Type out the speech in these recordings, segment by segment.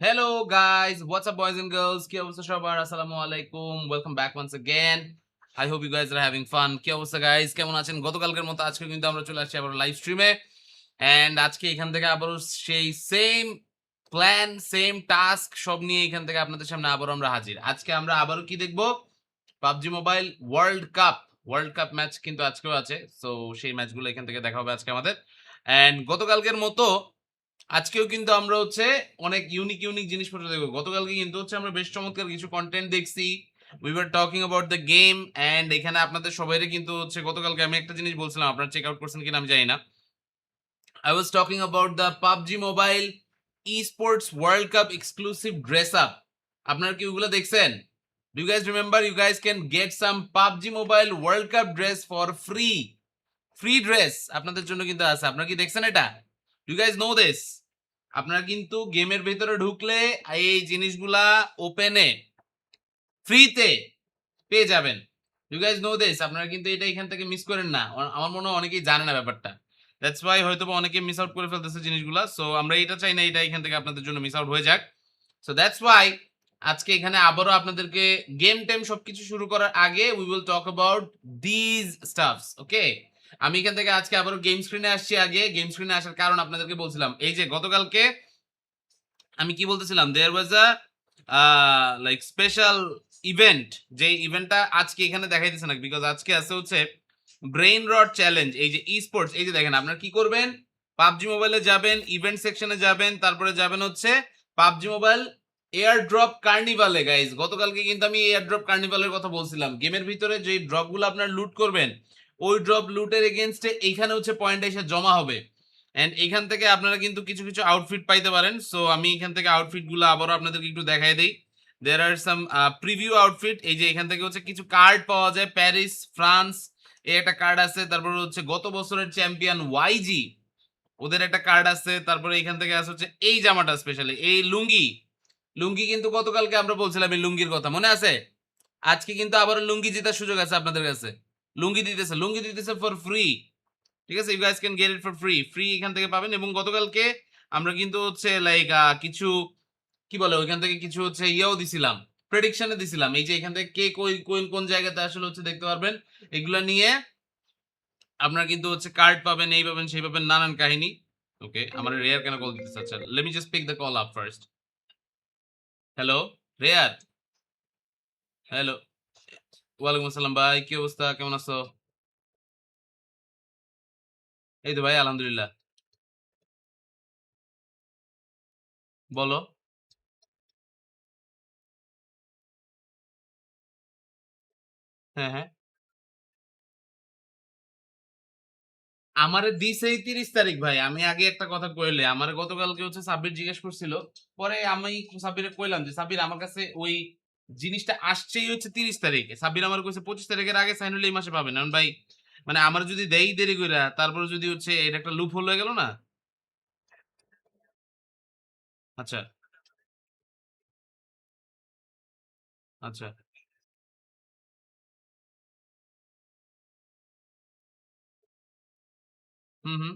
Hello guys, what's up boys and girls? কি অবস্থা সবার? আসসালামু আলাইকুম. Welcome back once again. I hope you guys are having fun. কি অবস্থা guys? কেমন আছেন? গতকালকের মতো আজকে কিন্তু আমরা চলে আসছি আবার লাইভ স্ট্রিমে এন্ড আজকে এখান থেকে আবারও সেই সেম প্ল্যান, সেম টাস্ক সব নিয়ে এখান থেকে আপনাদের সামনে আবারও আমরা হাজির। আজকে আমরা আবারও কি দেখব? PUBG mobile world cup match কিন্তু আজকেও আছে। সো সেই ম্যাচগুলো এখান থেকে দেখা হবে আজকে আমাদের। এন্ড গতকালকের মতো আজকেও কিন্তু আমরা হচ্ছে অনেক ইউনিক জিনিসপত্র দেখবো। গতকালকে কিন্তু হচ্ছে আমরা বেশ চমৎকার কিছু কন্টেন্ট দেখছি। We were talking about the game and এখানে আপনাদের সবাইরে কিন্তু হচ্ছে গতকালকে আমি একটা জিনিস বলছিলাম, আপনারা চেক আউট করছেন কিনা আমি জানি না। I was talking about the PUBG Mobile Esports World Cup exclusive dress up. আপনারা কি ওগুলো দেখছেন? Do you guys remember you guys can get some PUBG Mobile World Cup dress for free? Free dress আপনাদের জন্য কিন্তু আছে। আপনারা কি দেখছেন এটা? Do you guys know this? আপনারা কিন্তু গেমের ভিতরে ঢুকলে এই জিনিসগুলা ওপেনে ফ্রিতে পেয়ে যাবেন। You guys know this? আপনারা কিন্তু এটা এখান থেকে মিস করেন না। আমার মনে হয় অনেকেই জানে না ব্যাপারটা। দ্যাটস ওয়াই হয়তো অনেকে মিস আউট করে ফেলতেছে জিনিসগুলা। সো আমরা এটা চাই না এটা এখান থেকে আপনাদের জন্য মিস আউট হয়ে যাক। সো দ্যাটস ওয়াই আজকে এখানে আবারও আপনাদেরকে গেম টেম সবকিছু শুরু করার আগে we will talk about these stuffs. Okay, আমি এখান থেকে আজকে আবারও গেম স্ক্রিনে আসছি। আগে গেম স্ক্রিনে আসার কারণ আপনাদেরকে বলছিলাম, এই যে গতকালকে আমি কি বলতেছিলাম, দেয়ার ওয়াজ আ লাইক স্পেশাল ইভেন্ট, যে ইভেন্টটা আজকে এখানে দেখাইতেছে না, বিকজ আজকে আছে হচ্ছে ব্রেইন রট চ্যালেঞ্জ। এই যে ই স্পোর্টস, এই যে দেখেন আপনারা কি করবেন, পাবজি মোবাইলে যাবেন, ইভেন্ট সেকশনে যাবেন, তারপরে যাবেন হচ্ছে পাবজি মোবাইল এয়ার ড্রপ কার্নিভালে। গাইজ গতকালকে কিন্তু আমি এয়ার ড্রপ কার্নিভালের কথা বলছিলাম। গেমের ভিতরে যে ড্রপগুলো আপনারা লুট করবেন, ওই ড্রপ লুটের এগেনস্টে এইখানে হচ্ছে পয়েন্ট এসে জমা হবে এন্ড এখান থেকে আপনারা কিন্তু কিছু কিছু আউটফিট পাইতে পারেন। সো আমি এখান থেকে আউটফিট গুলো আবারও আপনাদেরকে একটু দেখাই দিই। দেয়ার আর সাম প্রিভিউ আউটফিট। এই যে এখান থেকে হচ্ছে কিছু কার্ড পাওয়া যায়, প্যারিস ফ্রান্স এই একটা কার্ড আছে, তারপরে হচ্ছে গত বছরের চ্যাম্পিয়ন ওয়াইজি ওদের একটা কার্ড আছে, তারপরে এখান থেকে আছে হচ্ছে এই জামাটা, স্পেশালি এই লুঙ্গি। লুঙ্গি কিন্তু গতকালকে আমরা বলছিলাম এই লুঙ্গির কথা, মনে আছে? আজকে কিন্তু আবারও লুঙ্গি জেতার সুযোগ আছে আপনাদের কাছে। লুঙ্গি দিতেছে ফর ফ্রি। ঠিক আছে, you guys can get it for free এখান থেকে পাবেন। এবং গতকালকে আমরা কিন্তু হচ্ছে লাইক কিছু কি বলে ওইখান থেকে কিছু হচ্ছে ইয়েও দিছিলাম, প্রেডিকশনে দিছিলাম, এই যে এখান থেকে কে কোন জায়গাতে আসলে হচ্ছে দেখতে পারবেন। এগুলা নিয়ে আপনারা কিন্তু হচ্ছে কার্ড পাবেন, এই পাবেন সেই পাবেন, নানান কাহিনী। ওকে, আমার রেয়ার কেন কল দিতেছে? আচ্ছা, let me just pick the call up first. Hello রেয়ার। হ্যালো, ওয়ালাইকুম আসসালাম ভাই, কি অবস্থা, কেমন আছো? এই তো ভাই আলহামদুলিল্লাহ। বলো। হ্যাঁ হ্যাঁ, আমারে দিছে এই 30 তারিখ ভাই। আমি আগে একটা কথা কইলে, আমার গতকালকে হচ্ছে সাব্বির জিজ্ঞেস করছিল, পরে আমি সাব্বিরে কইলাম যে সাব্বির আমার কাছে ওই জিনিসটা আসছেই হচ্ছে 30 তারিখে। সাব্বির আমার কইছে 25 তারিখের আগে সাইন হলে এই মাসে পাবেন। এখন ভাই মানে আমার যদি দেই দেরি কইরা, তারপরে যদি হচ্ছে এটা একটা লুপ হোল হয়ে গেল না। আচ্ছা আচ্ছা। হুম হুম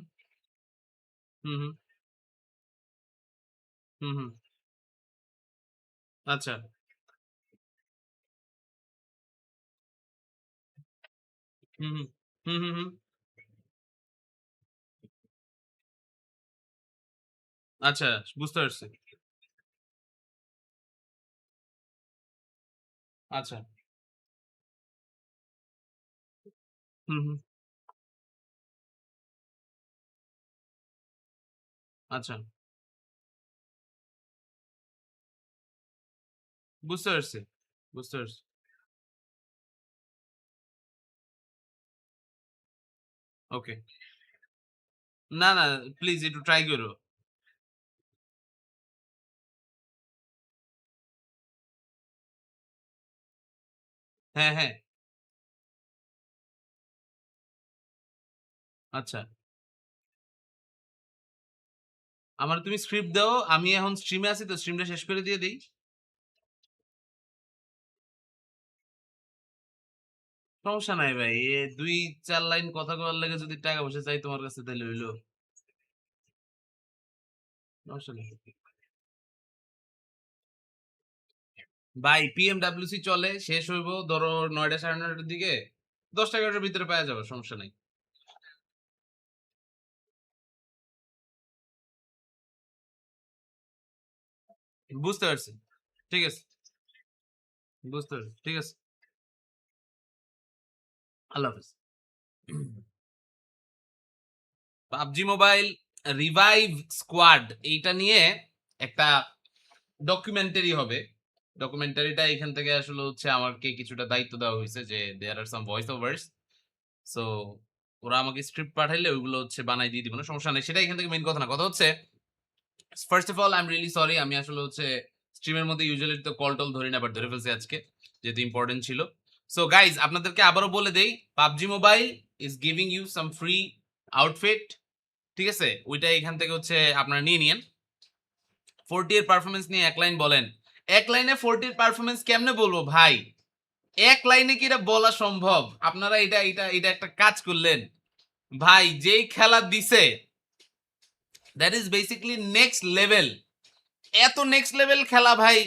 হুম হুম হুম হুম। আচ্ছা। হুম হুম হুম হুম হুম। আচ্ছা, বুঝতে পারছি। আচ্ছা। হুম হুম। আচ্ছা, বুঝতে পারছি বুঝতে পারছি। ওকে, না না, প্লিজ একটু ট্রাই করো। হ্যাঁ হ্যাঁ। আচ্ছা, আমার তুমি স্ক্রিপ্ট দাও, আমি এখন স্ট্রিমে আছি তো স্ট্রিমটা শেষ করে দিয়ে দিই। সমস্যা নাই ভাই, এ 2-4 লাইন কথা কওয়ার লাগে যদি টাকা পয়সা চাই তোমার কাছে তাহলে হইলো। সমস্যা নেই। ভাই পিএমডব্লিউসি চলে, শেষ হইব ধরো 9টা 9:30টার দিকে, 10টা 11টার ভিতরে পাওয়া যাবে, সমস্যা নাই। বুঝতে পারছি, ঠিক আছে, বুঝতে পারছি, ঠিক আছে, আল্লাহ হাফেজ। পাবজি মোবাইল রিভাইভ স্কোয়াড এইটা নিয়ে একটা ডকুমেন্টারি হবে। ডকুমেন্টারিটা এখান থেকে আসলে হচ্ছে আমাকে কিছুটা দায়িত্ব দেওয়া হয়েছে যে দেয়ার আর সাম ভয়েস ওভার্স। সো ওরা আমাকে স্ক্রিপ্ট পাঠাইলে ওইগুলো হচ্ছে বানাই দিয়ে দিব, না সমস্যা নেই, সেটা এখান থেকে মেইন কথা না। কথা হচ্ছে first of all I am really sorry, আমি আসলে হচ্ছে স্ট্রিমের মধ্যে ইউজুয়ালি তো কল টল ধরি না, বাট ধরে ফেলছি আজকে যেহেতু ইম্পর্টেন্ট ছিল। সো গাইজ আপনাদেরকে আবারও বলে দেই, PUBG mobile is giving you some free outfit, ঠিক আছে, ওইটা এখান থেকে হচ্ছে আপনারা নিয়ে নিয়েন। 40 এর পারফরমেন্স নিয়ে এক লাইন বলেন, এক লাইনে 40 এর পারফরমেন্স কেমনে বলবো ভাই, এক লাইনে কি এটা বলা সম্ভব? আপনারা এটা এটা এটা একটা কাজ করলেন ভাই, যেই খেলা দিছে that is basically next level, এত নেক্সট লেভেল খেলা ভাই,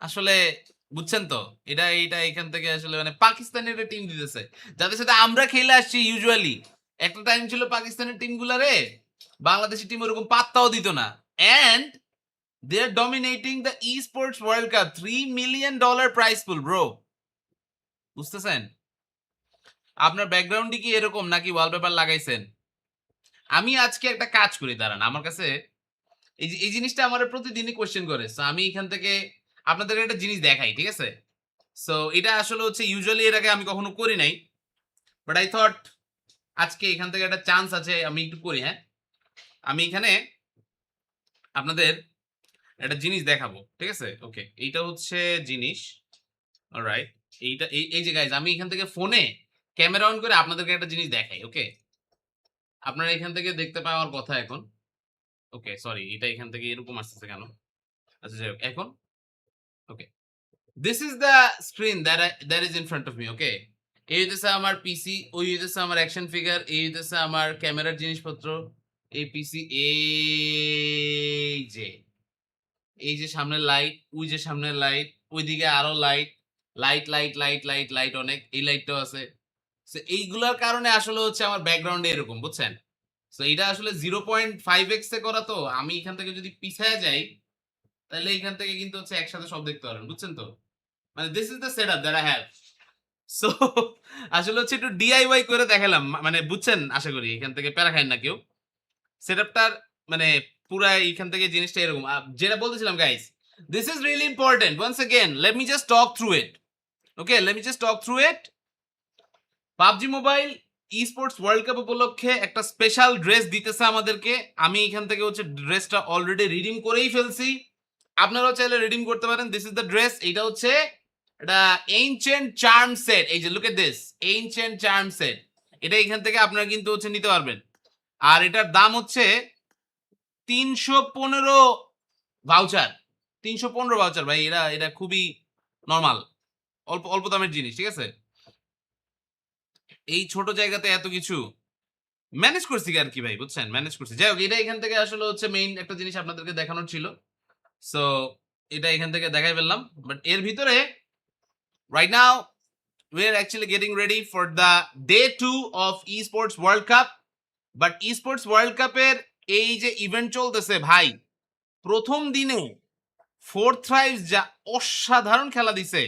আসলে বুঝছেন তো, এটা এইটা এখান থেকে আসলে মানে পাকিস্তানের একটা টিম দিতেছে যাদের সাথে আমরা খেলে আসছি ইউজুয়ালি। একটা টাইম ছিল পাকিস্তানের টিমগুলারে বাংলাদেশি টিম ওরকম পাত্তাও দিত না, and they are dominating the esports world cup, $3 million prize pool bro, বুঝতেছেন? আপনার ব্যাকগ্রাউন্ডে কি এরকম নাকি ওয়ালপেপার লাগাইছেন? আমি আজকে একটা কাজ করি, দাঁড়ান, আমার কাছে এই জিনিসটা আমার প্রতিদিনই কোশ্চেন করে, সো আমি এখান থেকে আপনাদের একটা জিনিস দেখাই, ঠিক আছে? সো এটা আসলে হচ্ছে ইউজুয়ালি এর আগে আমি কখনো করি নাই, বাট আই থট আজকে এখান থেকে একটা চান্স আছে, আমি একটু করি। হ্যাঁ, আমি এখানে আপনাদের একটা জিনিস দেখাবো, ঠিক আছে? ওকে, এইটা হচ্ছে জিনিস, অলরাইট। এইটা এই যে গাইজ, আমি এখান থেকে ফোনে ক্যামেরা অন করে আপনাদেরকে একটা জিনিস দেখাই, ওকে? আপনারা এখান থেকে দেখতে পাওয়ার কথা এখন। ওকে, সরি, এটা এখান থেকে এরকম আসতেছে কেন? আচ্ছা যাই হোক, এখন okay, this is the screen that is in front of me, okay? এই হইতেছে আমার পিসি, ওই হইতেছে আমার অ্যাকশন ফিগার, এই হইতেছে আমার ক্যামেরার জিনিসপত্র, এই পিসি, এই যে সামনের লাইট, ওই যে সামনের লাইট, ওইদিকে আরো light, light light light light light অনেক, এই লাইটটাও আছে। সো এইগুলোর কারণে আসলে হচ্ছে আমার ব্যাকগ্রাউন্ডে এরকম, বুঝছেন? সো এটা আসলে 0.5x এ করা, তো আমি এখান থেকে যদি পিছায় যাই তাহলে এখান থেকে কিন্তু হচ্ছে একসাথে সব দেখতে পারবেন, বুঝছেন তো? মানে this is the setup that I have. So আসলে হচ্ছে একটু ডিআইওয়াই করে দেখালাম, মানে বুঝছেন, আশা করি এখান থেকে প্যারা খায় না কেউ। সেটআপটার মানে পুরা এইখান থেকে জিনিসটা এরকম যেটা বলতেছিলাম guys, this is really important, once again let me just talk through it, okay, let me just talk through it. PUBG mobile esports world cup উপলক্ষে একটা স্পেশাল ড্রেস দিতেছে আমাদেরকে। আমি এখান থেকে হচ্ছে ড্রেসটা অলরেডি রিডিম করেই ফেলছি, আপনারাও চাইলে রিডিম করতে পারেন। দিস ইজ দ্য ড্রেস, এটা হচ্ছে এটা এনচেন্ট চার্ম সেট, এই যে look at this enchant charm set, এটা এখান থেকে আপনারা কিন্তু হচ্ছে নিতে পারবেন। আর এটার দাম হচ্ছে 315 ভাউচার, 315 ভাউচার ভাই, এটা এটা খুবই নরমাল, অল্প অল্প দামের জিনিস, ঠিক আছে? এই ছোট জায়গাতে এত কিছু ম্যানেজ করছি আর কি ভাই, বুঝছেন, ম্যানেজ করছি। যাই হোক, এটা এখান থেকে আসলে হচ্ছে মেইন একটা জিনিস আপনাদেরকে দেখানোর ছিল, সো এটা এখান থেকে দেখাই ফেললাম। বাট এর ভিতরে right now we are actually getting ready for the day 2 of esports world cup, but esports world cup এর এই যে ইভেন্ট চলতেছে ভাই, প্রথম দিনে ফোর্থ থ্রাইভস যা অসাধারণ খেলা দিছে,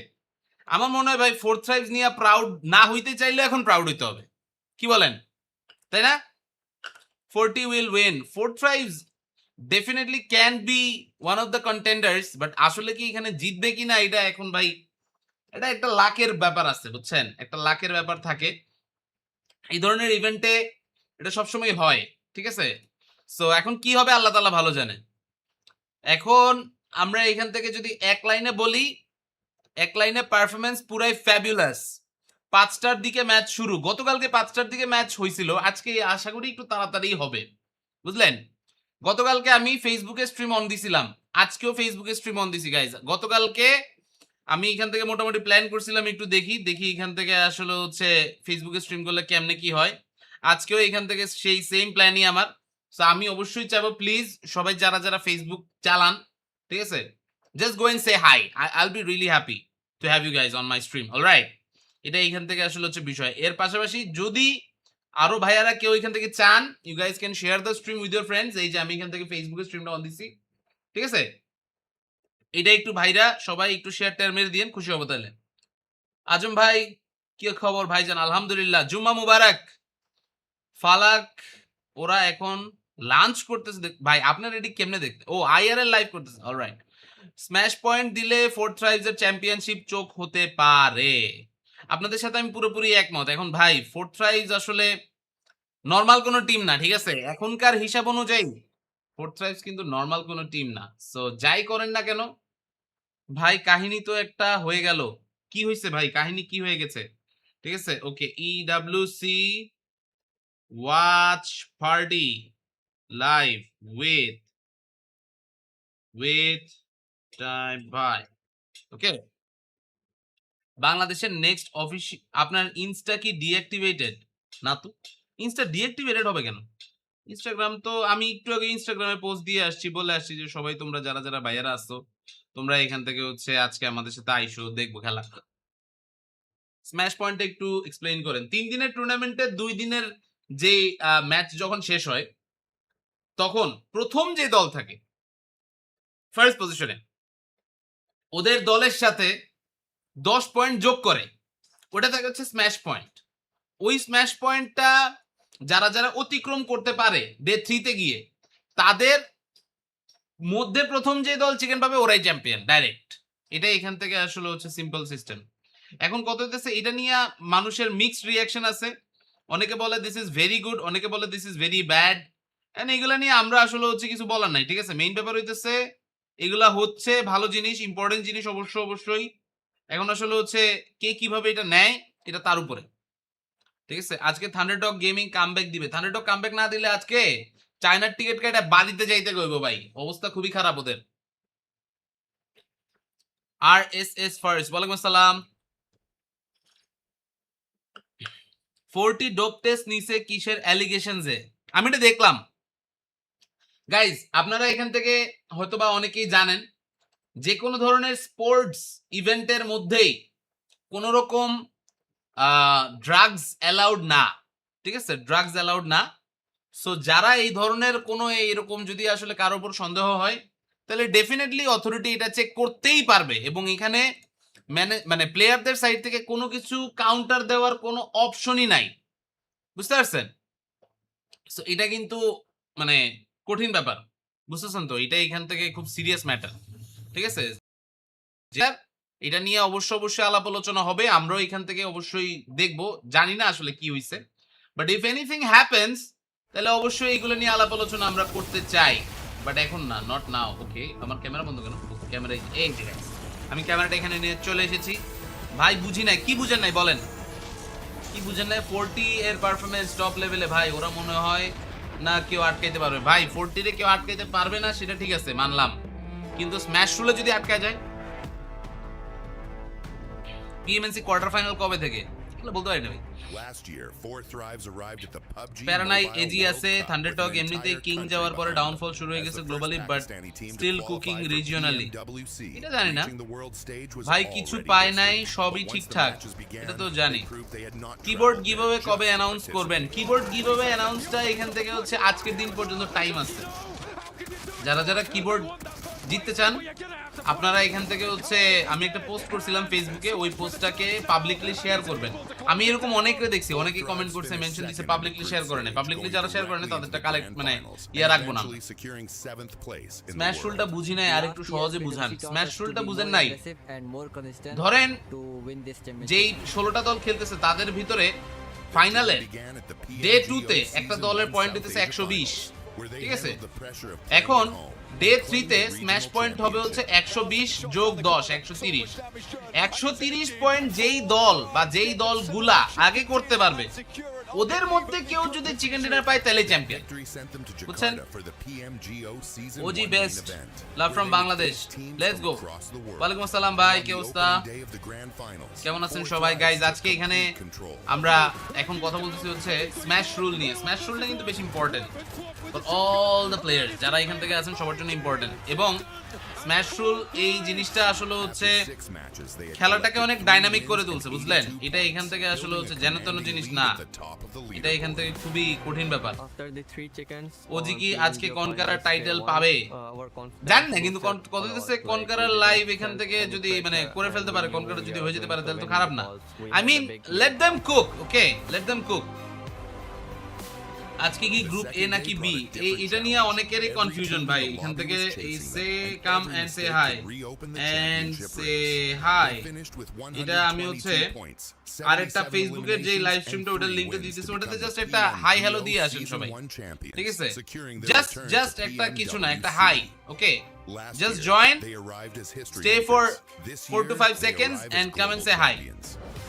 আমার মনে হয় ভাই ফোর্থ থ্রাইভস নিয়ে প্রাউড না হইতে চাইলে এখন প্রাউড হইতে হবে, কি বলেন, তাই না? 40 will win, fourth thrives definitely can be one of the contenders, but আসলে কি এখানে জিতবে কিনা এটা এখন ভাই, এটা একটা লাকের ব্যাপার আছে, বুঝছেন, একটা লাকের ব্যাপার থাকে এই ধরনের ইভেন্টে, এটা সবসময় হয়, ঠিক আছে? সো এখন কি হবে আল্লাহ তাআলা ভালো জানে। এখন আমরা এখান থেকে যদি এক লাইনে বলি, এক লাইনে পারফরমেন্স পুরাই ফ্যাবুলাস। 5টার দিকে ম্যাচ শুরু, গতকালকে 5টার দিকে ম্যাচ হয়েছিল, আজকে আশা করি একটু তাড়াতাড়ি হবে, বুঝলেন? গতকালকে আমি ফেসবুকে স্ট্রিম অন দিছিলাম, আজকেও ফেসবুকে স্ট্রিম অন দিছি গাইজ। গতকালকে আমি এখান থেকে মোটামুটি প্ল্যান করছিলাম একটু দেখি দেখি এখান থেকে আসলে হচ্ছে ফেসবুকে স্ট্রিম করলে কেমনে কি হয়, আজকেও এখান থেকে সেই সেম প্ল্যানই আমার। সো আমি অবশ্যই চাইবো প্লিজ সবাই যারা যারা ফেসবুক চালান, ঠিক আছে, just go and say hi, I'll be really happy to have you guys on my stream. Alright, এটা এখান থেকে আসলে হচ্ছে বিষয়। এর পাশাপাশি যদি আরো ভাইয়ারা কেউ এখান থেকে চান, you guys can share the stream with your friends. এই যে আমি এখান থেকে ফেসবুকে স্ট্রিমটা অন দিছি, ঠিক আছে? এটা একটু ভাইরা সবাই একটু শেয়ার টেয়ার মেরে দিয়েন, খুশি হবো তাহলে। আজম ভাই কি খবর ভাইজান? আলহামদুলিল্লাহ, জুম্মা মুবারক। ফালাক ওরা এখন লাঞ্চ করতেছে ভাই, আপনার এটি কেমনে দেখতে? ও আইআরএল লাইভ করতেছে, অলরাইট। স্ম্যাশ পয়েন্ট দিলে ফোর্থ ট্রাইবস এর চ্যাম্পিয়নশিপ চোখ হতে পারে। আপনাদের সাথে আমি পুরোপুরি একমত। এখন ভাই ফোর্থ ট্রাইবস আসলে নরমাল কোনো টিম না, ঠিক আছে? এখনকার হিসাব অনুযায়ী ফোর্থ ট্রাইবস কিন্তু নরমাল কোনো টিম না। সো যাই করেন না কেন ভাই, কাহিনী তো একটা হয়ে গেল। কি হয়েছে ভাই, কাহিনী কি হয়ে গেছে? ঠিক আছে, okay. EWC watch party live with time ভাই, ওকে। বাংলাদেশের নেক্সট অফিসিয়াল, আপনার ইনস্টা কি ডিঅ্যাক্টিভেটেড? না তো, ইনস্টা ডিঅ্যাক্টিভেটেড হবে কেন? ইনস্টাগ্রাম তো আমি একটু আগে ইনস্টাগ্রামে পোস্ট দিয়ে আসছি, বলে আসছি যে সবাই তোমরা যারা যারা ভাইয়ারা আসছো, তোমরা এখান থেকে হচ্ছে আজকে আমাদের সাথে আইসো, দেখবো খেলা। স্ম্যাশ পয়েন্টে একটু এক্সপ্লেইন করেন। 3 দিনের টুর্নামেন্টে 2 দিনের যে ম্যাচ যখন শেষ হয়, তখন প্রথম যে দল থাকে ফার্স্ট পজিশনে, ওদের দলের সাথে 10 পয়েন্ট যোগ করে, ওটা থাকে হচ্ছে স্ম্যাশ পয়েন্ট। ওই স্ম্যাশ পয়েন্টটা যারা যারা অতিক্রম করতে পারে ডে 3 তে গিয়ে, তাদের মধ্যে প্রথম যে দল চিকেন পাবে ওরাই চ্যাম্পিয়ন ডাইরেক্ট। এটাই এখান থেকে আসলে হচ্ছে সিম্পল সিস্টেম। এখন কত হইতেছে এটা নিয়ে মানুষের মিক্সড রিয়াকশন আছে। অনেকে বলে দিস ইজ ভেরি গুড, অনেকে বলে this is very bad. And এগুলা নিয়ে আমরা আসলে হচ্ছে কিছু বলার নাই, ঠিক আছে? মেইন ব্যাপার হইতেছে এগুলা হচ্ছে ভালো জিনিস, ইম্পর্টেন্ট জিনিস অবশ্যই। এখন আসলে হচ্ছে কে কিভাবে এটা নেয়, এটা তার উপরে, ঠিক আছে? আজকে থান্ডারডগ গেমিং কামব্যাক দিবে। থান্ডারডগ কামব্যাক না দিলে আজকে চায়নার টিকিট কেটে বাড়িতে যাইতে কইব ভাই, অবস্থা খুবই খারাপ ওদের। আর এস ফার্স্ট, ওয়ালাইকুম আসসালাম। 40 ডোপ টেস্ট নিছে কিসের অ্যালিগেশনসে? আমি এটা দেখলাম গাইজ। আপনারা এখান থেকে হয়তোবা অনেকেই জানেন যে কোনো ধরনের স্পোর্টস ইভেন্টের মধ্যেই কোনো রকম ড্রাগস অ্যালাউড না, ঠিক আছে? ড্রাগস অ্যালাউড না। সো যারা এই ধরনের কোনো এরকম যদি আসলে কারোর উপর সন্দেহ হয়, তাহলে ডেফিনেটলি অথরিটি এটা চেক করতেই পারবে, এবং এখানে মানে প্লেয়ারদের সাইড থেকে কোনো কিছু কাউন্টার দেওয়ার কোনো অপশনই নাই, বুঝতে পারছেন? সো এটা কিন্তু মানে কঠিন ব্যাপার, বুঝতেছেন তো? এটা এখান থেকে খুব সিরিয়াস ম্যাটার, ঠিক আছে? এটা নিয়ে অবশ্যই আলাপ আলোচনা হবে, আমরাও এখান থেকে অবশ্যই দেখবো। জানি না আসলে কি হইছে, বাট ইফ এনিথিং হ্যাপেন্স তাহলে অবশ্যই এগুলো নিয়ে আলাপ আলোচনা আমরা করতে চাই, বাট এখন না, নট নাও। ওকে, আমার ক্যামেরা বন্ধ কেন? ক্যামেরা এই যে আমি ক্যামেরাটা এখানে নিয়ে চলে এসেছি। ভাই বুঝি নাই, কি বুঝেন নাই বলেন, কি বুঝেন নাই? 40 এর পারফরমেন্স টপ লেভেলে ভাই, ওরা মনে হয় না কেউ আটকাইতে পারবে ভাই। 40 রে কেউ আটকাইতে পারবে না সেটা ঠিক আছে, মানলাম, কিন্তু স্ম্যাশ রুলে যদি আটকায় যায়। পিএমএনসি কোয়ার্টার ফাইনাল কবে থেকে এগুলো বলতে পারি না ভাই। প্যারানাই এজি আছে, থান্ডারডগ এমনিতেই কিং যাওয়ার পরে ডাউনফল শুরু হয়ে গেছে globally, but still cooking regionally. এটা জানি না ভাই, কিছু পায় নাই, সবই ঠিকঠাক, এটা তো জানি। কিবোর্ড গিভঅ্যাওয়ে কবে অ্যানাউন্স করবেন? কিবোর্ড গিভঅ্যাওয়ে অ্যানাউন্সটা এখান থেকে হচ্ছে আজকের দিন পর্যন্ত টাইম আছে। যারা যারা কিবোর্ড জিততে চান আপনারা এখান থেকে হচ্ছে, আমি একটা পোস্ট করছিলাম ফেসবুকে, ওই পোস্টটাকে পাবলিকলি শেয়ার করবেন। আমি এরকম অনেকে দেখছি, অনেকে কমেন্ট করছে, মেনশন দিছে পাবলিকলি শেয়ার করে না। পাবলিকলি যারা শেয়ার করে না তাদেরটা কালেক্ট মানে ইয়া রাখবো না। স্ম্যাশ রুলটা বুঝি নাই, আর একটু সহজে বুঝান। স্ম্যাশ রুলটা বুঝেন নাই? ধরেন যেই 16টা দল খেলতেছে তাদের ভিতরে ফাইনালে ডে 2 তে একটা দলের পয়েন্ট হইতেছে 120, ঠিক আছে? এখন ডে 3 তে স্ম্যাশ পয়েন্ট হবে হচ্ছে 120 যোগ 10 130। 130 পয়েন্ট যেই দল বা যেই দলগুলা আগে করতে পারবে, ওদের মধ্যে কেউ যদি চিকেন ডিনার পায় তাহলে চ্যাম্পিয়ন, বুঝছেন? OG best, love from Bangladesh, let's go. ওয়ালাইকুম আসসালাম ভাই, কি অবস্থা, কেমন আছেন সবাই? গাইজ আজকে এখানে আমরা এখন কথা বলতেছি হচ্ছে স্ম্যাশ রুল নিয়ে। স্ম্যাশ রুলটা কিন্তু বেশি important for all the players, যারা এখান থেকে আছেন সবার জন্য ইম্পর্টেন্ট। এবং স্ম্যাশ রুল এই জিনিসটা আসলে হচ্ছে খেলাটাকে অনেক ডাইনামিক করে তুলছে, বুঝলেন? এটা এখান থেকে আসলে হচ্ছে যেন তেন জিনিস না, এটা এখান থেকে খুবই কঠিন ব্যাপার। ওজি কি আজকে কনকারার টাইটেল পাবে জানি না, কিন্তু কত দিতেছে কনকারার লাইভ এখান থেকে যদি মানে করে ফেলতে পারে, কনকারার যদি হয়ে যেতে পারে তাহলে তো খারাপ না। I mean let them cook, okay let them cook. আজকে কি গ্রুপ এ নাকি বি এটা নিয়ে অনেকেরই কনফিউশন ভাই। এখান থেকে এই say come and say hi and say hi, এটা আমি হচ্ছে আরেকটা ফেসবুকের যে লাইভ স্ট্রিমটা ওটার লিংকটা দিতেছি, ওটাতে জাস্ট একটা হাই হ্যালো দিয়ে আসেন সবাই, ঠিক আছে? জাস্ট একটা কিছু না, একটা hi, okay? Just join, stay for 4 to 5 seconds and come and say hi,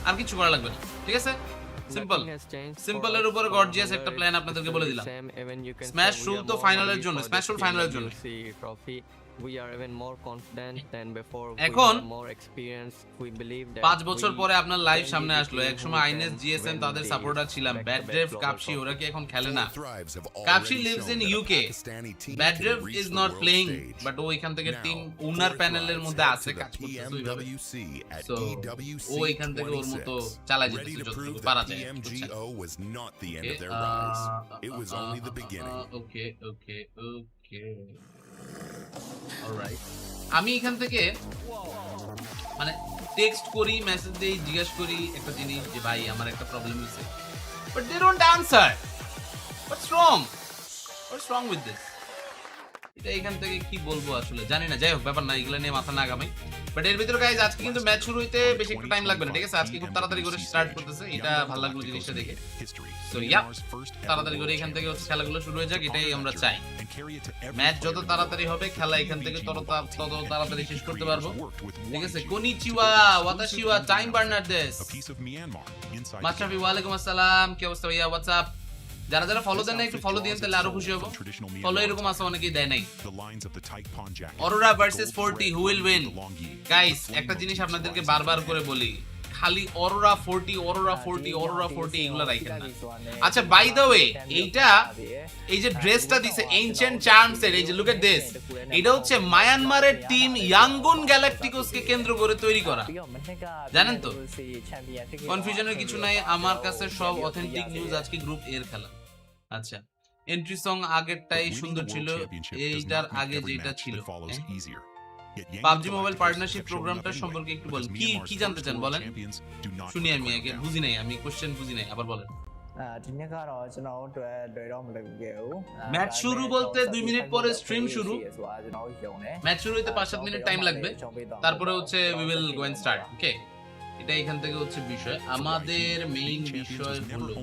আর কিছু করা লাগবে না, ঠিক আছে? সিম্পল এর উপরে গর্জিয়াস একটা প্ল্যান আপনাদেরকে বলে দিলাম। স্ম্যাশ রুল তো ফাইনালের জন্য, স্ম্যাশ রুল ফাইনালের জন্য। এখন 5 বছর পরে আপনার লাইভ সামনে আসলো। একসময় আইনেস জিএসএম তাদের সাপোর্টার ছিলাম। ব্যাডড্রেভ কাপশি ওরা কি এখন খেলে না? কাপশি লিভস ইন ইউকে, ব্যাডড্রেভ ইজ নট প্লেইং, বাট ও এখান থেকে টিম ওনার প্যানেলের মধ্যে আছে, কাজ করতেছে ওইভাবে। সো ও এখান থেকে ওর মতো চালায় যেতেছে যতটুকু পারা যায়। ওকে ওকে ওকে অলরাইট, আমি এখান থেকে মানে টেক্সট করি, মেসেজ দেই, জিজ্ঞাসা করি একটা জিনিস যে ভাই আমার একটা প্রবলেম হইছে, but they don't answer. What's wrong with this? এটা এখান থেকে কি বলবো আসলে জানি না, যাই হোক ব্যাপার না, এগুলো নিয়ে মাথা না আগামাই। বাট এর ভিতরে গাইজ আজকে কিন্তু ম্যাচ শুরু হইতে বেশি একটা টাইম লাগবে না, ঠিক আছে? আজকে খুব তাড়াতাড়ি করে স্টার্ট করতেছে, এটা ভালো লাগলো জিনিসটা দেখে। সো ইয়া, তাড়াতাড়ি করে এখান থেকে হচ্ছে খেলাগুলো শুরু হয়ে যাক, এটাই আমরা চাই। ম্যাচ যত তাড়াতাড়ি হবে খেলা এখান থেকে তত তাড়াতাড়ি শেষ করতে পারবো, ঠিক আছে? কনিচিওয়া ওয়াতাশিওয়া টাইম বার্নার দেশ মাশরাফি, ওয়ালাইকুম আসসালাম, কি অবস্থা ভাইয়া? হোয়াটসঅ্যাপ? যারা যারা ফলো দেন না একটু ফলো দিন, তাহলে আরো খুশি হবো। ফলো এরকম আছে অনেকেই দেয় নাই। Aurora versus 40 who will win? Guys একটা জিনিস আপনাদেরকে বারবার করে বলি, খালি অরোরা 40 এগুলা রাখেন না। আচ্ছা বাই দ্য ওয়ে, এইটা এই যে ড্রেসটা দিছে এনশিয়েন্ট চার্মস এর, এই যে লুক এট দিস, এটা হচ্ছে মায়ানমারের টিম ইয়াঙ্গুন গ্যালাকটিকোস কে কেন্দ্র করে তৈরি করা, জানেন তো? কনফিউশনের কিছু নাই, আমার কাছে সব অথেন্টিক নিউজ। আজকে গ্রুপ এর খেলা। আচ্ছা, এন্ট্রি সং আগেরটাই সুন্দর ছিল, এইটার আগে যেটা ছিল। পাবজি মোবাইল পার্টনারশিপ প্রোগ্রামটা সম্পর্কে একটু বলেন, কি জানতে চান বলেন, শুনি। আমি আগে বুঝি নাই, আমি কোশ্চেন বুঝি নাই, আবার বলেন। ম্যাচ শুরু বলতে 2 মিনিট পরে স্ট্রিম শুরু, ম্যাচ শুরু হইতে 5-7 মিনিট টাইম লাগবে, তারপরে হচ্ছে we will go and start, okay? এটা এখান থেকে হচ্ছে বিষয়, আমাদের মেইন বিষয় হলো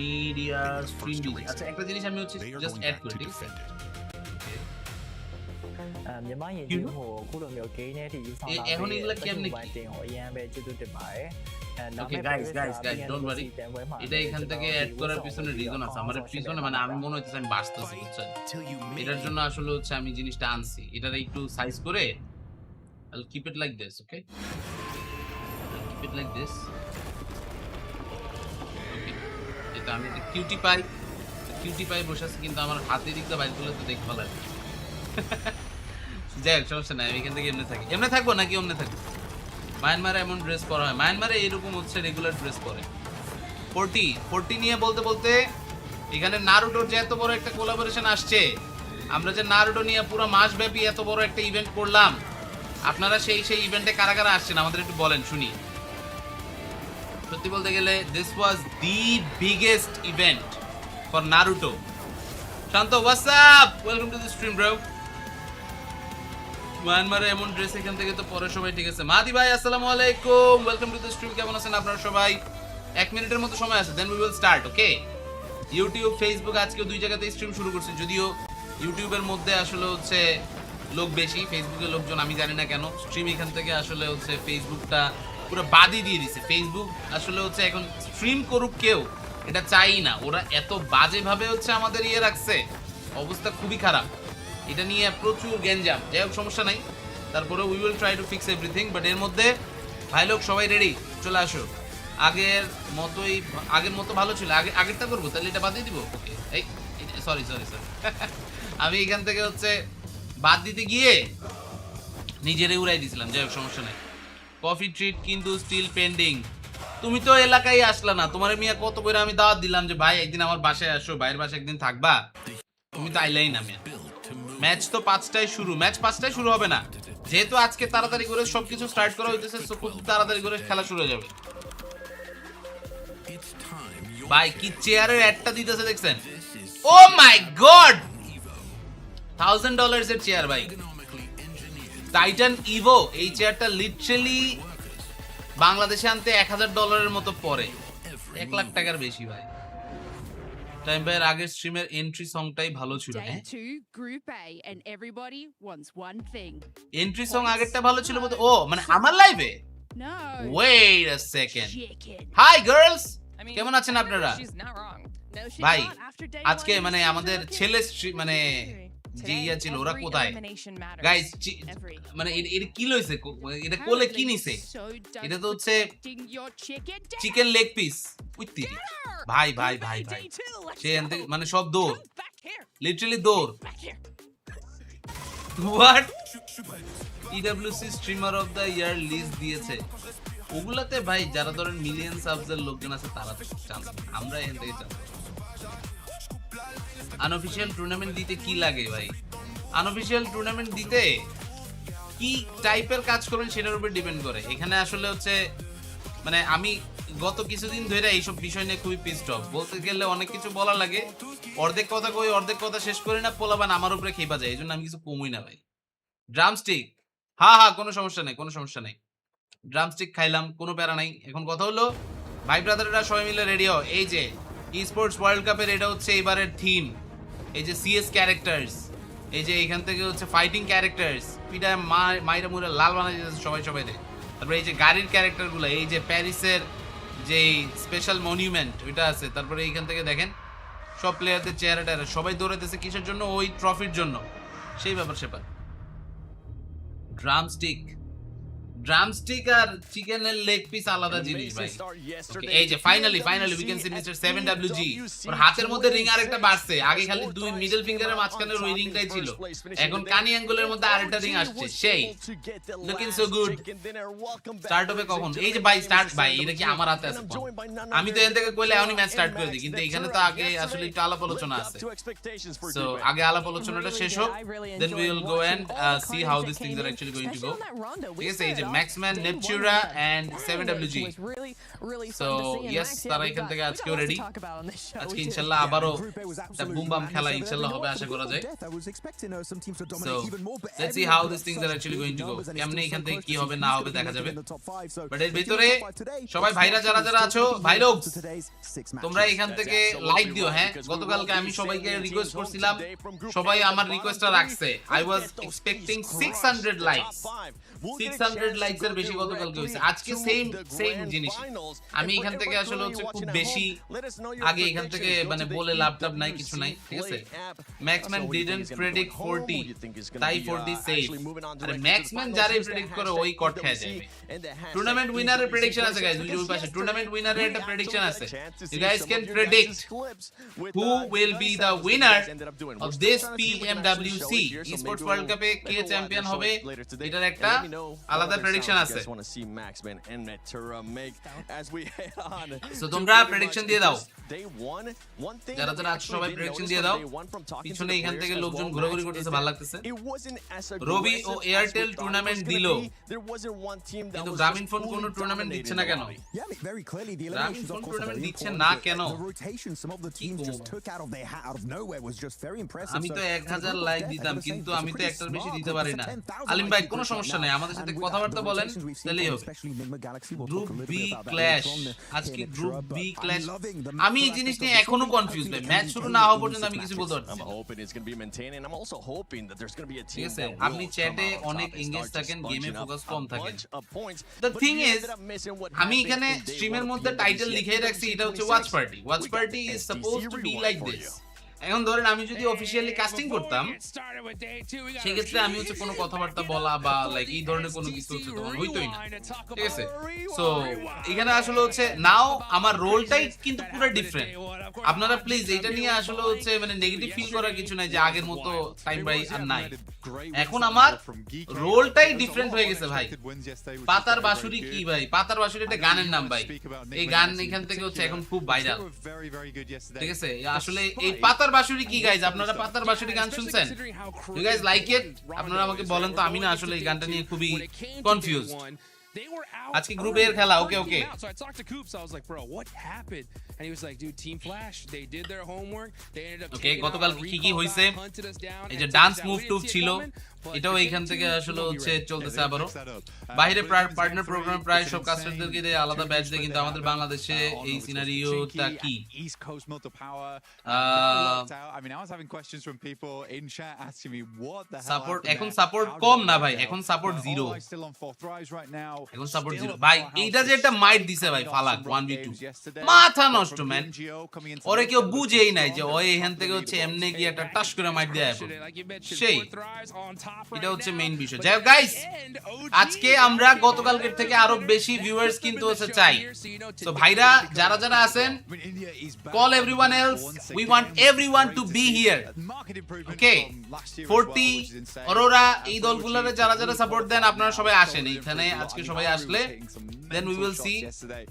মিডিয়া স্ট্রিম ডিজে। আচ্ছা একটা জিনিস আমি হচ্ছে জাস্ট অ্যাড করি, ঠিক আছে? এখন এগুলা কেমনে কি? ওকে গাইস ডোন্ট ওয়ারি, এটা এখান থেকে অ্যাড করার পিছনে রিজন আছে। আমার পিছনে মানে আমি মনে হচ্ছে আমি বাঁচতেছি, বুঝছেন? এটার জন্য আসলে হচ্ছে আমি জিনিসটা আনছি, এটার একটু সাইজ করে I'll keep it like this, okay? I'll keep it like this. Okay. এটা আমি একটা কিউটি পাই বসাচ্ছি, কিন্তু আমার হাতের দিকটা বাইর করলে তো দেখতে ভালো লাগে। যাই হোক সমস্যা নাই, আমি এখান থেকে এমনি থাকবো নাকি অমনে থাকবো? মায়ানমারে এমন ড্রেস পরা হয়, মায়ানমারে এরকম হচ্ছে রেগুলার ড্রেস পরে। 40 নিয়ে বলতে এখানে নারুটোর যে এত বড় একটা কোলাবোরেশন আসছে, আমরা যে নারুটো নিয়ে পুরো মাস ব্যাপী এত বড় একটা ইভেন্ট করলাম, আপনারা সেই ইভেন্টে কারা কারা আসছেন আমাদের একটু বলেন শুনি। সত্যি বলতে গেলে this was the biggest event for Naruto. Shanto WhatsApp, welcome to the stream bro. মায়ানমারে এমন ড্রেস এখান থেকে তো পরে সবাই, ঠিক আছে? মাদি ভাই আসসালামু আলাইকুম, ওয়েলকাম টু দ্য স্ট্রিম। কেমন আছেন আপনারা সবাই? 1 মিনিটের মতো সময় আছে, then we will start, okay? YouTube Facebook আজকে 2 জায়গাতে স্ট্রিম শুরু করছি, যদিও ইউটিউবের মধ্যে আসলে হচ্ছে লোক বেশি, ফেসবুকের লোকজন আমি জানি না কেন স্ট্রিম এখান থেকে আসলে হচ্ছে ফেসবুকটা পুরো বাদই দিয়ে দিছে। ফেসবুক আসলে হচ্ছে এখন স্ট্রিম করুক কেউ, এটা চাই না। ওরা এত বাজে ভাবে হচ্ছে আমাদের ইয়ে রাখছে, অবস্থা খুবই খারাপ, এটা নিয়ে প্রচুর গ্যাঞ্জাম। যাই হোক সমস্যা নাই, তারপরে we will try to fix everything. But এর মধ্যে ভাই লোক সবাই রেডি, চলে আসো। আগের মতো ভালো ছিল, আগেরটা করবো, তাহলে এটা বাদ দিয়ে দিব, ওকে? এই সরি আমি এখান থেকে হচ্ছে বাদ দিতে গিয়ে নিজেরই উড়াই দিছিলাম, যাই হোক সমস্যা নাই। কফি ট্রিট কিন্তু স্টিল পেন্ডিং। তুমি তো এলাকায় আসলা না, তোমার মিয়া কত করে আমি দাওয়াত দিলাম যে ভাই একদিন আমার বাসায় আসো, ভাইয়ের বাসায় একদিন থাকবা, তুমি তো আইলাই না মিয়া। ম্যাচ তো 5টায় শুরু, ম্যাচ 5টায় শুরু হবে না, যেহেতু আজকে তাড়াতাড়ি করে সবকিছু স্টার্ট করা হইতেছে, খুব তাড়াতাড়ি করে খেলা শুরু হয়ে যাবে। ভাই কি চেয়ারের অ্যাডটা দিতেছে দেখছেন? ও মাই গড, $1000 এর চেয়ার ভাই, টাইটান ইভো। এই চেয়ারটা লিটারালি বাংলাদেশে আনতে $1000 মতো পড়ে, 1 লাখ টাকার বেশি ভাই। টাইম ভাইয়ের আগের স্ট্রিমের এন্ট্রি সংটাই ভালো ছিল। এন্ট্রি সং আগেরটা ভালো ছিল বলতে, ও মানে আমার লাইভে? Wait a second. Hi girls, কেমন আছেন আপনারা? ভাই আজকে মানে আমাদের ছেলে মানে যে ইয়া ছিল, ওরা কোথায় গাইস? মানে এটা কি লইছে, এটা কোলে কি নিছে? এটা তো হচ্ছে চিকেন লেগ পিস। উইতি ভাই ভাই ভাই ভাই, সে মানে সব দৌড়, লিটারালি দৌড়। What? PWC streamer of the year list দিয়েছে, ওগুলাতে ভাই যারা ধরেন মিলিয়ন সাবসের লোকজন আছে তারা চান্স, আমরা এখান থেকে চান্স। আনঅফিশিয়াল টুর্নামেন্ট দিতে কি লাগে ভাই? আনঅফিশিয়াল টুর্নামেন্ট দিতে কি টাইপের কাজ করবেন সেটার উপর ডিপেন্ড করে। এখানে আসলে হচ্ছে মানে আমি গত কিছুদিন ধরে এইসব বিষয় নিয়ে খুবই পিসড অফ, বলতে গেলে অনেক কিছু বলা লাগে, অর্ধেক কথা কই অর্ধেক কথা শেষ করি না, পোলাবান আমার উপরে খেপা যায়, এই জন্য আমি কিছু কমই না ভাই। ড্রামস্টিক, হ্যাঁ হ্যাঁ কোনো সমস্যা নেই, কোনো সমস্যা নেই, ড্রামস্টিক খাইলাম, কোনো প্যারা নাই। এখন কথা হলো ভাই ব্রাদাররা সবাই মিলে রেডি হও। এই যে স্পোর্টস ওয়ার্ল্ড কাপের এটা হচ্ছে এবারের থিম, এই যে সিএস ক্যারেক্টার্স, এই যে এখান থেকে হচ্ছে ফাইটিং ক্যারেক্টার্স, পিটা মাইরা মুরে লাল বানাই দিতেছে সবাই সবাই রে। তারপরে এই যে গাড়ির ক্যারেক্টারগুলো, এই যে প্যারিসের যে স্পেশাল মনিউমেন্ট ওইটা আছে, তারপরে এইখান থেকে দেখেন সব প্লেয়ারদের চেহারা সবাই দৌড়াইতেছে কিসের জন্য? ওই ট্রফির জন্য, সেই ব্যাপার সেপার। ড্রামস্টিক, ড্রামস্টিক আর চিকেনের লেগ পিস আলাদা জিনিস ভাই। এই যে finally we can see mister 7WG, ওর হাতের মধ্যে রিং আরেকটা বাড়ছে, আগে খালি দুই মিডল ফিঙ্গারের মাঝখানে ওই রিংটাই ছিল, এখন কানি অ্যাঙ্গেলের মধ্যে আরেকটা রিং আসছে, সেই লুকিং সো গুড। স্টার্ট হবে কখন? এই যে ভাই স্টার্ট, ভাই এটা কি আমার হাতে আছে? আমি তো এখান থেকে কইলে এখনই ম্যাচ স্টার্ট করে দিই, কিন্তু এখানে তো আগে আসলে একটু আলাপ আলোচনা আছে, সো আগে আলাপ আলোচনাটা শেষ হোক, then we will go and see how this things are actually going to go. ঠিক আছে, এই যে ম্যাক্সম্যান, নেপচুরা এন্ড 7WG, সো ইয়েস তারা এখান থেকে আজকেও রেডি। আজকে ইনশাআল্লাহ আবারো একটা বুম বাম খেলা ইনশাআল্লাহ হবে আশা করা যায়। So let's see how this things are actually going to go. কেমনে এখান থেকে কি হবে না হবে দেখা যাবে, বাট এর ভিতরে সবাই ভাইরা যারা যারা আছো, ভাই লোক তোমরা এখান থেকে লাইক দিও। হ্যাঁ, গতকালকে আমি সবাইকে রিকোয়েস্ট করছিলাম, সবাই আমার রিকোয়েস্টটা রাখছে। I was expecting 600 likes, 600 likes এর বেশি গতকালকে হইছে। আজকে সেম জিনিস আমি এখান থেকে আসলে হচ্ছে খুব বেশি আগে এখান থেকে মানে বলে লাভ নাই, কিছু নাই। ঠিক আছে, ম্যাক্সম্যান ডিডন্ট প্রেডিক্ট 40, তাই 40 সেফ। আরে ম্যাক্সম্যান যারাই প্রেডিক্ট করে ওই কট খেয়ে যাবে। টুর্নামেন্ট উইনারের প্রেডিকশন আছে গাইস, ওই পাশে টুর্নামেন্ট উইনারের একটা প্রেডিকশন আছে। You guys can predict who will be the winner of this PMWC Esports World Cup A K champion হবে, এটার একটা আলাদা প্রেডিকশন আছে। সো তোমরা প্রেডিকশন দিয়ে দাও, যারা যারা আছো সবাই প্রেডিকশন দিয়ে দাও। পিছনে এখান থেকে লোকজন ঘোরাঘুরি করতেছে, ভালো লাগতেছে। রবি ও এয়ারটেল টুর্নামেন্ট দিল, কিন্তু গ্রামীণ ফোন কোন টুর্নামেন্ট দিচ্ছে না কেন? গ্রামীণ ফোন টুর্নামেন্ট দিচ্ছে না কেন? আমি তো 1000 লাইক দিতাম, কিন্তু আমি তো একটার বেশি দিতে পারি না। আলিম ভাই কোনো সমস্যা নাই, আমাদের সাথে কথাবার্তা বলেন তাহলেই হবে। গ্রুপ বি ক্ল্যাশ, আজকে গ্রুপ বি ক্ল্যাশ, আমি এই জিনিস নিয়ে এখনো কনফিউজ ভাই। ম্যাচ শুরু না হওয়া পর্যন্ত আমি কিছু বলতে পারছি না। ঠিক আছে, আপনি চ্যাটে অনেক এনগেজ থাকেন, গেমে ফোকাস কম থাকেন। দ্য থিং ইজ, আমি এখানে স্ট্রিমের মধ্যে টাইটেল লিখে রাখছি, এটা হচ্ছে watch party. Watch party is supposed to be like this, এখন ধরেন আমি যদি অফিশিয়ালি কাস্টিং করতাম সেই ক্ষেত্রে আমি হচ্ছে কোনো কথাবার্তা বলা বা লাইক এই ধরনের কোনো কিছু হচ্ছে তখন হইতোই না, ঠিক আছে? সো এখানে আসলে হচ্ছে নাও আমার রোলটাই কিন্তু পুরো ডিফারেন্ট। আপনারা প্লিজ এটা নিয়ে আসলে হচ্ছে মানে নেগেটিভ ফিল করার কিছু নাই যে আগের মতো টাইম বাই আর নাই। এখন আমার রোলটাই ডিফারেন্ট হয়ে গেছে ভাই। পাতার বাঁশুরি কি ভাই? পাতার বাঁশুরি একটা গানের নাম ভাই। এই গান এখান থেকে হচ্ছে এখন খুব ভাইরাল, ঠিক আছে? আসলে এই পাতার বাঁশুরি কি গাইজ? আপনারা পাতার বাঁশুরি গান শুনছেন? You guys like it? আপনারা আমাকে বলেন তো, আমি না আসলে এই গানটা নিয়ে খুবই কনফিউজড। আজকে গ্রুপের খেলা, ওকে ওকে। So I talked to Coops. I was like, "Bro, what happened?" And he was like, "Dude, Team Flash, they did their homework. They ended up okay, গতকাল কি হইছে? এই যে ডান্স মুভ টুভ ছিল, এটাও এইখান থেকে আসলে হচ্ছে চলতেছে আবারও। বাইরে পার্টনার প্রোগ্রাম প্রায় সব কাস্টমারদেরকে দিয়ে আলাদা ব্যাচ দেয়, কিন্তু আমাদের বাংলাদেশে এই সিনারিওটা কি? সাপোর্ট এখন সাপোর্ট কম না ভাই, এখন সাপোর্ট জিরো। এখন সাপোর্ট জিরো ভাই। এইটা যে একটা মাইট দিছে ভাই ফালাক 1v2, মাথা নষ্ট ম্যান। ওরে কেউ বুঝেই নাই যে ওই এখান থেকে হচ্ছে এমনি গিয়ে একটা টাস করে মাইট দেয়। সেই এটা হচ্ছে মেইন বিষয়। যাই হোক গাইস, আজকে আমরা গতকালকের থেকে আরো বেশি ভিউয়ার্স কিন্তু হচ্ছে চাই। সো ভাইরা যারা যারা আছেন, call everyone else, we want everyone to be here. Okay, 40 Aurora এই দলগুলোরে যারা যারা সাপোর্ট দেন আপনারা সবাই আসেন এখানে। আজকে সবাই আসলে দেন উই উইল সি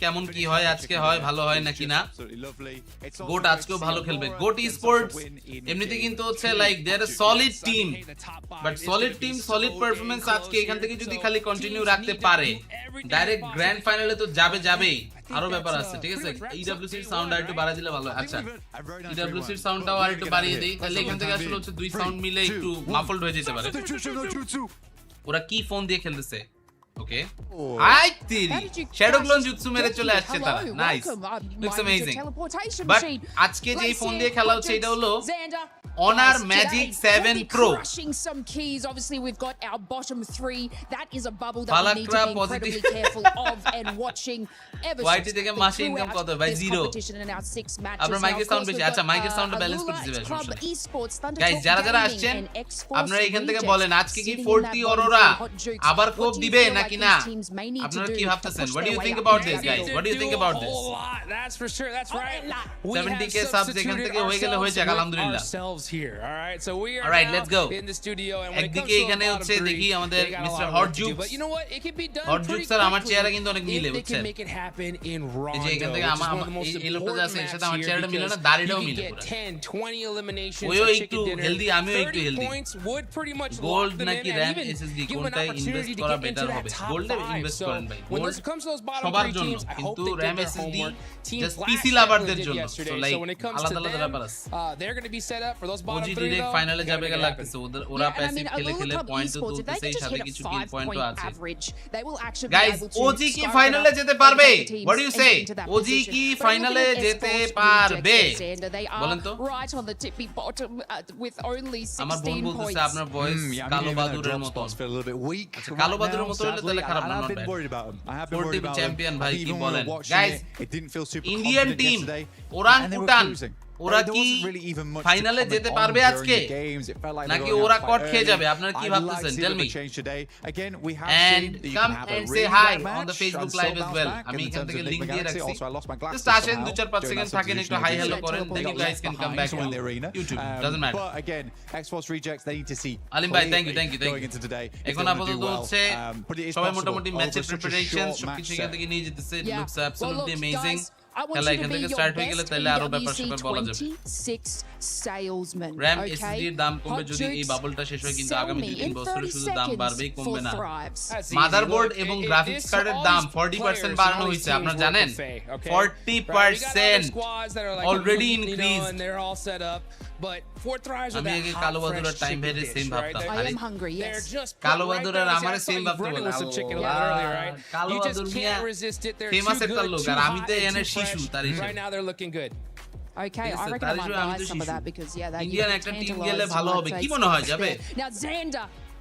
কেমন কি হয়। আজকে হয় ভালো হয় নাকি না। গোট আজকেও ভালো খেলবে। গোট স্পোর্টস এমনিতে কিন্তু হচ্ছে like they are a solid team, but solid team solid performance আজকে এখান থেকে যদি খালি কন্টিনিউ রাখতে পারে ডাইরেক্ট গ্র্যান্ড ফাইনালে তো যাবেই। আরো ব্যাপার আছে, ঠিক আছে? ইডব্লিউসির সাউন্ড আর একটু বাড়াই দিলে ভালো হয়। আচ্ছা, ইডব্লিউসির সাউন্ডটাও আর একটু বাড়িয়ে দেই, তাহলে এখান থেকে আসলে হচ্ছে দুই সাউন্ড মিলে একটু মাফলড হয়ে যেতে পারে। ওরা কি ফোন দিয়ে খেলতেছে? ওকে, আই তেরি শ্যাডো ক্লোন জুৎসু মেরে চলে আসছে তারা। Nice, looks amazing. বাট আজকে যে ফোন দিয়ে খেলা হচ্ছে এটা হলো Honor Magic 7 Pro. Crushing some keys. Obviously, we've got our bottom 3. That is a bubble that we need to be incredibly careful of and watching. Ever since থেকে মাসে income কত ভাই? জিরো। আপনার মাইকের সাউন্ড বেশি। আচ্ছা, মাইকের সাউন্ডটা ব্যালেন্স করে দিবেন। গাইস যারা যারা আসছেন আপনারা এখান থেকে বলেন আজকে কি 40 অরোরা আবার কোপ দিবে নাকি না? আপনারা কি ভাবতেছেন? What do you think about this guys? What do you think about this? That's for sure. That's right. 70k subs এখান থেকে হয়ে গেলে হয়ে যাক আলহামদুলিল্লাহ। Here. All right, so we are all right, let's go in the studio and একদিকে এখানে হচ্ছে দেখি আমাদের mister hot jukes. But you know what, it can be done. Hot jukes আর আমার চেহারা কিন্তু অনেক মিলে, বুঝছেন? Make it happen in Raw. এই যে এখান থেকে আমার এই লোকটা আছে এর সাথে আমার চেহারাটা মিলে না, দাড়িটাও মিলে পুরো। 10 20 eliminations. ওইও একটু হেলদি, আমিও একটু হেলদি। গোল্ড নাকি র‍্যাম এসএসডি কোনটায় ইনভেস্ট করা বেটার হবে? গোল্ডে ইনভেস্ট করেন ভাই। গোল্ড সবার জন্য, কিন্তু র‍্যাম এসএসডি জাস্ট পিসি লাভারদের জন্য। সো লাইক আলাদা আলাদা ব্যাপার আছে। They're going to be set up for those bottom OG 3. Direct ফাইনালে যাবে গা লাগতেছে। ওরা প্যাসিভ খেলে খেলে পয়েন্ট তো তুলতেছে, সাথে কিছু কিল পয়েন্টও আছে। গাইস ওজি কি ফাইনালে যেতে পারবে? What do you say? OG কি ফাইনালে যেতে পারবে বলেন তো? আমার বোন বলতেছে আপনার ভয়েস কালো বাদুরের মতো। কালো বাদুরের মতো হলে তাহলে খারাপ না। 40 চ্যাম্পিয়ন ভাই কি বলেন? গাইস ইন্ডিয়ান টিম ওরাং উটান ওরা কি ফাইনালে যেতে পারবে আজকে নাকি ওরা কট খেয়ে যাবে? আপনারা কি ভাবতেছেন? Tell me and come and say hi on the Facebook live as well. আমি এখান থেকে লিংক দিয়ে রাখছি, just আসেন 2-4-5 সেকেন্ড থাকেন, একটু হাই হ্যালো করেন, then you guys can come back on YouTube, doesn't matter. But again, Xbox rejects, they need to see আলিম ভাই thank you today. এখন আপাতত হচ্ছে সবাই মোটামুটি ম্যাচের প্রিপারেশন সবকিছু এখান থেকে নিয়ে যেতেছে। It looks absolutely amazing. খেলা এখান থেকে স্টার্ট হয়ে গেলে তাহলে আরো ব্যাপার স্যাপার বলা যাবে। র‍্যাম এসএসডি এর দাম কমবে যদি এই বাবলটা শেষ হয়, কিন্তু আগামী 2-3 বছরে শুধু দাম বাড়বেই, কমবে না। মাদারবোর্ড এবং গ্রাফিক্স কার্ডের দাম 40% বাড়ানো হয়েছে, আপনারা জানেন? 40% অলরেডি ইনক্রিজ। আমি আগে কালো বাদুরের টাইম ভেরে সেম ভাবতাম। কালো বাদুরের আমারে সেম ভাবতে বলে। কালো বাদুর মিয়া ফেমাস একটা লোক, আর আমি তো এনে শিশু তার হিসেবে। Okay, I reckon I might buy some of that because yeah, that Indian একটা টিম গেলে ভালো হবে, কি মনে হয় যাবে? Now Xander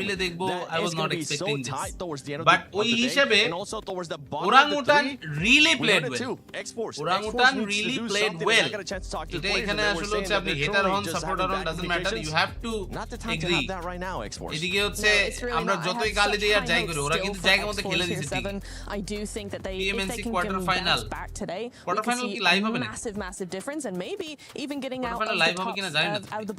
টেবিলে দেখবো that I is was not gonna be so expecting this. tight towards the end of But the ওই day, হিসেবে and also towards the bottom of the ওরাংউটান three, really we played heard it well. too. Exports ওরাংউটান needs to really do played something, and well. I got a chance to talk to the এটা players, এখানে and they were আসলে saying হচ্ছে that আপনি they're হেটার truly হন just supporter having হন bad doesn't matter, you have to Not the time to agree. have that right now, Exports. এদিকে হচ্ছে No, it's really আমরা not. I যতই have গালি such দিই আর high যাই hopes করি ওরা still কিন্তু for জায়গা মতো Exports খেলে here দিয়েছে ঠিক 7. I do think that if PMWC they can quarter come final. bounce back today, we Quarter could final see কি live হবে a নাকি? massive difference, and maybe even getting Quarter out final of live the হবে top, কিনা জানি না out of the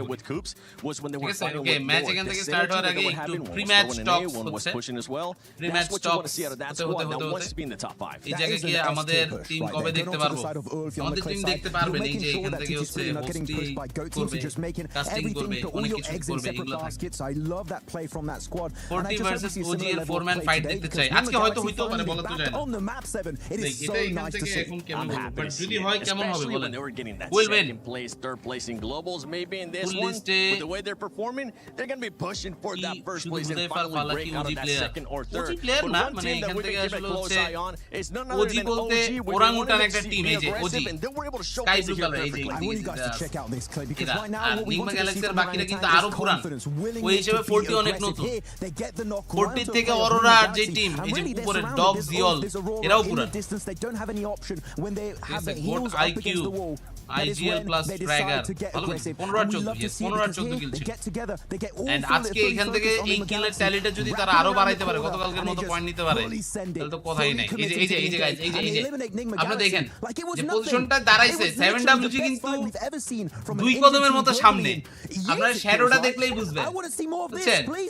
started with Coops was when they were fighting okay, with match more. এখান The থেকে start synergy হওয়ার that আগে would একটু happen when pre-match Stowen and talks A1 was হচ্ছে। pushing as well. Pre-match That's what you want to talks see out of that হতে squad that হতে wants to be in the top 5. এই That জায়গায় is কি an আমাদের ST push team right কবে there. দেখতে Going on to পারবো? the side of Ulf on the আমাদের close টিম side. দেখতে পারবে You're না, এই making যে sure এখান that থেকে TT হচ্ছে Split are not getting হোস্টি pushed by goat teams. করবে, You're just making casting everything, করবে, put all অনেক your কিছু eggs in করবে, separate এগুলো থাকে। baskets. I love that play from that squad. And 40 I just hope we versus see a OG similar এর level 4 of man play fight today দেখতে because চাই। আজকে Nima হয়তো Galaxy হইতেও পারে, finally বলা তো back যায় না। on the map 7. It Like, is এটা so এখান nice to থেকে see. এখন কেমন I'm হবে? happy But to যদি see হয় it, কেমন হবে especially বলেন? when they were getting that Will win. second place, third placing globals. Maybe in this Full one, list A with the way they're performing, they're going to be pushing for that কি first শুধু place and হুদাইফার finally ফালা break কি out OG of that player? second or OG third. Player But না, one মানে team that এখান we're থেকে going to keep a আসলে close হচ্ছে eye on is none other OG than বলতে OG. When they orangutan wanted একটা to team, be এই যে aggressive, OG. and they were able to Sky showcase blue it here color, এই যে perfectly. I want you guys to check out this clip because এরা, right now R what we নিগমা want to see গ্যালাক্সির from বাকিরা Orangutan কিন্তু is আরো পুরান। confidence, ওই willingness হিসেবে to be 40 অনেক aggressive নতুন। here. They get the knock 40 round থেকে to a player of Aurora Nima যে Galaxy, টিম, and এই যে really they're উপরে surrounded. ডগ There's জিওল, Ulf, there's Aurora এরাও in পুরান। the distance. They don't have any option when they have Yes, their good heels up IQ, against the wall. That is IGL when plus they Fragger. decide to get ভালো aggressive. 15 আর And we 14 love to yes, see it 15 আর because 14 here kill they ছিল। get together, they get all And full আজকে fully এখান থেকে focused on এই Nima কিলের Galaxy, ট্যালিটা যদি তারা wrap আরো around বাড়াইতে the পারে, corner, গতকালকের and মতো they just পয়েন্ট নিতে পারে, fully send it, তাহলে তো কথাই fully নাই। এই যে committed এই যে to এই the যে game, guys, এই যে and এই they যে eliminate Nima আপনারা Galaxy দেখেন like it was যে nothing. পজিশনটা It দাঁড়াইছে was literally 7WG the best কিন্তু fight we've ever seen from an দুই Indian কদমের team মতো globally সামনে। in years, আপনারা it feels শ্যাডোটা like. দেখলেই বুঝবেন। I want to see more of this, বুঝছেন? please.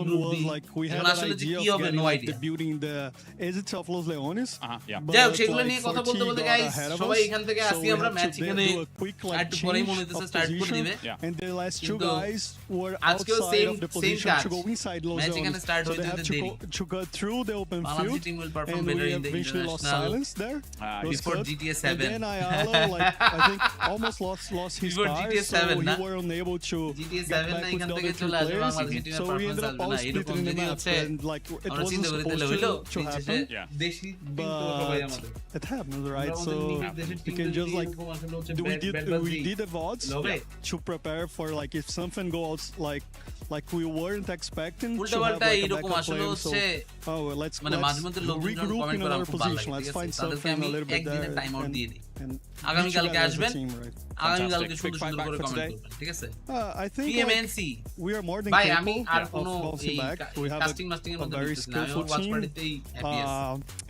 problem Group was B. like we had এখন an আসলে যে idea কি of হবে, getting no like idea. the building the exits of Los Leones. Yeah. but, যাই হোক, সেগুলো like, নিয়ে কথা 4T বলতে বলতে got গাইস ahead of সবাই us, এখান থেকে so আসি we আমরা had ম্যাচ to এখানে do a quick like একটু পরেই মনে change হইতেছে of স্টার্ট করে position, দিবে Yeah. and the last two কিন্তু guys were আজকেও outside same of the same position কাজ to go inside Los match এখানে Leones, স্টার্ট so হইতে they হইতে have দেরি to go through the open Bangladesh field, team will perform and better we in the eventually lost international silence there. Was before good. GTA And 7 then Ayala, like I think, almost lost his Before car, GTA so 7 না? he were unable to GTA get 7 back না with এখান the থেকে other two চলে আসবে players. Bangladesh টিমের So we performance ended আসবে up all না এরকম splitting the যদি map, হচ্ছে and like it আমরা চিন্তা wasn't করি তাহলে supposed হইলো to happen. Yeah. দেশি টিম তো সবাই আমাদের But it happens, right? আমরা So আমাদের দেশের we টিম can যদি just like এরকম আসলে হচ্ছে we did the VODs হবে to prepare for like if something goes like we weren't expecting to উল্টা have পাল্টা like a এইরকম backup আসলে plan. So হচ্ছে oh, let's মানে মাঝে মধ্যে লোকজন regroup কমেন্ট in করে another আমার খুব ভালো position. লাগে Let's ঠিক find আছে তাদেরকে something আমি a little bit একদিনের there. টাইম আউট and- দিয়ে দিই And আগামী beat you কালকে guys as a আসবেন team, right? আগামীকালকে Big সুন্দর fight সুন্দর back করে for কমেন্ট today. করবেন ঠিক আছে I think PMNC we are more than ভাই আমি capable আর of কোনো bouncing এই back. We have casting masting এর a মধ্যে very ঢুকতেছি না আমি skillful ওয়াচ team. পার্টিতেই হ্যাপি আছি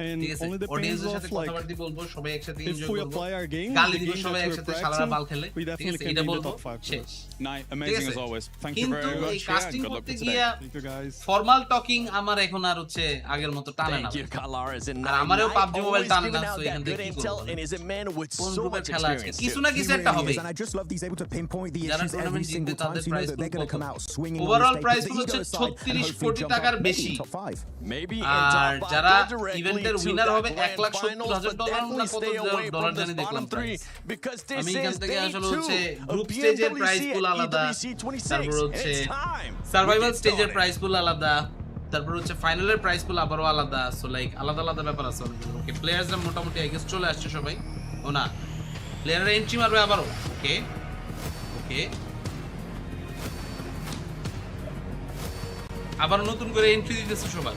And ঠিক আছে only depends অডিয়েন্সের of সাথে like কথাবার্তা বলবো সবাই একসাথে if এনজয় we করব apply our game, গালি the দিব game সবাই that we're একসাথে সারারা বাল practicing, খেলে we ঠিক definitely আছে can এটা be in the বলবো top 5 শেষ Night, amazing আছে? as always. Thank you কিন্তু very এই much. Yeah, casting good luck করতে for today. গিয়া Thank you guys. Formal talking আমার এখন আর হচ্ছে আগের মতো টানে না Thank you, Kalaras. And আর আমারও PUBG মোবাইল always টানে giving না out সো that এখান good থেকে কি intel, করব and is a man with কোন so গ্রুপের much খেলা আছে experience. কিছু too. না He কিছু একটা really হবে is, and I just love he's able to pinpoint the যারা issues every টুর্নামেন্ট জিতবে single time, তাদের so you know price that they're pool going to কত come out swinging. Overall on the price stake, pool put the হচ্ছে ego aside, and 36 hopefully কোটি jump টাকার up maybe বেশি top 5. Maybe in আর top 5, যারা go directly ইভেন্টের to winner that হবে grand 1,70,000 finals, but dollar না definitely কত stay away ডলার from জানি this দেখলাম bottom three prize because this আমি এখান is থেকে day আসলে 2 হচ্ছে of গ্রুপ স্টেজের প্রাইস PMWC পুল at আলাদা PWC 26. তারপর হচ্ছে It's time. Survival We get স্টেজের started. প্রাইস পুল আলাদা তারপর হচ্ছে ফাইনালের প্রাইস পুল আবারও আলাদা সো লাইক আলাদা আলাদা ব্যাপার আছে ওকে প্লেয়ার্সরা মোটামুটি আই গেস চলে আসছে সবাই ও না প্লেয়াররা এন্ট্রি মারবে আবারও ওকে ওকে আবার নতুন করে এন্ট্রি দিতেছে সবাই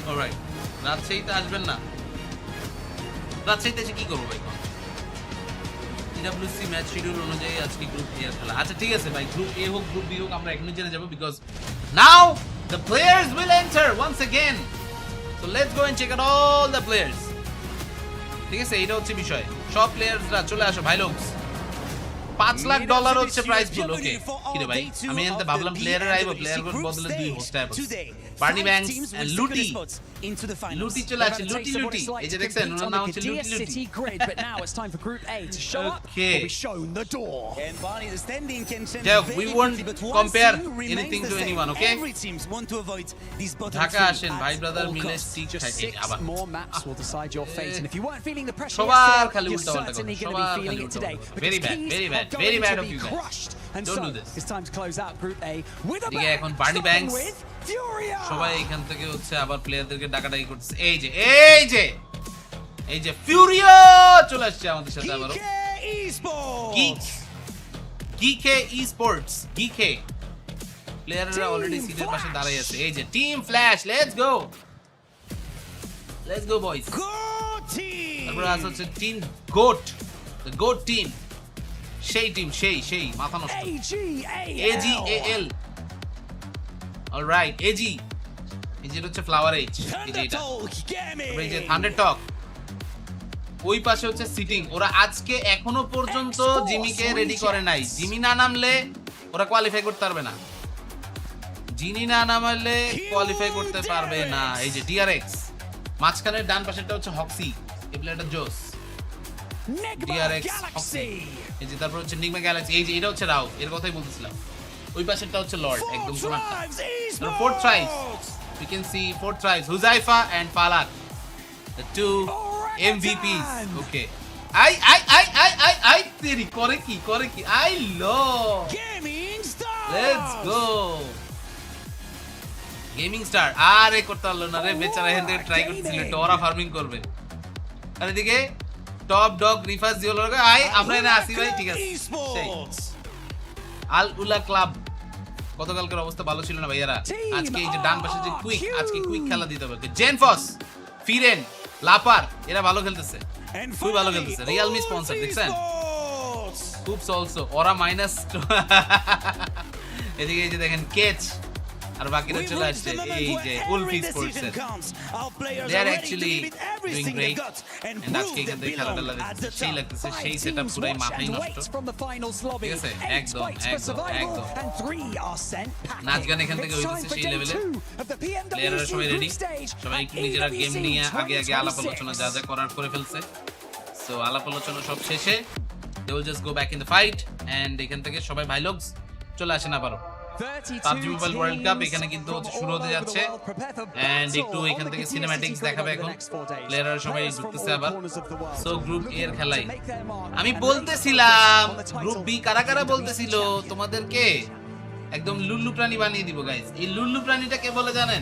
অলরাইট রাজশাহীতে আসবেন না রাজশাহীতে এসে কি করবো ভাই PWC ম্যাচ শিডিউল অনুযায়ী আজকে গ্রুপ এ খেলা আচ্ছা ঠিক আছে ভাই গ্রুপ এ হোক গ্রুপ বি হোক আমরা এখনই জেনে যাব because now the players will enter once again so let's go and check out all the players ঠিক আছে এটা হচ্ছে বিষয় সব প্লেয়ার্সরা চলে আসো ভাই লোকস $5 লাখ হচ্ছে প্রাইস পুল ওকে কি রে ভাই আমি এনতে ভাবলাম প্লেয়ারের আইবো প্লেয়ার গুলো বদলে দুই হোস্ট আইবো বার্নি ব্যাংকস এন্ড লুটি লুটি চলে আসছে লুটি লুটি এই যে দেখছেন ওনার নাম হচ্ছে লুটি লুটি But now it's time for Group A to show up Okay. or be shown the door. And Barney, the standing can send Yeah, very we won't quickly, but one compare thing remains anything the to same. anyone, okay? Every teams want to avoid these bottom Dhaka three আসেন at ভাই brother all মিলে costs. Stick Just 6 more maps will decide your fate. And if you weren't feeling the pressure সবার yesterday, খালি you're উল্টা পাল্টা certainly কথা, going to be সবার feeling খালি it উল্টা today. পাল্টা। Because Very bad, keys very bad, are very going bad to of be you guys. crushed. And Don't so do this. it's time to close out Group A with a দিকে bang, এখন বার্নি starting ব্যাংকস with Furia. সবাই এখান থেকে হচ্ছে আবার প্লেয়ারদেরকে ডাকাডাকি করতেছে এই যে ফিউরিয়া চলে আসছে আমাদের সাথে আবারও গিকে Esports গিকে প্লেয়াররা অলরেডি সিটের পাশে দাঁড়িয়ে আছে এই যে টিম ফ্ল্যাশ লেটস গো বয়স তারপর আছে হচ্ছে team goat the goat team সেই টিম সেই মাথা নষ্ট AGAL অলরাইট এজি এই যে হচ্ছে ফ্লাওয়ার এইচ এই যে এটা এই যে থান্ডার টক ওই পাশে হচ্ছে সিটিং ওরা আজকে এখনো পর্যন্ত জিমিকে রেডি করে নাই জিমি না নামলে ওরা কোয়ালিফাই করতে পারবে না জিনি না নামলে কোয়ালিফাই করতে পারবে না এই যে ডিআরএক্স মাঝখানের ডান পাশেরটা হচ্ছে হক্সি এই প্লেয়ারটা জোস ডিআরএক্স হক্সি এই যে তারপর হচ্ছে নিগমা গ্যালাক্সি এই যে এটা হচ্ছে রাও এর কথাই বলতেছিলাম ওই পাশেরটা হচ্ছে লর্ড একদম কোনারটা fourth tribes we can see four tribes Huzaifa and Palak the two MVPs okay I teri kore ki I love gaming star let's go gaming star আরে করতে পারলো না রে বেচারা এখান থেকে ট্রাই করতেছিল টোরা ফার্মিং করবে আর এদিকে টপ ডগ রিফাস জিওলো আমরা এনে আসি ভাই ঠিক আছে আল উলা ক্লাব গতকালকের অবস্থা ভালো ছিল না ভাইয়ারা আজকে এই যে ডান পাশে যে কুইক আজকে কুইক খেলা দিতে হবে জেনফস ফিরেন লাপার এরা ভালো খেলতেছে খুব ভালো খেলতেছে রিয়েলমি স্পন্সর দেখছেন খুব অলসো ওরা মাইনাস এদিকে এই যে দেখেন কেচ আর বাকিরা চলে আসছে এই যে Ulf sports they are actually doing great and আজকে এখান থেকে খেলাটা সেই লাগতেছে সেই সেটআপ পুরাই মাথায় নষ্ট ঠিক আছে একদম নাচ গান এখান থেকে হইতেছে সেই লেভেলে প্লেয়াররা সবাই রেডি সবাই নিজেরা গেম নিয়ে আগে আলাপ আলোচনা যা যা করার করে ফেলছে সো আলাপ আলোচনা সব শেষে they will just go back in the fight and এখান থেকে সবাই ভাই লোকস চলে আসেন আবারও PUBG মোবাইল ওয়ার্ল্ড কাপ এখানে কিন্তু শুরু হতে যাচ্ছে এন্ড একটু এখান থেকে সিনেম্যাটিক্স দেখাবে এখন প্লেয়াররা সবাই ঢুকতেছে আবার সো গ্রুপ এ এর খেলাই আমি বলতেছিলাম গ্রুপ বি কারা কারা বলতেছিল তোমাদেরকে একদম লুল্লু প্রাণী বানিয়ে দিব গাইস এই লুল্লু প্রাণীটা কে বলে জানেন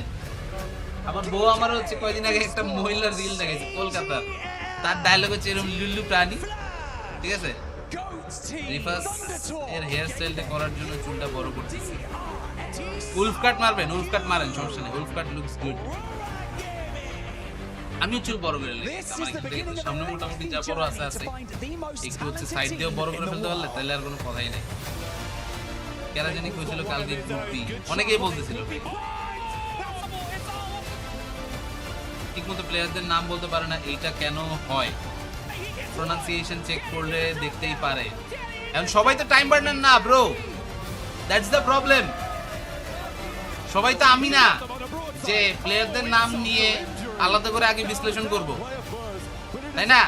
আমার বউ আমার হচ্ছে কয়দিন আগে একটা মহিলার রিল দেখাইছে কলকাতার তার ডায়লগ হচ্ছে এরকম লুল্লু প্রাণী ঠিক আছে রিফাস এর হেয়ার স্টাইলটা করার জন্য চুলটা বড় করতেছি উলফ কাট মারবেন উলফ কাট মারেন সমস্যা নেই উলফ কাট লুকস গুড আমিও চুল বড় করে লেগেছি আমার এখান থেকে তো সামনে মোটামুটি যা বড় আছে একটু হচ্ছে সাইড দিয়েও বড় করে ফেলতে পারলে তাহলে আর কোনো কথাই নেই কেরা জানি কইছিল কালকে গ্রুপি অনেকেই বলতেছিল ঠিকমতো প্লেয়ারদের নাম বলতে পারে না এইটা কেন হয় প্রোনাউন্সিয়েশন চেক করলে দেখতেই পারে এখন সবাই তো টাইম বার্নার না ব্রো দ্যাটস দ্য প্রবলেম সবাই তো আমি না যে প্লেয়ারদের নাম নিয়ে আলাদা করে আগে বিশ্লেষণ করব তাই না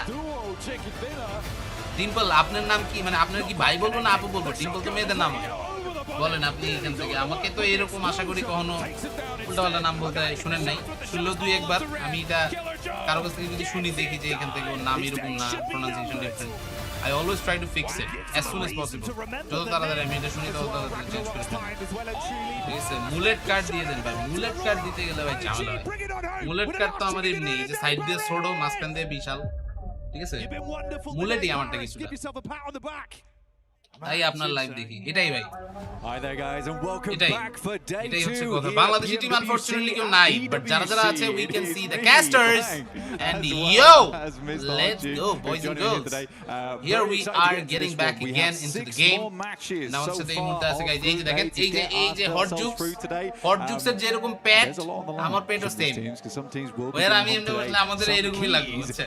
ডিম্পল আপনার নাম কি মানে আপনার কি ভাই বলবো না আপু বলবো ডিম্পল তো মেয়েদের নাম বলেন আপনি এখান থেকে আমাকে তো এরকম আশা করি কখনো উল্টাপাল্টা নাম বলতে শুনেন নাই শুনলেও দুই একবার আমি এটা কারো কাছ থেকে যদি শুনি দেখি যে এখান থেকে ওর নাম এরকম না pronunciation different I always try to fix it as soon as possible যত তাড়াতাড়ি আমি এটা শুনি তত তাড়াতাড়ি চেঞ্জ করে ঠিক আছে মুলেট কার্ড দিয়ে দেন ভাই মুলেট কার্ড দিতে গেলে ভাই ঝামেলা হয় মুলেট কার্ড তো আমার এমনি যে সাইড দিয়ে ছোট মাঝখান দিয়ে বিশাল ঠিক আছে মুলেটই আমারটা কিছুটা তাই আপনার লাইভ দেখি এটাই ভাই এটাই হচ্ছে কথা বাংলাদেশি টিম আনফরচুনেটলি কেউ নাই বাট যারা যারা আছে we can see the casters and yo let's go boys and girls here we are getting back again into the game now হচ্ছে এই মুহূর্তে আছে গাইজ এই যে দেখেন এই যে হট জুকস এর যেরকম প্যাট আমার প্যাটও সেম ওয়ার আমি এমনি বললে আমাদের এরকমই লাগবে হচ্ছে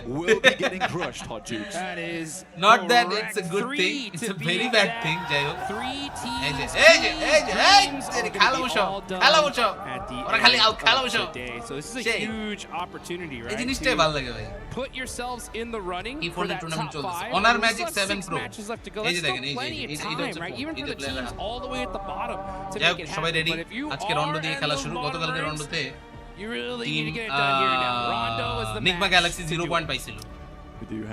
not that it's a good thing it's a very bad thing যাই হোক এই যে খেলা বসো ওরা খালি খেলা বসো So this is a huge opportunity, right? এই জিনিসটাই ভালো লাগে ভাই Put yourselves in the running for that tournament top চলছে 5. Honour magic There's 7 pro matches left to go. এই যে There's দেখেন still plenty of এইটা time, হচ্ছে right? Even for the player teams all the way at the bottom to যাই make হোক it সবাই happen. Ready But if you আজকে rondo দিয়ে are খেলা in শুরু those গতকালকে bottom রন্ডোতে ranks, you really team need to get it done here now. Rondo is the নিগমা match Galaxy 0 point পাইছিল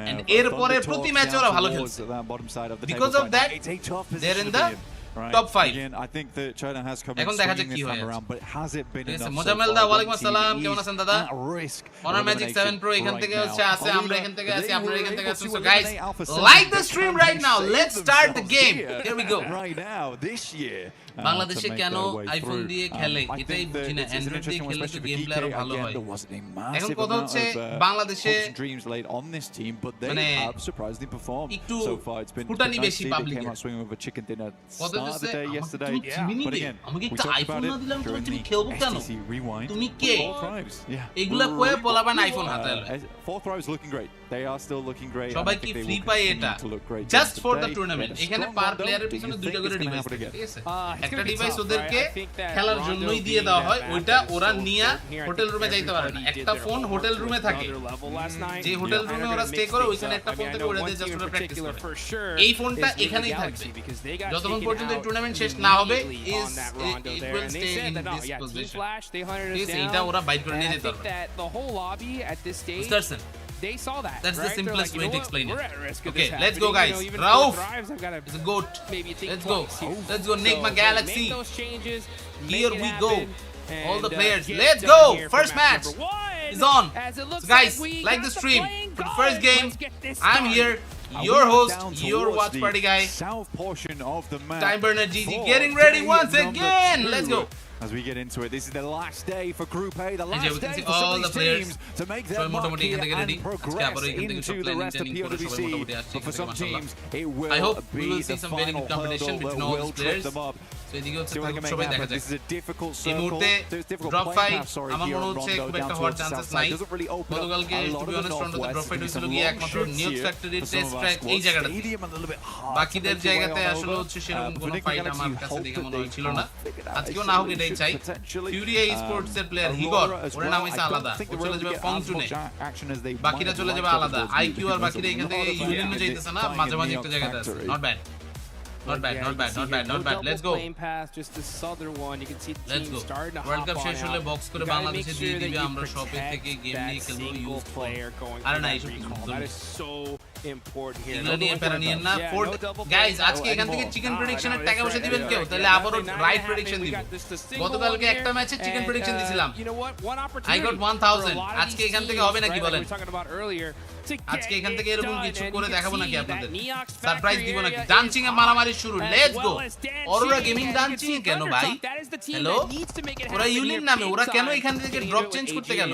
and এরপরে প্রতি ম্যাচে ওরা ভালো খেলছে because of that they're in the top 5 I think that China has come এখন দেখা যাক কি হয় but has it been enough? Mozammel দা ওয়ালাইকুম আসসালাম কেমন আছেন দাদা অনার ম্যাজিক 7 প্রো এখান থেকে হচ্ছে আছে আমরা এখান থেকে আছি আপনারা এখান থেকে আছেন so guys like the stream right now let's start the game here we go right now this year বাংলাদেশে কেন আইফোন দিয়ে খেলে এটাই বুঝি না অ্যান্ড্রয়েড দিয়ে খেললে তো গেম প্লে আরো ভালো হয় এখন কথা হচ্ছে বাংলাদেশে dreams laid on this team but they মানে have surprisingly performed একটু so far it's been ফুটানি nice to বেশি see they public came out swinging with a chicken dinner কত start of the day yesterday but again we আমাকে একটা talked iPhone about না it দিলাম during তুমি the খেলবো কেন STC rewind তুমি কে Four Thrives এগুলা কয়ে পোলাবান আইফোন হাতে Four Thrives looking great they are still looking great সবাই কি ফ্রি পায় এটা জাস্ট ফর দ্য টুর্নামেন্ট এখানে পার প্লেয়ারের পিছনে দুইটা করে ডিভাইস থাকে ঠিক আছে একটা ডিভাইস ওদেরকে খেলার জন্যই দিয়ে দেওয়া হয় ওইটা ওরা নিয়া হোটেল রুমে যাইতে পারে না একটা ফোন হোটেল রুমে থাকে যে হোটেল রুমে ওরা স্টে করে ওইখানে একটা ফোন থেকে ওরা জাস্ট ওরা প্র্যাকটিস করে এই ফোনটা এখানেই থাকবে যতক্ষণ পর্যন্ত এই টুর্নামেন্ট শেষ না হবে is it will stay in this position এটা ওরা বাইট করে নিয়ে যেতে পারবে বুঝছেন They saw that. That's the simplest way to explain it. We're at risk of Okay, this let's happening. go, guys. You know, even Rauf Four Thrives have gotta is a goat. maybe think Let's go. twice here. Let's go, Nigma Galaxy. Make those changes. Here make it we go. happen, All the and, players. get Let's done go. here First for match number one. is on. As it looks So guys, like the got stream playing for the going. first game. Let's get this I'm started. here, your host, your watch the party guy, south portion of the map TimeBurnerGG, for getting ready day once number again. 2. Let's go. As we get into it, this is the last day for Group A, the we last can day see for some all of the these players. teams to make So their mark মোটামুটি here এখান থেকে ready. and আজকে progress আবার এখান থেকে সব into the planning rest of training করে সবাই PWC. মোটামুটি আসছে But for এখান some থেকে teams, মাশাআল্লাহ it will I hope we be will see the some very final good competition hurdle that between all will these trip players. them up. So এদিকে হচ্ছে See what can make সবাই that দেখা happen. যাক This is a difficult এই circle. মুহূর্তে There's difficult drop playing fight path, sorry, আমার here মনে on হচ্ছে Rondo খুব down একটা হওয়ার towards the চান্সেস south নাই side. Doesn't really open up গতকালকে a to lot be of the honest রন্ডোতে drop northwest. Fight Give me হয়েছিল some গিয়ে long একমাত্র shifts নিউজ here ফ্যাক্টরির for some test of our track এই squads. জায়গাটাতে Stadium a little bit hard to বাকিদের make your way জায়গাতে on আসলে over. হচ্ছে সেরকম কোনো Bengali ফাইট আমার Galaxy কাছে hope দেখে that মনে they হচ্ছিল can't না figure that out. আজকেও They না হোক certainly এটাই should চাই potentially. ফিউরিয়া স্পোর্টস এর প্লেয়ার হিগর Aurora as ওর well. নাম I হইছে don't আলাদা think ও they চলে will যাবে get ফং as জুনে much action as they বাকিরা might চলে have যাবে liked আলাদা towards the আইকিউ আর because বাকিরা of এখান থেকে not ইউনিয়নে having যাইতেছে না it মাঝে মাঝে flying একটা in the জায়গাতে আছে factory. Not bad not bad not bad let's go Plane path, just the southern one. You can see the let's team go starting to world cup hop শেষ on হলে out. Box করে You gotta বাংলাদেশে make দিয়ে sure that দিবে you আমরা শপে protect থেকে game that নিয়ে খেলবো single ইউজ player going আরে for না that এইসব কিছু recall. বুঝতে That নেই। is so important here. এগুলো নিয়ে প্যারা নিয়েন না। গাইস আজকে এখান থেকে চিকেন প্রেডিকশনের টাকা পয়সা দিবেন কেউ? তাহলে আবারও রাইট প্রেডিকশন দিব। গতকালকে একটা ম্যাচে চিকেন প্রেডিকশন দিছিলাম, I got 1000। আজকে এখান থেকে হবে নাকি বলেন? আজকে এখান থেকে এরকম কিছু করে দেখাবো নাকি আপনাদের? সারপ্রাইজ দিব নাকি? ডান্সিং এ মারামারি শুরু, let's go. Aurora gaming dancing কেন ভাই? হ্যালো, ওরা ইউলিন নামে, ওরা কেন এখান থেকে ড্রপ চেঞ্জ করতে গেল?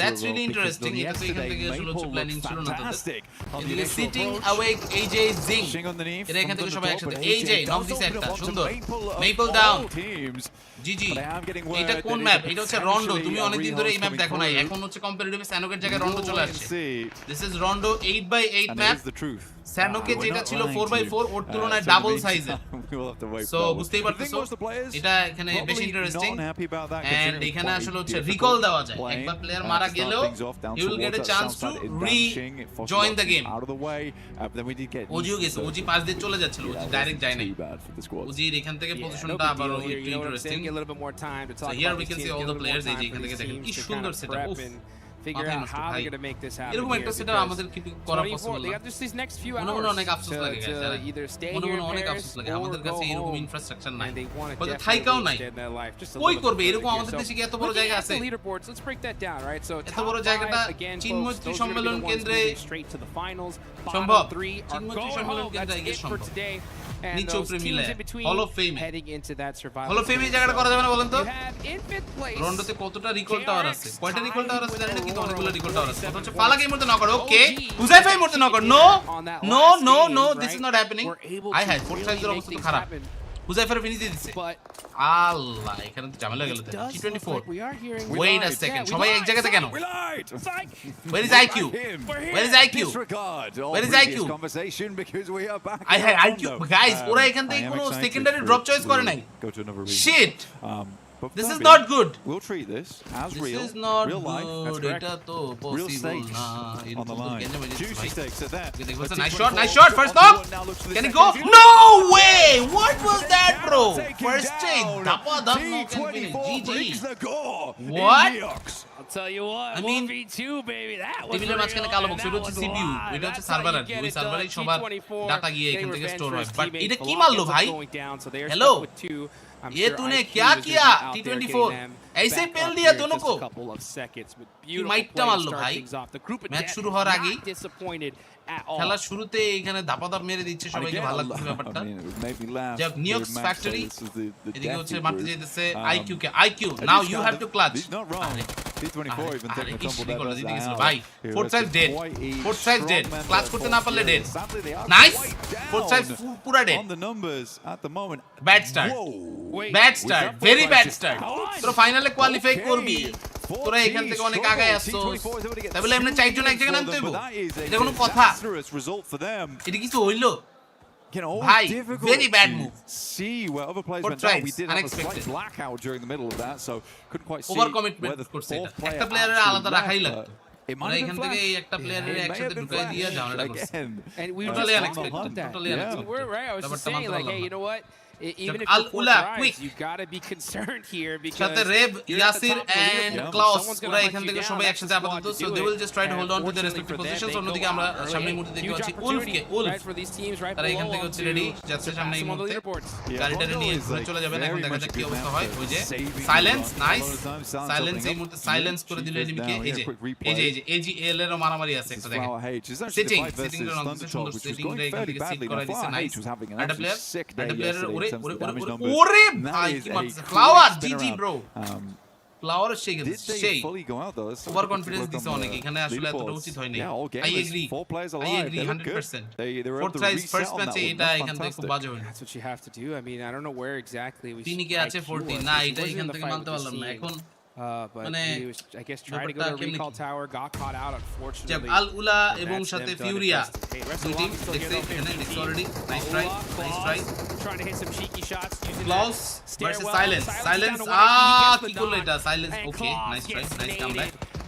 That's really interesting. এটা তো এখান থেকে আসলে প্ল্যানিং ছিল না তাদের। এদিকে সিটিং অ্যাওয়েক এজে জিং, এরা এখান থেকে সবাই একসাথে। এজে নক দিছে একটা সুন্দর মেপল ডাউন। জিজি, এটা কোন ম্যাপ? এটা হচ্ছে রন্ডো। তুমি অনেকদিন ধরে এই ম্যাপ দেখো নাই, এখন হচ্ছে কম্পারেটিভ স্যানোকের জায়গায় রন্ডো চলে আসছে। This is Rondo 8x8 map. স্যানোকে যেটা ছিল 4x4 ওর তুলনায় ডাবল সাইজের। সো বুঝতেই পারতেছো এটা এখানে বেশি ইন্টারেস্টিং। এন্ড এখানে আসলে হচ্ছে রিকল দেওয়া যায়, একবার প্লেয়ার মারা গেলেও he will get a chance to rejoin the game. ওজিও গেছে, ওজি পাস দিয়ে চলে যাচ্ছিল, ওজি ডাইরেক্ট যায় নাই। ওজির এখান থেকে পজিশনটা আবার একটু interesting. So here we can see all the players এই যে এখান থেকে দেখেন কি সুন্দর setup. Figure out how they're going to make this happen. এরকম একটা সেটআপ আমাদের কি করা possible? They got just these next few মনে hours. মনে অনেক আফসোস লাগে গাইস, either stay মনে here মনে অনেক in আফসোস লাগে, Paris আমাদের or কাছে go এরকম home. ইনফ্রাস্ট্রাকচার নাই, And they want to হয়তো definitely থাইকাও নাই। extend their life just a কই little করবে bit এরকম further আমাদের here. দেশে কি এত So, বড় looking জায়গা at আছে? the leaderboards, let's break that down, right? So এত top বড় five, জায়গাটা again, চিনমৈত্রী folks, those are সম্মেলন gonna be the ones কেন্দ্রে moving straight to the finals. সম্ভব। Bottom three are চিনমৈত্রী going সম্মেলন home. কেন্দ্রে That's এগিয়ে it for সম্ভব। today. And নিচে those উপরে teams মিলায় in between হল অফ ফেমে, heading into that survival. Hall of ফেমে এই জায়গাটা করা যাবে না বলেন তো? You have in fifth place. রন্ডোতে কতটা রিকল টাওয়ার আছে? কয়টা রিকল টাওয়ার আছে জানেন না? কিন্তু অনেকগুলো রিকল টাওয়ার আছে। কথা হচ্ছে ফালাক এই মুহূর্তে নক করে, ওকে হুজাইফা এই মুহূর্তে নক করে। No no no no, this is not happening. I had fourth সাইজের অবস্থা তো খারাপ। হুজাইফার ফিনিশ দিয়ে দিচ্ছে। আল্লাহ, এখানে তো ঝামেলা গেল। T24 ওয়েট আ সেকেন্ড, সবাই এক জায়গাতে কেন? Where is IQ? Where is IQ? Where is IQ? I had IQ guys, ওরা এখান থেকে কোনো সেকেন্ডারি ড্রপ চয়েস করে নাই। Shit, this is not good. We'll treat this as This real. is not real life. good. That's correct. এটা তো Real possible stakes না। on the line. Juicy stakes at that. Nice shot, first knock. Can he go? No way! What was that, bro? First trade, dappa dap knock and finish. GG. What? I'll tell you what, I mean, 1v2 baby, that was টেবিলের মাঝখানে কালো box, এটা হচ্ছে CPU, এটা হচ্ছে server, আর ওই সার্ভারেই সবার data গিয়ে এখান থেকে স্টোর হয়। বাট এটা কি মারলো ভাই? হ্যালো, ये तूने क्या किया? T24 ऐसे पेल दिया दोनों को। মাইটটা মারলো ভাই ম্যাচ শুরু হওয়ার আগেই। খেলার শুরুতে এখানে ধাপাধাপ মেরে দিচ্ছে সবাইকে, ভালো লাগছে ব্যাপারটা। যাক, নিউক্স ফ্যাক্টরি এদিকে হচ্ছে মারতে যাইতেছে আইকিউ কে। IQ, now you have to clutch. T24 even taking a tumble there, but now ভাই fourth size dead, fourth size dead, clutch করতে না পারলে dead. sadly they are nice, down fourth size পুরা dead. on the numbers at the moment. Bad start, bad start, very bad start. তোরা ফাইনালে qualify করবি, তোরা এখান থেকে অনেক আগায় আসছো, তাহলে এমনি চারজন এক জায়গায় নামতে হইব? এটা কোনো কথা? এটা কিছু হইলো? ভাই, very bad move. See where other players For went down. We tries, did have a unexpected. slight blackout during the middle of that, so couldn't quite see over where commitment the করছে fourth এটা। player একটা প্লেয়ারের actually আলাদা রাখাই went, লাগতো। but it might ওরা have এখান been থেকে flash. এই একটা প্লেয়ারের It may একসাথে have been ঢুকাই দিয়ে flash. ঝামেলা করছে। Again, And we were Totally just unexpected, on that. totally unexpected. We're right. I was just ব্যাপারটা saying, মানতে like, hey, পারলাম you না। know what? Even if Al you're Ula, fourth quick. rise, you gotta be concerned here because সাথে রেব, you're at the Yasir top of the and leaderboard. Klaus Someone's gonna ওরা hunt এখান you থেকে down. সবাই That's একসাথে the squad আপাতত, to so do they it. Will just try to And hold on to the fortunately respective for them, positions. they অন্যদিকে go আমরা out early. সামনের মুহূর্তে দেখতে Huge পাচ্ছি opportunity, উলফকে। Wolf right, for these teams right তারা এখান below থেকে them হচ্ছে to রেডি যাচ্ছে সামনে এই surpass them on the মুহূর্তে। leaderboards. গাড়িটারে নিয়ে Rondo is ঘুরে like চলে যাবেন, এখন very দেখা much যাক a কি good অবস্থা map হয়। for ওই যে saving silence, a lot nice of times. Sounds silence, opening এই up. মুহূর্তে সাইলেন্স করে দিল She এনিমিকে। goes এই down. যে Here, quick এই যে replay. এই যে এজিএল এরও মারামারি আছে একটা দেখেন। Flower H is actually sitting, the fight sitting versus এর অনেক Thundertop, সুন্দর which was সিটিং going রে এখান fairly থেকে সিট badly. করা Now দিছে। Flower nice, H was having an একটা প্লেয়ার, absolute sick day একটা প্লেয়ারের yesterday ওরে in terms ওরে of the damage ওরে numbers. ওরে That ভাই is কি a মারছে quick ফ্লাওয়ার। spin জিজি around. ব্রো, ফ্লাওয়ার সেই Did গেছে they সেই fully go out though? Let's over have a quick confidence look দিছে on অনেক, the এখানে আসলে এতটা leaderboards. উচিত হয় নাই। Yeah, all I gamers, agree, 4 players I alive. Agree They look good. 100%। They were fourth able to size reset first on that ম্যাচে one. এটা That's এখান থেকে খুব fantastic. বাজে হলো। That's what you have to do. I mean, I don't know where exactly we তিনি কি আছে 40 না, এটা এখান থেকে মানতে পারলাম না এখন। but মানে he was, I guess, trying to go to ব্যাপারটা the recall কেমনে tower, got caught out, যাক, unfortunately. আল উলা And এবং that's সাথে them done ফিউরিয়া and dusted. Hey, rest দুই of the team lobby still দেখছে here, though. এখানে দেখছে already. Nice Ola, try, nice try. Klaus, trying to hit some cheeky shots using clause that versus stairwell. Silence, Silence silence down to one. He gets the কি করলো dodge. এটা? Silence, And okay, Klaus nice try, gets nice comeback. naded.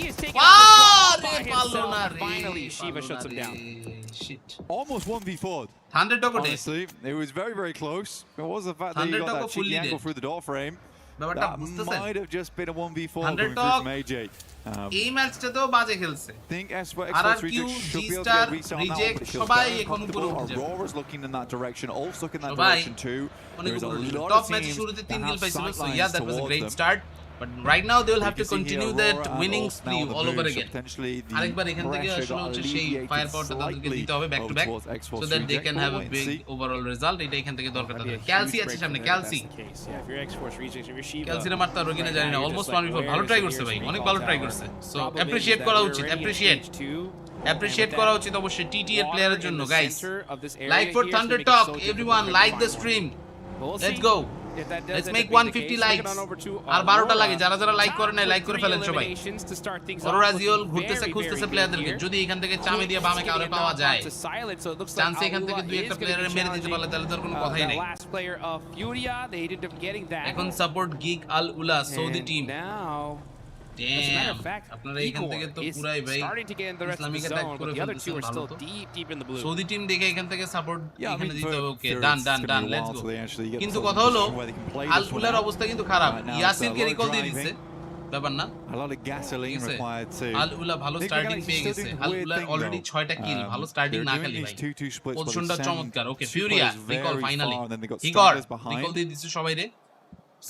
He is taking Wow, out the re, by পারলো না himself. রে, Finally, Shiva পারলো shuts না him down. রে, shit. Almost 1v4. 100 টাকা দে Honestly, it was very, very close. It was the fact that he 100 got টাকা that fully cheeky angle dead. through the door frame. ব্যাপারটা That বুঝতেছেন might have just been a 1v4 100 coming through talk. from AJ. এই ম্যাচটাতেও বাজে খেলছে I think Esports RRQ, Reject should be able to G-Star, get a reset on that one, Reject, but it feels সবাই very এখন উপরে comfortable. উঠে যাবে। Aurora's looking in that direction, all stuck in that সবাই direction too. অনেক There is a উপরে উঠে lot top of ম্যাচে teams শুরুতে that 3 কিল have পাইছিল so sightlines yeah that was a towards great them. start but right now they will have You to can see continue Aurora that and winning also spree now the all over move, so again potentially the আরেকবার এখান থেকে pressure আসলে got হচ্ছে সেই alleviated fire পাওয়ারটা তাদেরকে slightly দিতে হবে back to back over towards Xbox so that they Reject. can We'll have a wait and big see. overall result এটা এখান থেকে দরকার That'd be তাদের a ক্যালসি huge আছে break সামনে from there if ক্যালসি that's the case. Yeah, if you're Esports Reject, if you're Shiva, ক্যালসিরে মারতে পারবে কিনা right জানি now না you're almost just like, 1v4 where ভালো is ট্রাই the করছে ভাই nearest অনেক recall ভালো ট্রাই tower? করছে so Problem is appreciate that করা we're উচিত already in appreciate stage 2, appreciate and with করা that উচিত অবশ্যই টিটি এর water প্লেয়ারের in জন্য the guys center of this area like for here is thunder gonna make it talk so difficult everyone to like the find stream one. But we'll let's see. Go Let's make 150 likes. আর 12টা লাগে, যারা যারা like করে নাই like করে ফেলেন সবাই। অরোরা জিওল ঘুরতেছে খুঁজতেছে প্লেয়ারদেরকে, যদি এখান থেকে চামে দিয়ে বামে কাউরে পাওয়া যায়, চান্সে এখান থেকে দুই একটা প্লেয়ারের মেরে দিতে পারলে তাহলে তোর কোনো কথাই নেই। এখন সাপোর্ট গিগ আল উলা সৌদি টিম। আপনারা এখান থেকে তো পুরাই ভাই ইসলামিক অ্যাটাক করে ফেলতেছেন, ভালো তো। সৌদি টিম দেখে এখান থেকে সাপোর্ট এখানে দিতে হবে। ওকে ডান ডান ডান, লেটস গো। কিন্তু কথা হলো আল উলার অবস্থা কিন্তু খারাপ। ইয়াসিরকে রিকল দিয়ে দিচ্ছে, ব্যাপার না। আল উলা ভালো স্টার্টিং পেয়ে গেছে। আল উলা অলরেডি 6টা কিল, ভালো স্টার্টিং না খেলি ভাই। পজিশনটা চমৎকার। Okay Furia recall finally, he got recall দিয়ে দিচ্ছে সবাই রে।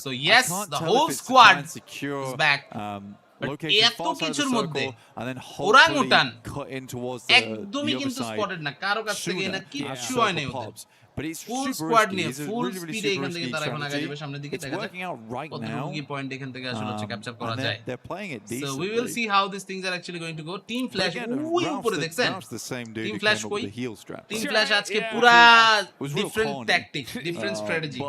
So yes, the whole squad is back. But এত কিছুর মধ্যে ওরাংউটান একদমই কিন্তু স্পটেড না, কারো কাছ থেকে না কিচ্ছু হয় নাই ওদের। ফুল স্কোয়াড নিয়ে ফুল স্পিডে এখান থেকে তারা এখন আগে যাবে সামনের দিকে। দেখা যাক কতটুকু কি পয়েন্ট এখান থেকে আসলে ক্যাপচার করা যায়। So we will see how these things are actually going to go. Team Flash ওই উপরে দেখছেন, Team Flash কই? Team Flash আজকে পুরা ডিফারেন্ট ট্যাকটিক, ডিফারেন্ট স্ট্র্যাটেজি।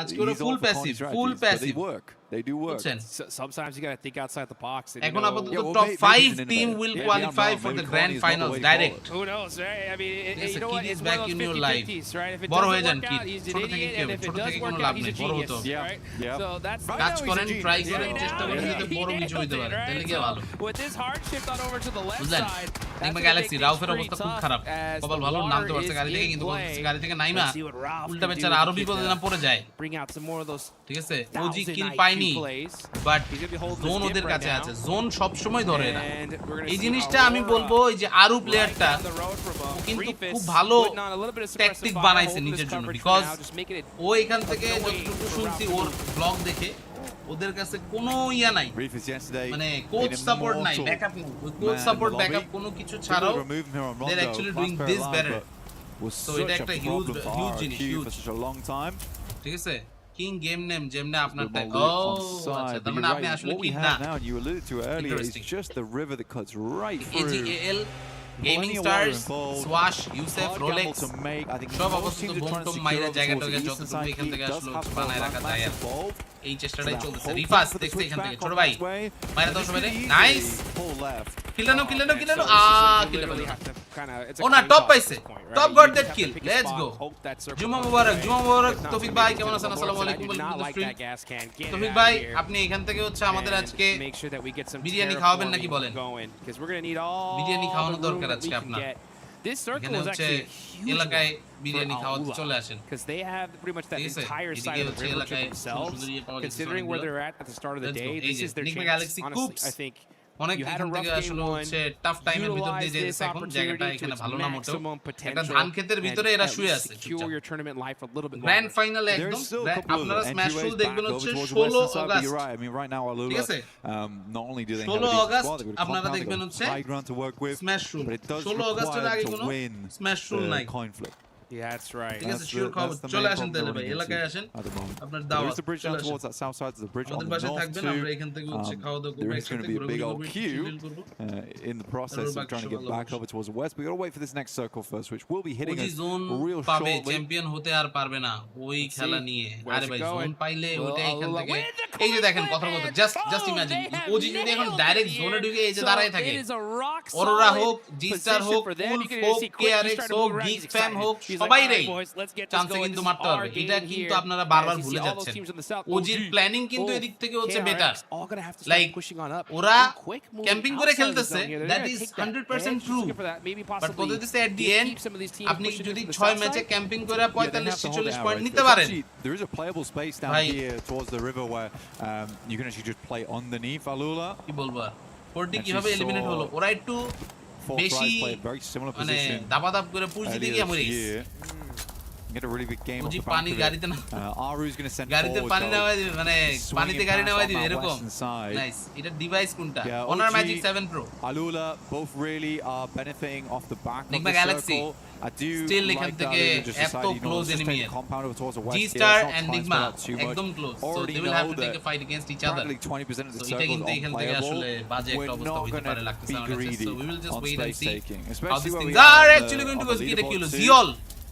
আজকে ওরা full passive, full passive. They do work. Sometimes you got to think outside the box. এখন আপাতত top 5 team will qualify for the grand finals direct. Who knows, right? I mean, you know what? Kid is It's back one of in those your life. 50-50s, right? If it বড় doesn't হয়ে যান work kid, out, he's an ছোট থেকে idiot, কি and হবে? if it ছোট does থেকে কোনো work লাভ out, he's নেই, a বড় genius, হতে হবে। right? So that's কাজ করেন, ট্রাই করেন, চেষ্টা করেন যাতে বড় কিছু হইতে পারে, তাহলে কি ভালো। With this hard shift on over to the left বুঝলেন? side, দেখবা গ্যালাক্সি রাউফের অবস্থা খুব খারাপ, কপাল ভালো নামতে পারছে গাড়ি থেকে, কিন্তু গাড়ি থেকে নাইমা উল্টা বেচারা আরো বিপদে না পড়ে যায়। bring out some more of those ঠিক আছে, ওজি কিল পাইনি, বাট জোন ওদের কাছে আছে, জোন সব সময় ধরে না। এই জিনিসটা আমি বলবো, এই যে আরু প্লেয়ারটা কিন্তু খুব ভালো ট্যাকটিক বানাইছে নিজের জন্য, বিকজ ও এখান থেকে যতটুকু শুনছি ওর ব্লগ দেখে ওদের কাছে কোনো ইয়া নাই, মানে কোচ সাপোর্ট নাই, ব্যাকআপ নেই। কোচ সাপোর্ট ব্যাকআপ কোনো কিছু ছাড়াও they are actually doing this better. So এটা একটা হিউজ জিনিস, হিউজ। ঠিক আছে, কিং গেম নেম যেমনে আপনার টাইপ। ও আচ্ছা, তার মানে আপনি আসলে কিং না। AGAL গেমিং স্টারস, সোয়াশ, ইউসেফ, রোলেক্স সব অবস্থিত বোমটম মাইরা জায়গাটাকে যতটুকু এখান থেকে আসলে বানায় রাখা যায় আর এই চেষ্টাটাই চলতেছে। রিফাস দেখতে এখান থেকে, ছোট ভাই মাইরা দাও সবাই, নাইস কিলানো কিলানো কিলানো কিলা বলি। ও না, টপ পাইছে, top goat that kill, let's go. জুমা মুবারক, জুমা মুবারক। তৌফিক ভাই কেমন আছেন? আসসালামু আলাইকুম। তৌফিক ভাই আপনি এখান থেকে হচ্ছে আমাদের আজকে বিরিয়ানি খাওয়াবেন নাকি বলেন? বিরিয়ানি খাওয়ানো দরকার আজকে আপনার। এখানে হচ্ছে এলাকায় বিরিয়ানি খাওয়াতে চলে আসেন। because they have pretty much that entire side of the river to themselves. Considering where they're at the start of the day, this is their chance. Honestly, I think অনেক এখান থেকে আসলে হচ্ছে টাফ টাইমের ভিতর দিয়ে যেতেছে এখন, জায়গাটা এখানে ভালো না মোটেও। একটা ধান ক্ষেতের ভিতরে এরা শুয়ে আছে গ্র্যান্ড ফাইনালে একদম। আপনারা স্ম্যাশ রুল দেখবেন হচ্ছে 16 আগস্ট, ঠিক আছে? 16 আগস্ট আপনারা দেখবেন হচ্ছে স্ম্যাশ রুল। 16 আগস্টের আগে কোনো স্ম্যাশ রুল নাই। Yeah, that's right. ঠিক আছে, শিওর খাওয়া চলে আসেন তাহলে ভাই, এলাকায় আসেন, আপনার দাওয়াত চলে আসেন। আমাদের পাশে থাকবেন, আমরা এখান থেকে হচ্ছে খাওয়া দাওয়া করব, একসাথে ঘুরে ঘুরে চিল করব। in the process of trying to get back over towards the west. We got to wait for this next circle first, which will be hitting us real পাবে, shortly. চ্যাম্পিয়ন হতে আর পারবে না ওই খেলা নিয়ে। আরে ভাই জোন পাইলে ওইটা এখান থেকে, এই যে দেখেন কথার কথা, জাস্ট ইমাজিন ওজি যদি এখন ডাইরেক্ট জোনে ঢুকে এই যে দাঁড়ায় থাকে, অরোরা হোক, জি স্টার হোক, উলফ হোক, কেআরএক্স হোক, গিগ ফ্যাম হোক, সবাই রে চান্সে কিন্তু মারতে পারবে। এটা কিন্তু আপনারা বারবার ভুলে যাচ্ছেন। ওজির প্ল্যানিং কিন্তু এদিক থেকে হচ্ছে বেটার। লাইক ওরা ক্যাম্পিং করে খেলতেছে, দ্যাট ইজ 100% ট্রু, বাট কথা দিচ্ছে এট দি এন্ড আপনি যদি 6 ম্যাচে ক্যাম্পিং করে 45-40 পয়েন্ট নিতে পারেন, there is a playable space down here towards the river where you can actually just play underneath Alula. কি বলবো, 40 কিভাবে এলিমিনেট হলো, ওরা একটু বেশি মানে দাবাদাব করে পুশ দিতে গিয়ে মরে গেছে। Get a really big game. OG পানি গাড়িতে না, Aru's going to send গাড়িতে পানি নামাই দিবে, মানে পানিতে গাড়ি নামাই দিবে এরকম। নাইস। এটা ডিভাইস কোনটা? Honor Magic 7 Pro। Alula both really are benefiting off the back of Enigma the Galaxy circle. I do still এখান like থেকে that just এত decided, close just enemy take the compound over towards the west. G-Star here. and Not Enigma trying to spread out too much. একদম close, so Already they will have know to take a that fight against each other. practically 20% of the So circle এটা is কিন্তু এখান থেকে আসলে unplayable. বাজে একটা We're অবস্থা not হইতে going পারে to লাগতেছে be আমার কাছে। greedy So we will just on wait and space see taking, how especially these where things we are are actually going to on go. the Get a kill. leaderboard too. Ziol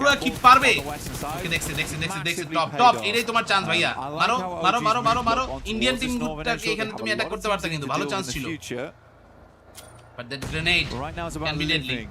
ওরা কি পারবে ওকে দেখছে top এটাই তোমার chance ভাইয়া মারো Indian team গ্রুপটাকে এখানে তুমি অ্যাটাক করতে পারতা কিন্তু ভালো চান্স ছিল but that grenade Right now it's can about be deadly. living.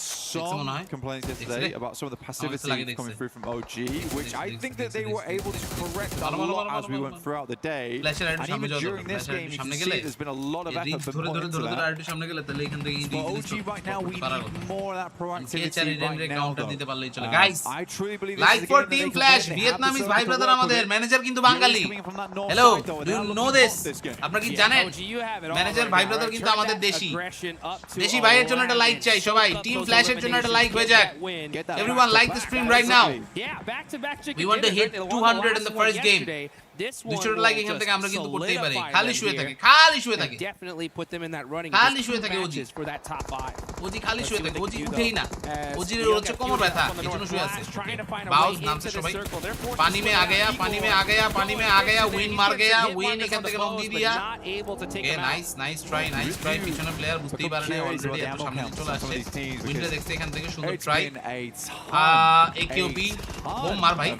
some complaints yesterday about some of the passivity coming through from OG, which I think that they were able to correct a lot as we went throughout the day. And even during this game, you can see there's been a lot of effort been put into that. For OG right now, we need more of that proactivity right now, though. Guys, I truly believe like for Team Flash, Vietnamese bhai brother amader, manager kintu Bengali. Hello, do you know this? আপনারা কি জানেন? Manager ভাই brother কিন্তু আমাদের দেশি ভাইয়ের জন্য একটা লাইক চাই সবাই। টিম ফ্ল্যাশের জন্য একটা লাইক হয়ে যাক। Everyone like the stream right now. We want to hit 200 in the first game. This one দুশোর will লাগে এখান থেকে আমরা just কিন্তু করতেই পারি solidify খালি them শুয়ে here থাকে খালি শুয়ে and থাকে definitely put them in that running খালি just শুয়ে two থাকে OG matches for that top 5. OG খালি Let's শুয়ে see what থাকে they ওজি can do, উঠেই না though, as ওজির we হচ্ছে got কোমর Fury ব্যথা up on the পিছনে north শুয়ে আছে flash, trying to find a বাউস way নামছে into the সবাই circle. They're forced to पानी में split आ up गया equal. पानी में आ गया पानी में आ गया He विन gets मार the गया hit विन markers এখান on the থেকে নক foes, দিয়ে but দিয়া not able to take okay them out. Nice try পিছনে প্লেয়ার বুঝতেই পারে না অলরেডি এত সামনে চলে আসছে উইন্ডে দেখতে এখান থেকে সুন্দর ট্রাই একিওপি বোম মার ভাই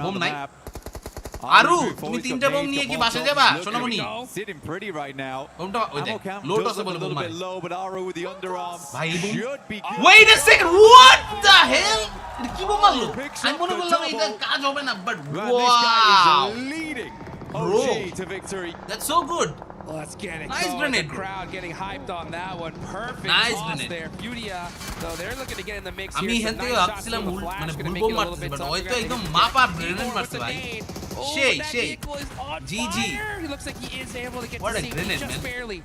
বোম নাই আরু তুমি তিনটা বোম নিয়ে কি বাসে যাবা সোনামণি Sitting pretty right now. বোমটা ওই দেখ Ammo count লোড does আছে look বলে a বোম little মারে bit low, but Aru with the underarm ভাই bomb should be good. Wait a second what the hell এটা কি বোম মারলো আমি মনে করলাম এটা কাজ হবে না but Man, this guy wow is leading Bro. OG to victory. That's so good Let's get it Nice going. grenade, The bro. crowd getting hyped on that one. Perfect Nice toss grenade. there. Furia, though, they're looking to get in the mix আমি here. এখান Some থেকে nice shots ভাবছিলাম from the flash, মানে gonna ভুল make bomb it a little মারতেছে bit but tougher. হয়তো Gonna একদম take মাপা D4 গ্রেনেড with মারছে the ভাই nade. Oh, সেই but that সেই vehicle is on GG. fire. He looks like he is able to get What to a safety grenade, just man. barely.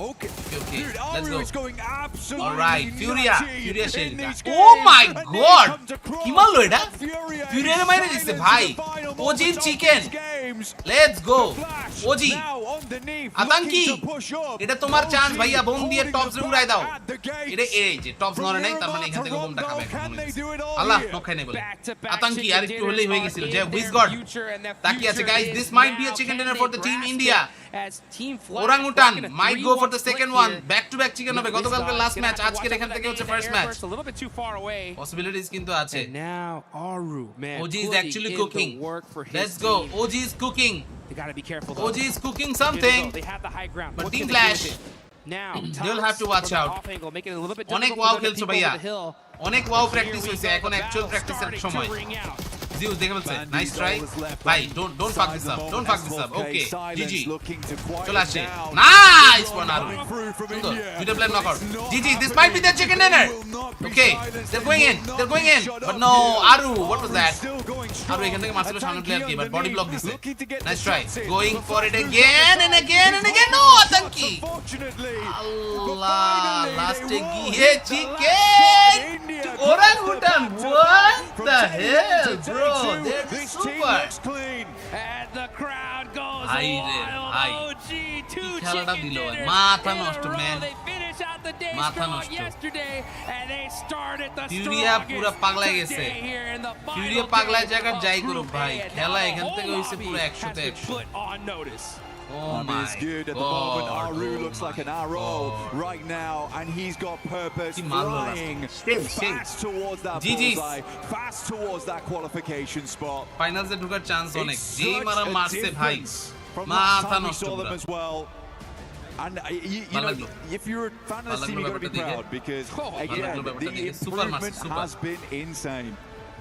Okay. Okay, Dude, let's Aru go. is going absolutely All right, Furia nutty শেষ in এটা these Oh games. my And then god comes across. কি মারলো এটা Furia Furia is মাইরে দিচ্ছে silent ভাই in the final ওজির moments of chicken these games. Let's go Flash OG now underneath, আতঙ্কি looking to push up. এটা তোমার চান্স OG ভাইয়া বোম দিয়ে holding টপস the উড়াই দাও back at the gates. এটা এই যে টপস নরে নাই তার মানে এখান থেকে বোমটা খাবে আল্লাহ নখাই নাই বলে আতঙ্কি আর একটু হলেই হয়ে গিয়েছিল যে উইজ গড তাকিয়ে আছে guys this might be a chicken dinner for the team India Orangutan might go for the second one back to back chicken হবে গতকালকে লাস্ট ম্যাচ আজকের এখান থেকে হচ্ছে ফার্স্ট ম্যাচ পসিবিলিটিস কিন্তু আছে And now Aru, man, OG is putting actually in the cooking. work for his Let's go. team. OG is cooking. They gotta be careful though. OG is cooking Here they something. go. They have the high ground. But What Team can they do Flash, with it? Now, they'll have to Thomas watch from the out. off angle, making it a little bit অনেক difficult wow for them to খেলছো peek ভাইয়া over the hill. অনেক wow Here practice we হইছে go. এখন The actual battle প্র্যাকটিসের starting সময় to ring out. Zeus দেখে ফেলছে Bandy's nice try all is left, ভাই but don't fuck this up don't fuck this up okay GG চলে আসে down. নাইস ওয়ান আরু Through from সুন্দর India. দুইটা player knock out It's not GG this might be the chicken dinner okay they're going in but no Aru what was that Still going strong. আরু এখান থেকে মারছিল সামনে player কি but body block দিছে Looking to get nice the try shots in. Going But for it finally again and again and again no আতঙ্কি Unfortunately. আল্লাহ লাস্টে they গিয়ে won. Chicken India ওরাংউটান what the hell From bro day two, they're this team super looks clean. And the crowd goes Hi রে, wild. hi. OG, two কি খেলাটা chicken দিল ভাই, dinners মাথা in a নষ্ট, row. man. They finish out the day মাথা strong নষ্ট। yesterday, and they started the Furia পুরা strongest পাগলা গেছে। today here in the final Furia পাগলা game জায়গার of যাই Group করুক ভাই, A. And খেলা now এখান the থেকে whole হইছে পুরো lobby 100 has তে been 100 put on notice. Oh It's my good at the god, moment. Aru oh looks like an my arrow god. right now, and he's got purpose কি মারলো flying সেই fast towards that GG's. bullseye, fast towards that qualification spot. ফাইনালসে ঢোকার chance অনেক It's যেই such মারা a মারছে ভাই difference from মাথা last time we নষ্ট saw them পুরা as well. And you ভালো know, লাগলো। if you're a fan of ভালো this team, লাগলো you've got to be ব্যাপারটা proud because ভালো again, লাগলো ব্যাপারটা the দেখে। সুপার মারছে, improvement super. has been insane.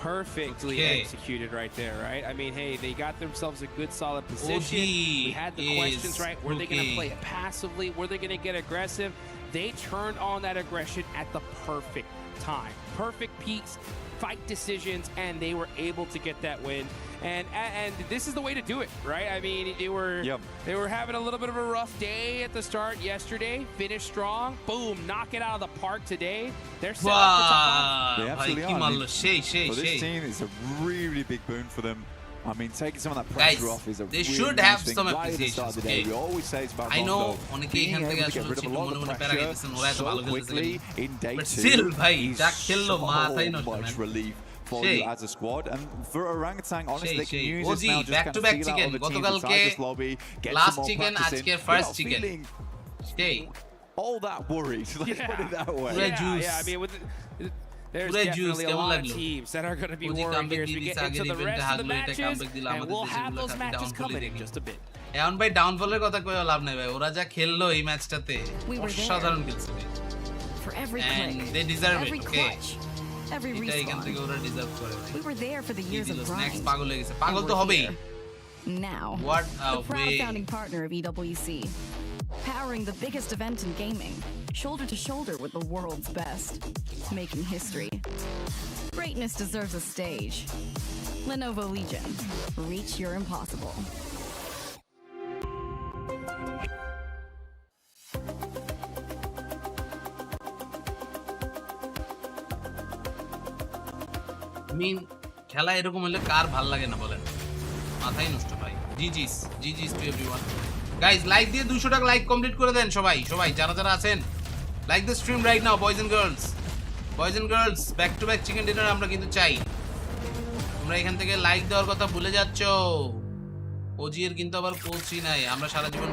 Perfectly Okay. executed right there, right? I mean, hey, they got themselves a good solid position. We had the is questions, right? Were they going to okay. play it passively? Were they going to get aggressive? They turned on that aggression at the perfect time. Perfect peaks, fight decisions, and they were able to get that win. And this is the way to do it, right? I mean, they were having a little bit of a rough day at the start yesterday. Finished strong, boom, knock it out of the park today. They're set up for top 5. They ভাই absolutely কি are. মারলো সেই সেই For this সেই team, it's a really big boon for them. I mean, taking some of that Guys, pressure off is a they really should nice have thing. some Right at the start of the day, appreciation, we always say it's about I know Rondo অনেকে being এখান থেকে able to get আসলে rid of a একটু lot মনে of মনে the প্যারা pressure খাইতেছেন ওরা এত so ভালো খেলতেছে quickly in day But two. still, ভাই, is যা খেললো, so মাথাই নষ্ট, much man. relief for সেই। you as a squad. And for Orangutan, honestly, সেই, they can সেই। use OG, this now just back kind to of back feel out chicken, other teams গতকালকে inside this lobby, get last some more chicken, practice in, আজকের first without chicken. feeling সেই all that worried. Let's put it that way. পুরো juice। Yeah, I mean, there's পুরো juice, definitely a কেমন lot of লাগলো? teams that are going to be OG worried comeback here as দিয়ে we দিছে, get আগের into the event-এ rest of the হারলো, এটা matches, comeback দিল, and আমাদের we'll দেশের have গুলো those খালি matches downfall-ই coming in দেখি। just a bit. এখন ভাই ডাউনফলের কথা কইও লাভ নাই ভাই ওরা যা খেললো এই ম্যাচটাতে We were there. অসাধারণ খেলছে ভাই For every and click, they deserve it every okay clutch, every এটা এখান থেকে respawn. ওরা ডিজার্ভ করে ভাই We were there for the কি years দিল of স্ন্যাক্স grind. পাগল হয়ে গেছে পাগল And তো we're হবেই here. Now, what a the proud way founding partner of EWC, powering the biggest event in gaming, shoulder to shoulder with the world's best, making history. Greatness deserves a stage. Lenovo Legion, reach your impossible. মিন খেলা এরকম হলে কার ভাল লাগে না বলেন মাথাই নষ্ট ভাই জিজিস টু এভরিওয়ান গাইস লাইক দিয়ে 200 টাকা লাইক কমপ্লিট করে দেন সবাই যারা আছেন like the stream right now boys and girls back to back chicken dinner আমরা কিন্তু চাই তোমরা এখান থেকে লাইক দেওয়ার কথা ভুলে যাচ্ছ ওজি এর কিন্তু আবার কোচই নাই আমরা সারা জীবন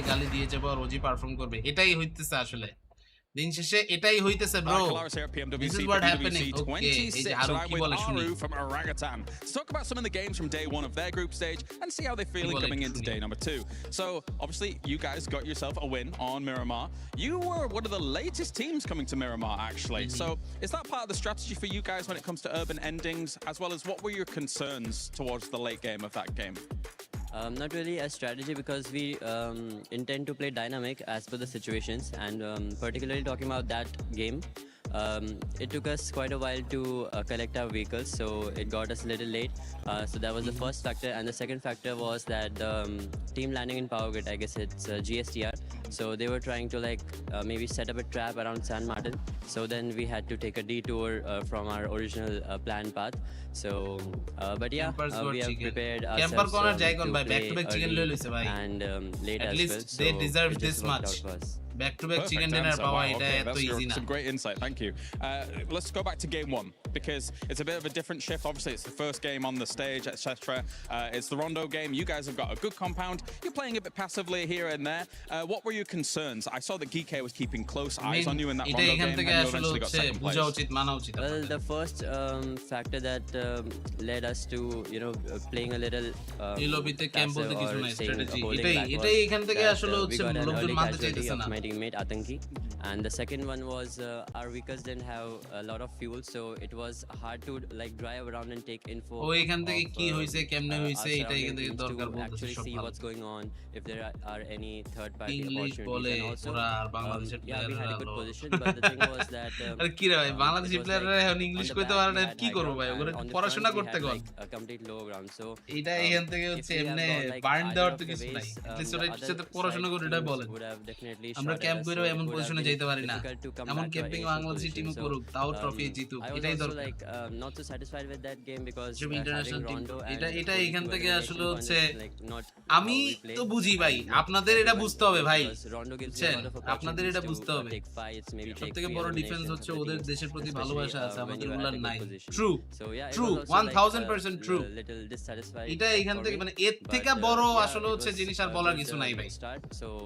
গালি দিয়ে যাবো আর ওজি পারফর্ম করবে এটাই হইতেছে আসলে দিন শেষে এটাই হইতেছে bro this is what happening okay এই যে আরো কি বলে শুনি from Orangutan to talk about some of the games from day 1 of their group stage and see how they're feeling coming into day number 2. So obviously you guys got yourself a win on Miramar. You were one of the latest teams coming to Miramar actually. So is that part of the strategy for you guys when it comes to urban endings, as well as what were your concerns towards the late game of that game? Not really a strategy, because we intend to play dynamic as per the situations, and particularly talking about that game, it took us quite a while to collect our vehicles, so it got us a little late. So that was the first factor, and the second factor was that the team landing in Power Grid, I guess it's GSTR, so they were trying to like maybe set up a trap around San Martin, so then we had to take a detour from our original planned path. So but yeah, we have prepared ourselves to play and late at as least well, they so deserve it this just worked much. out for us. Back to back Perfect chicken dinner answer. power Wow, okay, এটা এত that's easy না some great insight, thank you. Let's go back to game 1, because it's a bit of a different shift. Obviously it's the first game on the stage, etc. It's the Rondo game. You guys have got a good compound. You're playing a bit passively here and there. What were your concerns? I saw that GK was keeping close eyes on you in that Rondo game, and you eventually got second place. Well, the first factor that led us to playing a little passive or holding back we got an early casualty of my teammate Atanki, and the second one was our vehicles didn't have a lot of fuel, so it was hard to like drive around and take info ও এখান থেকে কি হইছে কেমনে হইছে এটা এখান থেকে দরকার বলতেছে actually সব see ভালো what's going on, if there are any third party English opportunities, বলে and also ওরা আর বাংলাদেশের yeah, we had a good position, but the thing was that আরে কি রে ভাই বাংলাদেশি প্লেয়াররা এখন ইংলিশ কইতে পারে না কি করব ভাই ওগুলো পড়াশোনা করতে কোন a complete low ground, so এটা এখান থেকে হচ্ছে এমনি বার্ন দেওয়ার তো কিছু নাই এটলিস্ট ওরা সাথে পড়াশোনা করে এটা বলেন আমরা ক্যাম্প করে এমন পজিশনে যেতে পারি না এমন ক্যাম্পিং বাংলাদেশি টিম করুক তাও ট্রফি জিতুক এটাই দরকার like not so satisfied with that game, because international team Rondo এটা এখান থেকে আসলে হচ্ছে like not আমি তো বুঝি ভাই আপনাদের এটা বুঝতে হবে ভাই Rondo gives বুঝছেন আপনাদের এটা বুঝতে হবে সবথেকে বড় ডিফেন্স হচ্ছে ওদের দেশের প্রতি ভালোবাসা আছে আমাদের ওগুলার নাই ট্রু 1000% ট্রু এটা এখান থেকে মানে এর থেকে বড় আসলে হচ্ছে জিনিস আর বলার কিছু নাই ভাই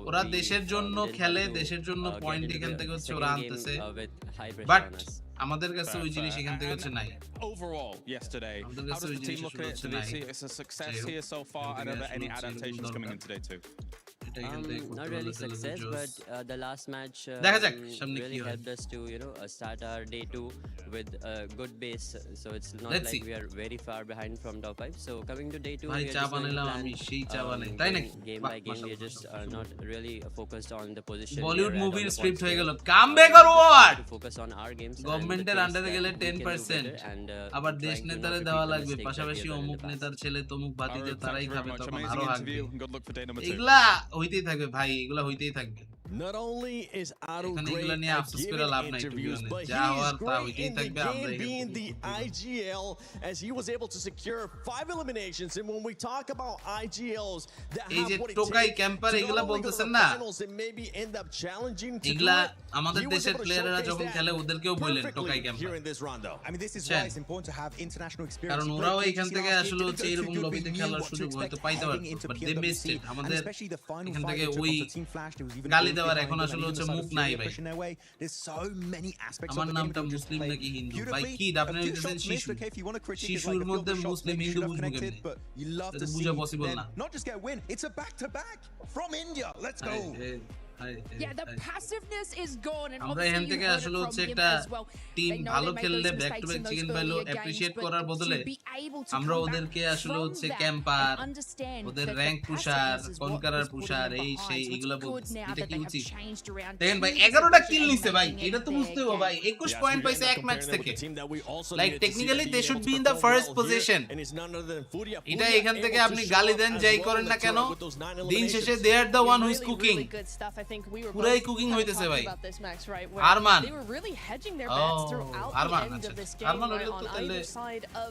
ওরা দেশের জন্য খেলে দেশের জন্য পয়েন্ট এখান থেকে হচ্ছে ওরা আনতেছে বাট আমাদের কাছে ওই জিনিস এখান থেকে হচ্ছে নাই Overall yesterday, how does the team look at it? Do they see it as a success here so far, and are there any adaptations coming in today too? Not really success, but the last match really helped us to start our day 2 with a good base, so it's not like we are very far behind from top 5. So coming to day 2, we are just game by game. We are just not really focused on the position. Bollywood movie script হয়ে গেল comeback or what? Focus on our games. গভর্নমেন্টের আন্ডারে গেলে 10% আবার দেশ নেতারে দেওয়া লাগবে পাশাপাশি অমুক নেতার ছেলে তমুক ভাতিজা তারাই খাবে তখন আরো হাঁকবে এগুলা হইতেই থাকবে ভাই এগুলা হইতেই থাকবে Not only is Aru great নিয়ে at আফসোস করে লাভ giving নাই interviews, but he যা is হওয়ার তা great হইতেই in the থাকবে আমরা game being the IGL, as he was able to secure 5 eliminations. And when we talk about IGLs that এই যে have what it Tokai takes ক্যাম্পার to এগুলা not only go to বলতেছেন the না finals and maybe end up challenging to do এগুলা it, আমাদের he was দেশের able to প্লেয়াররা showcase যখন that খেলে ওদেরকেও বলেন টোকাই perfectly ক্যাম্পার here in this rondo. I mean, this is Chen. why it's important to have international experience. কারণ ওরাও এখান থেকে আসলে হচ্ছে এরকম লবিতে খেলার সুযোগ হয়তো পাইতে পারতো বাট দে মিসড ইট আমাদের এখান থেকে ওই গালি দেওয়ার এখন আসলে হচ্ছে মুখ নাই ভাই আমার নামটা মুসলিম নাকি হিন্দু ভাই কি আপনারা হইতেছেন শিশু শিশুর মধ্যে মুসলিম হিন্দু বুঝবো কেমনে বুঝা পসিবল না Not just get a win, it's a back-to-back from India. Let's go. Yeah, the passiveness is gone, and আমরা এখান থেকে আসলে হচ্ছে একটা টিম ভালো খেললে ব্যাক টু ব্যাক চিকেন বাইলো অ্যাপ্রিশিয়েট করার বদলে আমরা ওদেরকে আসলে হচ্ছে ক্যাম্পার ওদের র‍্যাঙ্ক পুশার কনকারার পুশার এই সেই এগুলা বলছি এটা কি উচিত দেখেন ভাই 11টা কিল নিছে ভাই এটা তো বুঝতে হবে ভাই 21 পয়েন্ট পাইছে এক ম্যাচ থেকে like technically they should be in the first position এটা এখান থেকে আপনি গালি দেন যাই করেন না কেন দিন শেষে they are the one who is cooking পুরাই কুকিং হইতেছে ভাই Arman they were really hedging their bets throughout the end of this game, right, on either side of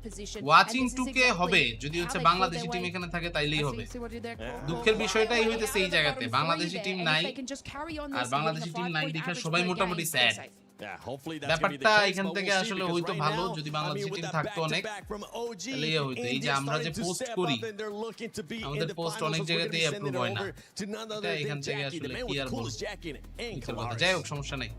position. Watching And this is 2K exactly হবে যদি how হচ্ছে they Bangladeshi fought team their এখানে থাকে তাইলেই হবে See what I did there? Cool. দুঃখের বিষয়টাই হইতেছে এই Out of the জায়গাতে bottom Bangladeshi three team there, and নাই if they can just carry on আর this and win Bangladeshi a team নাই 5-point দেখে average সবাই per মোটামুটি game, sad they're safe. Yeah, hopefully that's gonna be the ব্যাপারটা case, এখান but থেকে we'll see, আসলে because হয়তো right ভালো now, যদি I Bangladeshi mean, with team that থাকতো অনেক back-to-back from OG, তাহলে হইতো এই যে India আমরা যে starting to পোস্ট step করি up and they're looking to be in আমাদের the পোস্ট finals, অনেক as we're gonna জায়গাতেই be অ্যাপ্রুভ sending it হয় না over to none এটা other এখান than থেকে Jackie, the আসলে man কি with আর the বলবো coolest jacket in মিথ্যে কথা। Colors. যাই হোক সমস্যা নেই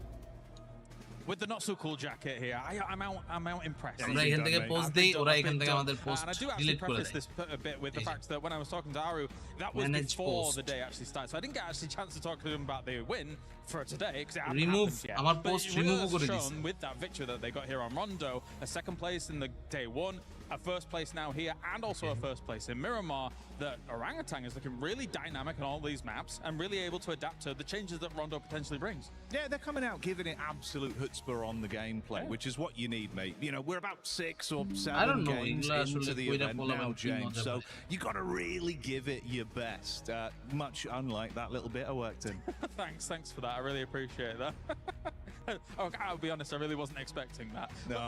With the not so cool jacket here, I'm out impressed. আমরা এখান থেকে পোস্ট দেই ওরা এখান থেকে আমাদের post And I do actually delete করে preface দেয় this a bit with the fact that when I was talking to Aru, that was Manage before post. the day actually started. So I didn't get actually a chance to talk to him about the win for today because it hadn't Remove happened yet. আমার But post it remove really করে has দিছি shown with that victory that they got here on Rondo, a second place in the day one. a first place now here and also a first place in Miramar, that Orangutan is looking really dynamic on all these maps and really able to adapt to the changes that Rondo potentially brings. Yeah, they're coming out giving it absolute chutzpah on the gameplay, which is what you need, mate. You know, we're about 6 or 7 games into the event now, James, so you got to really give it your best, much unlike that little bit I worked in. Thanks for that. I really appreciate that. I'll be honest, I really wasn't expecting that. No.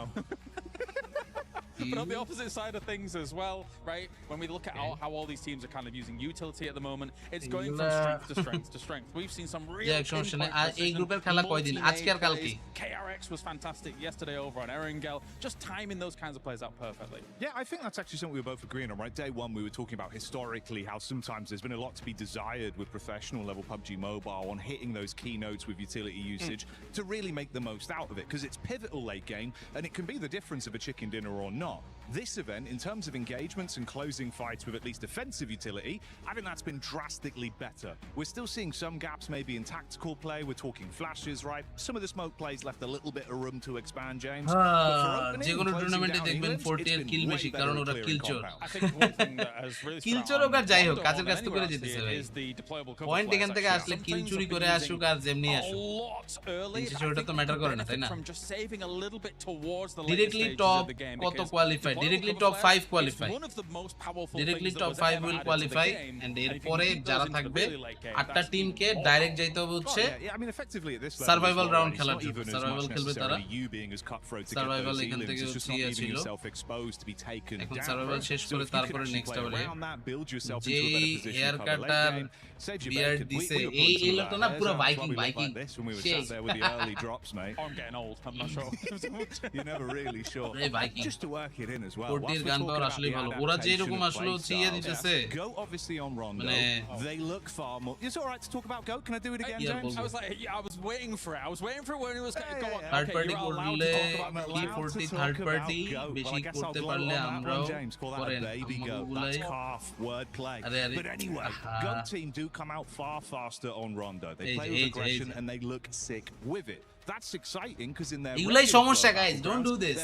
But on the opposite side of things as well, right? When we look at how all these teams are kind of using utility at the moment, it's going from strength to strength to strength. We've seen some real KRX was fantastic yesterday over on Erangel, just timing those kinds of plays out perfectly. Yeah, I think that's actually something we were both agreeing on, right? Day one, we were talking about historically how sometimes there's been a lot to be desired with professional level PUBG Mobile on hitting those keynotes with utility usage to really make the most out of it, because it's pivotal late game and it can be the difference of a chicken dinner or not. This event, in terms of engagements and closing fights with at least offensive utility, I think that's been drastically better. We're still seeing some gaps maybe in tactical play. We're talking flashes, right? Some of the smoke plays left a little bit of room to expand, James. যেকোনো টুর্নামেন্টে দেখবেন 40 এর কিল বেশি, কারণ ওরা কিলচোর। কিলচোর হোক আর যাই হোক, কাজের কাজ তো করে যেতেছে ভাই। পয়েন্ট এখান থেকে আসলে কিল চুরি করে আসুক আর যেমনি আসুক, ওটা তো ম্যাটার করে না, তাই না? ডিরেক্টলি টপ কত qualify? Directly top 5 qualify, directly top 5 will qualify, and এরপরে যারা থাকবে 8টা টিমকে ডাইরেক্ট যাইতে হবে হচ্ছে সার্ভাইভাল রাউন্ড খেলার জন্য। সার্ভাইভাল খেলবে তারা। সার্ভাইভাল এখান থেকে হচ্ছে ছিল, এখন সার্ভাইভাল শেষ করে তারপরে নেক্সট আবার যে হেয়ার কাটার বিয়ার্ড দিছে, এই লোকটা না পুরো ভাইকিং ভাইকিং। এই Viking just to work it in as well. কোটির গান পাওয়ার আসলে ভালো, ওরা যে এরকম আসলে চিয়ে দিতেছে। Go obviously on Rondo, they look far more. It's all right to talk about Go. Can I do it again, James? I was like, I was waiting for it. I was waiting for it when it was go on. Third party করলে কি 40 third party বেশি করতে পারলে আমরাও করে baby Go. That's half word play. But anyway, Go team do come out far faster on Rondo. They play with aggression and they look sick with it. That's exciting because in their এগুলাই সমস্যা guys, don't do this.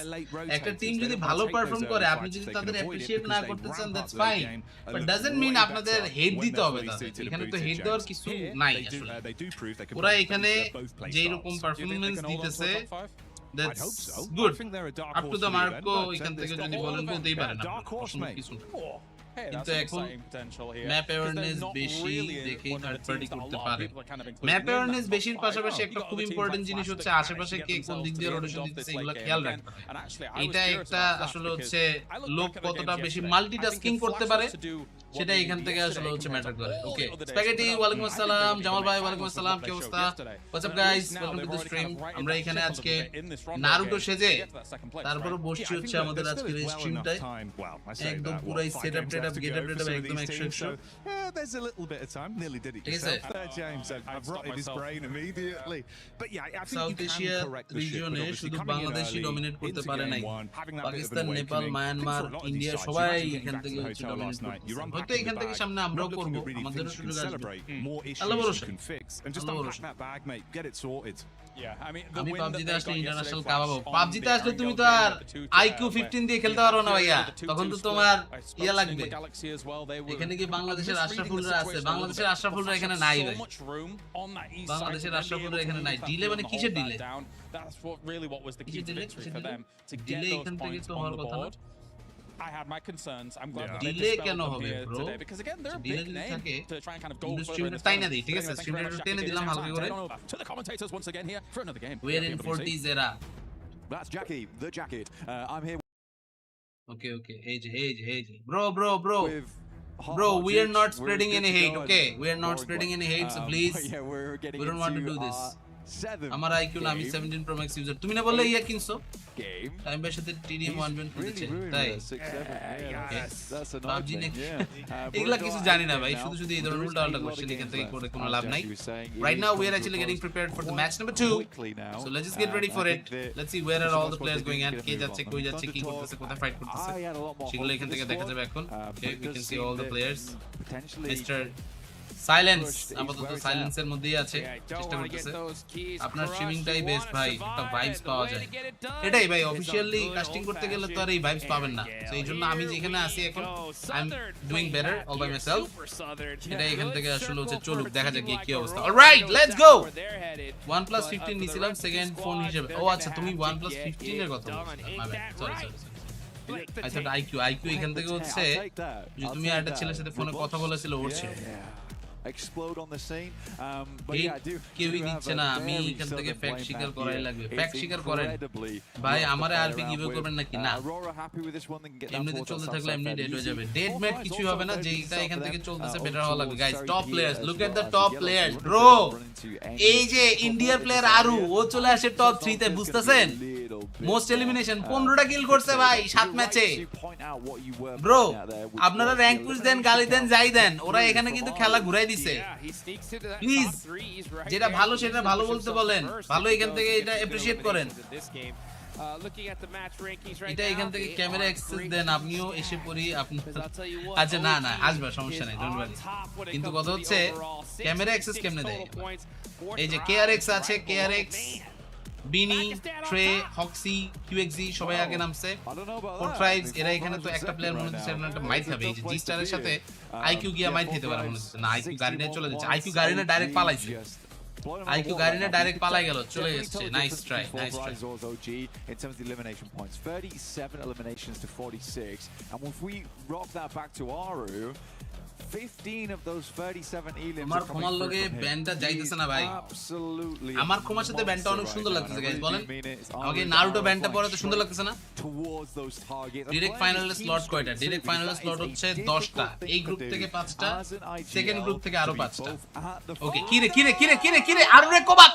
একটা team যদি ভালো perform করে, আপনি যদি তাদের appreciate না করতে চান, that's fine, but doesn't mean আপনাদের হেড দিতে হবে তাদের। এখানে তো হেড দেওয়ার কিছু নাই আসলে। ওরা এখানে যেই রকম পারফরম্যান্স দিতেছে, that's good. Up to the Marco, এখান থেকে যদি বলেন বলতেই পারেন কিছু। কিন্তু এখন ম্যাপ অ্যাওয়ারনেস বেশি দেখেই থার্ড পার্টি করতে পারে। ম্যাপ অ্যাওয়ারনেস বেশির পাশাপাশি একটা খুব ইম্পর্টেন্ট জিনিস হচ্ছে আশেপাশে কে কোন দিক দিয়ে রোটেশন দিতেছে, এগুলো খেয়াল রাখতে হবে। এটা একটা আসলে হচ্ছে লোক কতটা বেশি মাল্টিটাস্কিং করতে পারে, সেটা এখান থেকে আসলে হচ্ছে ম্যাটার করে। ওকে, স্প্যাগেটি ওয়ালাইকুম আসসালাম, জামাল ভাই ওয়ালাইকুম আসসালাম, কি অবস্থা? What's up guys, welcome to the stream. আমরা এখানে আজকে নারুটো সেজে তারপরে বসছি হচ্ছে আমাদের আজকের এই স্ট্রিমটায়, একদম পুরো সেটআপ টেটআপ গেটআপ টেটআপ একদম 100%। There's a little bit of time, nearly did it yourself there, James. I've rotted his brain immediately. But yeah, I think you can correct the ship. শুধু বাংলাদেশই ডমিনেট করতে পারে নাই, পাকিস্তান, নেপাল, মায়ানমার, ইন্ডিয়া সবাই এখান থেকে হচ্ছে ডমিনেট করতেছে। হয়তো এখান থেকে সামনে আমরাও করব, আমাদেরও সুযোগ আসবে। আল্লাহ ভরসা, আল্লাহ ভরসা। আমি পাবজিতে আসলে ইন্টারন্যাশনাল কাবাবো। পাবজিতে আসলে তুমি তো আর আইকিউ 15 দিয়ে খেলতে পারো না ভাইয়া, তখন তো তোমার ইয়া লাগবে। এখানে কি বাংলাদেশের আশরাফুলরা আছে? বাংলাদেশের আশরাফুলরা এখানে নাই ভাই, বাংলাদেশের আশরাফুলরা এখানে নাই। ডিলে মানে কিসের ডিলে? ডিলে এখান থেকে তো হওয়ার কথা না। I had my concerns. I'm glad that delay কেন হবে bro? Because again, they're a big name to try and kind of go for it. তাই না দেই, ঠিক আছে? স্ট্রিমটা টেনে দিলাম হালকা করে। To the commentators once again here for another game. We're in 40s era. That's Jackie, the jacket. I'm here. Okay, age. Bro, we are not spreading any hate, okay? We are not spreading any hate, so please. We don't want to do this. আমার IQ না, আমি 17 Pro Max user. তুমি না বললে ইয়া কিনছো? Time by সাথে TDM 1 কিনতে তাই? PUBG এগুলা কিছু জানি না ভাই, শুধু এই ধরনের উল্টাপাল্টা কোশ্চেন এখান থেকে করে কোনো লাভ নাই। Right now we are actually getting prepared for the match number 2. So let's just get ready for it. Let's see where are all the players going and কে যাচ্ছে, কই যাচ্ছে, কি করতেছে, কোথায় ফাইট করতেছে, সেগুলো এখান থেকে দেখা যাবে এখন। Okay, we can see all the players. Mr. Silence আপাতত সাইলেন্সের মধ্যেই আছে চেষ্টা করতেছে আপনার স্ট্রিমিংটাই বেস্ট ভাই একটা ভাইবস পাওয়া যায় এটাই ভাই অফিশিয়ালি কাস্টিং করতে গেলে তো আর এই ভাইবস পাবেন না সো এইজন্য আমি যেখানে আছি এখন I am doing better all by myself এটা এখান থেকে আসলে হচ্ছে চলুক দেখা যাক কি অবস্থা অলরাইট লেটস গো OnePlus 15 নিছিলাম সেকেন্ড ফোন হিসেবে ও আচ্ছা তুমি OnePlus 15 এর কথা সরি আচ্ছা আইকিউ এখান থেকে হচ্ছে যে তুমি একটা ছেলের সাথে ফোনে কথা বলেছিল ওর ছিল explode on the scene but yeah I do কেউই দিচ্ছে না আমি এখান থেকে ফ্যাক্ট শিকার করাই লাগবে ফ্যাক্ট শিকার করেন ভাই আমারে আরপি গিভ করবেন নাকি না এমনিতে চলতে থাকলে এমনি ডেড হয়ে যাবে ডেড মেট কিছু হবে না যেটা এখান থেকে চলতেছে বেটার হওয়া লাগবে guys top players look at the top players bro এই যে ইন্ডিয়ার প্লেয়ার আরু ও চলে আসে টপ 3 তে বুঝতেছেন মোস্ট এলিমিনেশন 15টা কিল করছে ভাই 7 ম্যাচে ব্রো আপনারা র‍্যাঙ্ক পুশ দেন গালি দেন যাই দেন ওরা এখানে কিন্তু খেলা ঘুরাই দিছে প্লিজ যেটা ভালো সেটা ভালো বলতে বলেন ভালো এখান থেকে এটা এপ্রিশিয়েট করেন এটা এখান থেকে ক্যামেরা অ্যাক্সেস দেন আপনিও এসে পড়ি আপনি আচ্ছা না না আসবে সমস্যা নাই ডোন্ট ওয়ারি কিন্তু কথা হচ্ছে ক্যামেরা অ্যাক্সেস কেমনে দেয় এই যে কেআরএক্স আছে কেআরএক্স বিনি ট্রে হক্সি কিউএক্সি সবাই আগে নামছে ফোর ট্রাইবস এরা এখানে তো একটা প্লেয়ার মনে হচ্ছে একটা মাইট হবে এই যে জি স্টারের সাথে আইকিউ গিয়া মাইট খেতে পারে মনে হচ্ছে না আইকিউ গাড়িনে চলে যাচ্ছে আইকিউ গাড়িনে ডাইরেক্ট পালাইছে আইকিউ গাড়িনে ডাইরেক্ট পালাই গেল চলে যাচ্ছে nice try nice try in terms of the elimination points 37 eliminations to 46 and if we rock that back to Aru 15 of those 37 elims আমার ক্ষমার লগে ব্যান্ডটা যাইতেছে না ভাই আমার ক্ষমার সাথে ব্যান্ডটা অনেক সুন্দর লাগতেছে গাইস বলেন আমাকে নারুটো ব্যান্ডটা পরে তো সুন্দর লাগতেছে না ডাইরেক্ট ফাইনালে স্লট কয়টা ডাইরেক্ট ফাইনালে স্লট হচ্ছে 10টা এই গ্রুপ থেকে 5টা সেকেন্ড গ্রুপ থেকে আরো 5টা ওকে কিরে আরো রে কোবা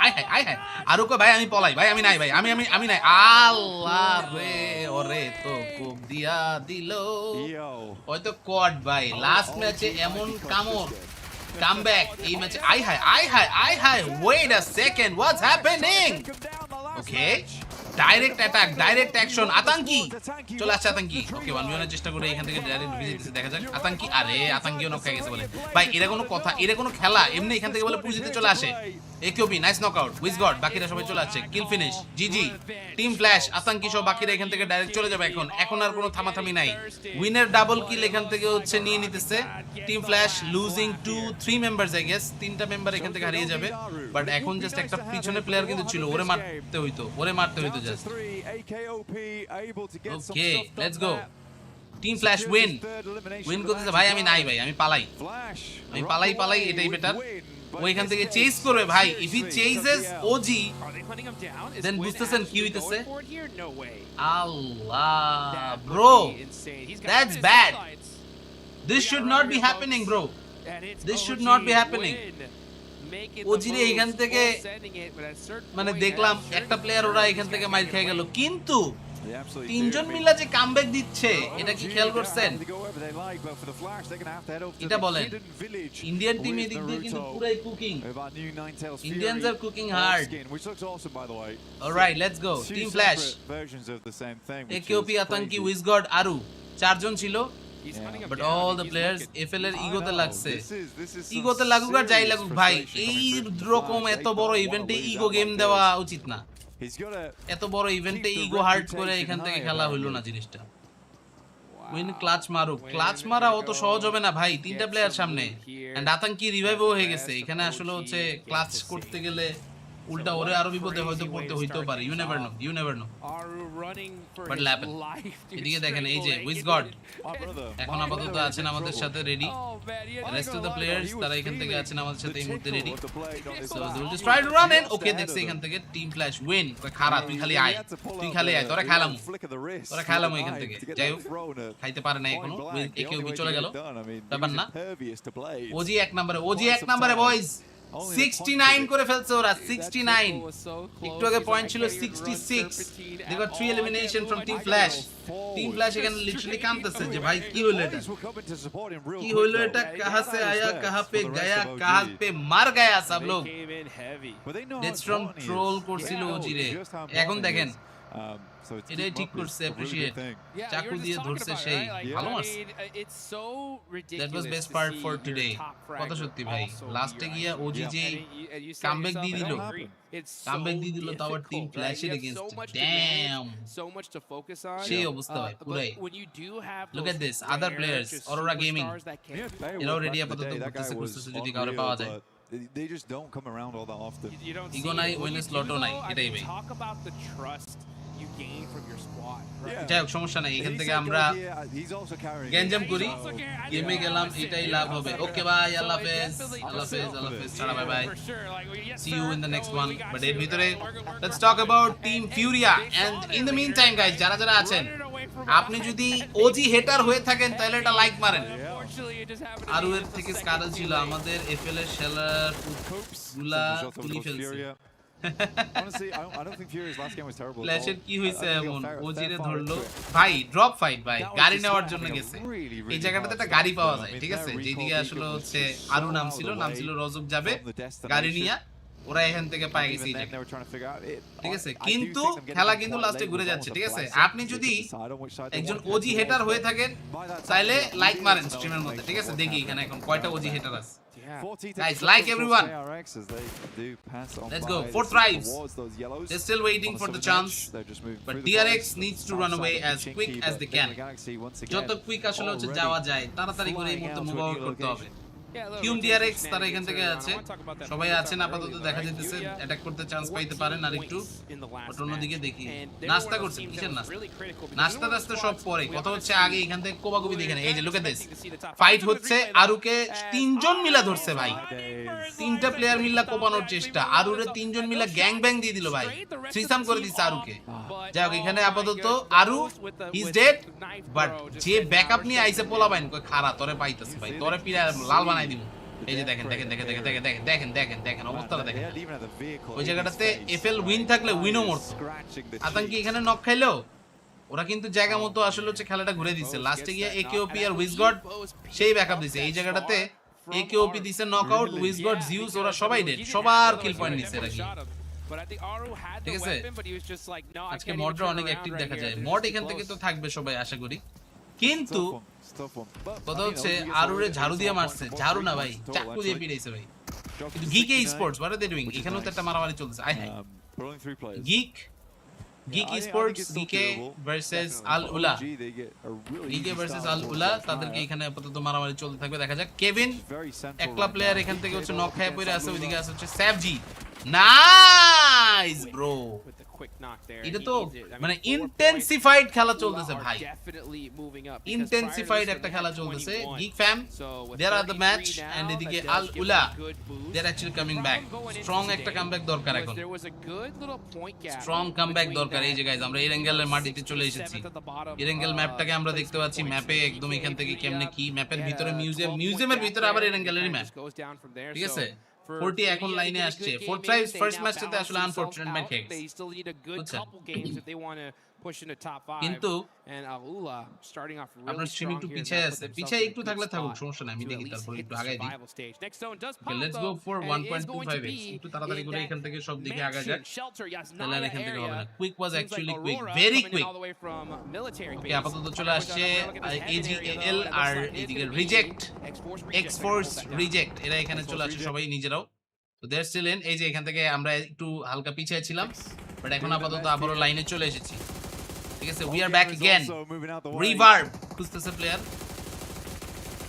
আই হাই আরো কো ভাই আমি পলাই ভাই আমি নাই ভাই আমি নাই আল্লাহ রে ওরে তো কোপ দিয়া দিলো হয়তো কোয়াড ভাই লাস্ট ম্যাচে এমন কামব্যাক এই ম্যাচে আই hi wait a second what's happening okay direct attack direct action আতঙ্কি চলে আসছে আতঙ্কি ওকে 1v1 এর চেষ্টা করে এখান থেকে ডাইরেক্ট ভিজিট দিতে দেখা যাক আতঙ্কি আরে আতঙ্কিও নক খেয়ে গেছে বলে ভাই এরা কোনো কথা এরা কোনো খেলা এমনি এখান থেকে বলে পুজিতে চলে আসে একিউবি নাইস নকআউট উইজ গড বাকিরা সবাই চলে আসছে কিল ফিনিশ জিজি টিম ফ্ল্যাশ আতঙ্কি সব বাকিরা এখান থেকে ডাইরেক্ট চলে যাবে এখন আর কোনো থামাথামি নাই উইনার ডাবল কিল এখান থেকে হচ্ছে নিয়ে নিতেছে team flash losing 3 members I guess 3টা মেম্বার এখান থেকে হারিয়ে যাবে বাট এখন জাস্ট একটা পিছনে প্লেয়ার কিন্তু ছিল ওরে মারতে হইতো just okay let's go team flash win করতেছে ভাই আমি নাই ভাই আমি পালাই এটাই বেটার ওইখান থেকে চেজ করবে ভাই ইফ হি চেজেস ওজি দেন বুঝতেছেন কি হইতেছে Allah bro that's bad this should not be happening bro this should not be happening ওজিরে এখান থেকে মানে দেখলাম একটা প্লেয়ার ওরা এখান থেকে মাইর খেয়ে গেল কিন্তু তিনজন মিলে যে কামব্যাক দিচ্ছে এটা কি খেয়াল করছেন এটা বলেন ইন্ডিয়ান টিম এদিক দিয়ে কিন্তু পুরাই cooking Indians are cooking hard alright let's go team Flash একিউপি আতঙ্কি উইজ গড আরু চারজন ছিল but all the players FL এর ইগোতে লাগছে ইগোতে লাগুক আর যাই লাগুক ভাই এই রকম এত বড় ইভেন্টে ইগো গেম দেওয়া উচিত না এত বড় ইভেন্টে ইগো হার্ট করে এখান থেকে খেলা হইলো না জিনিসটা উইন ক্লাচ মারা অত সহজ হবে না ভাই তিনটা প্লেয়ার সামনে এন্ড আতঙ্কি রিভাইভও হয়ে গেছে এখানে আসলে হচ্ছে ক্লাচ করতে গেলে উল্টা ওরে আরো বিপদে হয়তো পড়তে হইতেও পারে ইউ নেভার নো বাট ল্যাপেন এদিকে দেখেন এই যে উইজ গড এখন আপাতত আছেন আমাদের সাথে ready rest of the players তারা এখান থেকে আছেন আমাদের সাথে এই মুহূর্তে ready so they will just try to run in okay দেখছে এখান থেকে টিম ফ্ল্যাশ উইন খারা তুই খালি আয় তোরা খেলাম এখান থেকে যাই হোক খাইতে পারে না এখনো একেও চলে গেল ব্যাপার না ওজি এক নম্বরে বয়স 69 করে ফেলছে ওরা 69 একটু আগে পয়েন্ট ছিল 66 they got 3 elimination from team flash এখানে লিটারালি কাঁদতেছে যে ভাই কি হলো এটা कहां से आया कहां पे गया कहां पे मर गया सब लोग डेथस्ट्रम ট্রোল করছিল ওজিরে এখন দেখেন So it's এটাই ঠিক করছে, অ্যাপ্রিশিয়েট চাকু দিয়ে ধরছে সেই ভালো মারছে। That was best part for today. কথা সত্যি ভাই, লাস্টে গিয়া ওজি যে কামব্যাক দিয়ে দিল, কামব্যাক দিয়ে দিল তো আবার টিম ফ্ল্যাশের এগেইনস্ট, ড্যাম সেই অবস্থা ভাই পুরাই। Look at this, other players, Aurora Gaming, এরাও রেডি আপাতত করতেছে যদি কাউরে পাওয়া যায়। They just don't come around all that often. Ego নাই, উইনেস লটো নাই, এটাই ভাই। Talk about the trust you gain from your squad. যাই হোক সমস্যা নাই, এখান থেকে আমরা গ্যাঞ্জাম করি, গেমে গেলাম, এটাই লাভ হবে। ওকে ভাই, আল্লাহ হাফেজ, আল্লাহ হাফেজ, আল্লাহ হাফেজ, tata bye bye, see you in the next one. But এর ভিতরে let's talk about Team Furia, and in the meantime guys, যারা যারা আছেন, আপনি যদি ওজি হেটার হয়ে থাকেন তাহলে এটা লাইক মারেন। আর এর থেকে স্কারাল ছিল আমাদের এফএল এর শেলার গুলা তুলি ফেলছে। Honestly, I don't think Furia's last game was terrible. ফ্ল্যাশের কি হইছে এমন, ওজিরে ধরলো ভাই, ড্রপ ফাইট ভাই, গাড়ি নেওয়ার জন্য গেছে। এই জায়গাটাতে একটা গাড়ি পাওয়া যায়, ঠিক আছে, যেদিকে আসলে হচ্ছে আরু নাম ছিল রজব যাবে গাড়ি নিয়ে, ওরা এখান থেকে পায় গেছে, ঠিক আছে। কিন্তু খেলা কিন্তু লাস্টে ঘুরে যাচ্ছে, ঠিক আছে। আপনি যদি একজন ওজি হেটার হয়ে থাকেন তাহলে লাইক মারেন স্ট্রিমের মধ্যে, ঠিক আছে। দেখি এখানে এখন কয়টা ওজি হেটার আছে। Guys, like everyone. Let's go. 4th drives. They're still waiting for the chance, but DRX needs to run away as quick as they can. যত কুইক আসলে হচ্ছে যাওয়া যায়, তাড়াতাড়ি করে এই মুহূর্তে মুভ আউট করতে হবে। কিউম DRX তারা এখান থেকে আছে, সবাই আছেন আপাতত, দেখা যাইতেছে অ্যাটাক করতে চান্স পাইতে পারেন আর একটু। অন্যদিকে দেখি নাস্তা করছেন, কিসের নাস্তা? নাস্তা টাস্তা সব পরে, কথা হচ্ছে আগে এখান থেকে কোবাকুবি দেখেন। এই যে লুক এট দিস, ফাইট হচ্ছে, আরুকে 3 জন মিলা ধরছে ভাই, 3টা প্লেয়ার মিলা কোপানোর চেষ্টা, আরুরে 3 জন মিলা গ্যাং ব্যাং দিয়ে দিল ভাই, থ্রিসাম করে দিচ্ছে আরুকে। যাই হোক এখানে আপাতত আরু ইজ ডেড, বাট যে ব্যাকআপ নিয়ে আইছে পোলাবাইন কই খারা তোরে পাইতাছে ভাই, তোরে পিরা লাল বানাই দিব। এই যে দেখেন দেখেন দেখেন দেখেন দেখেন দেখেন দেখেন দেখেন অবস্থাটা দেখেন। ওই জায়গাটাতে এফএল উইন থাকলে উইনও মরতো, আতঙ্কি এখানে নক খাইলেও ওরা কিন্তু জায়গা মতো আসলে হচ্ছে খেলাটা ঘুরে দিচ্ছে। লাস্টে গিয়ে একেওপি আর উইজগড সেই ব্যাকআপ দিছে, এই জায়গাটাতে একেওপি দিছে নকআউট, উইজগড জিউস ওরা সবাই ডেড, সবার কিল পয়েন্ট নিছে এরা কি, ঠিক আছে। আজকে মডরা অনেক অ্যাক্টিভ দেখা যায়, মড এখান থেকে তো থাকবে সবাই আশা করি। কিন্তু কথা হচ্ছে আরুরে ঝাড়ু দিয়ে মারছে, ঝাড়ু না ভাই, চাকু দিয়ে পিটাইছে ভাই। কিন্তু Geek sports what are they doing? এখানেও তো একটা মারামারি চলছে। আই হাই Geek Esports, Geekay versus Al Ula, Geekay versus Al উলা, তাদেরকে এখানে আপাতত মারামারি চলতে থাকবে, দেখা যাক। কেভিন একলা প্লেয়ার এখান থেকে হচ্ছে নক খায় পড়ে আছে, ওইদিকে আছে হচ্ছে স্যাভজি। নাইস ব্রো, এটা তো মানে ইন্টেন্সিফাইড খেলা চলতেছে ভাই, ইন্টেন্সিফাইড একটা খেলা চলতেছে। Geek fam there are the match, and এদিকে Al Ula they are actually coming back. Strong একটা কামব্যাক দরকার এখন, স্ট্রং কামব্যাক দরকার। এই যে গাইস আমরা এরেঙ্গেলের মাটিতে চলে এসেছি, এরেঙ্গেল ম্যাপটাকে আমরা দেখতে পাচ্ছি, ম্যাপে একদম এখান থেকে কেমনে কি, ম্যাপের ভিতরে মিউজিয়াম, মিউজিয়ামের ভিতরে আবার এরেঙ্গেলেরই ম্যাপ, ঠিক আছে। 40 এখন লাইনে আসছে, 4th ট্রাইবস ফার্স্ট ম্যাচটাতে আসলে আনফরচুনেট ম্যাচ খেয়ে কিন্তু আপনার স্ট্রিম একটু পিছায় আছে, পিছায় একটু থাকলে থাকুক, সমস্যা নাই, আমি দেখি তারপর একটু আগাই দিই। লেটস গো ফর 1.25x, একটু তাড়াতাড়ি করে এখান থেকে সব দিকে আগা যাক, তাহলে আর এখান থেকে হবে না। Quick was actually quick, very quick. Okay আপাতত চলে আসছে এজিএল আর এদিকে রিজেক্ট, এক্সফোর্স রিজেক্ট, এরা এখানে চলে আসছে সবাই নিজেরাও, তো দে আর স্টিল ইন। এই যে এখান থেকে আমরা একটু হালকা পিছায় ছিলাম, বাট এখন আপাতত আবারও লাইনে চলে এসেছি, ঠিক আছে। We are back again, reverb খুঁজতেছে প্লেয়ার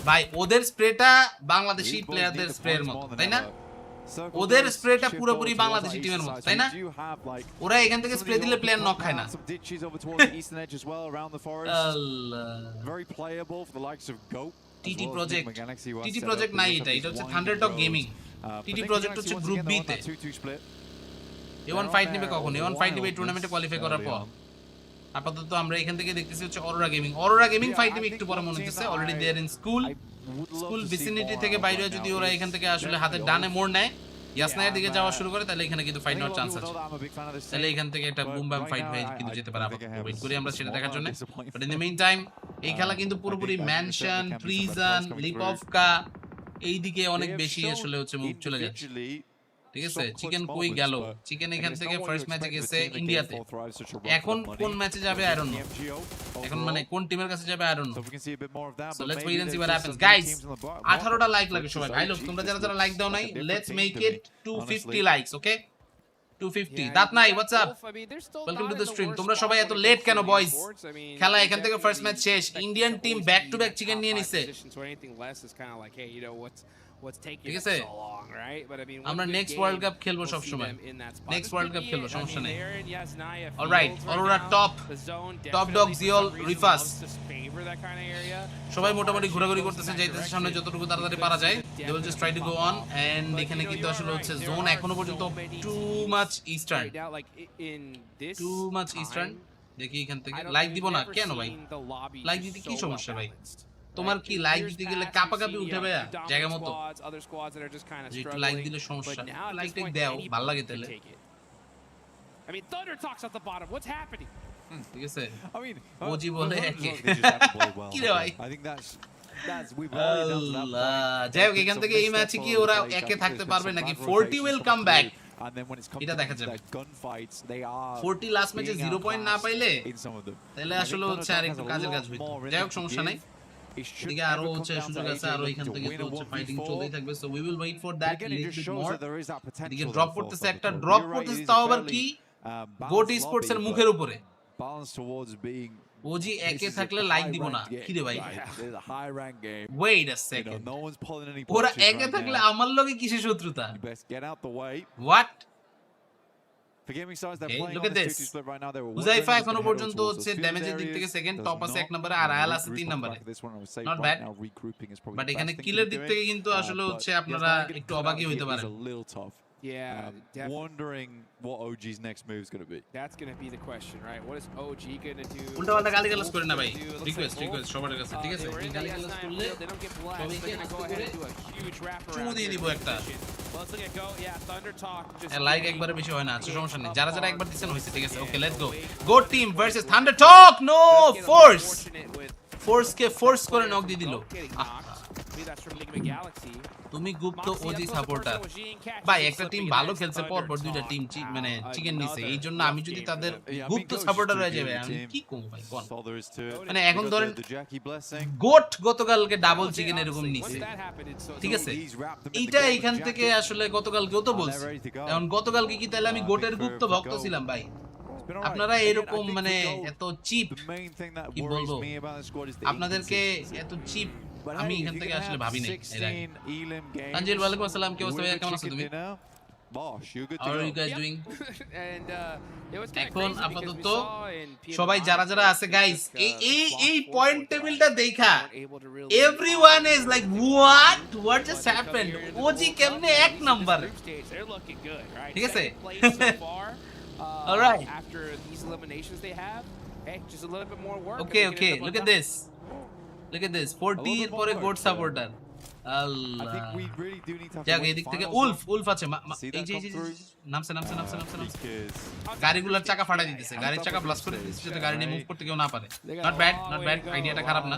ভাই। ওদের স্প্রেটা বাংলাদেশি প্লেয়ারদের স্প্রের মতো, তাই না? ওদের স্প্রেটা পুরোপুরি বাংলাদেশি টিমের মতো, তাই না? ওরা এখান থেকে স্প্রে দিলে প্লেয়ার নক খায় না। টিটি প্রজেক্ট নাই, এটা হচ্ছে থান্ডারডগ গেমিং। টিটি প্রজেক্ট হচ্ছে গ্রুপ বি তে। A1 ফাইট নেবে কখন? A1 ফাইট নেবে এই টুর্নামেন্টে কোয়ালিফাই করার পর। আপাতত আমরা এখান থেকে দেখতেছি হচ্ছে অরোরা গেমিং ফাইট নেবে একটু পরে মনে হচ্ছে, already they are in school vicinity থেকে বাইরে, যদি ওরা এখান থেকে আসলে হাতের ডানে মোড় নেয়, ইয়াসনায়ের দিকে যাওয়া শুরু করে, তাহলে এখানে কিন্তু ফাইট নেওয়ার চান্স আছে, তাহলে এখান থেকে একটা বুম বাম ফাইট হয়ে কিন্তু যেতে পারে। আপাতত ওয়েট করি আমরা সেটা দেখার জন্য, but in the mean time এই খেলা কিন্তু পুরোপুরি ম্যানশন, প্রিজন, লিপঅফকা এই দিকে অনেক বেশি আসলে হচ্ছে মুভ চলে যাচ্ছে। ঠিক আছে চিকেন কই গেল চিকেন এখান থেকে ফার্স্ট ম্যাচে গেছে ইন্ডিয়াতে এখন কোন ম্যাচে যাবে আই ডোন্ট নো এখন মানে কোন টিমের কাছে যাবে I don't know so let's wait and see what happens guys 18টা লাইক লাগে সবাই ভাই লোক তোমরা যারা যারা লাইক দাও নাই লেটস মেক ইট 250 লাইকস ওকে 250 দাঁত নাই what's up welcome to the stream তোমরা সবাই এত লেট কেন বয়স খেলা এখান থেকে ফার্স্ট ম্যাচ শেষ Indian team back to back chicken নিয়ে নিছে ঠিক আছে আমরা নেক্সট ওয়ার্ল্ড কাপ খেলবো সব সময় নেক্সট ওয়ার্ল্ড কাপ খেলবো সমস্যা নেই alright Aurora Top Dog Jiol Rifas সবাই মোটামুটি ঘোরাঘুরি করতেছে যাইতেছে সামনে যতটুকু তাড়াতাড়ি পারা যায় they will just try to go on and এখানে কিন্তু আসলে হচ্ছে জোন এখনো পর্যন্ত টু মাচ ইস্টার্ন দেখি এখান থেকে লাইক দিব না কেন ভাই লাইক দিতে কি সমস্যা ভাই তোমার কি লাইক দিতে গেলে কাপাকাপি উঠে ভাইয়া জায়গা মতো একটু লাইক দিলে সমস্যা লাইক টেক দাও ভালো লাগে তাহলে I mean, Thunder talks at the bottom. What's happening? ঠিক আছে ওজি বলে কি রে ভাই I think that's we've already done that. যাই হোক এখান থেকে এই ম্যাচে কি ওরা একে থাকতে পারবে নাকি 40 will come back And then when it's come এটা দেখা to যাবে gunfights, they are 40 লাস্ট ম্যাচে 0 পয়েন্ট না পাইলে in some of them. তাহলে আসলে হচ্ছে আর একটু কাজের কাজ হইতো যাই হোক সমস্যা নাই এদিকে আরো হচ্ছে সুযোগ আছে আরো এখান থেকে তো হচ্ছে ফাইটিং চলতেই থাকবে so we will wait for that little more এদিকে ড্রপ করতেছে একটা ড্রপ করতেছে তাও আবার কি গোট স্পোর্টস এর মুখের উপরে balance towards being ওজি একে থাকলে লাইক দিব না কি রে ভাই there's a high rank game. Wait a second No one's pulling any ওরা punches একে right থাকলে now. আমার লগে কিসের শত্রুতা You best get out the way. What For gaming sides, they're playing look on at this this. 2-2 split right now. They were Huzaifa wondering এখনো if they পর্যন্ত head হচ্ছে towards ড্যামেজের দিক থেকে সেকেন্ড টপ আছে 1 নম্বরে আর আয়াল আছে 3 নম্বরে নট ব্যাড বাট এখানে কিলের দিক থেকে কিন্তু আসলে হচ্ছে আপনারা একটু অবাকই হইতে পারেন Yeah, wondering what OG's next move is going to be. That's going to be the question, right? What is OG going to do? উল্টা পাল্টা গালিগালাজ করে না ভাই রিকোয়েস্ট সবার কাছে ঠিক আছে এই গালিগালাজ করলে They don't get blessed. They're going to go ahead and do a huge wrap চুমু দিয়ে দিব একটা Let's look at go. Yeah, Thunder Talk. Like একবারে বেশি হয় না আচ্ছা সমস্যা নেই যারা যারা একবার দিছেন হইছে ঠিক আছে okay let's go go team versus Thunder Talk no force কে ফোর্স করে নক দিয়ে দিল তুমি গুপ্ত ওজি সাপোর্টার ভাই একটা টিম ভালো খেলছে পর পর দুইটা টিম মানে চিকেন নিছে এই জন্য আমি যদি তাদের গুপ্ত সাপোর্টার হয়ে যাবে আমি কি করব ভাই কোন মানে এখন ধরেন গোট গতকালকে ডাবল চিকেন এরকম নিছে ঠিক আছে এইটা এখান থেকে আসলে গতকাল কেউ তো বলছে এখন গতকালকে কি তাহলে আমি গোটের গুপ্ত ভক্ত ছিলাম ভাই আপনারা এরকম মানে এত চিপ কি বলবো আপনাদেরকে এত চিপ আমি এখান থেকে আসলে ভাবি নাই আঞ্জিল ওয়ালাইকুম আসসালাম কি অবস্থা ভাই কেমন আছো তুমি How are you guys doing? এখন আপাতত সবাই যারা যারা আছে গাইস এই পয়েন্ট টেবিলটা দেখা everyone is like what just happened OG কেমনে এক নাম্বার ঠিক আছে alright After these eliminations they have, hey, just a little bit more work. Okay, look at this. Look at this. 40 এর পরে goat supporter Allah I think we really do need to have যাক এই দিক থেকে Wolf আছে এই যে নামছে গাড়িগুলোর চাকা ফাটাই দিতেছে গাড়ির চাকা ব্লাস্ট করে দিতেছে যাতে গাড়ি নিয়ে মুভ করতে কেউ না পারে নট ব্যাড আইডিয়াটা খারাপ না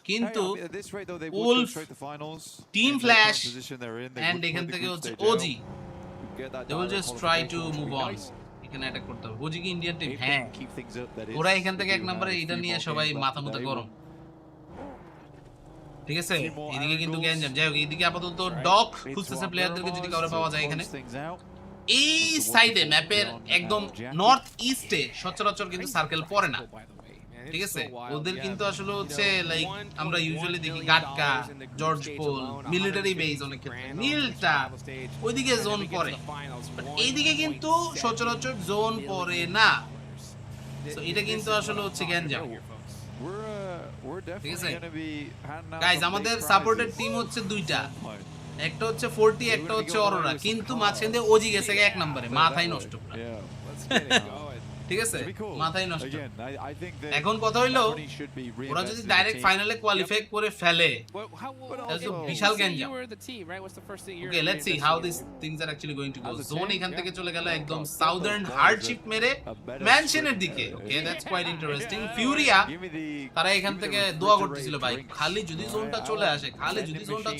কিন্তু উলফ টিম ফ্ল্যাশ এন্ড এখান থেকে হচ্ছে OG they will just try to move on এখানে অ্যাটাক করতে হবে ওজি কি ইন্ডিয়ান টিম হ্যাঁ ওরা এখান থেকে এক নম্বরে এটা নিয়ে সবাই মাথা মুথা গরম ঠিক আছে এদিকে কিন্তু গ্যাঞ্জাম যাই হোক এদিকে আপাতত ডক খুঁজতেছে প্লেয়ারদেরকে যদি কাউরে পাওয়া যায় এখানে এই সাইডে ম্যাপের একদম নর্থ ইস্টে সচরাচর কিন্তু সার্কেল পড়ে না ঠিক আছে ওদের কিন্তু আসলে হচ্ছে লাইক আমরা ইউজুয়ালি দেখি Gatka George pole military base অনেক ক্ষেত্রে মিলটা ওইদিকে জোন পড়ে বাট এইদিকে কিন্তু সচরাচর জোন পড়ে না সো এটা কিন্তু আসলে হচ্ছে গ্যাঞ্জাম ঠিক আছে গাইস আমাদের সাপোর্টেড টিম হচ্ছে দুইটা একটা হচ্ছে 40 একটা হচ্ছে অরোরা কিন্তু মাঝখান দিয়ে ওজি গেছে এক নম্বরে মাথায় নষ্ট ঠিক আছে মাথায় নষ্ট এখন কথা হইলো ওরা যদি ডাইরেক্ট ফাইনালে কোয়ালিফাই করে ফেলে তাহলে তো বিশাল গ্যাঞ্জাম okay let's see how this things are actually going to go zone এখান থেকে চলে গেল একদম সাউদার্ন হার্ডশিপ মেরে ম্যানশনের দিকে ওকে দ্যাটস কোয়াইট ইন্টারেস্টিং ফিউরিয়া তারা এখান থেকে দোয়া করতেছিল ভাই খালি যদি জোনটা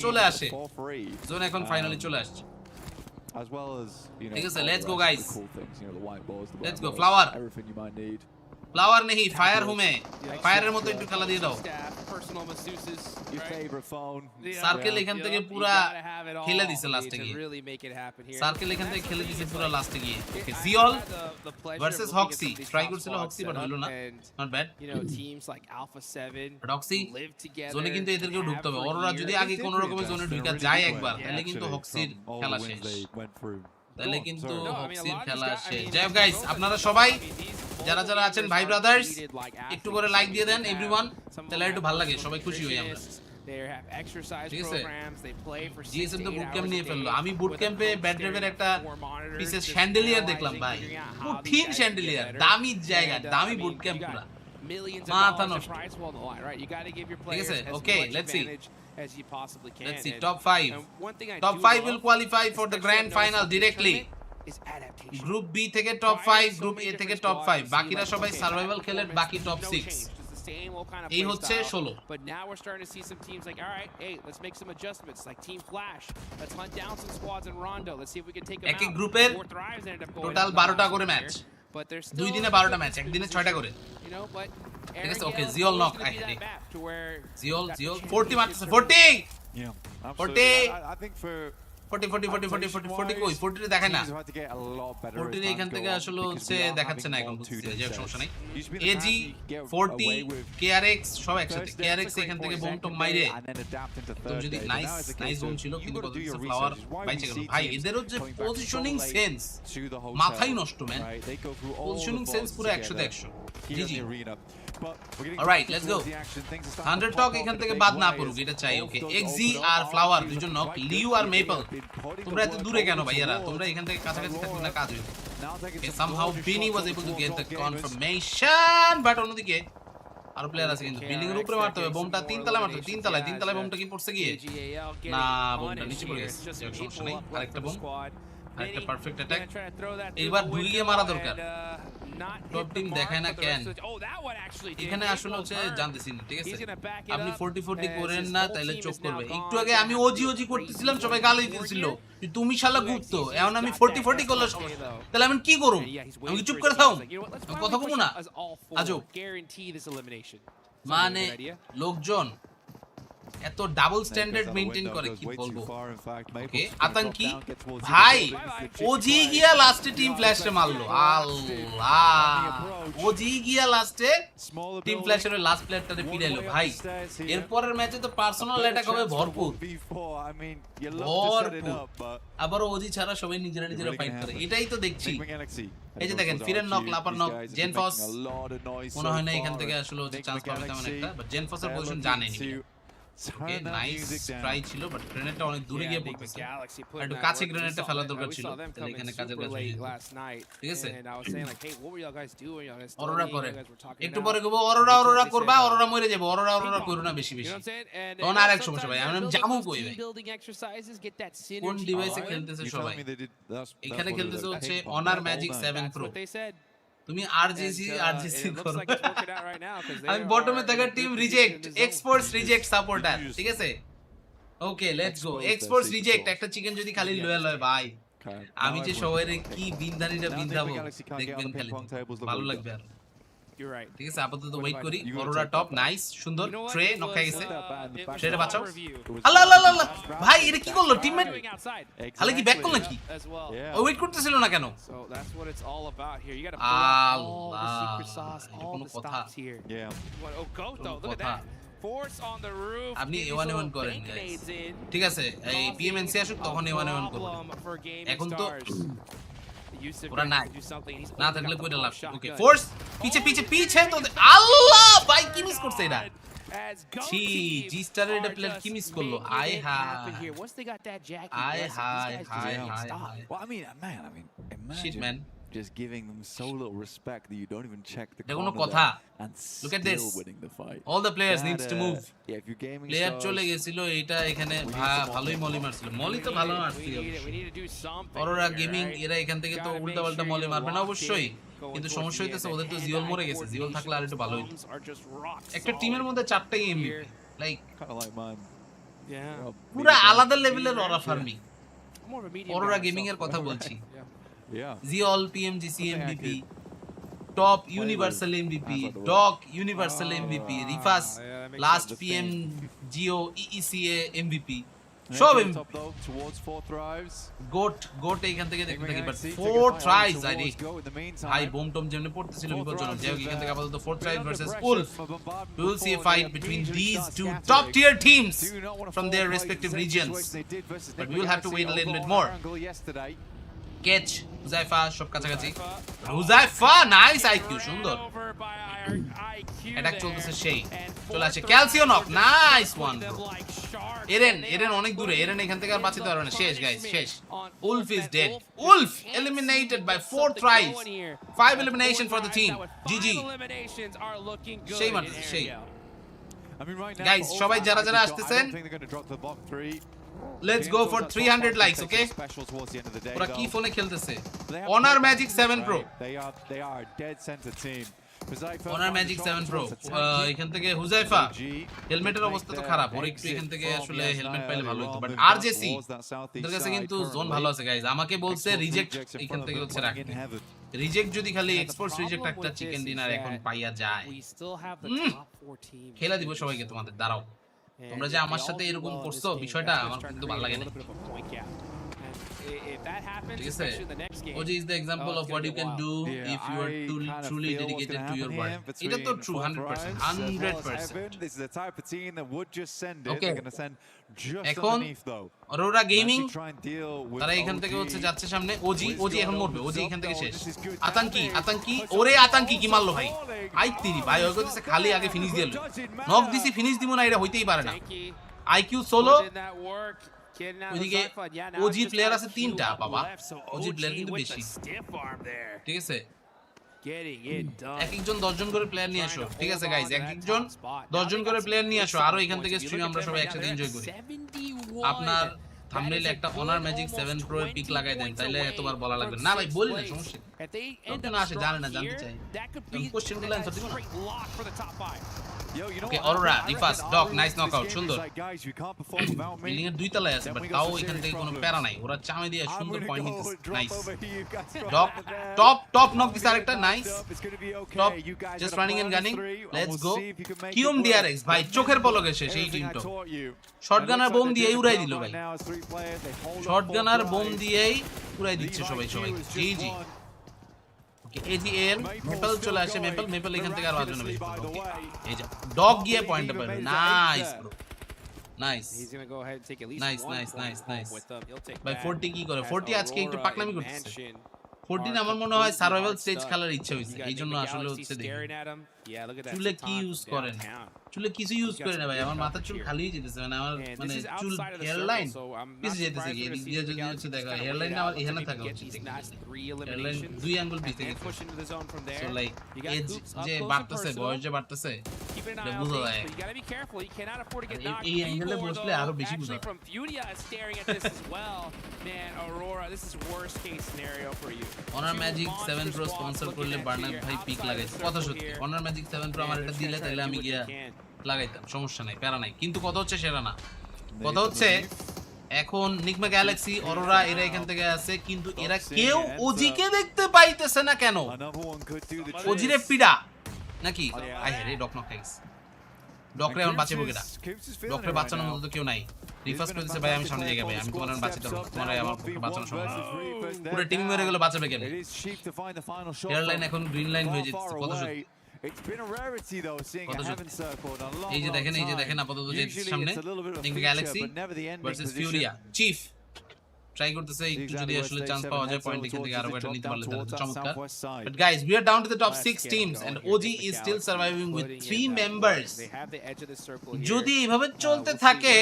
চলে আসে জোন এখন ফাইনালি চলে আসছে as well as ঠিক আছে let's go guys let's go flower flower नहीं फायर हूं मैं ফায়ারের মতো একটু খেলা দিয়ে দাও সার্কেল এখান থেকে পুরো খেলে দিছে লাস্টে গিয়ে সার্কেল এখান থেকে খেলে দিছে পুরো লাস্টে গিয়ে ওকে জিওল ভার্সেস হক্সি ট্রাই করছিল হক্সি বাট হলো না নট ব্যাড হক্সি জোনে কিন্তু এদেরকেও ঢুকতে হবে অরোরা যদি আগে কোন রকমের জোনে ঢুকা যায় একবার তাহলে কিন্তু হক্সির খেলা শেষ তাহলে কিন্তু হক্সির খেলা শেষ যাই হোক গাইস আপনারা সবাই যারা যারা আছেন ভাই ব্রাদার্স একটু করে লাইক দিয়ে দেন एवरीवन তাহলে একটু ভালো লাগে সবাই খুশি হই আমরা ঠিক আছে জিএসএম তো বুট ক্যাম্প নিয়ে ফেললো আমি বুট ক্যাম্পে ব্যাড ড্রাইভের একটা পিসের শ্যান্ডেলিয়ার দেখলাম ভাই কঠিন শ্যান্ডেলিয়ার দামি জায়গা দামি বুট ক্যাম্প পুরো মাথা নষ্ট ঠিক আছে okay let's C as you possibly can. Let's see top 5. Top 5 will qualify for the grand final directly. Group B থেকে top 5, Group A থেকে top 5. বাকিরা সবাই সার্ভাইভাল খেলে বাকি top 6. এই হচ্ছে 16 But now we're starting to see some teams like, all right, hey, let's make some adjustments like Team Flash. Let's hunt down some squads in Rondo. Let's see if we can take them out. এক গ্রুপের total 12টা করে match But there's দুই দিনে 12টা match একদিনে 6টা করে you know, but ঠিক আছে ওকে জিওল নক আই হেড জিওল 40 মারতেছে 40 40 I think for 40 কই 40 দেখায় না 40 এখান থেকে আসলে হচ্ছে দেখাচ্ছে না এখন যে সমস্যা নাই এজি 40 কেআরএক্স সব একসাথে কেআরএক্স এখান থেকে বোম টম মাইরে তো যদি নাইস বোম ছিল কিন্তু কত ফ্লাওয়ার বাইচে গেল ভাই এদেরও যে পজিশনিং সেন্স মাথাই নষ্ট ম্যান পজিশনিং সেন্স পুরো 100 তে 100 জিজি অলরাইট লেটস গো 100 টক এখান থেকে বাদ না পড়ুক এটা চাই ওকে এক্সি আর ফ্লাওয়ার দুজন নক লিউ আর মেপল তোমরা এত দূরে কেন ভাইয়ারা তোমরা এখান থেকে কাছাকাছি থাকলে না কাজ হইবে okay somehow Bini was able to get the confirmation but অন্যদিকে আর প্লেয়ার আছে কিন্তু বিল্ডিং এর উপরে মারতে হবে বোমটা তিনতলা মারতে হবে তিনতলায় বোমটা কি পড়ছে গিয়ে না বোমটা নিচে পড়ে গেছে সমস্যা নেই আরেকটা বোম আরেকটা পারফেক্ট অ্যাটাক এইবার ঢুকিয়ে মারা দরকার টপ টিম দেখায় না কেন এখানে আসলে হচ্ছে জানতেছি না ঠিক আছে আপনি 40 করেন না তাইলে চোখ করবে একটু আগে আমি ওজি করতেছিলাম সবাই গালি দিতেছিল তুমি শালা গুপ্ত এখন আমি 40 করলে সমস্যা তাহলে আমি কি করব আমি চুপ করে থাকব আমি কথা বলবো না আজব মানে লোকজন এত ডাবল স্ট্যান্ডার্ড মেইনটেইন করে কি বলবো ওকে আতঙ্কি ভাই ওজি গিয়া লাস্টে টিম ফ্ল্যাশে মারলো আল্লাহ ওজি গিয়া লাস্টে টিম ফ্ল্যাশের লাস্ট প্লেয়ারটারে পিড়াইলো ভাই এরপরের ম্যাচে তো পার্সোনাল অ্যাটাক হবে ভরপুর আবার ওজি ছাড়া সবাই নিজেরা ফাইট করে এটাই তো দেখছি এই যে দেখেন ফিরেন নক লাপার নক জেনফস মনে হয় না এখান থেকে আসলে চান্স পাবে তেমন একটা বাট জেনফসের পজিশন জানেনি ওকে নাইস ট্রাই ছিল বাট গ্রেনেডটা অনেক দূরে গিয়ে পড়তেছে একটু কাছে গ্রেনেডটা ফেলা দরকার ছিল তাহলে এখানে কাজের কাজ হয়ে যেত ঠিক আছে অরোরা করে একটু পরে গো অরোরা করবা অরোরা মরে যাবে অরোরা করো না বেশি তখন আরেক সমস্যা ভাই আমি জামু কই ভাই কোন ডিভাইসে খেলতেছে সবাই এখানে খেলতেছে হচ্ছে অনার ম্যাজিক 7 প্রো তুমি আরজিসি করো আমি বটমে থাকা team reject exports reject supporter ঠিক আছে okay let's go exports reject একটা চিকেন যদি খালি লয়াল হয় ভাই আমি যে শহরে কি বিন্ধানিটা বিন্ধাবো দেখবেন খালি ভালো লাগবে আর ঠিক আছে আপাতত ওয়েট করি অরোরা টপ নাইস সুন্দর ট্রে নক হয়ে গেছে ট্রেটা বাঁচাও আল্লাহ ভাই এটা কি করলো টিমমেট খালি কি ব্যাক করলো নাকি ও ওয়েট করতেছিল না কেন কোনো কথা আপনি A1 করেন ঠিক আছে এই PMWC আসুক তখন A1 করব এখন তো ওরা নাই না থাকলে কইটা লাভ ওকে ফোর্স পিছে তো আল্লাহ ভাই কি মিস করছে এটা জি জি স্টারের এটা প্লেয়ার কি মিস করলো high well I mean man just giving them so little respect that you don't even check the দেখো corner কথা and look at still this winning the fight. all the players That, needs to move yeah, if you're gaming player stars, চলে গেছিল এটা এখানে ভালোই মলি মারছিল মলি তো ভালো মারছিল অরোরা গেমিং এরা এখান থেকে তো উল্টাপাল্টা মলি মারবে না অবশ্যই কিন্তু সমস্যা হইতেছে ওদের তো জিওল মরে গেছে জিওল থাকলে আর একটু ভালো হইতো একটা টিমের মধ্যে 4টাই এমভিপি লাইক পুরো আলাদা লেভেলের অরা ফার্মিং অরোরা গেমিং এর কথা বলছি জিওল PMWC MVP top universal MVP dog universal MVP Rifas last PM Geo EECA MVP সব গোট এইখান থেকে দেখতে থাকি বাট 4 ট্রাইজ আইডি ভাই বোম টম যেমনে পড়তেছিল বিপজ্জনক যাই হোক এখান থেকে আপাতত 4 tries versus Wolf we will see a fight between these two top tier teams from their respective regions but we will have to wait a little bit more কেচ হুজাইফা সব কাছাকাছি হুজাইফা নাইস আইকিউ সুন্দর অ্যাটাক চলতেছে সেই চলে আসে Calcio knock nice one Eren অনেক দূরে এরেন এখান থেকে আর বাঁচতে পারবে না শেষ গাইস শেষ Wolf is dead Wolf eliminated by 4 tries 5 elimination for the team GG সেই মারতেছে সেই গাইস সবাই যারা যারা আসতেছেন let's go for 300 likes okay ওরা কি ফোনে খেলতেছে Honor Magic 7 Pro they are a dead center team Honor Magic 7 Pro এখান থেকে হুজাইফা হেলমেটের অবস্থা তো খারাপ ওর একটু এখান থেকে আসলে হেলমেট পাইলে ভালো হতো বাট RJC এর কাছে কিন্তু জোন ভালো আছে গাইস আমাকে বলছে রিজেক্ট এখান থেকে হচ্ছে রাখতে রিজেক্ট যদি খালি এক্সপোর্টস রিজেক্ট একটা চিকেন ডিনার এখন পাইয়া যায় খেলা দিব সবাইকে তোমাদের দাঁড়াও তোমরা যে আমার সাথে এরকম করছো বিষয়টা আমার কিন্তু ভালো লাগে না ঠিক আছে OG is the example of what you can do if you are truly dedicated to your work এটা তো true 100% this is the type of team that would just send it Okay. they're going to send just এখন underneath though Aurora gaming try and deal with তারা এখান থেকে হচ্ছে যাচ্ছে সামনে OG এখন মরবে ওজি এখান থেকে শেষ This is good. আতঙ্কি ওরে আতঙ্কি কি মারলো ভাই আই তিরি ভাই ওই কইতেছে খালি আগে ফিনিশ দিল নক দিছি ফিনিশ দিমু না এটা হইতেই পারে না আইকিউ সোলো ওইদিকে ওজি প্লেয়ার আছে 3টা বাবা ওজি প্লেয়ার কিন্তু বেশি ঠিক আছে একজন 10 জন করে প্লেয়ার নিয়ে আসো ঠিক আছে গাইস একজন 10 জন করে প্লেয়ার নিয়ে আসো আরো এখান থেকে স্ট্রিম আমরা সবাই একসাথে এনজয় করি আপনার থাম্বনেইলে একটা Honor Magic 7 Pro এর পিক লাগাই দেন তাইলে এতবার বলা লাগবে না ভাই বললে সমস্যা তো না আসে জানে না জানতে চাই তুমি কোশ্চেন গুলো অ্যানসার দিও না okay Aurora Rifas Dog nice knockout সুন্দর বিল্ডিং এর 2 তলায় আছে বাট তাও এখান থেকে কোনো প্যারা নাই ওরা চামে দিয়ে সুন্দর পয়েন্ট নিতেছে নাইস ডগ টপ নক দিছে আরেকটা nice Top just running and gunning let's go Kium DRX ভাই চোখের পলকে শেষ এই টিমটা শটগানার বোম দিয়েই উড়াই দিল ভাই শটগানার বোম দিয়েই উড়াই দিচ্ছে সবাই জিজি এজি এর মেপল চলে আসে মেপল এখান থেকে আর বাজবে না বেশি এই যে ডগ গিয়ে পয়েন্ট পাবে নাইস ব্রো নাইস ভাই 40 কি করে 40 আজকে একটু পাকনামি করতেছে 14 আমার মনে হয় সার্ভাইভাল স্টেজ খেলার ইচ্ছা হইছে এইজন্য আসলে হচ্ছে দেখি চুলে কি ইউজ করেন চুলে কিছু ইউজ করে না ভাই আমার মাথার চুল খালিই যেতেছে মানে আমার মানে চুল হেয়ারলাইন পিছে যেতেছে কি এদিক দিয়ে যদি হচ্ছে দেখা হেয়ারলাইন আমার এখানে থাকা উচিত হেয়ারলাইন দুই আঙ্গুল পিছে গেছে সো লাইক এজ যে বাড়তেছে বয়স যে বাড়তেছে এটা বুঝা যায় এই অ্যাঙ্গেলে বসলে আরো বেশি বুঝা Honor Magic 7 Pro স্পন্সর করলে বার্নার ভাই পিক লাগাইছে কথা সত্যি Honor Magic 7 Pro আমার এটা দিলে তাহলে আমি গিয়া লাগাইতাম সমস্যা নাই প্যারা নাই কিন্তু কথা হচ্ছে সেটা না কথা হচ্ছে এখন নিগমা গ্যালাক্সি অরোরা এরা এখান থেকে আছে কিন্তু এরা কেউ ওজি কে দেখতে পাইতেছে না কেন ওজিরে পিডা নাকি আই হেরে ডক নক গাইস ডকরে এখন বাঁচাবো কিনা ডকরে বাঁচানোর মতো তো কেউ নাই রিফার্স করতেছে ভাই আমি সামনে যাই ভাই আমি তোমার বাঁচাতে পারবো তোমার আমার বাঁচানো সম্ভব না পুরো টিম মেরে গেল বাঁচাবে কেন এয়ারলাইন এখন গ্রিন লাইন হয়ে যাচ্ছে কত সত্যি এই যে দেখেন আপাতত যে সামনে নিগমা গ্যালাক্সি ভার্সেস ফিউরিয়া চিফ ট্রাই করতেছে একটু যদি আসলে চান্স পাওয়া যায় পয়েন্ট এখান থেকে আরো একটা নিতে পারলে তাহলে তো চমৎকার but guys we are down to the top 6 teams and OG is still surviving with 3 members যদি এইভাবে চলতে থাকে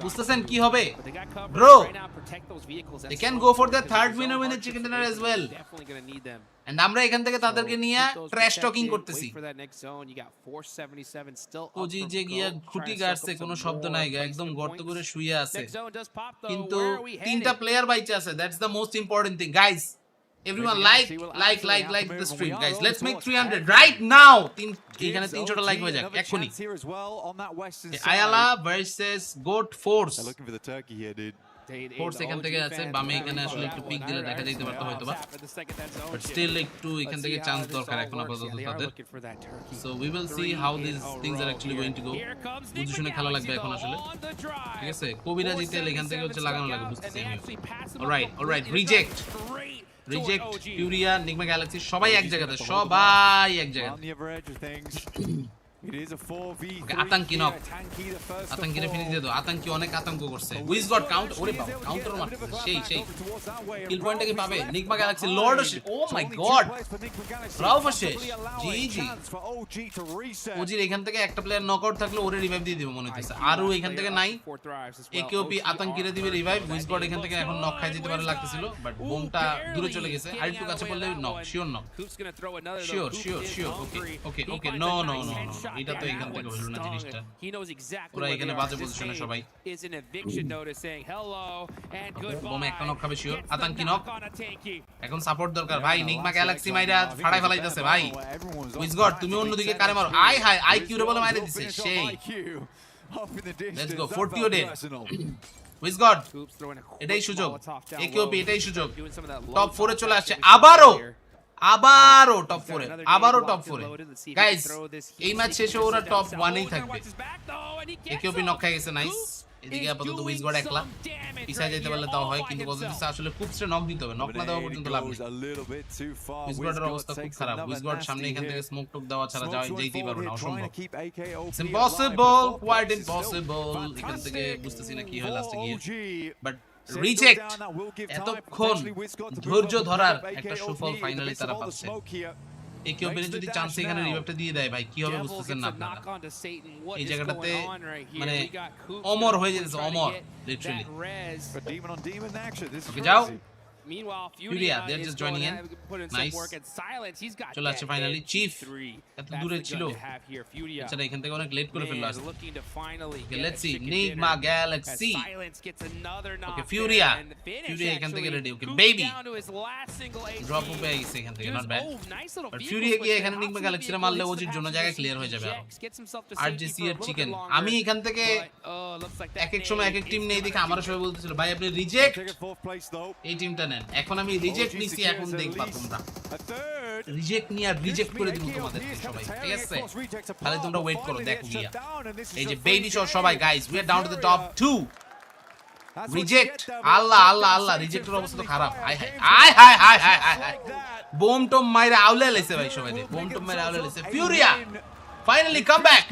বুঝতেছেন কি হবে bro they can go for the third winner in the chicken dinner as well and আমরা এখান থেকে তাদেরকে নিয়ে ট্র্যাশ টকিং করতেছি OG যে গিয়া খুঁটি গাড়ছে কোনো শব্দ নাই একদম গর্ত করে শুয়ে আছে কিন্তু তিনটা প্লেয়ার বাইচে আছে that's the most important thing guys everyone like the stream guys let's make 300 right now এখানে 300টা লাইক হয়ে যাক এক্ষুনি Ayala versus goat force looking for the turkey here dude force এখান থেকে আছে বামে এখানে আসলে একটু পিক দিলে দেখা যেতে পারতো হয়তোবা বাট স্টিল একটু এখান থেকে চান্স দরকার এখন আপাতত তাদের so we will see how this things are actually going to go পজিশনে খেলা লাগবে এখন আসলে ঠিক আছে কবিরা জিতে এখান থেকে হচ্ছে লাগানো লাগে বুঝতেছি আমি alright Reject Furia Nigma Galaxy সবাই এক জায়গাতে It is a 4v3. আতঙ্কি নক আতঙ্কিরে ফিনিশ দিয়ে দাও আতঙ্কি অনেক আতঙ্ক করছে উইজ গট কাউন্ট ওরে বাবা কাউন্টার মারছে সেই কিল পয়েন্টটা কি পাবে নিগমা Galaxy Lord O my god রাও ফাশে জি ওজির এখান থেকে একটা প্লেয়ার নকআউট থাকলে ওরে রিভাইভ দিয়ে দিব মনে হচ্ছে আর ও এখান থেকে নাই একেওপি আতঙ্কিরে দিবে রিভাইভ উইজ গট এখান থেকে এখন নক খাই দিতে পারে লাগতেছিল বাট বোমটা দূরে চলে গেছে আর একটু কাছে পড়লে knock sure knock sure okay no এটা তো এখান থেকে হলো না জিনিসটা ওরা এখানে বাজে পজিশনে সবাই বোমে একটা নক খাবে শিওর আতঙ্কি নক এখন সাপোর্ট দরকার ভাই নিগমা গ্যালাক্সি মাইরা ফাড়াই ফেলাইতেছে ভাই উইজ গড তুমি অন্যদিকে কারে মারো আইকিউ রে বলে মাইরে দিছে সেই লেটস গো 40 ওডে উইজ গড এটাই সুযোগ একেওপি এটাই সুযোগ টপ 4 এ চলে আসছে আবারও টপ 4 এ গাইস এই ম্যাচ শেষে ওরা টপ 1 এই থাকবে একেওপি নক খাই গেছে নাইস এদিকে আপাতত উইজ গড একলা পিছায় যেতে পারলে তাও হয় কিন্তু কজনসে আসলে খুব স্ট্রে নক দিতে হবে নক না দেওয়া পর্যন্ত লাভ নেই উইজ গডের অবস্থা খুব খারাপ উইজ গড সামনে এখান থেকে স্মোক টক দেওয়া ছাড়া যাইতেই পারবে না অসম্ভব ইম্পসিবল কোয়াইট ইম্পসিবল এখান থেকে বুঝতেছি না কি হয় লাস্টে গিয়ে বাট রিজেক্ট এতক্ষণ ধৈর্য ধরার একটা সুফল ফাইনালি তারা পাচ্ছে একেওপি যদি চান্স এখানে রিভাইভটা দিয়ে দেয় ভাই কি হবে বুঝতেছেন না আপনারা এই জায়গাটাতে মানে অমর হয়ে যেতেছে অমর লিটারালি ওকে যাও Furia, they're just joining in. Nice. চলে আসছে ফাইনালি চিফ এত দূরে ছিল আচ্ছা এখান থেকে অনেক লেট করে ফেললো Okay, let's see Nigma Galaxy Okay, Furia এখান থেকে রেডি ওকে বেবি ড্রপ পেয়ে গেছে এখান থেকে নট ব্যাড বাট Furia গিয়ে এখানে Nigma Galaxy রা মারলে ওজির জন্য জায়গা ক্লিয়ার হয়ে যাবে আরজিসি এর চিকেন আমি এখান থেকে এক এক সময় এক এক টিম নেই দেখে আমারও সবাই বলতেছিল ভাই আপনি রিজেক্ট এই টিমটা নেন এখন আমি রিজেক্ট নিছি এখন দেখবা তোমরা রিজেক্ট নিয়ে আর রিজেক্ট করে দিব তোমাদের সবাই ঠিক আছে তাহলে তোমরা ওয়েট করো দেখো গিয়া এই যে বেবি শো সবাই guys we are down to the top 2 Reject আল্লাহ রিজেক্টের অবস্থা তো খারাপ হাই বোম টম মাইরা আউলে লাইছে ভাই সবাই বোম টম মাইরা আউলে লাইছে ফিউরিয়া ফাইনালি কাম ব্যাক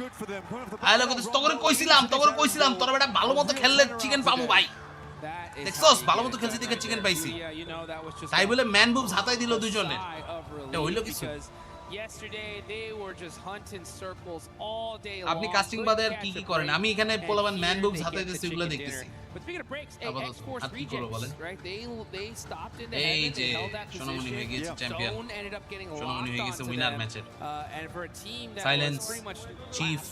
আই লোক তোরে কইছিলাম তোরা বেটা ভালো মতো খেললে চিকেন পামু ভাই দেখছস ভালো মতো খেলছি দেখে চিকেন পাইছি তাই বলে ম্যান বুবস হাতাই দিল দুইজনে এটা হইলো কিছু আপনি কাস্টিং বাদে আর কি করেন আমি এখানে পোলাবান ম্যান বুবস হাতাই দিছি এগুলো দেখতেছি আর কি করবো বলেন এই যে সোনামণি হয়ে গেছে চ্যাম্পিয়ন সোনামণি হয়ে গেছে উইনার ম্যাচের সাইলেন্স চিফ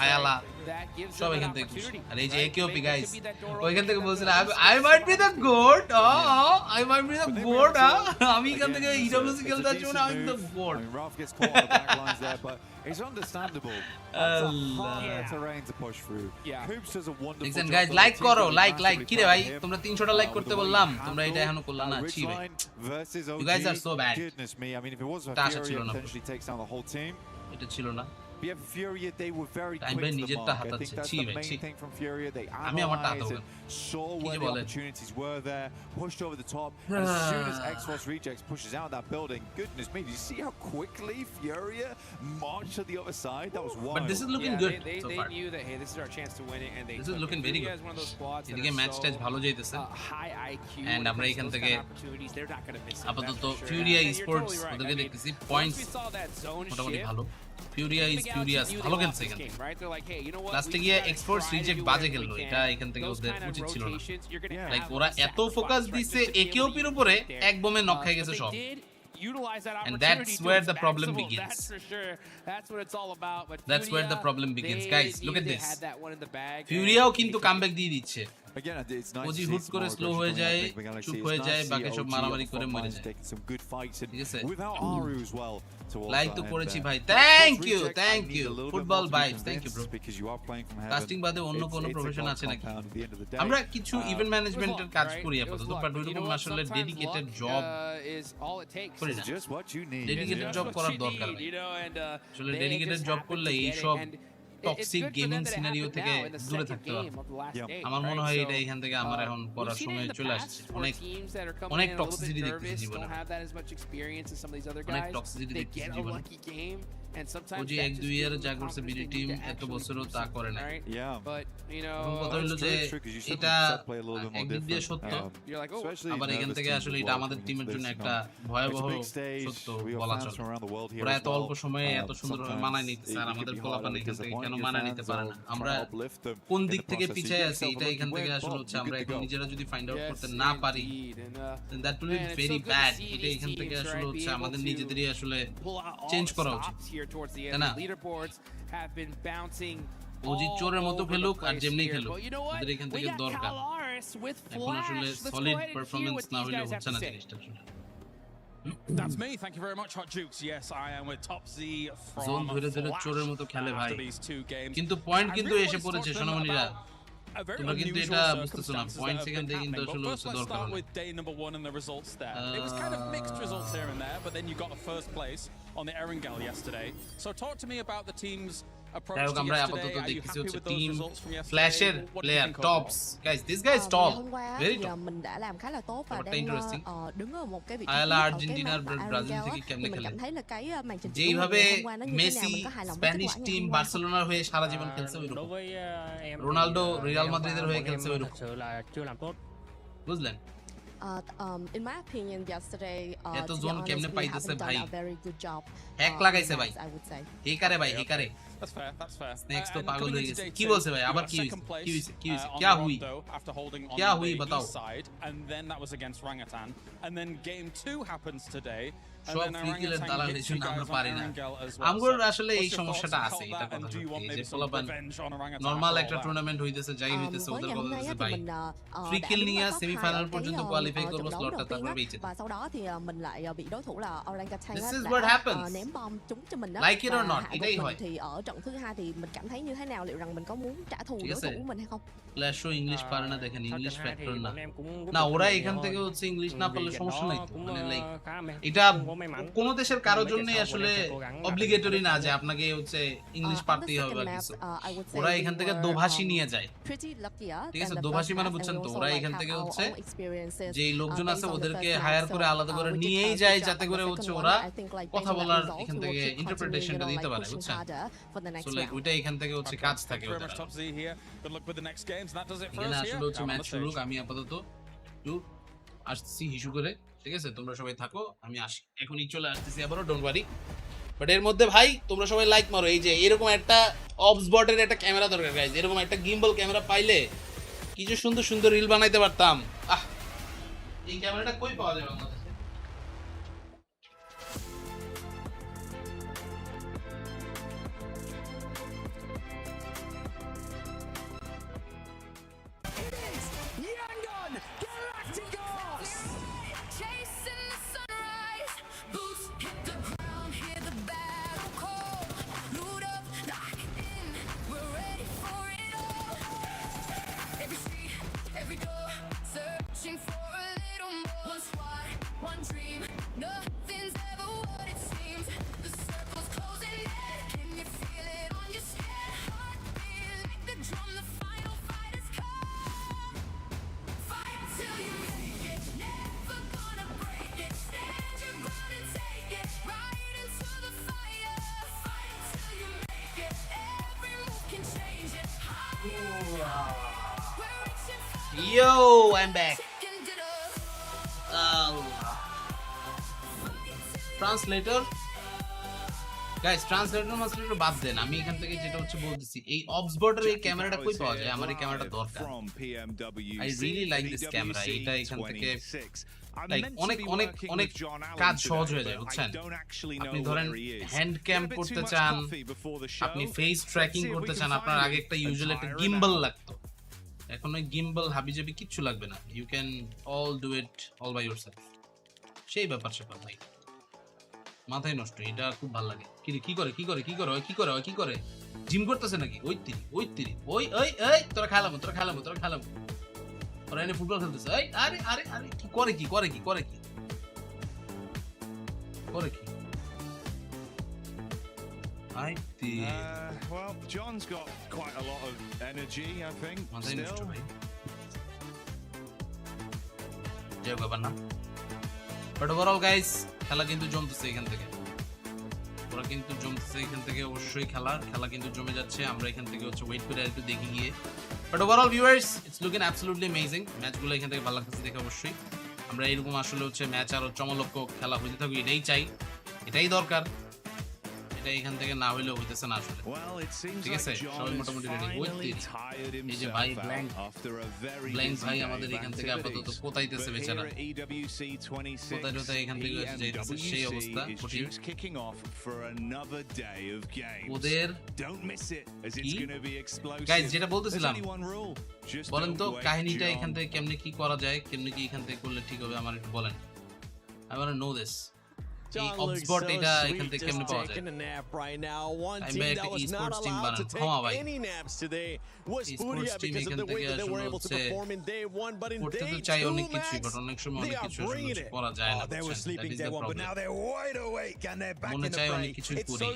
আয়ালা সব এখান থেকে আর এই যে একেওপি গাইস ওইখান থেকে বলছিল I might be the goat আমি এখান থেকে ইডব্লিউসি খেলতে যাচ্ছি না আমি the goat It's understandable. That's a hard terrain to push through. Hoops does a wonderful job. Guys, like করো, like কি রে ভাই তোমরা 300টা লাইক করতে বললাম তোমরা এটা এখনো করলা না ছি ভাই You guys are so bad. Goodness me. I mean if it was for Furia, potentially takes down the whole team. এটা ছিল না But yeah, Furia, they were very Time quick to the নিজেরটা mark. I think হাতাচ্ছে that's ছি the ভাই main ছি thing from Furia. They আমি আমারটা analyzed হাতাবো and saw কি where যে the বলেন opportunities were there, pushed over the top, and as soon as Xbox Rejects pushes out that building, goodness me, did you see how quickly Furia marched to the other side? That was wild. But this is looking good They so far. knew that, hey, this is our chance to win it, and they This is took looking it. very Furia good. is one of those squads that এদিকে are match so, touch ভালো যাইতেছে high IQ and when it আমরা comes to এখান those থেকে kind of opportunities. They're not going to miss it, আপাতত that's for sure. ফিউরিয়া And you're sports totally right. ওদেরকে I mean, দেখতেছি once points we saw that zone মোটামুটি shift, ভালো ফিউরিয়া is furious ভালো খেলছে এখান থেকে লাস্টে গিয়ে এক্সপোর্টস রিজেক্ট বাজে খেললো এটা এখান থেকে ওদের উচিত ছিল না লাইক ওরা এত ফোকাস দিছে একেওপির উপরে এক বোমে নক খাই গেছে সব utilize that and opportunity that's to where its the problem maximum. begins. That's for sure. That's what it's all about. But That's where the Furia, problem begins. they Guys, look knew at they this. had that one in the bag. ফিউরিয়াও কিন্তু comeback দিয়ে দিচ্ছে Again, it's nice OG to see হুট some করে more slow aggression হয়ে coming out যায় of Big Bengali. চুপ It's হয়ে nice যায় to see বাকি সব OG মারামারি on the করে front মরে lines যায় taking some good fights and ঠিক আছে without Aru as well towards like that তো end করেছি there. ভাই Xbox thank you Rejects, I thank need you a little bit football more to be vibes thank you bro convinced because you are playing from heaven. Casting বাদে অন্য কোনো It's a profession God আছে নাকি compound at the end of the day. আমরা কিছু event It ম্যানেজমেন্টের was কাজ luck, করি right? It was আপাতত luck. বাট But you ওইরকম know what? আসলে Sometimes dedicated luck, job is all it takes. করি না It's just what you need. Dedicated That's job what করার you দরকার need, নাই you know, and, আসলে they dedicated just job happened করলে to get এই it, সব and it's toxic good for gaming them that it scenario happened থেকে now in the দূরে second থাকতে game পারবো of the last day, আমার মনে right? হয় So, এটা এখান থেকে আমার এখন পড়ার we've seen it সময় in the চলে past আসছে where অনেক teams that are coming অনেক in a little bit toxicity দেখতেছি nervous, জীবনে don't have that as much experience as some of these other অনেক guys. টক্সিসিটি They দেখতেছি get a জীবনে lucky game, and sometimes OG that এক just দুই gives ইয়ারে them যা the করছে confidence BD they team need to এত actually বছরও do তা something, করে না right? Yeah. But, you এবং know, কথা হলো যে এটা একদিক দিয়ে সত্য you're like, oh, আবার এখান থেকে আসলে এটা আমাদের টিমের জন্য একটা ভয়াবহ সত্য বলা চলে ওরা এত অল্প সময়ে এত সুন্দরভাবে মানায় নিতেছে আর আমাদের পোলাপান এখান থেকে কেন মানায় নিতে পারে না আমরা কোন দিক থেকে পিছিয়ে আছি এটা এখান থেকে আসলে হচ্ছে আমরা এখন নিজেরা যদি ফাইন্ড আউট করতে না পারি that will be very bad এটা এখান থেকে আসলে হচ্ছে আমাদের নিজেদেরই আসলে চেঞ্জ করা উচিত তাই না ওজি চোরের মতো খেলুক আর যেমনি খেলুক ওদের এখান থেকে দরকার এখন আসলে সলিড পারফরম্যান্স না হলে হচ্ছে না জিনিসটা আসলে That's me. Thank you very much, Hot Jukes. Yes, I am with Topsy from zone ধরে ধরে চোরের মতো খেলে ভাই after these two games. কিন্তু পয়েন্ট কিন্তু এসে পড়েছে সোনামণিরা A very তোমরা কিন্তু unusual এটা বুঝতেছো না circumstances পয়েন্ট that have সেখান been থেকে কিন্তু happening. আসলে But first, হচ্ছে let's দরকার start নেই with day number 1 and the results there. It was kind of mixed results here and there, but then you got the first place on the Erangel yesterday. So talk to me about the team's approach যাই হোক to আমরা yesterday. আপাতত Are you দেখতেছি happy হচ্ছে with those team results from yesterday? ফ্ল্যাশের What do you player think tops overall? Guys this guy is top Hôm qua very thì top mình đã làm khá là tốt và ব্যাপারটা đang interesting đứng ở một cái vị trí Ayala ở cái আর্জেন্টিনার map là Brazil Arangel থেকে á, কেমনে thì mình খেলে cảm thấy là cái màn trình diễn যেইভাবে của ngày hôm qua nó như thế nào, Messi mình có hài lòng với kết Spanish quả ngày team hôm qua không? বার্সেলোনার হয়ে সারা জীবন খেলছে ওইরকম Ronaldo Real মাদ্রিদের হয়ে খেলছে ওইরকম বুঝলেন In my opinion, yesterday, এত to be জোন honest, কেমনে we পাইতেছে haven't ভাই done a very good job. Hack লাগাইছে ভাই I would say. হেকারে ভাই হেকারে That's fair. That's fair. স্নেক্স তো And পাগল coming হয়ে into গেছে day কি two, বলছে ভাই you আবার got কি second place, হইছে কি hույছে on क्या the हुई Rondo after holding on क्या the हुई east बताओ side, and then that was against Rangatan, and then game 2 happens today. And সব then ফ্রি কিলের Orangutan দালাল hits এই you জন্য আমরা guys on পারি না Erangel as well. আমগোর So আসলে এই what's your সমস্যাটা thoughts আছে about এটা that, and কথা do you want সত্যি maybe যে some পোলাপান revenge on Orangutan normal after একটা all that? টুর্নামেন্ট হইতেছে যাই হইতেছে Với ওদের ngày কথা hôm nay হইতেছে á, thì ভাই mình ফ্রি đã কিল đứng নিয়ে ở top 2 সেমিফাইনাল ở cái পর্যন্ত কোয়ালিফাই করব trận đấu স্লটটা đầu tiên তারপর á, বেঁচে và sau đó thì mình lại bị đối thủ là Orangutan This á, is đã what happens. ném bom trúng cho mình đó. Like it or Và not, hạ এটাই gục হয় mình thì ở trận thứ hai thì mình cảm thấy như thế nào, liệu rằng mình có muốn trả thù ঠিক đối আছে thủ của mình hay không? ফ্ল্যাশও English পারে না দেখেন English factor না না ওরা এখান থেকে হচ্ছে ইংলিশ না পারলে সমস্যা নাই তো মানে লাইক এটা কোন দেশের কারোর জন্যই আসলে অব্লিগেটরি না যে আপনাকে হচ্ছে ইংলিশ পারতেই হবে বা কিছু ওরা এখান থেকে দোভাষী নিয়ে যায় Pretty lucky ঠিক আছে দোভাষী মানে বুঝছেন তো ওরা এখান থেকে হচ্ছে যে লোকজন আছে ওদেরকে হায়ার করে আলাদা করে নিয়েই যায় যাতে করে হচ্ছে ওরা কথা বলার এখান থেকে ইন্টারপ্রিটেশনটা দিতে পারে বুঝছেন সো লাইক ওইটা এখান থেকে হচ্ছে কাজ থাকে ওদের Good luck with the next games. That does it for এখানে us আসলে here. হচ্ছে Down on ম্যাচ the শুরু stage. আমি আপাতত একটু আসছি ইস্যু করে ঠিক আছে তোমরা সবাই থাকো আমি আসি এখনই চলে আসতেছি আবারও ডোন্ট ওয়ারি বাট এর মধ্যে ভাই তোমরা সবাই লাইক মারো এই যে এরকম একটা অবস বটের একটা ক্যামেরা দরকার গাইজ এরকম একটা গিম্বল ক্যামেরা পাইলে কিছু সুন্দর সুন্দর রিল বানাইতে পারতাম এই ক্যামেরাটা কই পাওয়া যাবে বাংলাদেশে Yo, I'm back. Translator guys, translator বাদ দেন, আমি এখান থেকে যেটা হচ্ছে বলতেছি, এই অবস বর্ডারে এই ক্যামেরাটা কই পাওয়া যায়? আমার এই ক্যামেরাটা দরকার। I really like this camera. এটা এখান থেকে লাইক অনেক কাজ সহজ হয়ে যায়, বুঝছেন? আপনি ধরেন হ্যান্ড ক্যাম করতে চান, আপনি ফেস ট্র্যাকিং করতে চান, আপনার আগে একটা ইউজুয়ালি একটা গিম্বল লাগতো, এখন ওই গিম্বল হাবিজাবি কিচ্ছু লাগবে না, you can all do it all by yourself. সেই ব্যাপার সেপার ভাই, মাথায় নষ্ট। এটা খুব ভালো লাগে। কি করে জিম করতেছে নাকি? ওই তোরা খেলাম ওরা এনে ফুটবল খেলতেছে। আরে কি করে Well, John's got quite a lot of energy, I think. Still. But overall guys, খেলা কিন্তু জমতেছে এখান থেকে, অবশ্যই খেলা কিন্তু জমে যাচ্ছে। আমরা এখান থেকে হচ্ছে ওয়েট করে একটু দেখি গিয়ে। But overall viewers, it's looking absolutely amazing. ম্যাচগুলো এখান থেকে ভালো লাগতেছে দেখে। অবশ্যই আমরা এরকম আসলে হচ্ছে ম্যাচ আরো চমলক্ষ খেলা হইতে থাকবে, এটাই চাই, এটাই দরকার। এটা এখান থেকে না হইলেও হইতেছে না আসলে, ঠিক আছে? সবাই মোটামুটি রেডি। এই যে ভাই ব্ল্যাঙ্ক ভাই আমাদের এখান থেকে আপাতত কোথাইতেছে বেচারা, কোথায় এখান থেকে যাইতেছে, সেই অবস্থা। ওদের গাইস যেটা বলতেছিলাম, বলেন তো কাহিনীটা এখান থেকে কেমনে কি করা যায়, কেমনে কি এখান থেকে করলে ঠিক হবে, আমার একটু বলেন। I want to know this. এই অবসবট এটা এখান থেকে কেমনে পাওয়া যায়? আমি একটা esports team বানান, ক্ষমা ভাই। esports team এখান থেকে আসলে হচ্ছে করতে তো চাই অনেক কিছুই, বাট অনেক সময় অনেক কিছু আসলে করা যায় না। মনে চাই অনেক কিছুই করি,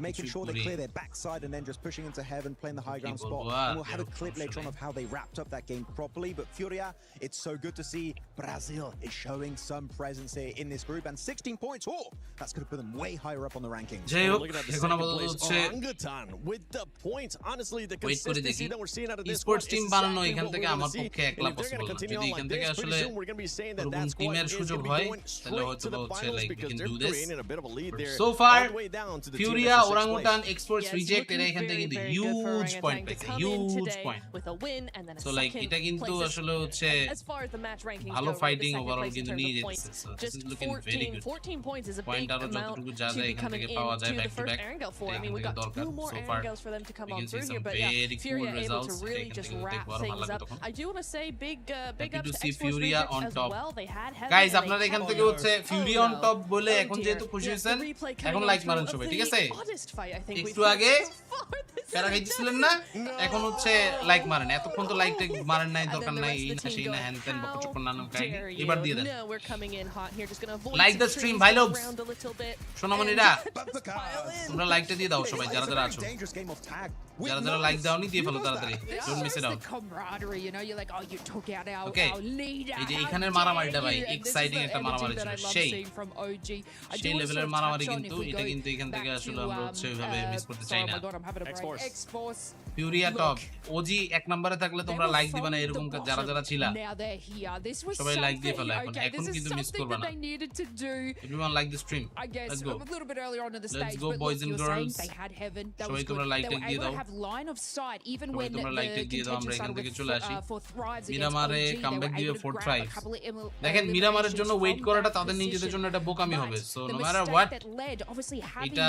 making sure they clear their backside and then just pushing into heaven, playing the high ground spot. And we'll have a clip later on of how they wrapped up that game properly. But Furia, it's so good to see Brazil is showing some presence here in this group, and 16 points. Oh, that's going to put them way higher up on the rankings. এখন আপাতত হচ্ছে with the points, honestly the wait করে consistency দেখি। that we're seeing out of this esports squad team is বানানো exactly এখান what থেকে we're আমার gonna see. পক্ষে একলা And if they're possible gonna না। continue যদি on এখান like থেকে this, আসলে pretty soon we're gonna be saying that ওরকম that squad টিমের is সুযোগ gonna be হয়, going তাহলে straight হয়তো to the হচ্ছে finals like we because can they're do this. creating a bit of a lead there. So far all the way down to the team Furia that's in sixth Orangutan place. Exports Reject এরা এখান থেকে কিন্তু huge point পেয়েছে, huge point. So like এটা কিন্তু আসলে হচ্ছে ভালো ফাইটিং ওভারঅল কিন্তু নিয়ে যেতেছে। So this is looking very good. Point আরো যতটুকু যা যায় এখান থেকে পাওয়া যায় ব্যাক টু ব্যাক, এখান থেকে দরকার। So far we can see some very cool results. I do want to say big Happy up to to see Esports Furia Reject on as top. well. They had heaven Guys, and আপনারা they এখান kept থেকে on. হচ্ছে Furia on top বলে এখন যেহেতু খুশি হয়েছেন, এখন লাইক মারেন সবাই, ঠিক আছে? একটু আগে কারা খাইতেছিলেন না, এখন হচ্ছে লাইক মারেন। এতক্ষণ তো লাইক মারেন নাই, দরকার নাই, এই না সেই না হ্যান তেন বকচক নানো কাহিনী, এবার দিয়ে দেন। লাইক দ্য স্ট্রিম ভাই লোক, সোনামণিরা তোমরা লাইকটা দিয়ে দাও সবাই, যারা যারা আছো, যারা লাইক দাওনি দিয়ে ফেলো তাড়াতাড়ি, ডোন্ট মিস ইট আউট। ওকে, এই যে এখানের মারামারিটা ভাই এক্সাইটিং একটা মারামারি ছিল, সেই লেভেলের মারামারি, কিন্তু এটা কিন্তু এখান থেকে আসলে আমরা হচ্ছে ওইভাবে মিস করতে চাই না। ফিউরিয়া টপ ওজি এক নম্বরে থাকলে তোমরা লাইক দিবা না, এরকম যারা যারা ছিলা সবাই লাইক দিয়ে ফেলো। এখন কিন্তু মিস করবে না। Everyone like the stream, let's go, let's go boys and girls, সবাই তোমরা লাইক দিয়ে দাও, সবাই তোমরা লাইক দিয়ে দাও। আমরা এখান থেকে চলে আসি মিরামারে, কামব্যাক দিয়ে 4-5। দেখেন মিরামারের জন্য ওয়েট করাটা তাদের নিজেদের জন্য একটা বোকামি হবে। সো নো ম্যাটার হোয়াট, এটা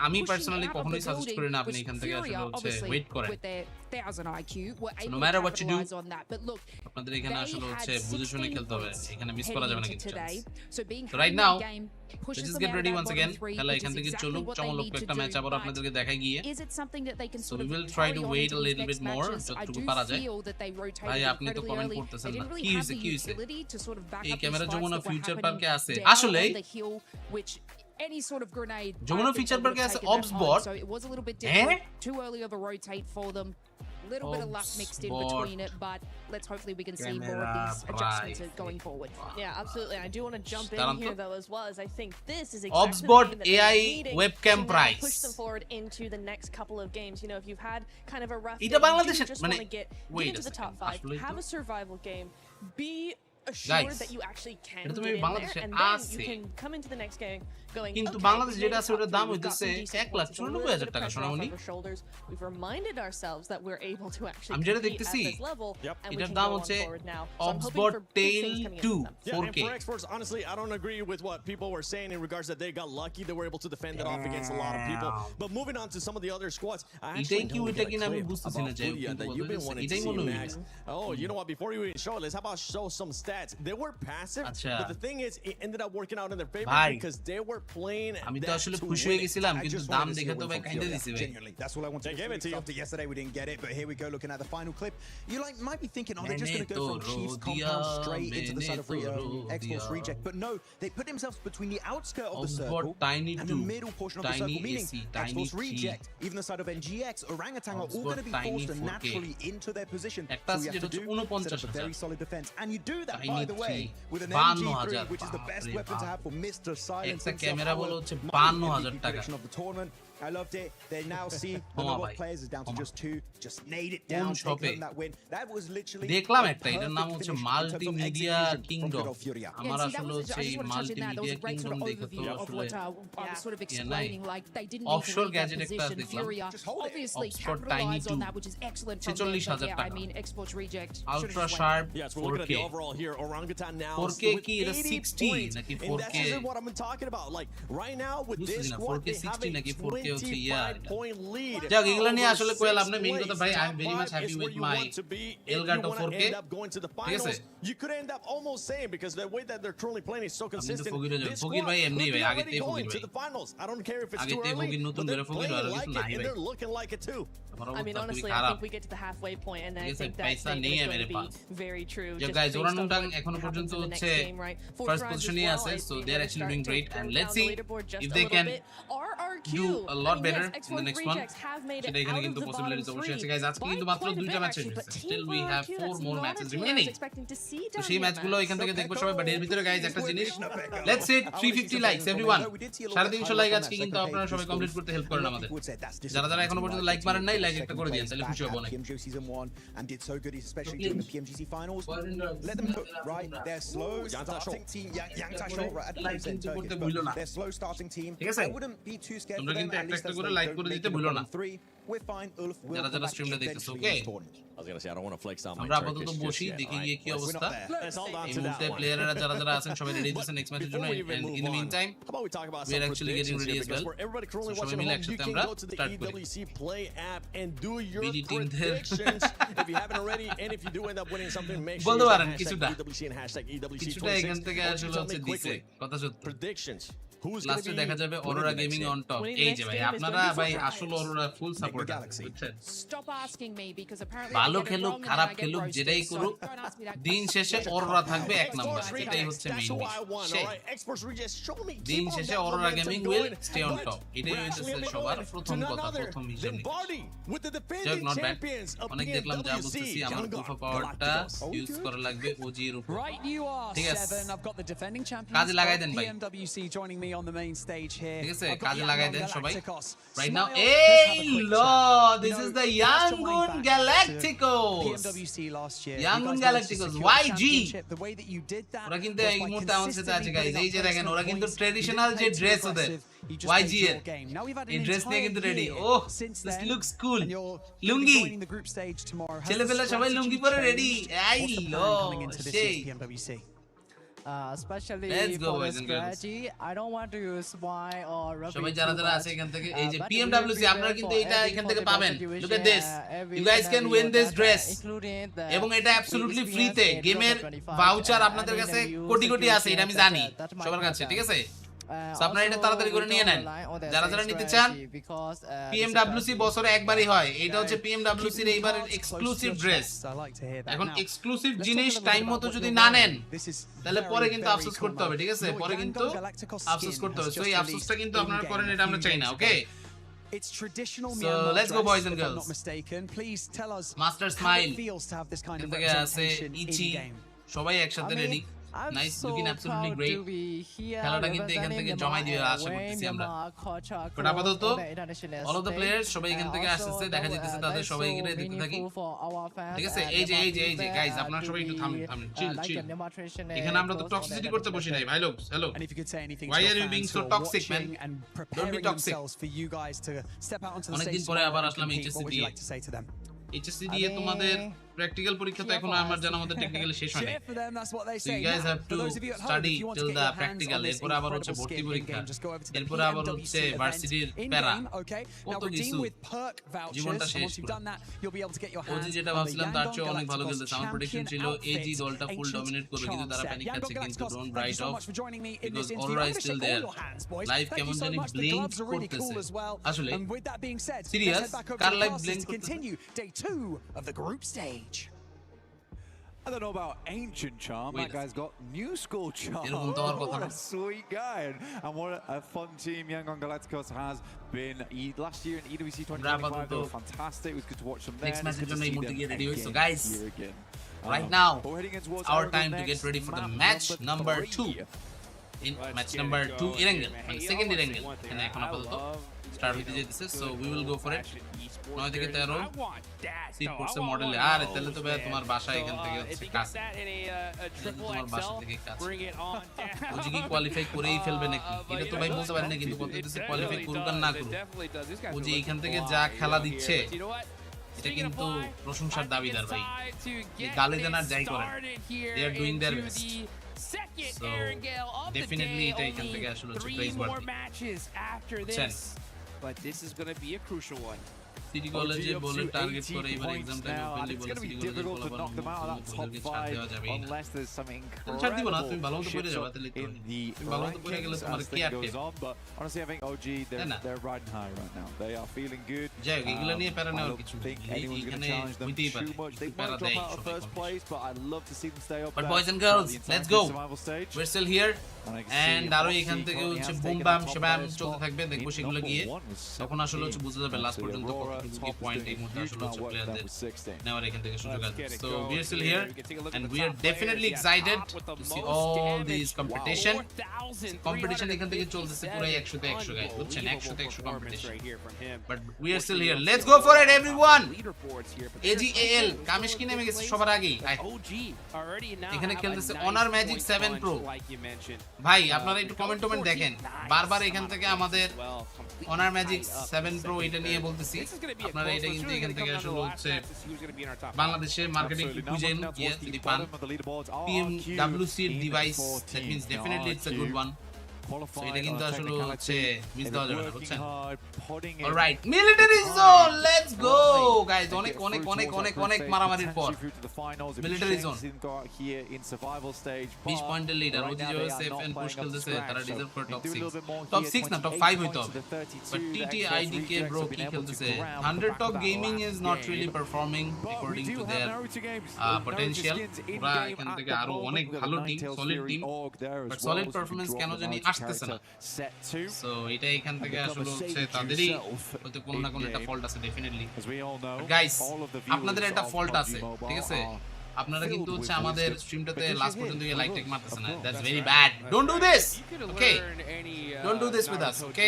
আমি পার্সোনালি কখনোই সাজেস্ট করি না আপনি এখান থেকে আসলে হচ্ছে ওয়েট করেন। No matter what you do, আপনাদের এখানে আসলে হচ্ছে বুঝে শুনে খেলতে হবে, এখানে মিস করা যাবে না কিন্তু। So right now let's get ready once again. খেলা এখান থেকে চলুক, চমলক্ষ একটা ম্যাচ আবার আপনাদেরকে দেখাই গিয়ে। So we will try to wait a little bit more, যতটুকু পারা যায়। ভাই আপনি তো কমেন্ট করতেছেন না, কি হইছে কি হইছে? এই ক্যামেরা যমুনা ফিউচার পার্কে আছে আসলে, any sort of grenade Jamuna future পার্কে আছে অবস বট, so it was a little bit different, too early of a rotate for them. little bit of luck mixed in between it, but let's hopefully we can see more of these adjustments going forward. Yeah, absolutely. I do want to jump in here though as well, as I think this is exactly Obsbot the game that AI they're needing webcam to now price. push them forward into the next couple of games. You know, if you've had kind of a rough এটা game, বাংলাদেশে you just মানে want to get wait into a the top second, 5, have a survival game, be assured Guys, that you actually can এটা get তুমি in there, বাংলাদেশে and then আছে you can come into the next game going, কিন্তু okay, Bangladesh we যেটা made আছে it ওটার top দাম three, we've got হইতেছে some decent points, it's a little bit of 1,94,000 টাকা pressure off Sonamoni of our shoulders. We've reminded ourselves that we're able to actually আমি যেটা compete দেখতেছি at this level, and we এটার can দাম go on হচ্ছে forward now. So I'm hoping Obsbot for big Tail things coming 2 into them. Yeah, 4K and for Exports, honestly, I don't agree with what people were saying in regards that they got lucky. They were able to defend it off against a lot of people. But moving on to some of the other squads, I actually know এটা কিনা আমি about বুঝতেছি না যে Furia that you've been wanting to এটাই see মনে হয় next. Oh, you know what? Before you even show it, let's how about show some stats. They were passive, but the thing is, it ended up working out in their favor because they were playing. আমি তো আসলে খুশি হয়ে গেছিলাম কিন্তু দাম দেখে তো ভাই কাইন্দা দিছি ভাই Genuinely, that's all I wanted to say. After yesterday, we didn't get it, but here we go looking at the final clip. You might be thinking, oh, they're just going to go from Chiefs compound straight into the side of Exports reject. But no, they put themselves between the outskirt of the circle and the middle portion of the circle, meaning Exports reject, even the side of NGX, Orangutan are all going to be forced naturally into their position. So we have to do set up a very solid defense. And you do that, by the way, with an MG3, which is the best weapon to have for Mr. Silence himself. Prediction of the tournament. I loved it. They now see the number of players is down to just 2. Just nailed it down, take home that win. That was literally দেখলাম একটা এটার নাম হচ্ছে multimedia kingdom আমার আসলে হচ্ছে এই multimedia kingdom দেখে তো আসলে অফশোর গ্যাজেট একটা দেখলাম অফশোর টাইনি 2 46,000 টাকা ultra sharp 4K overall here Orangutan now 4K কি এটা 60 নাকি 4K this is what I'm talking about. Like right now with this squad, 4K 60 নাকি 4K হচ্ছে point lead. যাক এগুলা নিয়ে আসলে কোয়েল আপনি মেইন কথা ভাই I am very much happy with my Elgato 4K ঠিক আছে You could end up almost saying because the way that they're currently playing is so consistent. ফকির ভাই এমনি ভাই আগে থেকে ফকির ভাই to the finals. I don't care if it's আগে too থেকে early. ফকির নতুন করে ফকির আর কিছু নাই ভাই They're looking like it too. I mean, honestly, I think we get to the halfway point, and I think that statement is going to be very true. Yeah, guys, Orangutan এখনো পর্যন্ত হচ্ছে first position এ আছে, so they are actually doing great, and let's see if they can do a lot better in the next one. সেটা এখানে কিন্তু possibility অবশ্যই আছে guys আজকে কিন্তু মাত্র 2টা ম্যাচ হয়েছে still we have 4 more matches remaining তো সেই ম্যাচগুলো এখান থেকে দেখবো সবাই বাট এর ভিতরে গাইজ একটা জিনিস let's hit 350 likes everyone 350 like আজকে কিন্তু আপনারা সবাই কমপ্লিট করতে হেল্প করেন আমাদের যারা যারা এখনো পর্যন্ত লাইক মারেন নাই লাইক একটা করে দিন তাহলে খুশি হব অনেক PMWC season 1 and did so good especially during the PMGC finals. Let them cook, right? They're slow starting team. Yang Tasho, right? I don't know if it's Turkish, but they're slow starting team. I wouldn't be too scared for them. At least করে like করে দিতে ভুলো না 3. We're fine. Ulf will যারা যারা স্ট্রিমটা দেখতেছ ওকে I was going to say I don't want to flex on my আমরা আপাতত বসি দেখি গিয়ে কি অবস্থা এই মুহূর্তে প্লেয়াররা যারা যারা আছেন সবাই রেডি হচ্ছে নেক্সট ম্যাচের জন্য in the meantime we are actually getting ready as well everybody currently সবাই watching মিলে at home, you একসাথে can আমরা go to the স্টার্ট করি PWC Play app and do your BD team predictions if you haven't already, and if you do end up winning something, make sure বলতে you পারেন use কিছুটা PWC and #EWC কিছুটা এখান থেকে আসলে হচ্ছে দিছে কথা সত্য predictions. লাস্টে দেখা যাবে অরোরা গেমিং অন টপ এই যে ভাই আপনারা ভাই আসলে অরোরা ফুল সাপোর্ট বুঝছেন Stop asking me because apparently ভালো খেলুক খারাপ খেলুক যেটাই করুক দিন শেষে অরোরা থাকবে এক নাম্বার এটাই হচ্ছে মেইন দিন শেষে Aurora gaming will stay on top এটাই হচ্ছে সবার প্রথম কথা প্রথম মিশন যাক নট ব্যাড অনেক দেখলাম যা বুঝতেছি আমার প্রুফ অফ পাওয়ারটা ইউজ করা লাগবে ওজি এর উপর ঠিক আছে কাজে লাগাই দেন ভাই PMWC joining me on the main stage here. ঠিক আছে কাজে লাগাই দেন সবাই right now এই লো this is the Yangon Galacticos PMWC last year Yangon Galacticos YG ওরা কিন্তু এই মুহূর্তে আমাদের সাথে আছে গাইস এই যে দেখেন ওরা কিন্তু ট্র্যাডিশনাল যে ড্রেস ওদের YG এর এই ড্রেস নিয়ে কিন্তু ready oh this looks cool লুঙ্গি ছেলেপেলে সবাই লুঙ্গি পরে রেডি এই লো সেই especially Let's go, for the boys and girls. strategy, I don't want to use Y or Ruby. সবাই যারা যারা আছে এখান থেকে এই যে PMWC আপনারা কিন্তু এটা এখান থেকে পাবেন look at this you guys can win this dress এবং এটা অ্যাবসলিউটলি ফ্রিতে গেমের ভাউচার আপনাদের কাছে কোটি কোটি আছে এটা আমি জানি সবার কাছে ঠিক আছে সো আপনারা এটা তাড়াতাড়ি করে নিয়ে নেন যারা যারা নিতে চান PMWC বছরে একবারই হয় এটা হচ্ছে PMWC এর এইবারের এক্সক্লুসিভ ড্রেস এখন এক্সক্লুসিভ জিনিস টাইম মতো যদি না নেন তাহলে পরে কিন্তু আফসোস করতে হবে ঠিক আছে পরে কিন্তু আফসোস করতে হবে সো এই আফসোসটা কিন্তু আপনারা করেন এটা আমরা চাই না ওকে It's traditional So Myanmar let's go, dress, boys and if I'm girls. not mistaken. Please tell us Master how Smile. it feels to have this kind of এখান থেকে আছে representation in ইচি game. সবাই একসাথে ready nice looking absolutely great খেলাটা কিন্তু এখান থেকে জমাই দিবে আশা করতেছি আমরা বাট আপাতত অল অফ দ্য প্লেয়ার্স সবাই এখান থেকে আসছে দেখা যাচ্ছে তাদের সবাই গিয়ে দেখতে থাকি ঠিক আছে এই যে গাইস আপনারা সবাই একটু থামুন চিল এখানে আমরা তো টক্সিসিটি করতে বসি নাই ভাই লোক hello And if you could say anything Why to are your you being fans so who are toxic, man? watching and Don't be preparing toxic. themselves for you guys to step out onto the অনেকদিন stage পরে tomorrow আবার and Aslam compete, what would you like to say to them? HSC দিয়ে তোমাদের practical পরীক্ষা তো এখনো আমার জানা মতে টেকনিক্যালি শেষ হয়নি Cheer for them, that's what they So say. you guys Now, have for to those of you at home, study if you want till to get the your hands practical. on this এরপরে আবার হচ্ছে incredible ভর্তি skin পরীক্ষা in-game, just go over to the এরপরে আবার হচ্ছে PMWC ভার্সিটির event প্যারা in-game, okay? Now কত redeem কিছু with perk vouchers, জীবনটা and শেষ once you've done that, you'll be able to get your OG hands যেটা on the ভাবছিলাম তার Yangon চেয়ে অনেক ভালো Galacticos খেলতেছে আমার প্রেডিকশন champion ছিল এজি outfit, দলটা ফুল ancient ডমিনেট করবে কিন্তু তারা charm প্যানিক set. খাচ্ছে Yangon কিন্তু Galacticos, don't thank you right so off much for joining me in because this interview. Aurora I'm is gonna still shake there all your hands, boys. Live Thank কেমন you so জানি much. The blink gloves are really cool করতেছে as well. আসলে And with that being said, let's serious head back over car to the live classes blink to করতেছে continue day 2 of the group stage. I don't know about ancient charm. That guy's got new school charm. What a sweet guy. And what a fun team Yangon Galacticos has been. Last year in EWC 2025, they were fantastic. It was good to watch them there. Next match is going to get ready. So Again, guys, here again. right now, we're heading in towards our Aragon time to next. get ready for the Map match number 2. 3. In match number 2 Irangel, and second Irangel. And এখন আপাতত start হইতে যাইতেছে, so we will go for it. 9 থেকে 13 seat করছে মডেলে আরে তাহলে তো ভাই তোমার বাসা এখান থেকে হচ্ছে কাছে তোমার বাসা থেকে কাছে ওজি কি কোয়ালিফাই করেই ফেলবে নাকি এটা তো ভাই বলতে পারি না কিন্তু বলতে দিতেছে কোয়ালিফাই করুক আর না করুক ওজি এখান থেকে যা খেলা দিচ্ছে এটা কিন্তু প্রশংসার দাবিদার ভাই গালি দেন আর যাই করেন they are doing their best so definitely এটা এখান থেকে আসলে হচ্ছে প্রাইজ বাড়বে but this is going to be a crucial one. City কলেজে বলে টার্গেট করে এবার এক্সাম টাইমে ওপেনলি বলে সিটি কলেজে ফলাফল যাবে unless there's something ছাড় দিব না তুমি ভালো মতো পড়ে যাবে তাহলে ভালো মতো পড়ে গেলে তোমার কি আটকে but honestly I think OG they're riding high right now. They are feeling good. যাই হোক এগুলো নিয়ে প্যারা নেওয়ার কিছু think anyone's going to challenge them too much. They might drop out of first place, but I'd love to see them stay up. But boys and girls, let's go. We're still here. And আরো এখান থেকে হচ্ছে broom বাম শাবাম চলতে থাকবে দেখবো সেগুলো গিয়ে তখন আসলে হচ্ছে বুঝতে যাবে লাস্ট পর্যন্ত কতটুকু পয়েন্ট এই মুহূর্তে আসলে হচ্ছে প্লেয়ারদের নেওয়ার এখান থেকে সুযোগ আছে so we are still here and we are definitely excited to see all these competition এখান থেকে চলতেছে পুরো 100 তে 100 গাইস বুঝছেন 100 তে 100 competition but we are still here let's go for it everyone AGAL কামিশকি নেমে গেছে সবার আগে এখানে খেলতেছে অনার ম্যাজিক 7 প্রো ভাই আপনারা একটু কমেন্ট দেখেন বারবার এখান থেকে আমাদের অনার ম্যাজিক 7 প্রো এটা নিয়ে বলতেছি আপনারা এটা কিন্তু এখান থেকে আসলে হচ্ছে বাংলাদেশের মার্কেটিং খুঁজেন যদি পান PMWC device that means definitely it's a good one So এটা কিন্তু আসলে হচ্ছে মিস দেওয়া যাবে না বুঝছেন alright military zone let's go guys অনেক অনেক অনেক অনেক অনেক মারামারির পর মিলিটারি জোন 20 পয়েন্টের লিডার ওদিকে সেফ এন্ড পুশ খেলতেছে তারা ডিজার্ভ করে টপ 6 না টপ 5 হইতো বাট TTIDK ব্রো কি খেলতেছে 100 top gaming is not really performing according to their potential পুরা এখান থেকে আরো অনেক ভালো team solid team but solid performance কেন জানি আসতেছে না সো এটা এখান থেকে আসলে হচ্ছে তাদেরই হয়তো কোনো না কোনো একটা ফল্ট আছে ডেফিনেটলি গাইস আপনাদের একটা ফল্ট আছে ঠিক আছে আপনারা কিন্তু হচ্ছে আমাদের স্ট্রিমটাতে লাস্ট পর্যন্ত গিয়ে লাইক টেক মারতেছেন না that's very bad don't do this okay don't do this with us okay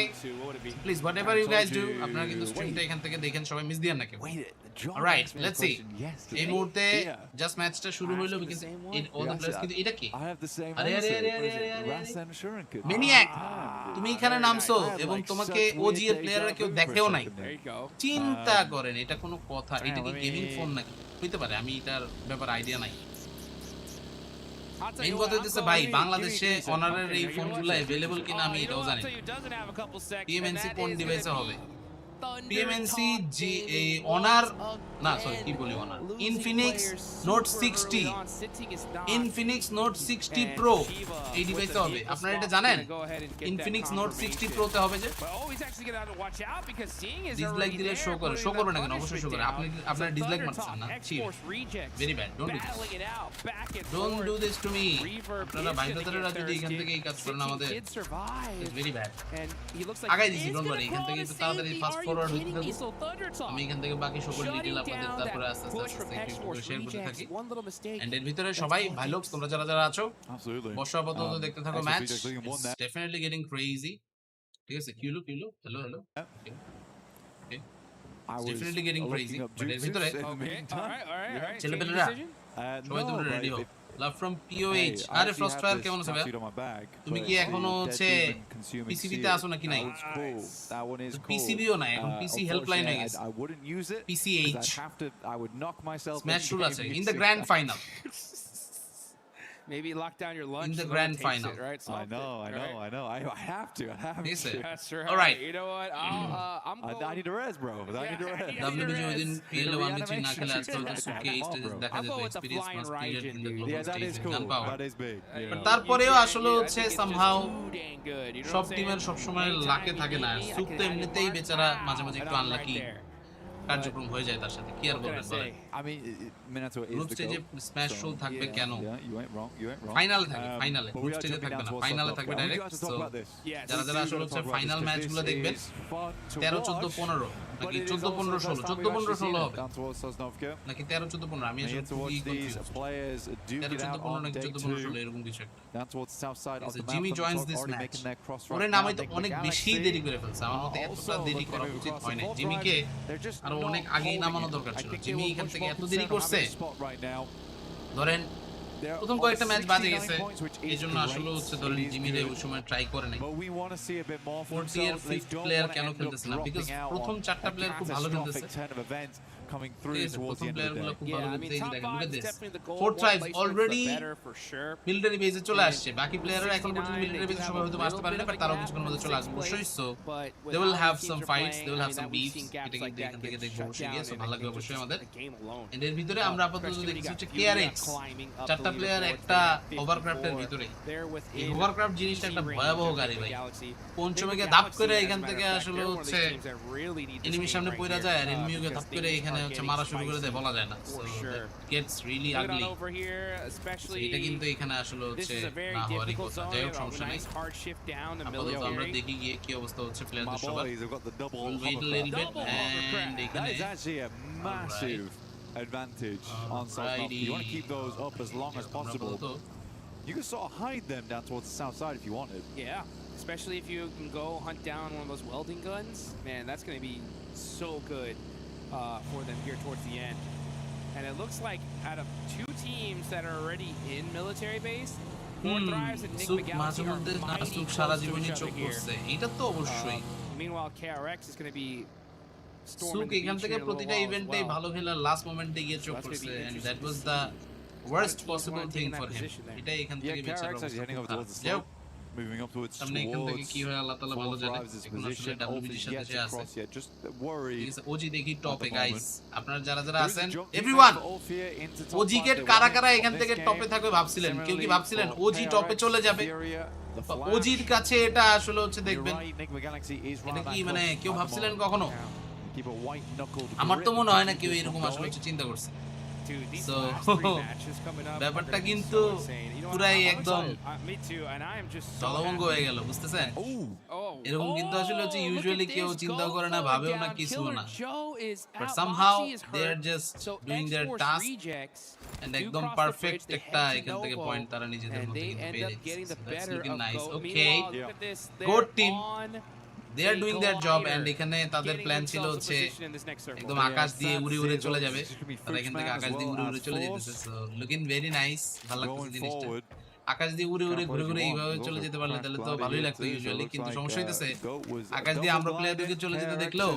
please whatever you guys do আপনারা কিন্তু স্ট্রিমটা এখান থেকে দেখেন সবাই মিস দিয়েন না কেউ অলরাইট লেটস সি এই মুহূর্তে জাস্ট ম্যাচটা শুরু হইলো কিন্তু অল দ্য প্লেয়ার্স কিন্তু এটা কি আরে আরে আরে আরে ম্যানিয়াক তুমি এখানে নামছো এবং তোমাকে ওজি এর প্লেয়াররা কেউ দেখেও নাই চিন্তা করেন এটা কোনো কথা এটা কি গেমিং ফোন নাকি হইতে পারে আমি এটার ব্যাপারে আইডিয়া নাই মেইন কথা হচ্ছে ভাই বাংলাদেশে অনারের এই ফোনগুলো अवेलेबल কিনা আমি এটাও জানি PMNC কোন ডিভাইসে হবে PMNC অনার না সরি কি বলি honour Infinix note 60 Infinix note 60 pro এই ডিভাইসে হবে আপনারা এটা জানেন ইনফিনিক্স নোট 60 প্রো তে হবে যে ডিসলাইক দিলে শো করবে না কেন অবশ্যই শো করে আপনি আপনারা ডিসলাইক মারছেন না ছি very bad don't do this to me আপনারা ভাইদাদারা যদি এখান থেকে এই কাজ করেন আমাদের ইটস ভেরি ব্যাড আগাই দিছি ডোন্ট ওয়ারি এখান থেকে একটু তাড়াতাড়ি ফাস্ট ফরওয়ার্ড হতে থাকুক আমি এখান থেকে বাকি সকল ডিটেইল আপনাদের তারপরে আস্তে আস্তে একটু শেয়ার করতে থাকি এন্ড এর ভিতরে সবাই ভাই লোক তোমরা যারা যারা আছো বসো আপাতত দেখতে থাকো ম্যাচ ডেফিনেটলি গেটিং ক্রেজি ঠিক আছে kilo hello definitely getting crazy but এর ভিতরে ছেলেপেলেরা সবাই তোমরা রেডি হও লাভ ফ্রম POH আরে ফ্রস্ট ফায়ার কেমন আছে ভাই তুমি কি এখনো হচ্ছে পিসিবি তে আসো নাকি নাই পিসিবিও নাই এখন পিসি হেল্পলাইন হয়ে গেছে PCH স্ম্যাশ রুল আছে in the grand final Maybe lock down your lunch in the grand final, right? I know. I have to. That's right. All right. You know what? I need a rest, bro. I need a rest. WBG within PL 1 between Nakala and Stoker Suitcase stages দেখা যেত experience must period in the global stage gun power. That is big. But তারপরেও আসলে হচ্ছে somehow সব টিমের সব সময় লাকে থাকে না সুক তো এমনিতেই বেচারা মাঝে মাঝে একটু আনলাকি কার্যক্রম হয়ে যায় তার সাথে কি আর বলবেন বলেন I mean, Minato is group স্টেজে স্ম্যাশ রোল থাকবে কেন you ain't wrong. ফাইনালে থাকবে ফাইনালে গ্রুপ স্টেজে থাকবে না ফাইনালে থাকবে ডাইরেক্ট সো যারা যারা আসলে হচ্ছে ফাইনাল ম্যাচগুলো দেখবেন 13 14 15 নাকি 14 15 16 14 15 16 হবে নাকি 13 14 15 আমি আসলে কি কনফিউজ 13 14 15 নাকি 14 15 16 এরকম কিছু একটা down towards the south side of the map. Jimmy joins this match ওরে নামে তো অনেক বেশি দেরি করে ফেলছে আমার মতে এতটা দেরি করা উচিত হয় না জিমিকে আর অনেক আগেই নামানো দরকার ছিল জিমি এখান থেকে এত দেরি করছে ধরেন প্রথম কয়েকটা ম্যাচ বাজে গেছে এইজন্য আসলে হচ্ছে ধরেন জিমিরে ওই সময় ট্রাই করে নাই 40 এর 5th প্লেয়ার কেন খেলতেছে না বিকজ প্রথম চারটা প্লেয়ার খুব ভালো খেলতেছে coming through towards the end of the day. Fourth tries already military base চলে আসছে বাকি প্লেয়াররা এখন পর্যন্ত military base সবাই হয়তো আসতে পারে না বাট তারা কিছুক্ষণ মধ্যে চলে আসবে অবশ্যই so they will have some fights they will have some beefs এটা কিন্তু এখান থেকে দেখবো অবশ্যই গিয়ে সো ভালো লাগবে অবশ্যই আমাদের এর ভিতরে আমরা আপাতত দেখছি হচ্ছে KRX চারটা প্লেয়ার একটা ওভারক্রাফটের ভিতরে এই ওভারক্রাফট জিনিসটা একটা ভয়াবহ গাড়ি ভাই পঞ্চমে ধাপ করে এখান থেকে আসলে হচ্ছে এনিমির সামনে পড়া যায় আর এনিমিকে ধাপ করে এখানে হচ্ছে মারা শুরু করে দেয় বলা যায় না সো গেটস রিয়েলি আগলি এটা কিন্তু এখানে আসলে হচ্ছে না হওয়ারই কথা যাই হোক সমস্যা নাই আপাতত আমরা দেখি গিয়ে কি অবস্থা হচ্ছে প্লেয়ারদের সবার wait a little bit and that is actually a massive advantage on Sosnov. You want to keep those up as long as possible. You can sort of hide them down towards the south side if you wanted. Yeah, especially if you can go hunt down one of those welding guns. Man, that's going to be so good for them here towards the end. And it looks like out of two teams that are already in military base, Four Thrives and Nick McGallanthy are mighty close to each other here. Meanwhile, KRX is going to be সুক এখান থেকে প্রতিটা ইভেন্টে ভালো খেলার last মোমেন্টে গিয়ে চোখ করছে and that was the worst possible thing for him এটা এখান থেকে বেচারা moving up towards সামনে এখান থেকে কি হয় আল্লাহ তাআলা ভালো জানে এখন আসলে WBG সাথে সে আছে just worry ওজি দেখি টপে গাইস আপনারা যারা যারা আছেন एवरीवन ওজি গেট কারা কারা এখান থেকে টপে থাকবে ভাবছিলেন কেউ কি ভাবছিলেন ওজি টপে চলে যাবে ওজির কাছে এটা আসলে হচ্ছে দেখবেন এটা কি মানে কেউ ভাবছিলেন কখনো আমার তো মনে হয় না কেউ এরকম আসলে হচ্ছে চিন্তা করছে সো ব্যাপারটা কিন্তু পুরাই একদম চলবঙ্গ হয়ে গেল বুঝতেছেন এরকম কিন্তু আসলে হচ্ছে ইউজুয়ালি কেউ চিন্তা করে না ভাবেও না কিছু না but somehow they are just doing their task and একদম পারফেক্ট একটা এখান থেকে পয়েন্ট তারা নিজেদের মধ্যে কিন্তু পেয়ে যাচ্ছে looking nice okay good team they are doing their job and এখানে তাদের প্ল্যান ছিল হচ্ছে একদম আকাশ দিয়ে উড়ে উড়ে চলে যাবে তারা এখান থেকে আকাশ দিয়ে উড়ে উড়ে চলে যেতেছে সো লুকিং ভেরি নাইস ভালো লাগছে জিনিসটা আকাশ দিয়ে উড়ে উড়ে ঘুরে ঘুরে এইভাবে চলে যেতে পারলে তাহলে তো ভালোই লাগতো ইউজুয়ালি কিন্তু সমস্যা হইতেছে আকাশ দিয়ে আমরা প্লেয়ারদেরকে চলে যেতে দেখলেও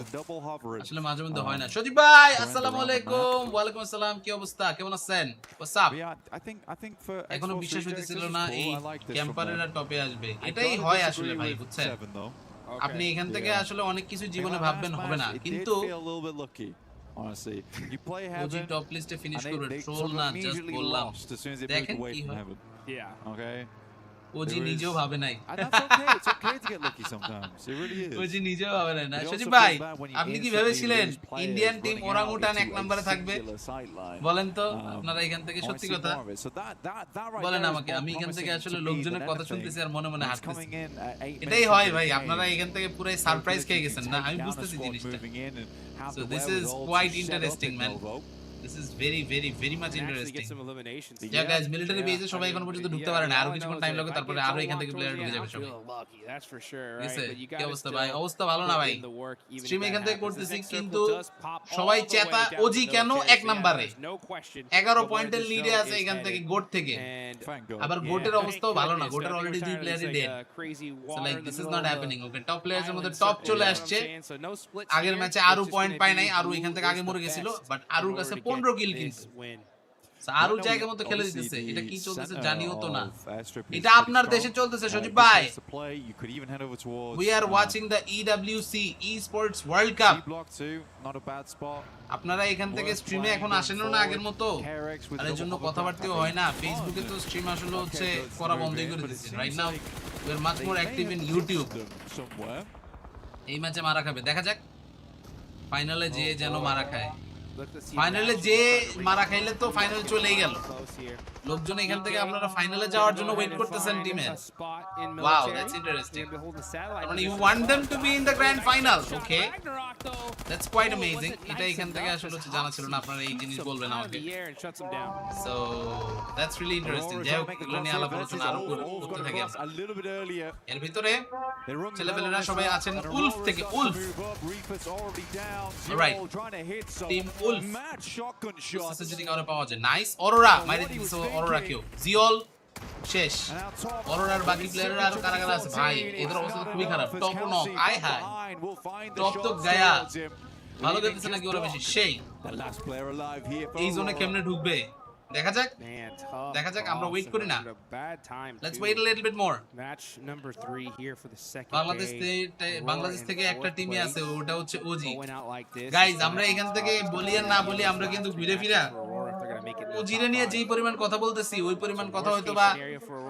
আসলে মাঝে মধ্যে হয় না সজীব ভাই আসসালামু আলাইকুম ওয়া আলাইকুম আসসালাম কি অবস্থা কেমন আছেন what's up I think for এখনো বিশ্বাস হইতেছিল না এই ক্যাম্পারেরা টপে আসবে এটাই হয় আসলে ভাই বুঝছেন আপনি এখান থেকে আসলে অনেক কিছু জীবনে ভাববেন হবে না কিন্তু honestly you play heaven top লিস্টে ফিনিশ করবে ট্রোল না জাস্ট বললাম দেখেন কি হয় yeah okay ওজি নিজেও ভাবে নাই And that's okay. It's okay to get lucky sometimes. It really is. OG নিজেও ভাবে না সজীব ভাই আপনি কি ভেবেছিলেন ইন্ডিয়ান টিম ওরাংউটান এক নম্বরে থাকবে বলেন তো আপনারা এখান থেকে সত্যি কথা বলেন আমাকে আমি এখান থেকে আসলে লোকজনের কথা শুনতেছি আর মনে মনে হাসতেছি এটাই হয় ভাই আপনারা এখান থেকে পুরো সারপ্রাইজ খেয়ে গেছেন না আমি বুঝতেছি জিনিসটা so this is quite interesting man This is very much interesting. Yeah guys, military base সবাই এখন পর্যন্ত ঢুকতে পারে না আর কিছুক্ষণ টাইম লাগবে তারপরে আরো এখান থেকে প্লেয়ার ঢুকে যাবে সবাই That's for sure, right? But you কি got অবস্থা ভাই অবস্থা ভালো না ভাই স্ট্রিম এখান থেকে করতেছি কিন্তু সবাই চেতা ওজি কেন এক নম্বরে 11 পয়েন্টের লিডে আছে এখান থেকে গোট থেকে আবার গোটের অবস্থাও ভালো না গোটের অলরেডি দুই প্লেয়ারই dead so like this is not happening okay top প্লেয়ারদের মধ্যে টপ চলে আসছে আগের ম্যাচে আরো পয়েন্ট পায় নাই আরো এখান থেকে আগে মরে গেছিল বাট আরুর কাছে 15 কিল কিন্তু আরো জায়গা মতো খেলে দিতেছে এটা কি চলতেছে জানিও তো না এটা আপনার দেশে চলতেছে সজীব ভাই we are watching the EWC Esports World Cup আপনারা এখান থেকে স্ট্রিমে এখন আসেনও না আগের মতো আর এর জন্য কথাবার্তাও হয় না ফেসবুকে তো স্ট্রিম আসলে হচ্ছে করা বন্ধই করে দিয়েছে right now we are much more active in YouTube এই ম্যাচে মারা খাবে দেখা যাক ফাইনালে যে যেন মারা খায় ফাইনালে যে মারা খাইলে তো ফাইনাল চলেই গেল লোকজন এখান থেকে আপনারা ফাইনালে যাওয়ার জন্য ওয়েট করতেছেন টিমে ওয়াও দ্যাটস ইন্টারেস্টিং মানে you want them to be in the grand final okay that's quite amazing এটা এখান থেকে আসলে জানা ছিল না আপনারা এই জিনিস বলবেন আমাকে সো দ্যাটস রিয়েলি ইন্টারেস্টিং যাই হোক এগুলো নিয়ে আলাপ আলোচনা আরো করতে থাকি এর ভিতরে ছেলেপেলেরা সবাই আছেন উলফ থেকে উলফ অলরাইট টিম উলফ যদি কাউরে পাওয়া যায় নাইস অরোরা মাইরে দিছো অরোরা কেউ জিওল শেষ অরোরার বাকি প্লেয়াররা আর কারা কারা আছে ভাই এদের অবস্থা খুবই খারাপ টপ নক আই হাই টপ তো গায়া ভালো খেলতেছে নাকি ওরা বেশি সেই এই জোনে কেমনে ঢুকবে দেখা যাক আমরা ওয়েট করি না let's wait a little bit more match number 3 here for the second Bangladesh থেকে একটা টিমই আছে ওটা হচ্ছে ওজি গাইস আমরা এখান থেকে বলি আর না বলি আমরা কিন্তু ঘুরে ফিরা ওজিরে নিয়ে যেই পরিমাণ কথা বলতেছি ওই পরিমাণ কথা হয়তো বা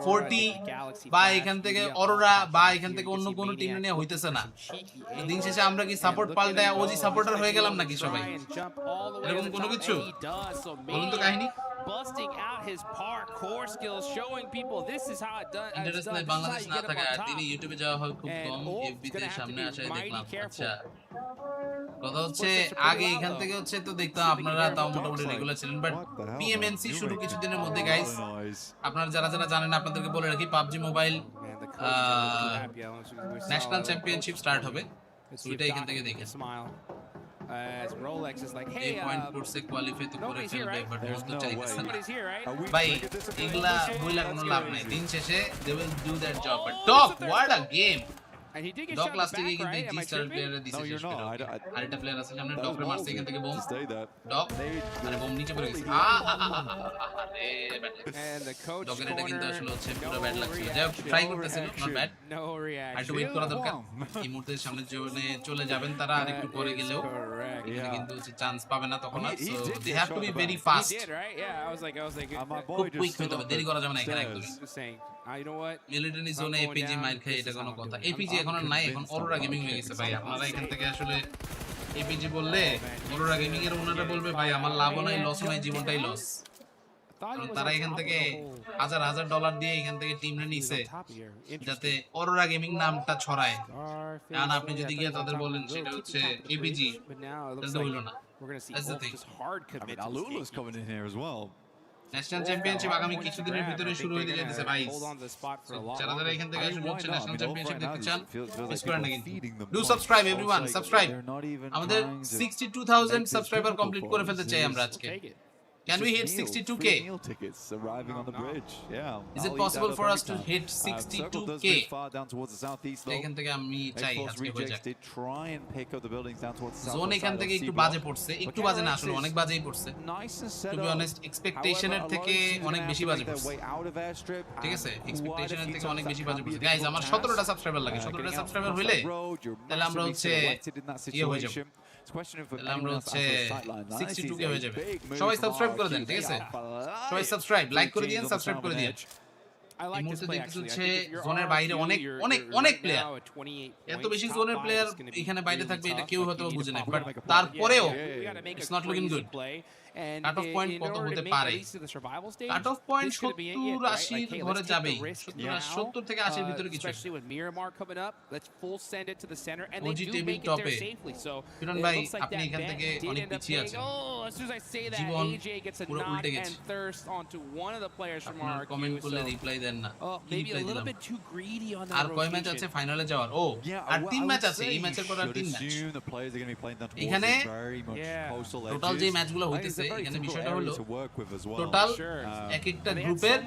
40 বা এখান থেকে অরোরা বা এখান থেকে অন্য কোনো টিম নিয়ে হইতেছে না দিন শেষে আমরা কি সাপোর্ট পাল্টায় ওজি সাপোর্টার হয়ে গেলাম নাকি সবাই এরকম কোনো কিছু বলুন তো কাহিনী busting out his parkour skills, showing people this is how it done. International Bangladesh না থাকা তিনি ইউটিউবে যাওয়া হয় খুব কম এফবিতে সামনে আসায় দেখলাম আচ্ছা কথা হচ্ছে আগে এখান থেকে হচ্ছে তো দেখতাম আপনারা তাও মোটামুটি রেগুলার ছিলেন বাট পিএমএনসি শুরু কিছুদিনের মধ্যে গাইস আপনারা যারা যারা জানেন আপনাদেরকে বলে রাখি PUBG mobile national championship start হবে ওইটা এখান থেকে দেখেন as Rolex is like hey point করছে কোয়ালিফাই তো করে ফেলবে বাট মতো চাইতেছে না ভাই এগুলা বইলা কোনো লাভ নাই দিন শেষে they will do that job but dog what a game and he did get dog last game কিন্তু জি স্টার প্লেয়ার দিছে শেষ করে আরেকটা প্লেয়ার আছে সামনে ডগ রে মারছে এখান থেকে বোম ডগ আরে বোম নিচে পড়ে গেছে আরে ব্যাড and the coach ডগের এটা কিন্তু আসলে হচ্ছে পুরো ব্যাড লাগছিল যাই ট্রাই করতেছিল নট ব্যাড no reaction আর একটু ওয়েট করা দরকার এই মুহূর্তে সামনে চলে যাবেন তারা আর একটু পরে গেলেও এখানে কিন্তু চান্স পাবে না তখন আর so they have to be very fast right yeah I was like quick হতে হবে দেরি করা যাবে না এখানে একদম you know what মিলিটারি জোনে এপিজি মাইর খায় এটা কোনো কথা এপিজি এখন আর নাই এখন অরোরা গেমিং হয়ে গেছে ভাই আপনারা এখান থেকে আসলে এপিজি বললে অরোরা গেমিং এর ওনারা বলবে ভাই আমার লাভও নাই লসও নাই জীবনটাই লস তারা এখান থেকে হাজার হাজার ডলার দিয়ে এখান থেকে টিমরে নিছে যাতে অরোরা গেমিং নামটা ছড়ায় কারণ আপনি যদি গিয়ে তাদের বলেন সেটা হচ্ছে এপিজি তাহলে তো হইলো না that's the thing Alulu's coming in here as well national championship আগামী কিছুদিনের ভিতরে শুরু হয়ে যেতেছে ভাই যারা যারা এখান থেকে আসলে হচ্ছে ন্যাশনাল চ্যাম্পিয়নশিপ দেখতে চান মিস করেন না কিন্তু ডু সাবস্ক্রাইব এভরিওয়ান সাবস্ক্রাইব আমাদের 62000 সাবস্ক্রাইবার কমপ্লিট করে ফেলতে চাই আমরা আজকে Can we hit 62k? Tickets arriving on the bridge. Yeah. Is it possible for us to hit 62k? Down towards the southeast. এখান থেকে আমি চাই আজকে হয়ে যাক। Try and pick up the buildings down towards the south. Zone এখান থেকে একটু বাজে পড়ছে, একটু বাজে না আসলে অনেক বাজেই পড়ছে। To be honest, expectationের থেকে অনেক বেশি বাজে পড়ছে। ঠিক আছে, expectationের থেকে অনেক বেশি বাজে পড়ছে। গাইস আমার 17টা সাবস্ক্রাইবার লাগে, 17টা সাবস্ক্রাইবার হইলে তাহলে আমরা হচ্ছে ইয়ে হয়ে যাব। আমরা হচ্ছে 62k হয়ে যাবে। সবাই সাবস্ক্রাইব করে দেন, ঠিক আছে? সবাই সাবস্ক্রাইব, লাইক করে দিয়েন, সাবস্ক্রাইব করে দিয়েন। like this play actually. I think if you're জোনের বাইরে অনেক প্লেয়ার, এত বেশি জোনের প্লেয়ার এখানে বাইরে থাকবে এটা কেউ হয়তো বুঝে না, বাট তারপরেও it's not looking good. Cut off point কত হতে পারে? কাট অফ পয়েন্ট 70-80 ধরে যাবে, 70 থেকে 80 ভিতরে কিছু। ওজি টেবিল টপে কিরণ ভাই আপনি এখান থেকে অনেক পিছিয়ে আছেন, জীবন পুরো উল্টে গেছে। আপনার কমেন্ট করলে রিপ্লাই দেন না, আর কয় ম্যাচ আছে ফাইনালে যাওয়ার? ও আর 3 ম্যাচ আছে, এই ম্যাচের পর আর 3 ম্যাচ। এখানে টোটাল যে ম্যাচগুলো হইতেছে এখানে বিষয়টা হলো টোটাল এক একটা গ্রুপের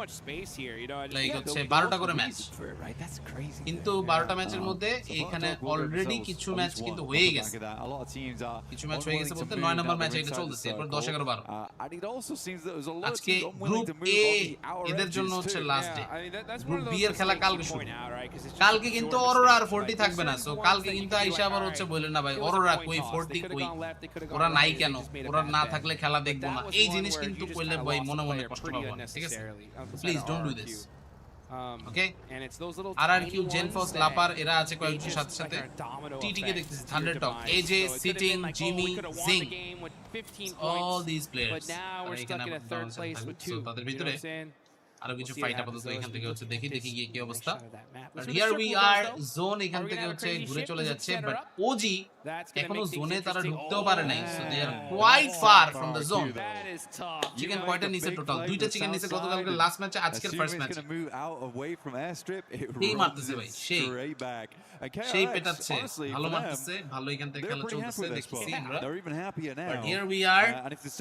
লাইক হচ্ছে 12টা করে ম্যাচ, কিন্তু 12টা ম্যাচের মধ্যে এখানে অলরেডি কিছু ম্যাচ কিন্তু হয়ে গেছে, কিছু ম্যাচ হয়ে গেছে বলতে 9 নম্বর ম্যাচ এটা চলতেছে, এরপর 10 11 12। আজকে গ্রুপ এ এদের জন্য হচ্ছে লাস্ট ডে, গ্রুপ বি এর খেলা কালকে শুরু। কালকে কিন্তু অরোরা আর 40 থাকবে না, সো কালকে কিন্তু আইসা আবার হচ্ছে বললেন না ভাই অরোরা কই 40 কই, ওরা নাই কেন, ওরা না থাকলে খেলা দেখবো না, এই জিনিস কিন্তু কইলে ভাই মনে মনে কষ্ট পাবো, ঠিক আছে? প্লিজ ডোন্ট ডু দিস, ওকে? আরআরকিউ জেনফস লাপার এরা আছে কয়েকজনের সাথে সাথে, টিটি কে দেখতেছি, Thunder Talk, AJ, Sitting, Jimmy, Jing, all this players এখানে তাদের ভিতরে আরো কিছু ফাইট আপাতত এখান থেকে হচ্ছে দেখি গিয়ে কি অবস্থা। But here we are zone এখান থেকে হচ্ছে ঘুরে চলে যাচ্ছে, বাট ওজি এখনো জোনে তারা ঢুকতেও পারে নাই, so they are quite far from the zone. Chicken কয়টা নিচে টোটাল? 2টা চিকেন নিচে গতকালকে লাস্ট ম্যাচে, আজকের ফার্স্ট ম্যাচে। এই মারতেছে ভাই, সেই পেটাচ্ছে, ভালো মারতেছে, ভালো এখান থেকে খেলা চলতেছে দেখতেছি আমরা। বাট হিয়ার উই আর,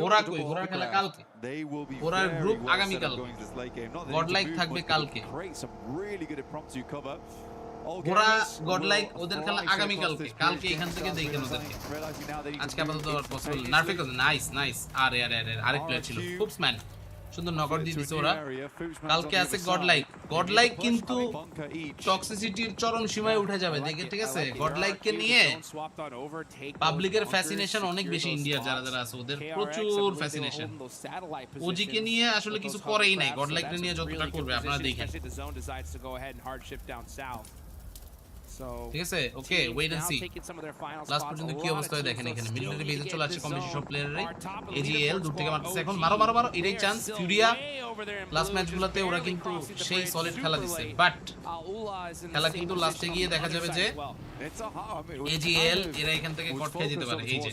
ওরা কই, ওরা খেলা কালকে, ওরার গ্রুপ আগামী কাল, গডলাইক থাকবে কালকে, ওরা গডলাইক ওদের খেলা আগামী কালকে, কালকে এখান থেকে দেখেন ওদেরকে। আজকে আপাতত পসিবল নার্ফে করে, নাইস। আরে আরেক প্লেয়ার ছিল ফুপসম্যান, সুন্দর নকআউট দিয়ে দিছে ওরা। কালকে আছে গডলাইক কিন্তু টক্সিসিটির চরম সীমায় উঠে যাবে দেখে, ঠিক আছে? গডলাইক কে নিয়ে পাবলিকের ফ্যাসিনেশন অনেক বেশি, ইন্ডিয়ার যারা যারা আছে ওদের প্রচুর ফ্যাসিনেশন। ওজি কে নিয়ে আসলে কিছু করেই নাই, গডলাইক কে নিয়ে যতটা করবে আপনারা দেখেন, ঠিক আছে? ওকে, ওয়েট এন্ড সি লাস্ট পর্যন্ত কি অবস্থা হয় দেখেন। এখানে মিলিটারি বেজে চলে আসছে কম বেশি সব প্লেয়াররাই, এজিএল দূর থেকে মারতেছে, এখন মারো, এটাই চান্স। ফিউরিয়া লাস্ট ম্যাচগুলোতে ওরা কিন্তু সেই সলিড খেলা দিচ্ছে, বাট খেলা কিন্তু লাস্টে গিয়ে দেখা যাবে যে এজিএল এরা এখান থেকে কট খেয়ে যেতে পারে। এই যে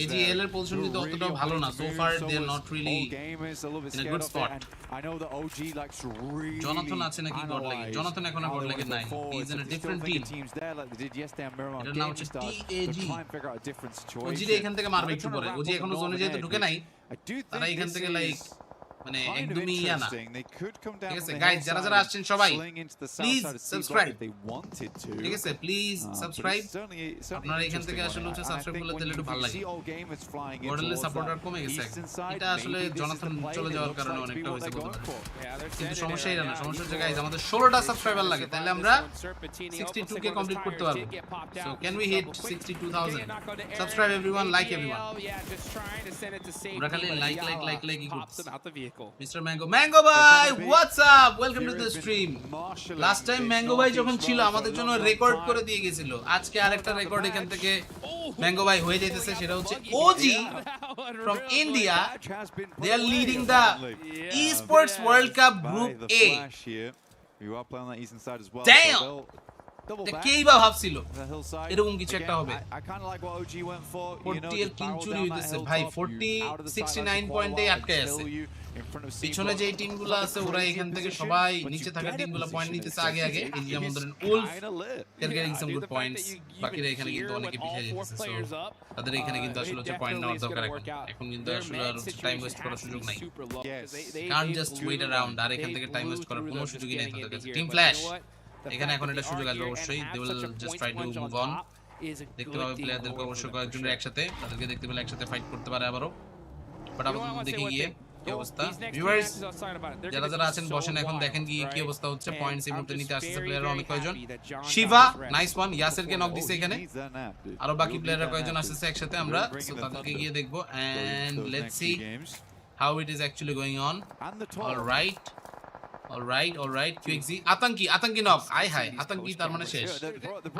এজিএল এর পজিশন কিন্তু অতটাও ভালো না, so far they are not really in a good spot. Jonathan আছে নাকি গডলাইক? জনাথন এখন গডলাইক নাই, he is in a different team. এটার নাম হচ্ছে টিএজি। ওজি এখান থেকে মারবে একটু পরে, ওজি এখনো জোনে যেতে ঢুকে নাই, তারা এখান থেকে লাইক মানে একদমই না, ঠিক আছে? গাইস যারা যারা আসছেন সবাই প্লিজ সাবস্ক্রাইব, ঠিক আছে? প্লিজ সাবস্ক্রাইব, আপনারা এখান থেকে আসলে হচ্ছে সাবস্ক্রাইব করলে তাহলে একটু ভালো লাগে। গডলের সাপোর্টার কমে গেছে, এটা আসলে জনাথন চলে যাওয়ার কারণে অনেকটা হয়েছে বলতে পারি, কিন্তু সমস্যা এটা না। সমস্যা হচ্ছে গাইস আমাদের 16টা সাবস্ক্রাইবার লাগে, তাহলে আমরা 62 কে কমপ্লিট করতে পারবো। So can we hit 62000? Subscribe everyone, like everyone. আমরা খালি লাইক ই করছি। Mr. Mango Bhai, what's up? Welcome to the stream. Last time Mango Bhai যখন ছিল আমাদের জন্য রেকর্ড করে দিয়ে গেছিল, আজকে আরেকটা রেকর্ড এখান থেকে Mango Bhai হয়ে যাইতেছে, সেটা হচ্ছে OG from India. They are leading the Esports World Cup Group A. Damn! কেইবা ভাবছিল এরকম কিছু একটা হবে। 40 এর কিল চুরি হইতেছে ভাই, 40 69 পয়েন্টে আটকে আছে। পিছনে যে টিমগুলো আছে ওরা এখান থেকে সবাই নিচে থাকা টিমগুলো পয়েন্ট নিতেছে আগে। এই যেমন ধরেন Wolf they're getting some good points, বাকিরা এখানে কিন্তু অনেকে পিছিয়ে যাচ্ছে, সো তাদের এখানে কিন্তু আসলে হচ্ছে পয়েন্ট নেওয়ার দরকার। এখন কিন্তু আসলে আর টাইম ওয়েস্ট করার সুযোগ নাই, can't just wait around, আর এখান থেকে টাইম ওয়েস্ট করার কোনো সুযোগই নাই তাদের কাছে। টিম ফ্ল্যাশ এখানে এখন এটা সুযোগ আসবে অবশ্যই, they will just try to move on। দেখতে পাবে প্লেয়ারদেরকে অবশ্যই কয়েকজনের একসাথে, তাদেরকে দেখতে পেলে একসাথে ফাইট করতে পারে আবারও। বাট আপাতত দেখি গিয়ে কি অবস্থা। ভিউয়ার্স যারা যারা আছেন বসেন, এখন দেখেন কি অবস্থা হচ্ছে। পয়েন্টস এই মুহূর্তে নিতে আসছে প্লেয়াররা অনেক কয়জন। শিবা নাইস ওয়ান, ইয়াসেরকে নক দিছে এখানে, আরো বাকি প্লেয়াররা কয়জন আসছে একসাথে, আমরা সো তাদেরকে গিয়ে দেখবো। And let's see how it is actually going on. All right, alright QXZ আতঙ্কি নক আই হাই আতঙ্কি তার মানে শেষ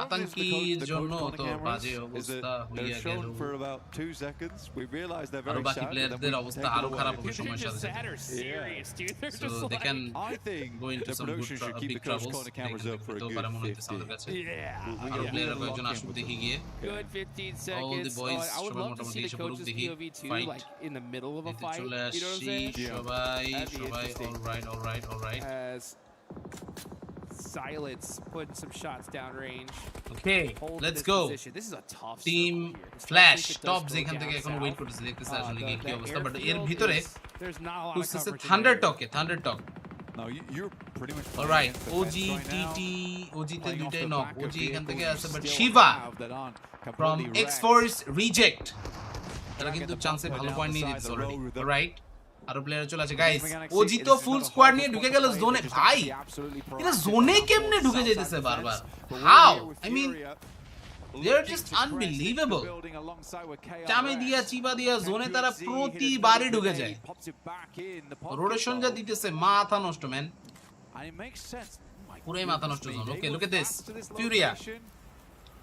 আতঙ্কির জন্য তো বাজে অবস্থা হইয়া গেল আরো বাকি প্লেয়ারদের অবস্থা আরো খারাপ হবে সময়ের সাথে so they can go into some big troubles তো পারে মনে হচ্ছে আমাদের কাছে আরো প্লেয়ার কয়েকজন আসুক দেখি গিয়ে all the boys সবাই মোটামুটি এসে পড়ুক দেখি ফাইট চলে আসছি সবাই alright as Silence putting some shots downrange. Okay, let's go. This is a tough team flash top যেখান থেকে এখন ওয়েট করতেছে দেখতেছে আসলে কি অবস্থা বাট এর ভিতরে there's not a lot of coverage. Thunder talk No, you're pretty much alright OG TT OG তে দুইটাই নক OG এখান থেকে আসছে but Shiva from X-Force reject তারা কিন্তু চান্সে ভালো পয়েন্ট নিয়ে দিচ্ছে অলরেডি অলরাইট আরো প্লেয়ার চলে আছে গাইস ওজি তো ফুল স্কোয়াড নিয়ে ঢুকে গেল জোনে ভাই এটা জোনে কেমনে ঢুকে যাইতেছে বারবার how I mean they are just unbelievable চামে দিয়া চিবা দিয়া জোনে তারা প্রতিবারই ঢুকে যায় রোটেশন যা দিতেছে মাথা নষ্ট ম্যান পুরোই মাথা নষ্ট zone okay look at this Furia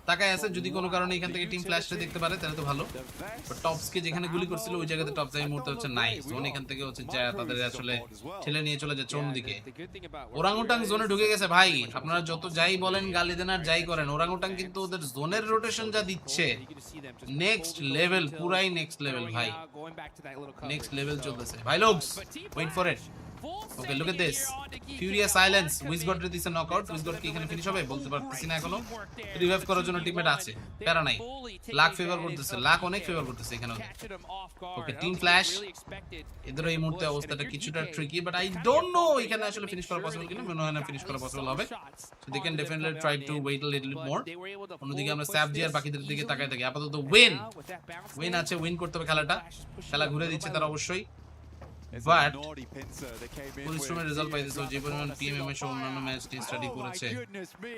তাকায় আছে যদি কোনো কারণে এখান থেকে টিম ফ্ল্যাশটা দেখতে পারে তাহলে তো ভালো বাট টপসকে যেখানে গুলি করছিল ওই জায়গাতে টপস এই মুহূর্তে হচ্ছে নাই জোন এখান থেকে হচ্ছে যায় তাদের আসলে ঠেলে নিয়ে চলে যাচ্ছে অন্যদিকে ওরাংউটাং জোনে ঢুকে গেছে ভাই আপনারা যত যাই বলেন গালি দেন আর যাই করেন ওরাংউটাং কিন্তু ওদের জোনের রোটেশন যা দিচ্ছে নেক্সট লেভেল পুরাই নেক্সট লেভেল ভাই নেক্সট লেভেল চলতেছে ভাই folks wait for it Okay, look at this. Furious silence. Wizgod রে দিছে নকআউট। Wizgod কি এখানে ফিনিশ হবে বলতে পারতেছি না এখনো। রিভাইভ করার জন্য টিমমেট আছে। প্যারা নাই। লাক ফেভার করতেছে। লাক অনেক ফেভার করতেছে এখানে। ওকে, টিম ফ্ল্যাশ। এদের এই মুহূর্তে অবস্থাটা কিছুটা tricky but I don't no এখানে আসলে ফিনিশ করা পসিবল কিনা মনে হয় না ফিনিশ করা পসিবল হবে। So they can definitely try to wait a little bit more. অন্যদিকে আমরা স্যাপজি আর বাকিদের দিকে তাকাই থাকি। আপাতত উইন আছে, উইন করতে হবে খেলাটা। খেলা ঘুরে দিচ্ছে তারা অবশ্যই। বাট পরিশ্রমের রেজাল্ট পাইতেছে যে পরিমাণ PMWC অন্যান্য ম্যাচ স্টাডি করেছে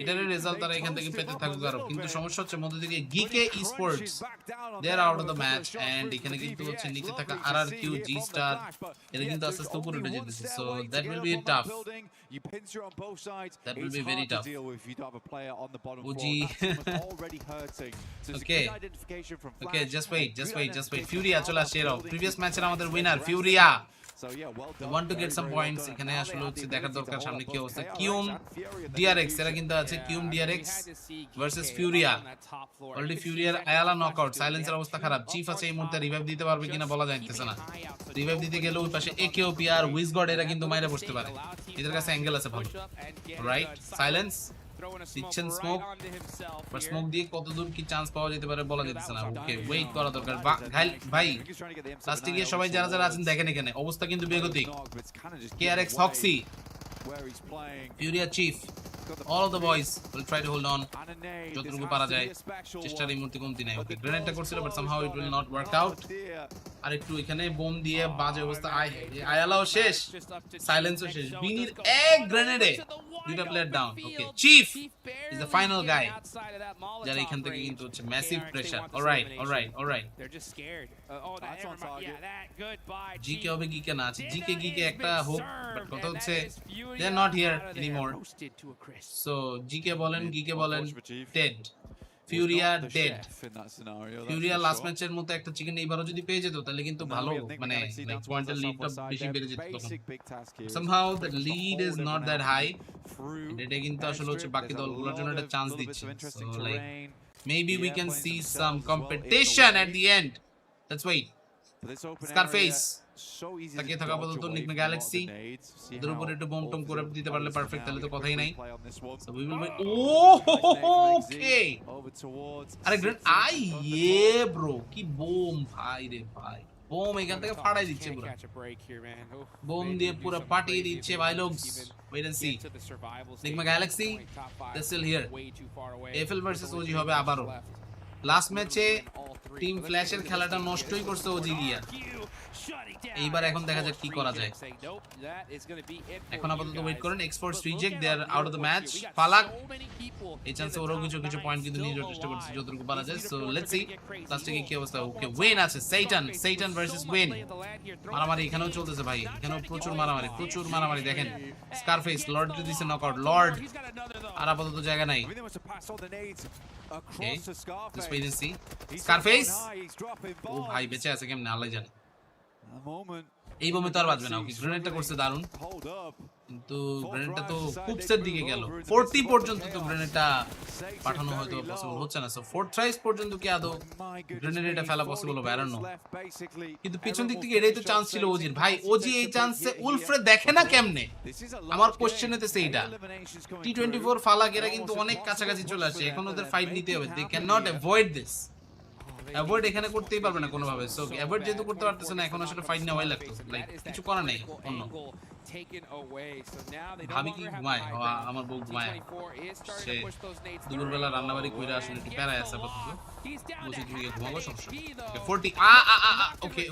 এটার রেজাল্ট তারা এখান থেকে পেতে থাকুক আরো কিন্তু সমস্যা হচ্ছে মধ্যে থেকে গিকে Esports they are out of the match and এখানে কিন্তু হচ্ছে নিচে থাকা RRQ G স্টার এরা কিন্তু আস্তে আস্তে উপরে উঠে যেতেছে so that will be tough that will be very tough OG okay just wait Furia চলে আসছে এরাও প্রিভিয়াস ম্যাচের আমাদের winner Furia they want to get some points এখানে আসলে হচ্ছে দেখার দরকার সামনে কি অবস্থা কিউম DRX এরা কিন্তু আছে Kium DRX versus Furia already Furiaর আয়ালা নকআউট সাইলেন্সের অবস্থা খারাপ চিফ আছে এই মুহূর্তে রিভাইভ দিতে পারবে কিনা বলা যাইতেছে না রিভাইভ দিতে গেলে ওই পাশে AKOP আর উইজগড এরা কিন্তু মাইরে বসতে পারে এদের কাছে অ্যাঙ্গেল আছে ভালো রাইট সাইলেন্স দিচ্ছেন স্মোক বাট স্মোক দিয়ে কত দূর কি চান্স পাওয়া যেতে পারে বলা যাচ্ছে না ওকে ওয়েট করা দরকার ভাই লাস্টে গিয়ে সবাই যারা যারা আছেন দেখেন এখানে অবস্থা কিন্তু বেগতিক KRX Hoxie Furia Chief all of the boys will try to hold on যতটুকু পারা যায় চেষ্টার এই মুহূর্তে কমতি নাই ওকে গ্রেনেডটা করছিল but somehow it will not work out আর একটু এখানে বোম দিয়ে বাজে অবস্থা আয়ালাও শেষ সাইলেন্সও শেষ বিনির এক গ্রেনেডে দুইটা player down okay Chief is the final guy যারা এখান থেকে কিন্তু হচ্ছে massive pressure alright They're just scared. Oh, that goodbye. Geekay হবে গিকে না আছে জিকে গিকে একটা হোক বাট কথা হচ্ছে they are not here anymore so GK বলেন গিকে বলেন dead Furia dead Furia last ম্যাচের মতো একটা চিকেন এইবারও যদি পেয়ে যেত তাহলে কিন্তু ভালো মানে পয়েন্টের লিডটা বেশি বেড়ে যেত তখন somehow the lead is not that high এটা কিন্তু আসলে হচ্ছে বাকি দলগুলোর জন্য একটা চান্স দিচ্ছে so like maybe we can see some competition at the end let's wait Scarface তাকে থাকা পর্যন্ত নিকমে গ্যালাক্সি এদের উপরে একটু বোম টম করে দিতে পারলে পারফেক্ট তাহলে তো কথাই নাই সো উই উইল ওকে আরে গ্রেট ব্রো কি বোম ভাই রে ভাই বোম এখান থেকে ফাড়াই দিচ্ছে পুরো বোম দিয়ে পুরো পাঠিয়ে দিচ্ছে ভাই লোক wait and see Nigma Galaxy they still here FL versus OG হবে আবারো লাস্ট ম্যাচে টিম ফ্ল্যাশের খেলাটা নষ্টই করছে ওজি গিয়া এইবার এখন দেখা যাক কি করা যায় এখন আপাতত ওয়েট করেন esports reject they are out of the match ফালাক এই চান্সে ওরাও কিছু পয়েন্ট কিন্তু নিয়ে যাওয়ার চেষ্টা করছে যতটুকু পারা যায় সো লেটস সি লাস্টে কি অবস্থা ওকে উইন আছে সেইটান ভার্সেস উইন মারামারি এখানেও চলতেছে ভাই এখানেও প্রচুর মারামারি দেখেন স্কারফেস লর্ড দিছে নকআউট লর্ড আর আপাতত জায়গা নাই Okay, let's wait and see. Scarface. ও ভাই বেঁচে আছে কেমনে আল্লাহ জানে এই বোমে তো আর বাজবে না ওকে গ্রেনেডটা করছে দারুন কিন্তু গ্রেনেডটা তো কুপসের দিকে গেল 40 পর্যন্ত তো গ্রেনেডটা পাঠানো হয়তো পসিবল হচ্ছে না সো ফোর্থ ট্রাইস পর্যন্ত কি আদৌ গ্রেনেড এটা ফেলা পসিবল হবে আরনো কিন্তু পিছন দিক থেকে এটাই তো চান্স ছিল ওজির ভাই ওজি এই চান্সে উলফ্রে দেখে না কেমনে আমার কোশ্চেন হতেছে এইটা টি24 ফালাক এরা কিন্তু অনেক কাছাকাছি চলে আসে এখন ওদের ফাইট নিতে হবে they can not avoid this avoid এখানে করতেই পারবে না কোনো ভাবে সো অ্যাভয়েড যেহেতু করতে পারতেছে না এখন আসলে ফাইট নেওয়াই লাগতো লাইক কিছু করা নেই অন্য ভাবি কি ঘুমায় আমার বউ ঘুমায় সে দুপুরবেলা রান্নাবাড়ি কইরা আসলে একটু প্যারায় আছে আপাতত বসে তুমি ঘুমাবো সমস্যা 40 ওকে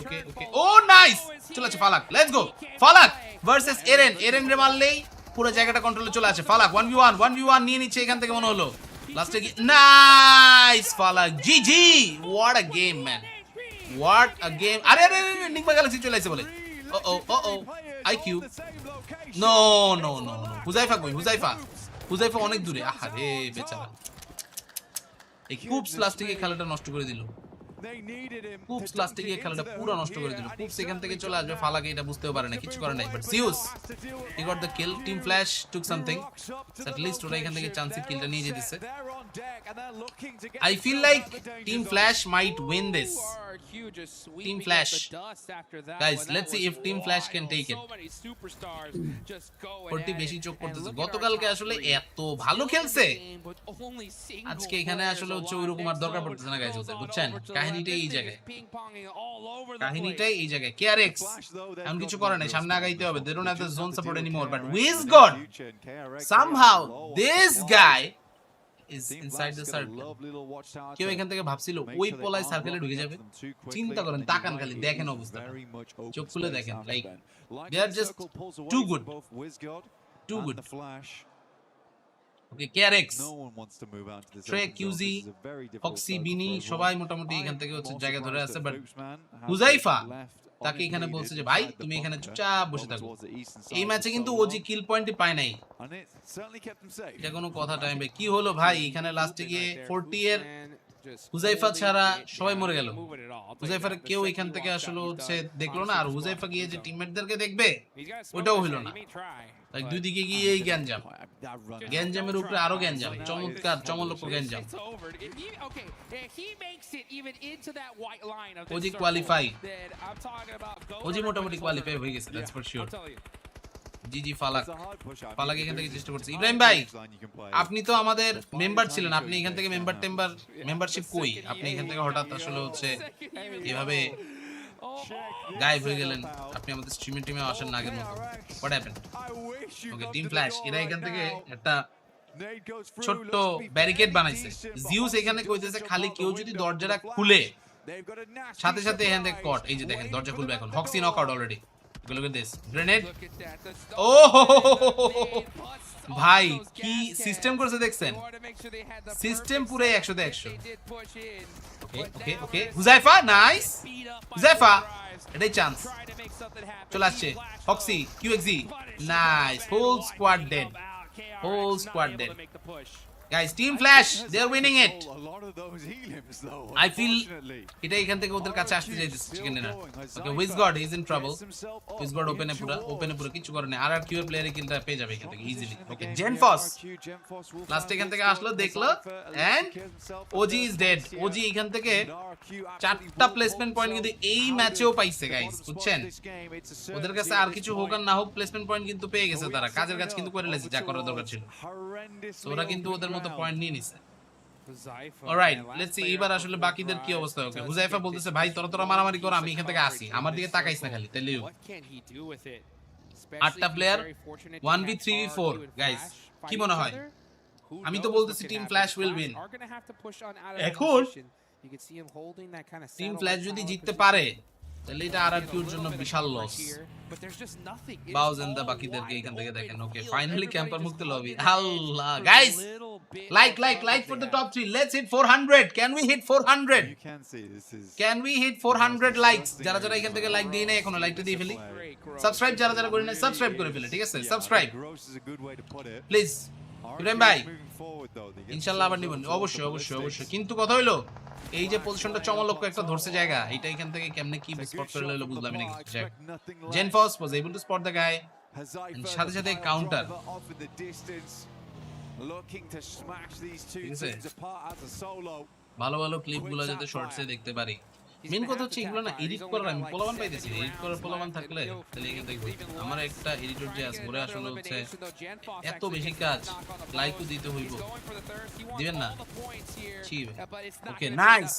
ও নাইস চলে আছে ফালাক লেটস গো ফালাক ভার্সেস এরেন রে মারলেই পুরো জায়গাটা কন্ট্রোলে চলে আসে ফালাক 1v1 নিয়ে নিচ্ছে এখান থেকে মনে হলো লাস্টে কি nice Falak GG what a game man what a game আরে নিকমা গ্যালাক্সি চলে আসে বলে ও আইকিউ নো হুজাইফা অনেক দূরে আহারে বেচারা এই কুপস প্লাস্টিকের খেলাটা নষ্ট করে দিল কুপস প্লাস্টিকের খেলাটা পুরো নষ্ট করে দিল কুপস এখান থেকে চলে আসবে ফালাকে এটা বুঝতেও পারে না কিছু করে নাই but Seus he got the kill Team Flash took something at least ওরা এখান থেকে চান্সে কিলটা নিয়ে যেতেছে I feel like Team Flash might win this Team Flash guys let's see if Team Flash can take it পড়তে বেশি চোখ করতেছে গতকালকে আসলে এত ভালো খেলছে আজকে এখানে আসলে হচ্ছে ওইরকম আর দরকার পড়তেছে না গাইস ওদের বুঝছেন কাহিনীটাই এই জায়গায় কেআরএক্স এমন কিছু করে নাই সামনে আগাইতে হবে they don't have the zone support anymore but with god somehow this guy is inside the circle কেউ এখান থেকে ভাবছিল ওই পলায় সার্কেলে ঢুকে যাবে চিন্তা করেন তাকান খালি দেখেন অবস্থা চোখ খুলে দেখেন like they are just too good okay KRX Tre QG Foxy Binny সবাই মোটামুটি এখান থেকে হচ্ছে জায়গা ধরে আছে বাট হুজাইফা তাকে এখানে বলছে যে ভাই তুমি এখানে চুপচাপ বসে থাকো এই ম্যাচে কিন্তু ওজি কিল পয়েন্টই পায় নাই এটা কোনো কথা টাইম কি হলো ভাই এখানে লাস্টে গিয়ে 40 এর হুজাইফা ছাড়া সবাই মরে গেল হুজাইফার কেউ এখান থেকে আসলে হচ্ছে দেখলো না আর হুজাইফা গিয়ে যে টিমমেটদেরকে দেখবে ওটাও হলো না লাইক দুই দিকে গিয়ে এই গ্যাঞ্জামের উপরে আরো গ্যাঞ্জাম চমৎকার চমলক্ষ গ্যাঞ্জাম ওজি কোয়ালিফাই ওজি মোটামুটি কোয়ালিফাই হয়ে গেছে দ্যাটস ফর শিওর জিজি ফালাক এখান থেকে চেষ্টা করছে ইব্রাহিম ভাই আপনি তো আমাদের মেম্বার ছিলেন আপনি এখান থেকে মেম্বারশিপ কই আপনি এখান থেকে হঠাৎ আসলে হচ্ছে এভাবে গায়েব হয়ে গেলেন আপনি আমাদের টিমে আসেন না আগের মতো what happened okay team flash এরা এখান থেকে একটা ছোট্ট ব্যারিকেড বানাইছে জিউস এখানে কইতেছে খালি কেউ যদি দরজাটা খুলে সাথে সাথে এখান থেকে কট এই যে দেখেন দরজা খুলবে এখন Hoxy knockout already look at this grenade ভাই কি সিস্টেম করছে দেখছেন সিস্টেম পুরো 100 তে 100 ওকে হুজাইফা নাইস হুজাইফা এটাই চান্স চলে আসছে Foxy Qxy nice whole squad dead guys team flash they are winning it I feel এটা এখান থেকে ওদের কাছে আসতে যাইতেছে chicken dinner okay Wizgod is in trouble Wizgod ওপেনে পুরো কিছু করে না আর কিউ প্লেয়ারে কিলটা পেয়ে যাবে এখান থেকে ইজিলি ওকে জেনফস লাস্ট এখান থেকে আসলো দেখলো and OG is dead OG এখান থেকে 4টা প্লেসমেন্ট পয়েন্ট কিন্তু এই ম্যাচেও পাইছে গাইস বুঝছেন ওদের কাছে আর কিছু হোক আর না হোক প্লেসমেন্ট পয়েন্ট কিন্তু পেয়ে গেছে তারা কাজের কাজ কিন্তু করে লেছে যা করার দরকার ছিল ওরা কিন্তু ওদের মতো পয়েন্ট নিয়ে নিছে অলরাইট লেটস সি এবার আসলে বাকিদের কি অবস্থা ওকে হুজাইফা বলতেছে ভাই তোরা মারামারি কর আমি এখান থেকে আসি আমার দিকে তাকাইস না খালি টেল ইউ 8টা প্লেয়ার 1v3v4 গাইস কি মনে হয় আমি তো বলতেছি টিম ফ্ল্যাশ উইল উইন এখন টিম ফ্ল্যাশ যদি জিততে পারে তাহলে এটা আরআরকিউর জন্য বিশাল লস বাউজ এন্ড দা বাকিদেরকে এখান থেকে দেখেন ওকে ফাইনালি ক্যাম্পার মুক্ত লবি আল্লাহ guys like for the top 3 let's hit 400 can we hit 400 can we hit 400 likes যারা যারা এখান থেকে লাইক দিয়ে নেই এখনো লাইকটা দিয়ে ফেলি সাবস্ক্রাইব যারা যারা করে না সাবস্ক্রাইব করে ফেলে ঠিক আছে সাবস্ক্রাইব প্লিজ ইব্রাহিম ভাই ইনশাআল্লাহ আবার নিবেন অবশ্যই কিন্তু কথা হইলো এই যে পজিশনটা চমলক্ষ একটা ধরছে জায়গা এটা এখান থেকে কেমনে কি স্পট করে লইলো বুঝলাম না কিছু জেনফস was able to spot the guy and সাথে সাথে counter looking to smash these two teams apart as a solo ভালো ভালো ক্লিপগুলো যাতে শর্টসে দেখতে পারি মেন কথা হচ্ছে এগুলো না এডিট করার আমি পোলাবান পাইতেছি এডিট করার পোলাবান থাকলে তাহলে এখান থেকে আমার একটা এডিটর যে আছে ওরে আসলে হচ্ছে এত বেশি কাজ লাইকও দিতে হইব দিবেন না ওকে নাইস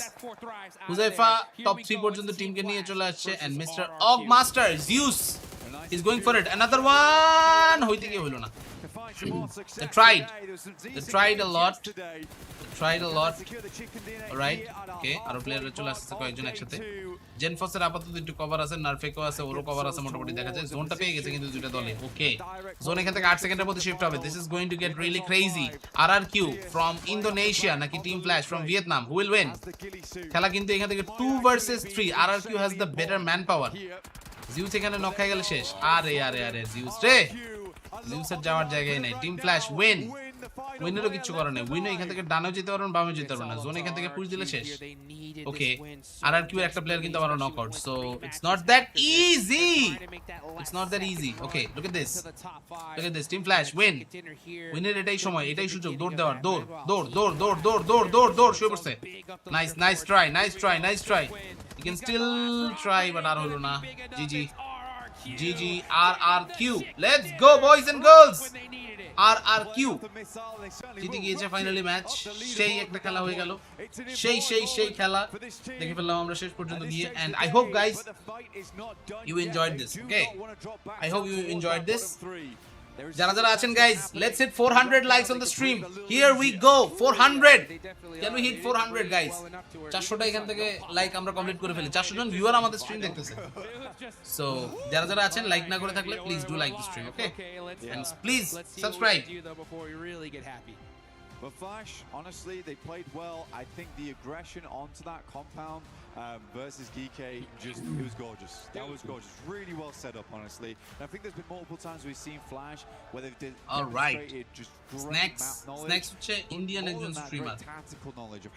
হুজাইফা টপ 3 পর্যন্ত টিমকে নিয়ে চলে আসছে and mister OG master Zeus is going for it another one হইতে কি হলো না they tried a lot alright okay আরো প্লেয়াররা চলে আসছে কয়েকজন একসাথে জেনফসের আপাতত একটু কভার আছে নারফেকো আছে ওরও কভার আছে মোটামুটি দেখা যায় জোনটা পেয়ে গেছে কিন্তু দুইটা দলে ওকে জোন এখান থেকে 8 সেকেন্ডের মধ্যে শিফট হবে this is going to get really crazy RRQ from Indonesia নাকি team flash from Vietnam who will win খেলা কিন্তু এখান থেকে 2 versus 3 RRQ has the better manpower Zeus এখানে নক খাই গেলে শেষ আরে জিউস রে জিউসের যাওয়ার জায়গায় নাই টিম ফ্ল্যাশ উইনেরও কিছু করার নেই উইনও এখান থেকে ডানেও যেতে পারবেন বামেও যেতে পারবেন না জোন এখান থেকে পুশ দিলে শেষ ওকে আরআরকিউ একটা প্লেয়ার কিন্তু আবার knock out so it's not that easy okay look at this Team Flash উইনের এটাই সময় এটাই সুযোগ দৌড় দেওয়ার দৌড় শুরু করছে nice try you can still try but আর হলো না GG RRQ let's go boys and girls RRQ জিতে গিয়েছে ফাইনালি ম্যাচ সেই একটা খেলা হয়ে গেল সেই খেলা দেখে ফেললাম আমরা শেষ পর্যন্ত গিয়ে and I hope guys you enjoyed this okay I hope you enjoyed this যারা যারা আছেন guys let's hit 400 likes on the stream here we go 400 can we hit 400 guys 400টা এখান থেকে লাইক আমরা কমপ্লিট করে ফেলি 400 জন ভিউয়ার আমাদের স্ট্রিম দেখতেছে সো যারা যারা আছেন লাইক না করে থাকলে please do like the stream okay and please subscribe But Flash, honestly, they played well. I think the aggression onto that compound versus GK, it was gorgeous. That was gorgeous. Really well set up, honestly. And I think there's been multiple times we've seen Flash where they've demonstrated just great map knowledge. Snacks হচ্ছে Indian একজন streamer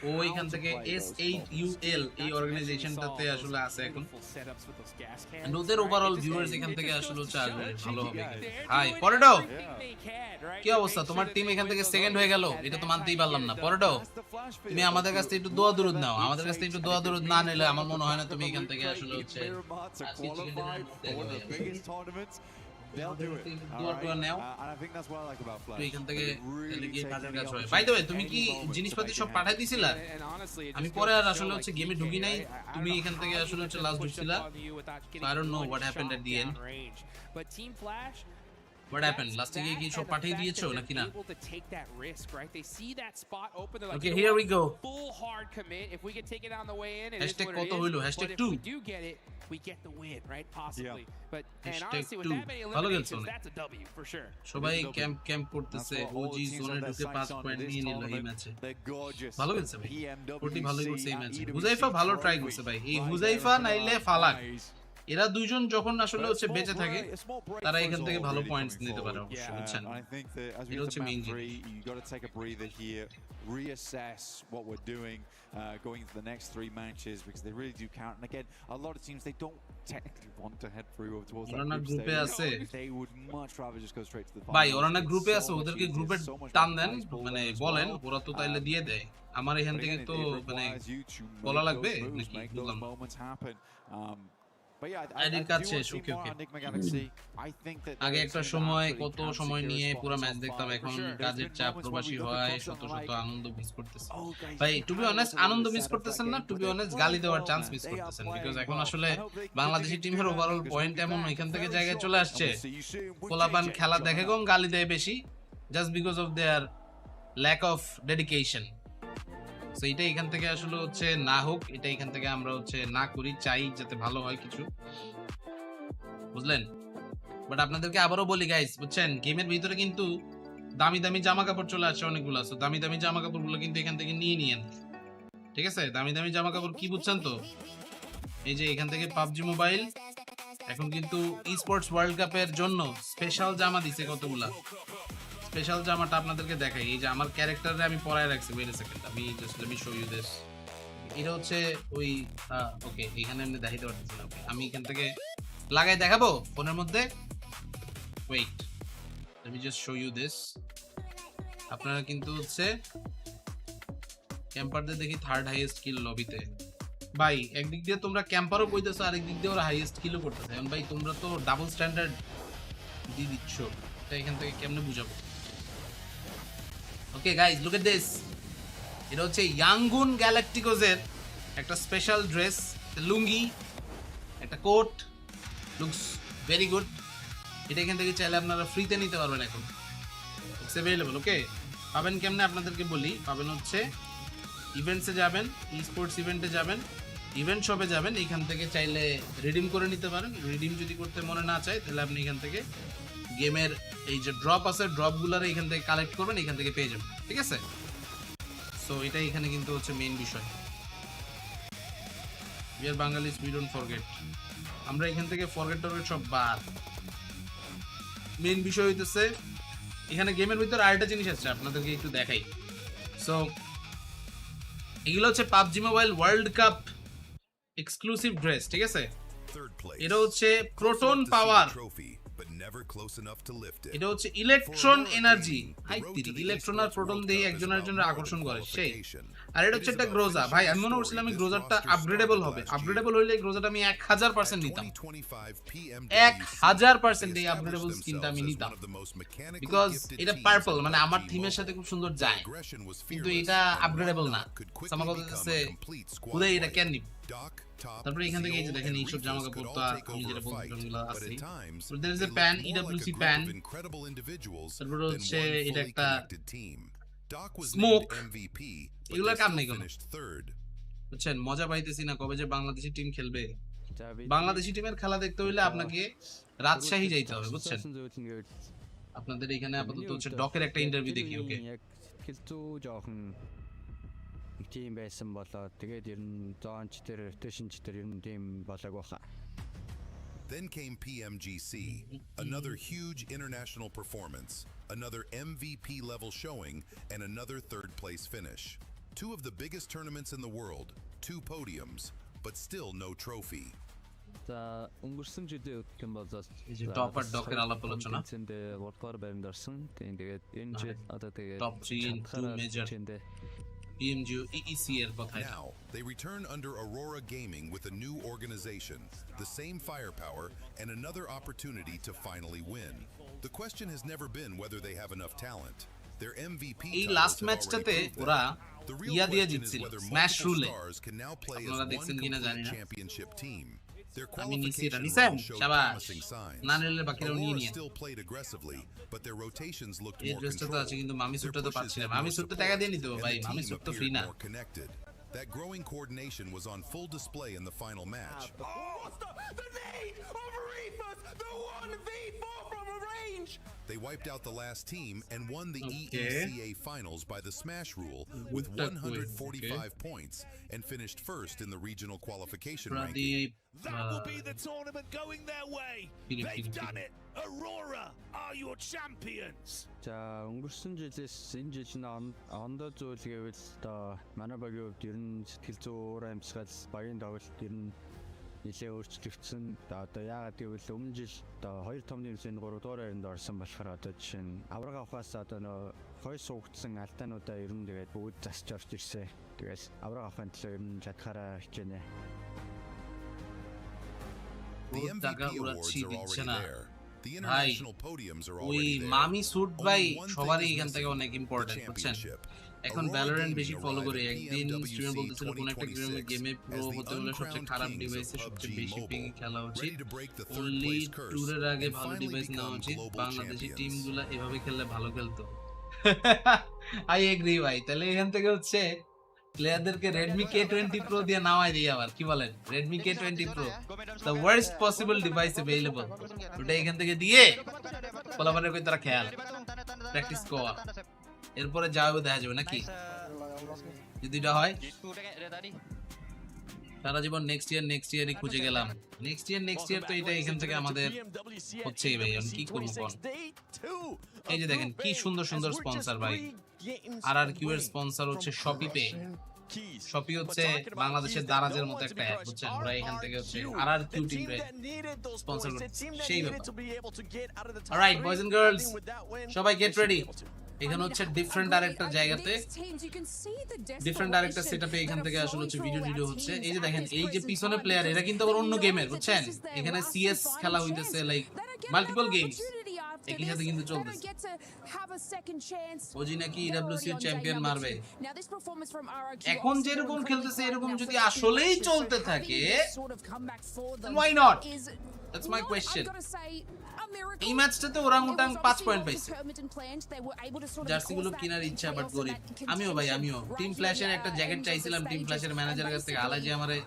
ও এখান থেকে S8UL এই অর্গানাইজেশনটাতে আসলে আছে এখন and ওদের overall viewers এখান থেকে আসলে হচ্ছে আসবে ভালো হবে হাই পরেডো কি অবস্থা তোমার টিম এখান থেকে সেকেন্ড হয়ে গেল এটা তো মানতেই পারলাম না পরেডো তুমি আমাদের কাছ থেকে একটু দোয়া দরুদ নাও আমাদের কাছ থেকে একটু দোয়া দরুদ না নিলে আমার মনে হয় না তুমি এখান থেকে আসলে হচ্ছে তুমি কি জিনিসপাতি সব পাঠাই দিছিলা আমি পরে আর আসলে হচ্ছে গেমে ঢুকি নাই তুমি এখান থেকে আসলে হচ্ছে last ঢুকছিলা I don't know what happened at the end What happened? Last time you shop পাঠিয়ে দিয়েছো নাকি না? Okay, here we go. Full hard commit. If we can take it on the way in, hashtag কত হইলো? Hashtag 2. We do get it. We get the win, right? Possibly. But and honestly, with that many eliminations, that's a W for sure. সবাই camp করতেছে OG জোনে ঢুকে 5 point নিয়ে নিল এই ম্যাচে ভালো খেলছে ভাই প্রতি ভালোই করছে এই ম্যাচে হুজাইফা ভালো ট্রাই করছে ভাই এই হুজাইফা নাইলে ফালাক এরা দুইজন যখন আসলে হচ্ছে বেঁচে থাকে তারা এখান থেকে ভালো পয়েন্টস নিতে পারে অবশ্যই বুঝছেন এটা হচ্ছে মেইন জিনিস you got to take a breather here reassess what we're doing going into the next 3 matches because they really do count and again a lot of teams they don't technically want to head through towards that group stage they would much rather just go straight to the final ভাই ওরা না গ্রুপে আছে ওদেরকে গ্রুপে টান দেন মানে বলেন ওরা তো তাইলে দিয়ে দেয় আমার এখান থেকে তো মানে বলা লাগবে নাকি বুঝলাম আগে একটা সময় কত সময় নিয়ে পুরো ম্যাচ দেখতাম এখন কাজের চাপ প্রবাসী হয় শত শত আনন্দ মিস করতেছি ভাই টু বি অনেস্ট আনন্দ মিস করতেছেন না টু বি অনেস্ট গালি দেওয়ার চান্স মিস করতেছেন বিকজ এখন আসলে বাংলাদেশি টিমের ওভারঅল পয়েন্ট এমন এখান থেকে জায়গায় চলে আসছে পোলাপান খেলা দেখে কম গালি দেয় বেশি just because of their lack of dedication so এটা এখান থেকে আসলে হচ্ছে না হোক, এটা এখান থেকে আমরা হচ্ছে না করি, চাই যাতে ভালো হয় কিছু, বুঝলেন? বাট আপনাদেরকে আবারও বলি গাইস, বুঝছেন, গেমের ভিতরে কিন্তু দামি দামি জামা কাপড় চলে আসছে অনেকগুলো, সো দামি দামি জামা কাপড়গুলো কিন্তু এখান থেকে নিয়ে নিয়েন, ঠিক আছে? দামি দামি জামা কাপড় কি বুঝছেন তো, এই যে এখান থেকে পাবজি মোবাইল এখন কিন্তু স্পোর্টস ওয়ার্ল্ড কাপের জন্য স্পেশাল জামা দিছে কতগুলা। স্পেশাল জামাটা আপনাদেরকে দেখাই, এই যে আমার ক্যারেক্টারে আমি পরায় রাখছি, ওয়েট আ সেকেন্ড, আমি just let me show you this. এটা হচ্ছে ওই ওকে, এখানে আমি দেখাইতে পারতেছি না, আমি এখান থেকে লাগাই দেখাবো ফোনের মধ্যে, wait let me just show you this. আপনারা কিন্তু হচ্ছে ক্যাম্পারদের দেখি থার্ড হাইয়েস্ট কিল লবিতে, ভাই একদিক দিয়ে তোমরা ক্যাম্পারও কইতেছো, আরেক দিক দিয়ে ওরা হাইয়েস্ট কিলও করতেছে, এখন ভাই তোমরা তো ডাবল স্ট্যান্ডার্ড দিয়ে দিচ্ছ, এটা এখান থেকে কেমনে বুঝাবো? Okay guys, look at this, এটা হচ্ছে ইয়াঙ্গুন গ্যালাকটিকোজের একটা স্পেশাল ড্রেস, লুঙ্গি, একটা কোট, লুকস ভেরি গুড। এটা এখান থেকে চাইলে আপনারা ফ্রিতে নিতে পারবেন, এখন ইটস অ্যাভেলেবল। ওকে, পাবেন কেমনে আপনাদেরকে বলি, পাবেন হচ্ছে ইভেন্টসে যাবেন, স্পোর্টস ইভেন্টে যাবেন, ইভেন্ট শপে যাবেন, এখান থেকে চাইলে রিডিম করে নিতে পারেন। রিডিম যদি করতে মনে না চায় তাহলে আপনি এখান থেকে গেমের এই যে ড্রপ আছে, ড্রপগুলোর এখান থেকে কালেক্ট করবেন, এখান থেকে পেয়ে যাবেন, ঠিক আছে? সো এটা এখানে কিন্তু হচ্ছে মেইন বিষয়, we are বাঙালিস we don't forget, আমরা এখান থেকে ফরগেট টরগেট সব বাদ। মেইন বিষয় হইতেছে এখানে গেমের ভিতর আরেকটা জিনিস আছে আপনাদেরকে একটু দেখাই। সো এগুলো হচ্ছে PUBG mobile world cup exclusive dress, ঠিক আছে? এটা হচ্ছে প্রোটন পাওয়ার, এটা হচ্ছে ইলেকট্রন এনার্জি, ইলেকট্রন আর প্রোটন দিয়ে একজন আরেকজনের আকর্ষণ করে সেই। আর এটা হচ্ছে একটা গ্রোজা, ভাই আমি মনে করছিলাম এই গ্রোজারটা আপগ্রেডেবল হবে, আপগ্রেডেবল হইলে এই গ্রোজাটা আমি 1000% নিতাম, 1000% এই আপগ্রেডেবল স্কিনটা আমি নিতাম, বিকজ এটা পার্পল, মানে আমার থিমের সাথে খুব সুন্দর যায়, কিন্তু এটা আপগ্রেডেবল না। আমার কথা হচ্ছে খুলে এটা কেন নিব? তারপরে এখান থেকে এই যে দেখেন এইসব জামা কাপড় তো আমি যেটা বলছিলাম এগুলো আছে, there is a pan, EWC pan, তারপরে হচ্ছে এটা একটা স্মোক, এগুলো কাম নেই কোনো, বুঝছেন? মজা পাইতেছি না, কবে যে বাংলাদেশি টিম খেলবে। বাংলাদেশি টিমের খেলা দেখতে হইলে আপনাকে রাজশাহী যাইতে হবে, বুঝছেন? আপনাদের এখানে আপাতত হচ্ছে ডকের একটা ইন্টারভিউ দেখি। ওকে, team байсан болоод тэгээд ер нь зоонч дээр rotationч дээр ер нь team болоог баха. Then came PMGC, another huge international performance, another MVP level showing, and another third place finish. Two of the biggest tournaments in the world, 2 podiums, but still no trophy. За өнгөрсөн жилийн өдгөн болоод топер докер алап болчихно. World-оор байранд орсон. Тэгээд энэ жил одоо тэгээд top 3 2 major PMWC এর কথাই। Now they return under Aurora Gaming with a new organization, the same firepower, and another opportunity to finally win. The question has never been whether they have enough talent. Their MVP এই last ম্যাচটাতে ওরা ইয়া দিয়ে জিতছিল smash রুলে, আপনারা দেখছেন কিনা জানি না। championship team. আমি নিছি এটা নিছেন, শাবাশ, না নিলে বাকিরাও নিয়ে নিয়ে। এই ড্রেসটা তো আছে কিন্তু মামি স্যুটটা তো পাচ্ছি না, মামি স্যুটটা টাকা দিয়ে নিতে হবে ভাই, মামি স্যুট তো ফ্রি না। That growing coordination was on full display in the final match. They wiped out the last team and won the EECA finals by the smash rule with 145 points and finished first in the regional qualification ranking. That will be the tournament going their way. They've done it. Aurora are your champions. За өнгөрсөн жилээс энэ жил нь ондоо зүйл гэвэл одоо манай багийн хувьд ер нь сэтгэл зүй өөр амьсгал багийн тоглолт ер нь нэлээ өөрчлөгдсөн. Одоо яагаад гэвэл өмнө жил одоо 2 том дэмжлэгийн 3 дугаар байранд орсон болохоор одоо жишээ нь авраг авахаас одоо нөө хой суугдсан алдаануудаа ер нь тэгээд бүгд засч орж ирсэн. Тэгээс авраг авахын төлөө ер нь чадхаараа хичээнэ. The MVP awards are already there. The international podiums are ওই already there. মামি sweet ভাই সবারই এখান থেকে অনেক important, বুঝছেন? এখন Valorant বেশি ফলো করে, একদিন স্ট্রিমার বলতেছিল কোন একটা গেমে প্রো হতে হলে সবচেয়ে খারাপ ডিভাইসে সবচেয়ে বেশি পিং খেলা উচিত, অনলি ট্যুরের আগে ভালো ডিভাইস নেওয়া উচিত, বাংলাদেশি টিমগুলো এভাবে খেললে ভালো খেলতো। আই এগ্রি ভাই, তাহলে এখান থেকে হচ্ছে প্লেয়ারদেরকে Redmi K20 Pro দিয়ে নামাই দিই আবার কি বলেন Redmi K20 Pro the worst possible device available ওটা এখান থেকে দিয়ে পোলাপানের কই তারা খেয়াল প্র্যাকটিস কর এরপরে যাও দেখা যাবে নাকি যদি এটা হয় সারা জীবন নেক্সট ইয়ারই খুঁজে গেলাম নেক্সট ইয়ার তো এটা এখান থেকে আমাদের হচ্ছেই ভাই আমি কি করব কোন এই যে দেখেন কি সুন্দর সুন্দর স্পন্সর ভাই RRQ এর স্পন্সর হচ্ছে Shopee Pay Shopee হচ্ছে বাংলাদেশের দারাজের মতো একটা অ্যাপ বুঝছেন ওরা এখান থেকে হচ্ছে RRQ টিম রে স্পন্সর করছে সেই ব্যাপার অলরাইট বয়েজ এন্ড গার্লস সবাই গেট রেডি এখানে হচ্ছে ডিফারেন্ট আরেকটা জায়গাতে ডিফারেন্ট আরেকটা সেটআপে এখান থেকে আসলে হচ্ছে ভিডিও হচ্ছে এই যে দেখেন এই যে পিছনে প্লেয়ার এরা কিন্তু আবার অন্য গেমের বুঝছেন এখানে CS খেলা হইতেছে লাইক মাল্টিপল গেমস একই সাথে কিন্তু চলতেছে ওজি নাকি EWC চ্যাম্পিয়ন মারবে এখন যেরকম খেলতেছে এরকম যদি আসলেই চলতে থাকে why not that's my question এই ম্যাচটাতে ওরাংউটাং 5 পয়েন্ট পাইছে জার্সিগুলো কেনার ইচ্ছা বাট গরিব আমিও টিম ফ্ল্যাশের একটা জ্যাকেট চাইছিলাম টিম ফ্ল্যাশের ম্যানেজারের কাছ থেকে আলাজি আমারে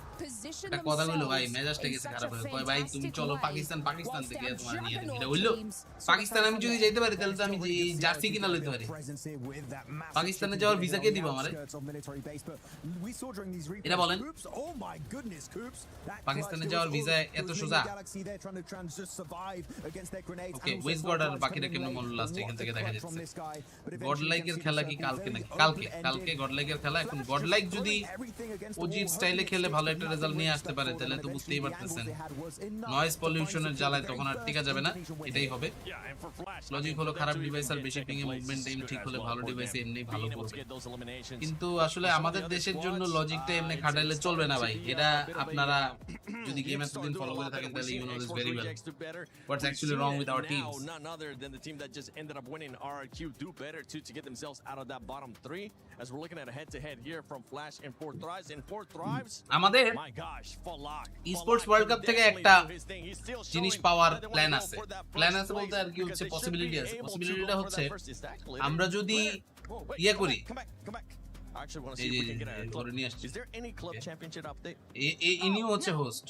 একটা কথা কইলো ভাই মেজাজটা গেছে খারাপ হয়ে কয় ভাই তুমি চলো পাকিস্তান থেকে তোমার নিয়ে এটা হইলো পাকিস্তান আমি যদি যাইতে পারি তাহলে তো আমি জার্সি কিনা লইতে পারি পাকিস্তানে যাওয়ার ভিসা কে দিবে আমারে এটা বলেন পাকিস্তানে যাওয়ার ভিসা এত সোজা ওকে ওয়েস্ট বর্ডার বাকিরা কেমন মন লাস্ট এখান থেকে দেখা যাচ্ছে গডলাইকের খেলা কি কালকে নাকি কালকে গডলাইকের খেলা এখন গডলাইক যদি ওজির স্টাইলে খেলে ভালো একটা রেজাল্ট নিয়ে আসতে পারে তাহলে তো বুঝতেই পারতেছেন নয়েজ পলিউশনের জ্বালায় তখন আর টিকা যাবে না এটাই হবে লজিক হলো খারাপ ডিভাইস আর বেশি পিং এ মুভমেন্ট টাইম ঠিক হলে ভালো ডিভাইসে এমনি ভালো করবে কিন্তু আসলে আমাদের দেশের জন্য লজিকটা এমনি খাটাইলে চলবে না ভাই এটা আপনারা যদি গেম এতদিন ফলো করে থাকেন তাহলে you know this very well what's actually wrong with our teams none other than the team that just ended up winning RRQ do better to get themselves out of that bottom 3 as we're looking at a head to head here from Flash and 4 Thrives আমাদের my gosh Falak Esports World Cup থেকে একটা জিনিস পাওয়ার plan আছে বলতে আর কি হচ্ছে পসিবিলিটিটা হচ্ছে আমরা যদি ইয়া করি actually want to see if we can get a club. Is there any club championship update ইনিও হচ্ছে host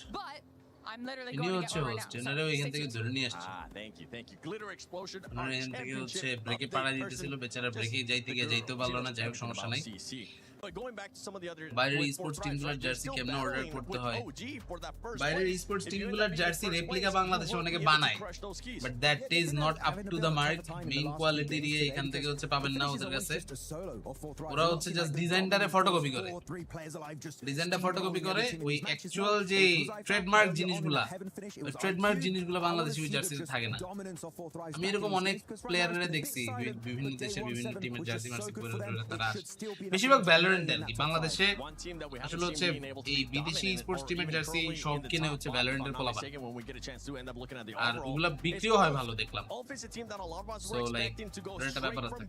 I'm literally going to get one right now. এনারেও এখান থেকে ধরে নিয়ে আসছে thank you glitter explosion এখান থেকে হচ্ছে ব্রেকে পাড়া দিতেছিল বেচারা ব্রেকে যাইতেও পারলো না যাই হোক সমস্যা নাই going back to some of the other বাইরের esports টিমগুলোর জার্সি কেমনে অর্ডার করতে হয় বাইরের esports টিমগুলোর জার্সি রেপ্লিকা বাংলাদেশে অনেকে বানায় but that is not up to the mark main quality দিয়ে এখান থেকে হচ্ছে পাবেন না ওদের কাছে ওরা হচ্ছে জাস্ট ডিজাইনটারে ফটোকপি করে ওই অ্যাকচুয়াল যে ট্রেডমার্ক জিনিসগুলা বাংলাদেশি জার্সিতে থাকে না আমি এরকম অনেক প্লেয়াররা দেখছি বিভিন্ন দেশের বিভিন্ন টিমের জার্সি মার্সি পরে তারা বেশিরভাগ বাংলাদেশে আসলে হচ্ছে এই বিদেশি স্পোর্টস টিমের জার্সি সব কিনে হচ্ছে ভ্যালোরেন্টের পোলাপান আর ওগুলা বিক্রিও হয় ভালো দেখলাম সো লাইক একটা ব্যাপার আছে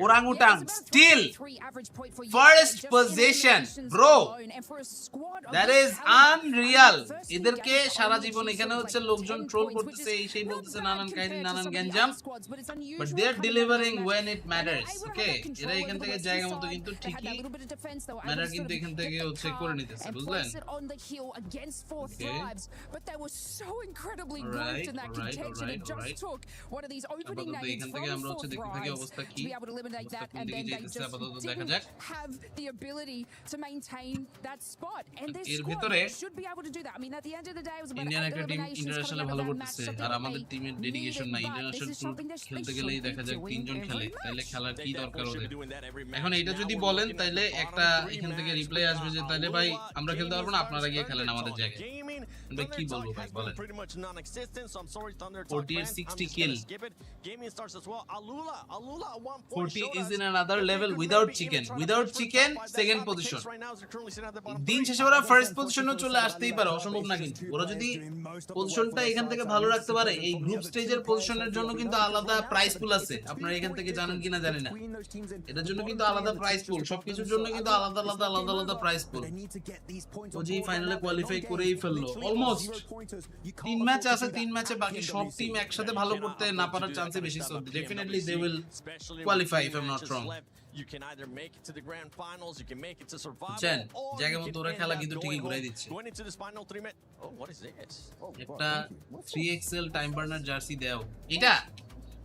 Orangutan still first position bro that is unreal এদেরকে সারা জীবন এখানে হচ্ছে লোকজন ট্রোল করতেছে এই সেই বলতেছে নানান কাহিনী নানান গ্যাঞ্জাম but they are delivering when it matters okay এরা এখান থেকে জায়গা মতো কিন্তু ঠিকই ম্যাটার কিন্তু এখান থেকে হচ্ছে করে নিতেছে বুঝলেন এখান থেকে আমরা হচ্ছে দেখতে থাকি অবস্থা কি আপাতত দেখা যাক এর ভিতরে ইন্ডিয়ান একটা টিম ইন্টারন্যাশনালে ভালো করতেছে আর আমাদের টিমের ডেডিকেশন না ইন্টারন্যাশনাল খেলতে গেলেই দেখা যাক তিনজন খেলে তাহলে খেলার কি দরকার ওদের এখন এটা যদি বলেন তাহলে একটা এখান থেকে রিপ্লাই আসবে যে তাহলে ভাই আমরা খেলতে পারবো না আপনারা গিয়ে খেলেন আমাদের জায়গায় ভাই কি বলবো ভাই বলেন 40 and 60 kill 40 is in another level without chicken second position দিন শেষে ওরা ফার্স্ট পজিশনে চলে আসতেই পারে অসম্ভব না কিন্তু ওরা যদি পজিশনটা এখান থেকে ভালো রাখতে পারে এই গ্রুপ স্টেজের পজিশনের জন্য কিন্তু আলাদা প্রাইস পুল আছে আপনারা এখান থেকে জানেন কিনা জানি না এটার জন্য কিন্তু আলাদা প্রাইস পুল সবকিছুর জন্য কিন্তু আলাদা প্রাইস পুল ওজি ফাইনালে কোয়ালিফাই করেই ফেললো অলমোস্ট 3 ম্যাচ আছে, 3 ম্যাচে বাকি সব টিম একসাথে ভালো করতে না পারার চান্সই বেশি, so definitely they will qualify if I am not wrong. You can either make it to the grand finals, you can make it to survival, or জায়গা মতো ওরা খেলা কিন্তু ঠিকই ঘুরাই দিচ্ছে। going into this final 3 minute. Oh, what is this? একটা 3XL time burner jersey দাও।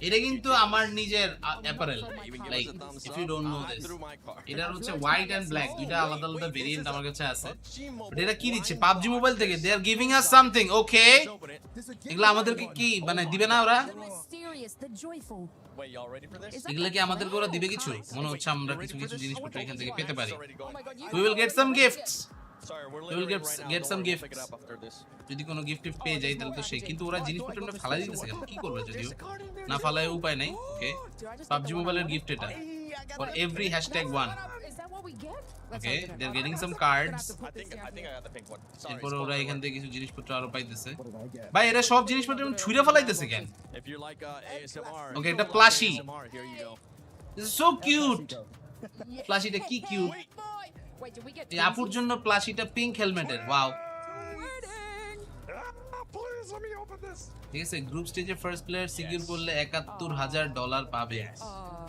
এটা কিন্তু আমার নিজের অ্যাপারেল, like if you don't know this, এটা হচ্ছে হোয়াইট এন্ড ব্ল্যাক, দুইটা আলাদা আলাদা ভেরিয়েন্ট আমার কাছে আছে। বাট এটা কি দিচ্ছে পাবজি মোবাইল থেকে, দে আর গিভিং আস সামথিং। ওকে, এগুলো আমাদেরকে কি মানে দিবে না ওরা? এগুলো কি আমাদেরকে ওরা দিবে কিছু? মনে হচ্ছে আমরা কিছু কিছু জিনিসপত্র এখান থেকে পেতে পারি। We will get some gifts, we will get some gifts. যদি কোনো গিফট পেয়ে যাই তাহলে তো সেই, কিন্তু ওরা জিনিসপত্র আমরা ফালাই দিতেছে কেন? কি করবে যদিও না ফালায় উপায় নাই। ওকে, পাবজি মোবাইলের গিফট এটা for every #1। Okay, they are getting some cards. I think I got the pink one. এরপর ওরা এখান থেকে কিছু জিনিসপত্র আরো পাইতেছে। ভাই এরা সব জিনিসপত্র ছুঁড়ে ফেলাইতেছে কেন? If you like ASMR. ওকে, এটা প্লাশি। Here you go. This is so cute. প্লাশিটা কি কিউট। এই আপুর জন্য প্লাশিটা পিঙ্ক হেলমেটের। ওয়াও। ঠিক আছে, গ্রুপ স্টেজে ফার্স্ট প্লেয়ার সিকিউর করলে $৭১,০০০ পাবে।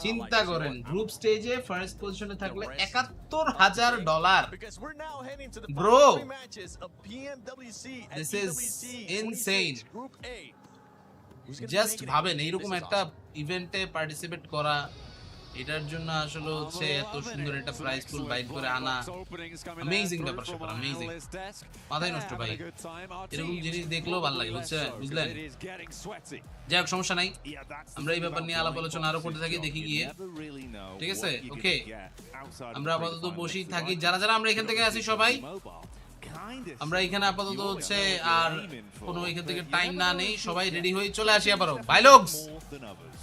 চিন্তা করেন, গ্রুপ স্টেজে ফার্স্ট পজিশনে থাকলে $৭১,০০০। Because we're now heading to the Bro, final 3 matches of PMWC and this is PWC insane. 26 Group A. Just ভাবেন এইরকম একটা ইভেন্টে পার্টিসিপেট করা, এটার জন্য আসলে হচ্ছে এত সুন্দর একটা প্রাইজ পুল বাইট করে আনা, অ্যামেজিং ব্যাপার স্যাপার, অ্যামেজিং। মাথায় নষ্ট ভাই, এরকম জিনিস দেখলেও ভালো লাগে, বুঝলেন? যাই হোক, সমস্যা নাই, আমরা এই ব্যাপার নিয়ে আলাপ আলোচনা আরো করতে থাকি, দেখি গিয়ে। ঠিক আছে, ওকে, আমরা আপাতত বসেই থাকি। যারা যারা আমরা এখান থেকে আসি সবাই, আমরা এখানে আপাতত হচ্ছে আর কোনো এখান থেকে টাইম না নেই, সবাই রেডি হয়ে চলে আসি আবারও। বাই folks,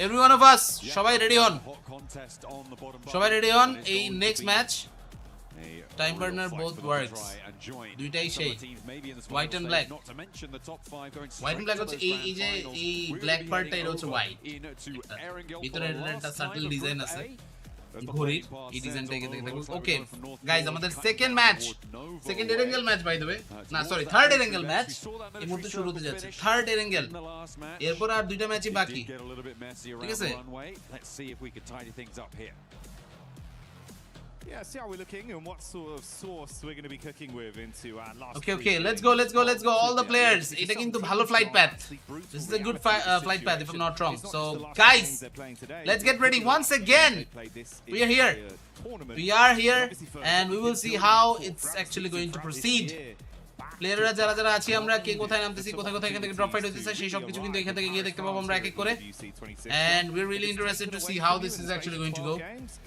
every one of us, সবাই রেডি হন, সবাই রেডি হন। এই next match time burner both works, দুইটাই সেই white and black. White and black হচ্ছে এই যে এই ব্ল্যাক পার্টটা, এটা হচ্ছে হোয়াইট, ভিতরে একটা সাটল ডিজাইন আছে ঘড়ির, এই ডিজাইনটা এখানে থেকে থাকবে। ওকে গাইস, আমাদের second match, second Erangel match by the way, না সরি থার্ড এরেঙ্গেল ম্যাচ এই মুহূর্তে শুরু হতে যাচ্ছে, থার্ড এরেঙ্গেল। এরপর আর দুইটা ম্যাচই বাকি, ঠিক আছে? Yeah, see how we're looking and what sort of sauce we're going to be cooking with into our last. Okay, let's go all the players. এটা কিন্তু ভালো flight path. This is a good flight path if I'm not wrong. So guys, let's get ready once again. We are here and we will see how it's actually going to proceed. প্লেয়াররা যারা যারা আছি, আমরা কে কোথায় নামতেছি, কোথায় কোথায় এখান থেকে ড্রপ ফাইট হচ্ছে, সেই সব কিছু কিন্তু এখান থেকে গিয়ে দেখতে পাবো আমরা এক এক করে। and we're really interested to see how this is actually going to go.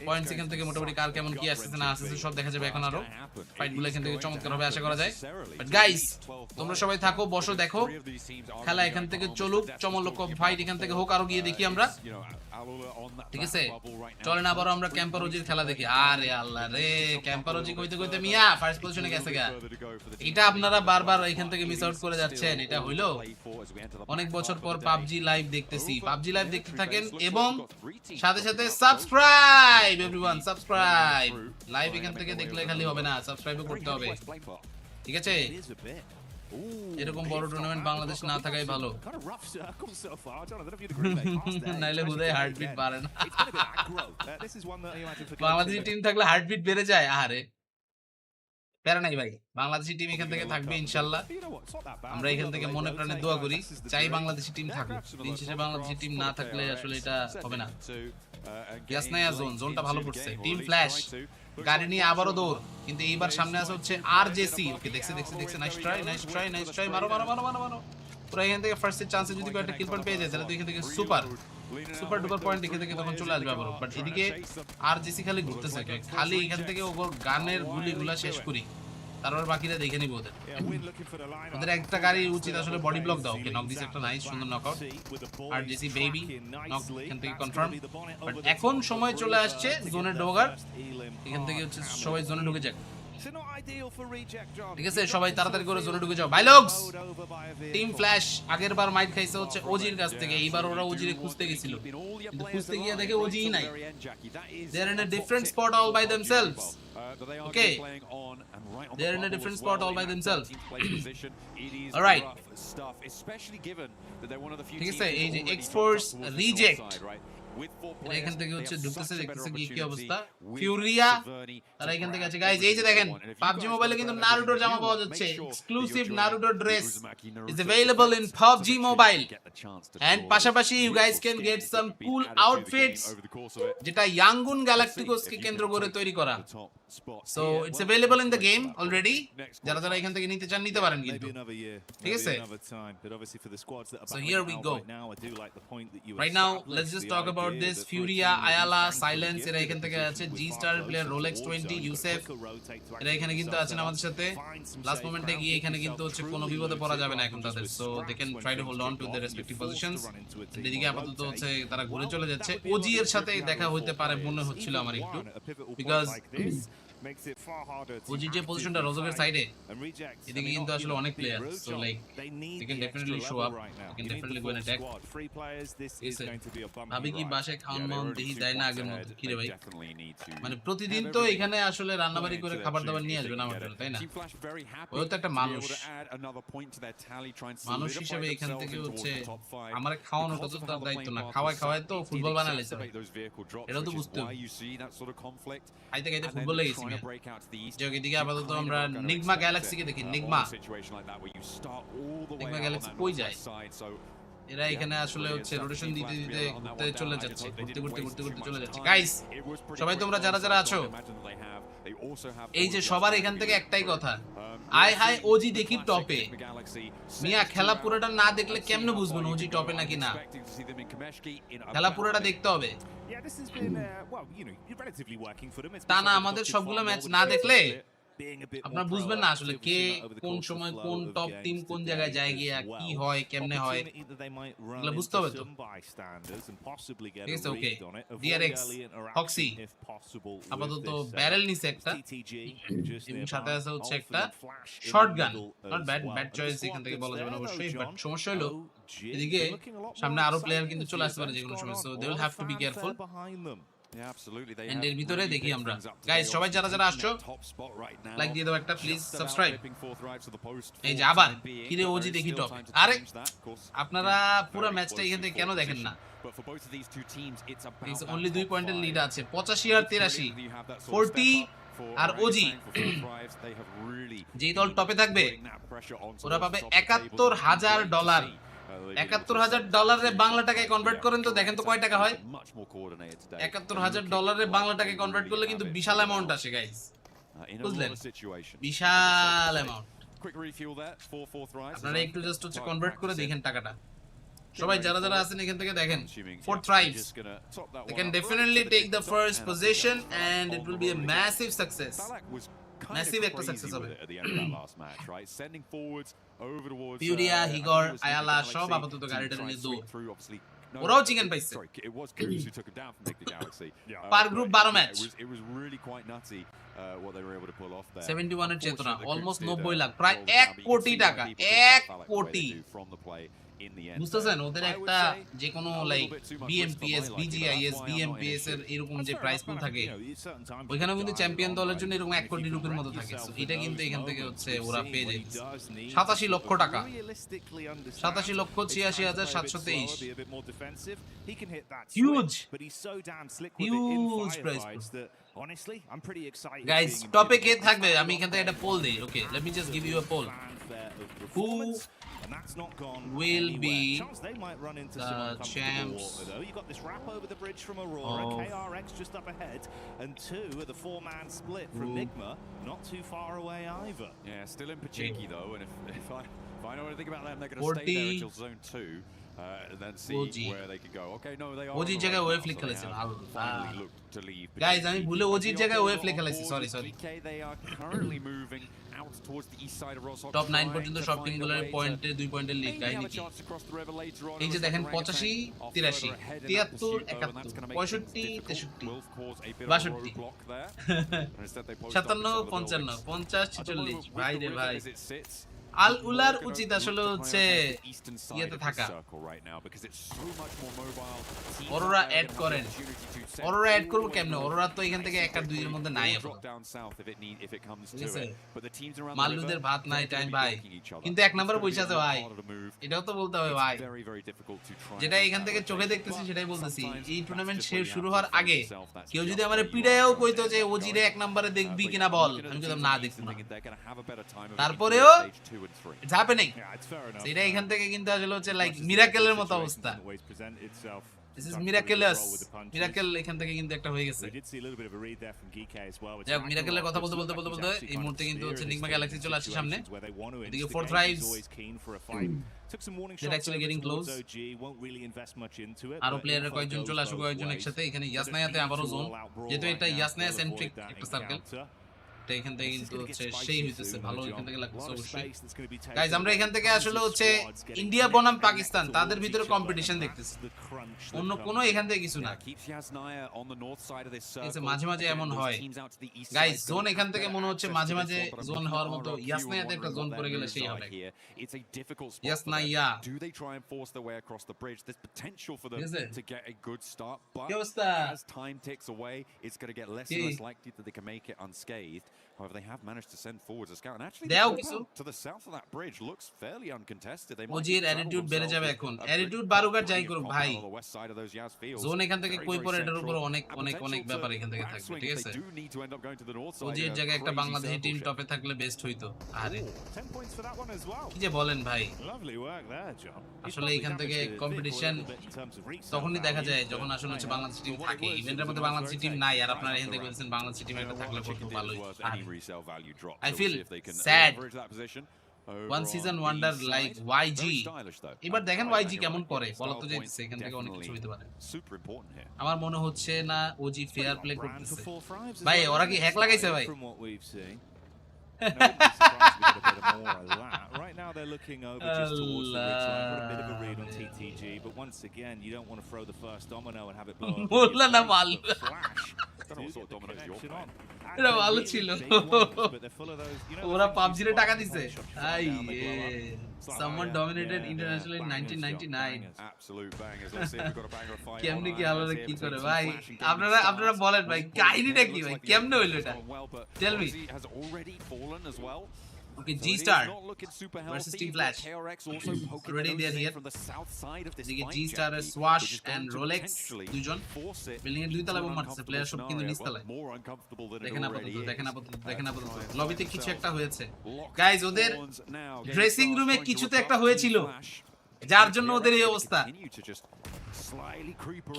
Points এখান থেকে মোটামুটি কার কেমন কি আসছে না আসছে সব দেখা যাবে এখন। আরো ফাইটগুলো এখান থেকে চমৎকার হবে আশা করা যায়। বাট গাইস, তোমরা সবাই থাকো, বসো, দেখো খেলা এখান থেকে চলুক, চমৎকার ফাইট এখান থেকে হোক, আরো গিয়ে দেখি আমরা। ঠিক আছে, চলেন আবারও আমরা ক্যাম্পারোজির খেলা দেখি। আরে আল্লাহ রে, ক্যাম্পারোজি কইতে কইতে মিয়া ফার্স্ট পজিশনে গেছে গা। এটা আপনারা বারবার এখান থেকে মিস আউট করে যাচ্ছেন। এটা হইলো অনেক বছর পর পাবজি লাইভ দেখতেছি, পাবজি লাইভ দেখতে থাকেন এবং সাথে সাথে সাবস্ক্রাইব এভরিওয়ান, সাবস্ক্রাইব। লাইভ এখান থেকে দেখলে খালি হবে না, সাবস্ক্রাইবও করতে হবে, ঠিক আছে? এরকম বড় টুর্নামেন্ট বাংলাদেশ না থাকাই ভালো, নাইলে বোধহয় হার্টবিট বাড়ে না। বাংলাদেশি টিম থাকলে হার্টবিট বেড়ে যায়। আরে প্যারা নাই ভাই, বাংলাদেশি টিম এখান থেকে থাকবে ইনশাল্লাহ। আমরা এখান থেকে মনে প্রাণে দোয়া করি, চাই বাংলাদেশি টিম থাকুক। দিন শেষে বাংলাদেশি টিম না থাকলে আসলে এটা হবে না। ইয়াসনায়া জোনটা ভালো পড়ছে, টিম ফ্ল্যাশ গাড়ি নিয়ে আবারও দৌড়, কিন্তু এইবার সামনে আছে হচ্ছে আরজেসি। ওকে, দেখছে, নাইস ট্রাই, মারো। পুরো এখান থেকে ফার্স্ট চান্সে যদি একটা কিল পয়েন্ট পেয়ে যায় তাহলে তো এখান থেকে সুপার ডুপার পয়েন্ট এখান থেকে তখন চলে আসবে আবারও। বাট এদিকে আরজেসি খালি ঘুরতেছে, খালি এখান থেকে ওর গানের গুলিগুলা শেষ করি, তারপর বাকিটা দেখে নিব। ওদের একটা গাড়ি উচিত আসলে বডি ব্লক দাও। ওকে, নক দিছে একটা নাইস সুন্দর নকআউট, আরজেসি বেবি নক এখান থেকে কনফার্ম। বাট এখন সময় চলে আসছে জোনে ঢোকার, এখান থেকে হচ্ছে সবাই জোনে ঢুকে যাক। ঠিক আছে সবাই তাড়াতাড়ি করে জোনে ঢুকে যাও ভাই লোকস টিম ফ্ল্যাশ আগের বার মাইট খাইছে হচ্ছে ওজির কাছ থেকে এইবার ওরা ওজিরে খুঁজতে গেছিল কিন্তু খুঁজতে গিয়ে দেখে ওজিই নাই they are in a different spot all by themselves okay they are in a different spot all by themselves all right ঠিক আছে এই যে Esports রিজেক্ট এখান থেকে হচ্ছে ঢুকতেছে দেখতেছে কি অবস্থা ফিউরিয়া তারা এখান থেকে আছে গাইস এই যে দেখেন PUBG মোবাইলে কিন্তু নারুটোর জামা পাওয়া যাচ্ছে exclusive Naruto dress is available in PUBG mobile and পাশাপাশি you guys can get some cool outfits যেটা ইয়াঙ্গুন গ্যালাক্টিকোস কে কেন্দ্র করে তৈরি করা so it's available in the game already যারা যারা এখান থেকে নিতে চান নিতে পারেন কিন্তু ঠিক আছে so here we go right now let's just talk about this Furia Ayala Silence এরা এখান থেকে আছে G Star player Rolex 20 Yusef এরা এখানে কিন্তু আছেন আমাদের সাথে লাস্ট মোমেন্টে গিয়ে এখানে কিন্তু হচ্ছে কোনো বিপদে পড়া যাবে না এখন তাদের so they can try to hold on to their respective positions এদিকে আপাতত হচ্ছে তারা ঘুরে চলে যাচ্ছে ওজি এর সাথে দেখা হইতে পারে মনে হচ্ছিল আমার একটু because ওজি যে পজিশনটা রোজকের সাইডে এদিকে কিন্তু আসলে অনেক player so like they can definitely show up they can definitely go and attack ভাবি কি বাসায় খাওয়ান মন দেখি যায় না আগের মতো কি রে ভাই মানে প্রতিদিন তো এখানে আসলে রান্নাবাড়ি করে খাবার দাবার নিয়ে আসবে না আমার জন্য তাই না ওই তো একটা মানুষ মানুষ হিসেবে এখান থেকে হচ্ছে আমার খাওয়ানোটা তো তার দায়িত্ব না খাওয়ায় তো ফুটবল বানাইছে এটা তো বুঝতে হবে খাইতে খাইতে ফুটবল লেগেছে যোগ এদিকে আপাতত আমরা নিগমা গ্যালাক্সিকে দেখি নিগমা গ্যালাক্সি কই যায় এরা এখানে আসলে হচ্ছে রোটেশন দিতে দিতে ঘুরতে চলে যাচ্ছে ঘুরতে চলে যাচ্ছে গাইস সবাই তোমরা যারা যারা আছো এই যে সবার এখান থেকে একটাই কথা আয় হাই ওজি দেখি টপে মিয়া খেলা পুরোটা না দেখলে কেমনে বুঝবেন ওজি টপে নাকি না খেলা পুরোটা দেখতে হবে তা না আমাদের সবগুলো ম্যাচ না দেখলে আপনারা বুঝবেন না আসলে কে কোন সময় কোন টপ টিম কোন জায়গায় যায় গিয়া কি হয় কেমনে হয় এগুলো বুঝতে হবে তো ঠিক আছে ওকে DRX হক্সি আপাতত ব্যারেল নিছে একটা এবং সাথে আছে হচ্ছে একটা শটগান নট ব্যাড চয়েস এখান থেকে বলা যাবে না অবশ্যই বাট সমস্যা হলো এদিকে সামনে আরো প্লেয়ার কিন্তু চলে আসতে পারে যে কোনো সময় so they will have to be careful and এর ভিতরে দেখি আমরা গাইস সবাই যারা যারা আসছো লাইক দিয়ে দাও একটা প্লিজ সাবস্ক্রাইব এই যে আবার কিরে ওজি দেখি টপ আরে আপনারা পুরো ম্যাচটা এখান থেকে কেন দেখেন না অনলি 2 পয়েন্টের লিড আছে 85 আর 83 40 আর ওজি যেই দল টপে থাকবে ওরা পাবে $71,000 $71,000 বাংলা টাকায় কনভার্ট করেন তো দেখেন তো কয় টাকা হয় $71,000 বাংলা টাকায় কনভার্ট করলে কিন্তু বিশাল অ্যামাউন্ট আসে গাইস বুঝলেন বিশাল অ্যামাউন্ট আপনারা একটু জাস্ট হচ্ছে কনভার্ট করে দেখেন টাকাটা সবাই যারা যারা আছেন এখান থেকে দেখেন four tribes they can definitely take the first position and it will be a massive success massive একটা সাকসেস হবে পিউরিয়া হিগর আয়ালা সব আপাতত গাড়িটা নিয়ে দৌড় ওরাও চিকেন পাইছে পার গ্রুপ 12 ম্যাচ 71 এর চেতনা অলমোস্ট 90 লাখ প্রায় 1 কোটি টাকা 1 কোটি বুঝতেছেন ওদের একটা যে কোনো লাইক বিএমপিএস বিজিআইএস বিএমপিএস এর এরকম যে প্রাইস পুল থাকে ওইখানেও কিন্তু চ্যাম্পিয়ন দলের জন্য এরকম 1 কোটি রুপির মতো থাকে এটা কিন্তু এখান থেকে হচ্ছে ওরা পেয়ে যায় 87 লক্ষ টাকা 87,86,723 হিউজ প্রাইস গাইস টপে কে থাকবে আমি এখান থেকে একটা পোল দেই okay let me just give you a poll who will be the champs. You got this wrap over the bridge from Aurora, KRX just up ahead, and 2 of the 4-man split from Nigma, not too far away either. Yeah, still in Pachinki though, and if I know anything about them, they're going to stay there until zone 2. And then see where they can go. Okay, no, they are. OG জায়গায় wave লিখে খেলেছে guys আমি ভুলে ওজির জায়গায় wave লিখে খেলেছি sorry They are currently moving top 9 পর্যন্ত সব টিমগুলোর পয়েন্টে 2 পয়েন্টের লিড কাহিনী কি এই যে দেখেন 85 83 73 71 65 63 62 57 55 50 46 ভাই রে ভাই আল উলার উচিত আসলে হচ্ছে ইয়েতে থাকা অরোরা অ্যাড করেন অরোরা অ্যাড করব কেমনে অরোরা তো এখান থেকে 1 আর 2 এর মধ্যে নাই মাল্লুদের ভাত নাই টাইম ভাই কিন্তু এক নম্বরে পয়সা আছে ভাই এটাও তো বলতে হবে ভাই যেটা এখান থেকে চোখে দেখতেছি সেটাই বলতেছি এই টুর্নামেন্ট শুরু হওয়ার আগে কেউ যদি আমারে পিড়ায়ও কইতো যে ওজিরে 1 নম্বরে দেখবি কিনা বল আমি বলতাম না দেখব না তারপরেও it's happening সেটা এখান থেকে কিন্তু আসলে হচ্ছে লাইক মিরাকেলের মতো অবস্থা This is miraculous. Miracle এখান থেকে কিন্তু একটা হয়ে গেছে মিরাকেলের কথা বলতে এই মুহূর্তে কিন্তু হচ্ছে নিগমা গ্যালাক্সি চলে আসছে সামনে এদিকে fourth রাইভস They're actually getting close. আরো প্লেয়াররা কয়েকজন চলে আসুক কয়েকজন একসাথে এখানে ইয়াসনায়াতে আবারও জোন যেহেতু এটা ইয়াসনায়া সেন্ট্রিক একটা সার্কেল এখান থেকে কিন্তু হচ্ছে সেই হইতেছে ভালো এখান থেকে লাগছে অবশ্যই গাইস আমরা এখান থেকে আসলে হচ্ছে ইন্ডিয়া বনাম পাকিস্তান তাদের ভিতরে কম্পিটিশন দেখতেছি অন্য কোনো এখান থেকে কিছু না মাঝে মাঝে এমন হয় গাইস জোন এখান থেকে মনে হচ্ছে মাঝে মাঝে জোন হওয়ার মতো ইয়াসনায়াতে একটা জোন পড়ে গেলে সেই হবে ইয়াসনায়া do they try and force their way across the bridge there's potential for them to get a good start but as time ticks away it's going to get less and less likely that they can make it unscathed. However, they have managed to send forwards a scout, and actually to the south of that bridge looks fairly uncontested. They Ojir attitude বেড়ে যাবে এখন attitude বারুকার যাই করুক ভাই zone এখান থেকে কই পরে এটার উপর অনেক ব্যাপার এখান থেকে থাকবে ঠিক আছে ওজির জায়গায় একটা বাংলাদেশি টিম টপে থাকলে বেস্ট হইতো আরে কি যে বলেন ভাই আসলে এখান থেকে কম্পিটিশন তখনই দেখা যায় যখন আসলে হচ্ছে বাংলাদেশি টিম থাকে ইভেন্টের মধ্যে বাংলাদেশি টিম নাই আর আপনারা এখান থেকে বলছেন বাংলাদেশি টিম একটা থাকলে কত ভালোই resale value drop. I feel sad. One season wonder like YG. এবার দেখেন YG কেমন করে বলো তো যে এখান থেকে অনেক কিছু হইতে পারে Super important here. আমার মনে হচ্ছে না ওজি ফেয়ার প্লে করতেছে ভাই ওরা কি হ্যাক লাগাইছে ভাই Right now they're looking over just towards the ridge line. Got a bit of a read on TTG, but once again, you don't want to throw the first domino and have it blow up. Molla na mal. Flash. Don't know what sort of dominoes you're playing. এটা ভালো ছিল ওরা PUBG রে টাকা দিছে I someone dominated internationally in 1999 absolute bangers let's see if we've got a banger of fire কেমনে কি আলাদা কি করে ভাই আপনারা বলেন ভাই কাহিনীটা কি ভাই কেমনে হইলো এটা tell me has already fallen as well. Okay, G-Star versus Team Flash. Already they are here. G-Star, Swash and Rolex. দুইজন বিল্ডিং এর দুই তলায় বোম মারছে প্লেয়ার সব কিন্তু নিচ তলায় দেখেন আপাতত লবিতে কিছু একটা হয়েছে গাইস ওদের ড্রেসিং রুমে কিছু তো একটা হয়েছিল যার জন্য ওদের এই অবস্থা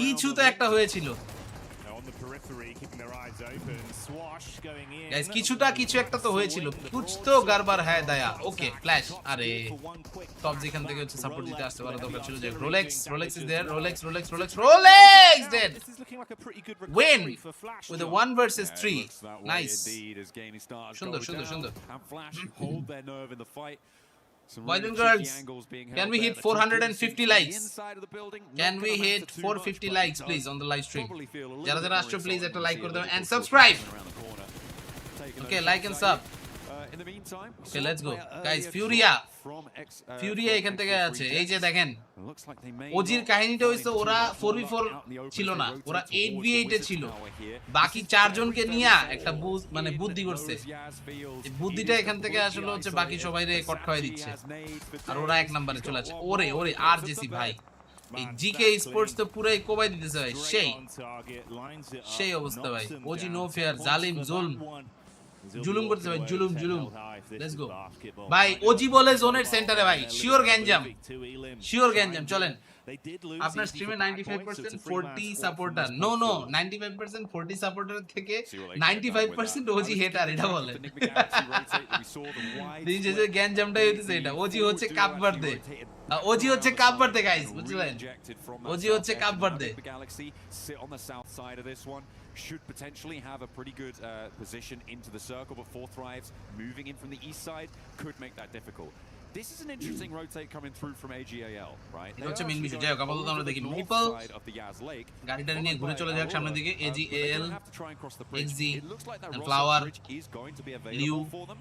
কিছু তো একটা হয়েছিল গাইস কিছু একটা তো হয়েছিল কুছ তো গড়বড় है দয়া ওকে ফ্ল্যাশ আরে টপ যেখান থেকে হচ্ছে সাপোর্ট দিতে আসতে পারে দরকার ছিল যে Rolex is their Rolex dead win with a 1 versus 3 nice সুন্দর hold their nerve in the fight. Boys and girls, can we hit 450 likes? Can we hit 450 likes please on the live stream? Jara ashto please ekta like kore deben and subscribe. Okay, like and sub. In the meantime, okay, let's go. Guys, Furia এখান থেকে আছে এই যে দেখেন ওজির কাহিনীটা হইছে ওরা 4v4 ছিল না ওরা 8v8 এ ছিল বাকি চারজনকে নিয়ে একটা মানে বুদ্ধি করছে এই বুদ্ধিটা এখান থেকে আসলে হচ্ছে বাকি সবাইরে কট খাওয়াই দিচ্ছে আর ওরা এক নম্বরে চলে আসে ওরে আর জেসি ভাই এই জিকে স্পোর্টস তো পুরাই কোবাই দিতেছে ভাই সেই অবস্থা ভাই ওজি নো ফেয়ার জালিম জুলম জুলুম করতে ভাই জুলুম লেটস গো ভাই ওজি বলে জোনের সেন্টারে ভাই শিওর গ্যাঞ্জাম চলেন আপনার স্ট্রিমে 95% 40 সাপোর্টার নো 95% 40 সাপোর্টার থেকে 95% ওজি হেটার এটা বলে দিন যে গ্যাঞ্জামটাই হইতেছে এটা ওজি হচ্ছে কাপ বারদে ওজি হচ্ছে কাপ ভার্দে গাইস, বুঝলেন? ওজি হচ্ছে cup Verde. Sit on the south side of this one. Should potentially have a pretty good position into the circle, but 4 Thrives moving in from the east side could make that difficult. This is an interesting rotate coming through from AGAL, right? এটা হচ্ছে main বিষয়। যাই হোক, আপাতত আমরা দেখি মিপল গাড়িটা নিয়ে ঘুরে চলে যাক সামনের দিকে। AGAL, XG, ফ্লাওয়ার, লিউ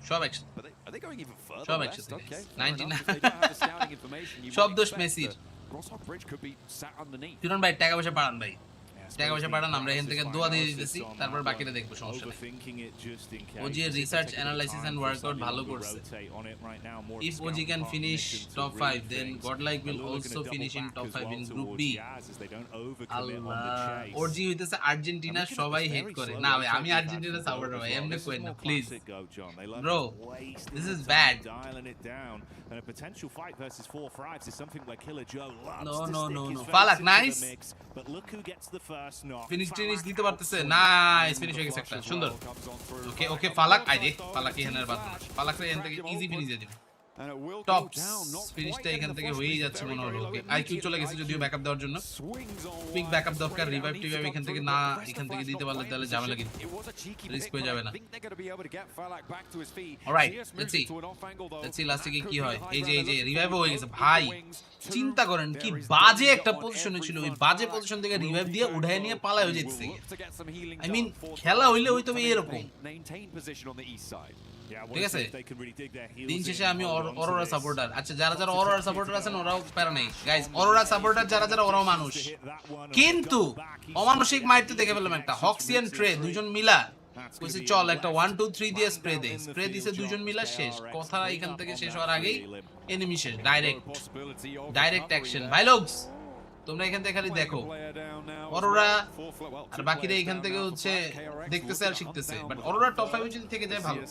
সব একসাথে, সব একসাথে 99 সব দোষ মেসির। কিরণ ভাই টাকা পয়সা পাঠান ভাই, টাকা পয়সা পাঠান, আমরা এখান থেকে দোয়া দিয়ে দিতেছি, তারপর বাকিটা দেখবো, সমস্যা নেই। ওজি এর রিসার্চ অ্যানালাইসিস এন্ড ওয়ার্কআউট ভালো করছে। If OG can finish top 5 then Godlike will also finish in top 5 in group B. Allah, OG হইতেছে আর্জেন্টিনা, সবাই হেট করে। না ভাই, আমি আর্জেন্টিনা সাপোর্টার ভাই, এমনি কই না please bro, this is bad. And a potential fight versus 4 Thrives is something where Killer Joe loves No, to no, stick no, his no. fingers Falak, into the nice. mix, but look who gets the first knock. Finish দিতে পারতেছে, nice finish হয়ে গেছে একটা, সুন্দর। ওকে ওকে ফালাক, আইরে ফালাক এখানের বাদ, ফালাক এখান থেকে ইজি ফিনিশ দিয়ে দিবে। টপ ফিনিশটা এখান থেকে হয়েই যাচ্ছে মনে হলো। ওকে আইকিউ চলে গেছে যদিও ব্যাকআপ দেওয়ার জন্য, কুইক ব্যাকআপ দরকার। রিভাইভ টিভাইভ এখান থেকে না, এখান থেকে দিতে পারলে তাহলে ঝামেলা, কিন্তু রিস্ক হয়ে যাবে না। অলরাইট, লেটস সি লাস্টে কি হয়। এই যে রিভাইভও হয়ে গেছে ভাই, চিন্তা করেন কি বাজে একটা পজিশনে ছিল, ওই বাজে পজিশন থেকে রিভাইভ দিয়ে উঠায় নিয়ে পালায় হয়ে যেতেছে। আই মিন খেলা হইলে হইতো এরকম, ঠিক আছে? দিন শেষে আমি অরোরা সাপোর্টার। আচ্ছা, যারা যারা অরোরা সাপোর্টার আছেন ওরাও প্যারা নেই গাইস, অরোরা সাপোর্টার যারা যারা ওরাও মানুষ, কিন্তু অমানসিক মাইরতে দেখে ফেললাম একটা হক্সিয়ান ট্রে, দুজন মিলা কইছে চল একটা 1 2 3 দিয়ে স্প্রে দে, স্প্রে দিছে দুজন মিলা, শেষ কথা। এখান থেকে শেষ হওয়ার আগেই এনিমি শেষ, ডাইরেক্ট অ্যাকশন। ভাই লোকস, তোমরা এখান থেকে খালি দেখো, অরোরা আর বাকিরা এখান থেকে হচ্ছে দেখতেছে আর শিখতেছে, বাট অরোরা টপ 5 যদি থেকে যায় ভালো।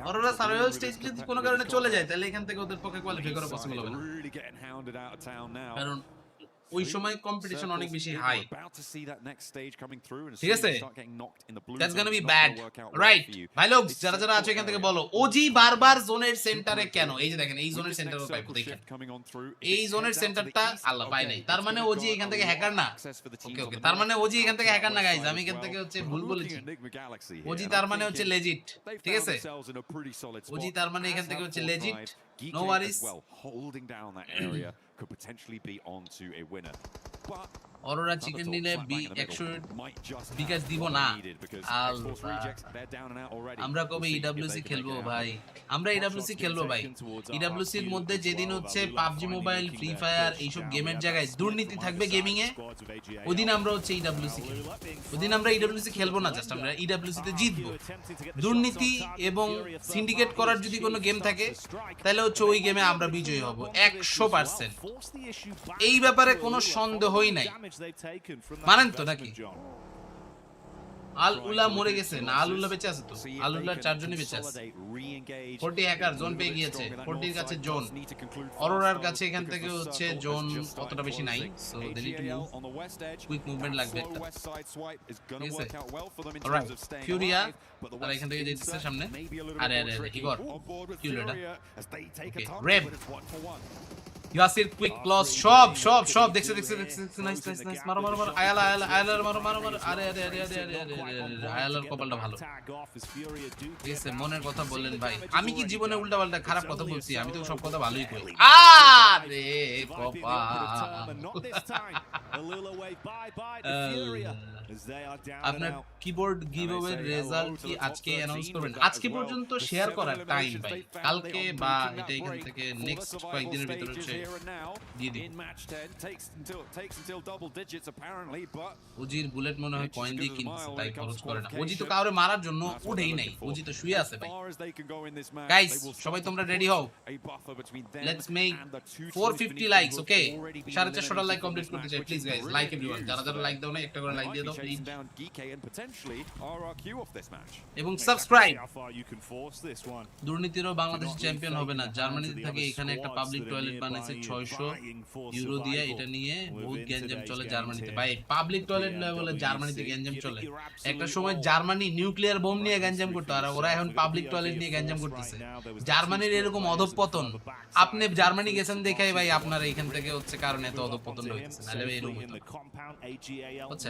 অরোরা সার্ভাইভাল স্টেজ যদি কোনো কারণে চলে যায় তাহলে এখান থেকে ওদের পক্ষে কোয়ালিফাই করা পসিবল হবে না, কারণ ওই সময় কম্পিটিশন অনেক বেশি হাই, ঠিক আছে? That's gonna B bad, right? ভাই লোক, যারা যারা আছে এখান থেকে বলো, ওজি বারবার জোনের সেন্টারে কেন? এই যে দেখেন, এই জোনের সেন্টারও পাইবো, দেখেন এই জোনের সেন্টারটা আল্লাহ পাই নাই, তার মানে ওজি এখান থেকে হ্যাকার না। ওকে ওকে, তার মানে ওজি এখান থেকে হ্যাকার না গাইস, আমি এখান থেকে হচ্ছে ভুল বলেছি। ওজি তার মানে হচ্ছে লেজিট, ঠিক আছে? ওজি তার মানে এখান থেকে হচ্ছে legit, no worries. could potentially be on to a winner. But Aurora chicken নিলে 100 বিকাশ দিব না। আমরা কবে ইডব্লিউসি খেলবো ভাই? আমরা ইডব্লিউসি খেলবো ভাই। ইডব্লিউসি এর মধ্যে যেদিন হচ্ছে পাবজি মোবাইল, ফ্রি ফায়ার এইসব গেমের জায়গায় দুর্নীতি থাকবে গেমিং এ, ওদিন আমরা হচ্ছে ইডব্লিউসি খেলবো। ওদিন আমরা ইডব্লিউসি খেলবো না, জাস্ট আমরা ইডব্লিউসি তে জিতবো। দুর্নীতি এবং সিন্ডিকেট করার যদি কোনো গেম থাকে তাহলে হচ্ছে ওই গেমে আমরা বিজয়ী হব 100%। এই ব্যাপারে কোনো সন্দেহই নাই, মানেন তো নাকি? আল উলা মরে গেছে না? আল উলা বেঁচে আছে তো? আল উলার 4 জনই বেঁচে আছে। 40 হ্যাকার জোন পেয়ে গিয়েছে, 40 এর কাছে জোন, অরোরার কাছে এখান থেকে হচ্ছে জোন অতটা বেশি নাই, so they need to move, quick movement লাগবে একটা, ঠিক আছে? অলরাইট, ফিউরিয়া তারা এখান থেকে যেতেছে সামনে। আরে আরে আরে ইগর কি হলো এটা? ওকে, রেব ইয়াসির কুইক ক্লস সব দেখছে নাইস মারো আয়ালার মারো আরে আয়ালার কপালটা ভালো, ঠিক আছে? মনের কথা বললেন ভাই, আমি কি জীবনে উল্টা পাল্টা খারাপ কথা বলছি? আমি তো সব কথা ভালোই করি। আরে আপনার কিবোর্ড গিভঅ্যাওয়ের রেজাল্ট কি আজকে অ্যানাউন্স করবেন? আজকে পর্যন্ত শেয়ার করার টাইম ভাই, কালকে বা এটা এখান থেকে নেক্সট কয়েকদিনের ভিতরে হচ্ছে দিয়ে দিই। ওজির বুলেট মনে হয় কয়েন দিয়ে কিনছে, তাই খরচ করে না। ওজি তো কাউরে মারার জন্য উঠেই নাই, ওজি তো শুয়ে আছে ভাই। গাইস সবাই তোমরা রেডি হও, let's make 450 likes, okay? 450 like complete করতে চাই, প্লিজ গাইস, লাইক এভরিওয়ান। যারা যারা লাইক দাও না একটা করে লাইক দিয়ে দাও প্লিজ, এবং সাবস্ক্রাইব। দুর্নীতিরও বাংলাদেশ চ্যাম্পিয়ন হবে না, জার্মানিতে থাকে, এখানে একটা পাবলিক টয়লেট বানাইছে, 600 দিয়ে এটা নিয়ে বহুত গ্যাঞ্জাম চলে জার্মানিতে ভাই পাবলিক টয়লেট লেভেলে জার্মানিতে গ্যাঞ্জাম চলে একটা সময় জার্মানি নিউক্লিয়ার বোম নিয়ে গ্যাঞ্জাম করতো আর ওরা এখন পাবলিক টয়লেট নিয়ে গ্যাঞ্জাম করতেছে জার্মানির এরকম অধঃপতন আপনি জার্মানি গেছেন দেখাই ভাই আপনার এখান থেকে হচ্ছে কারণ এত অধঃপতন হইতেছে নালে এরকম হচ্ছে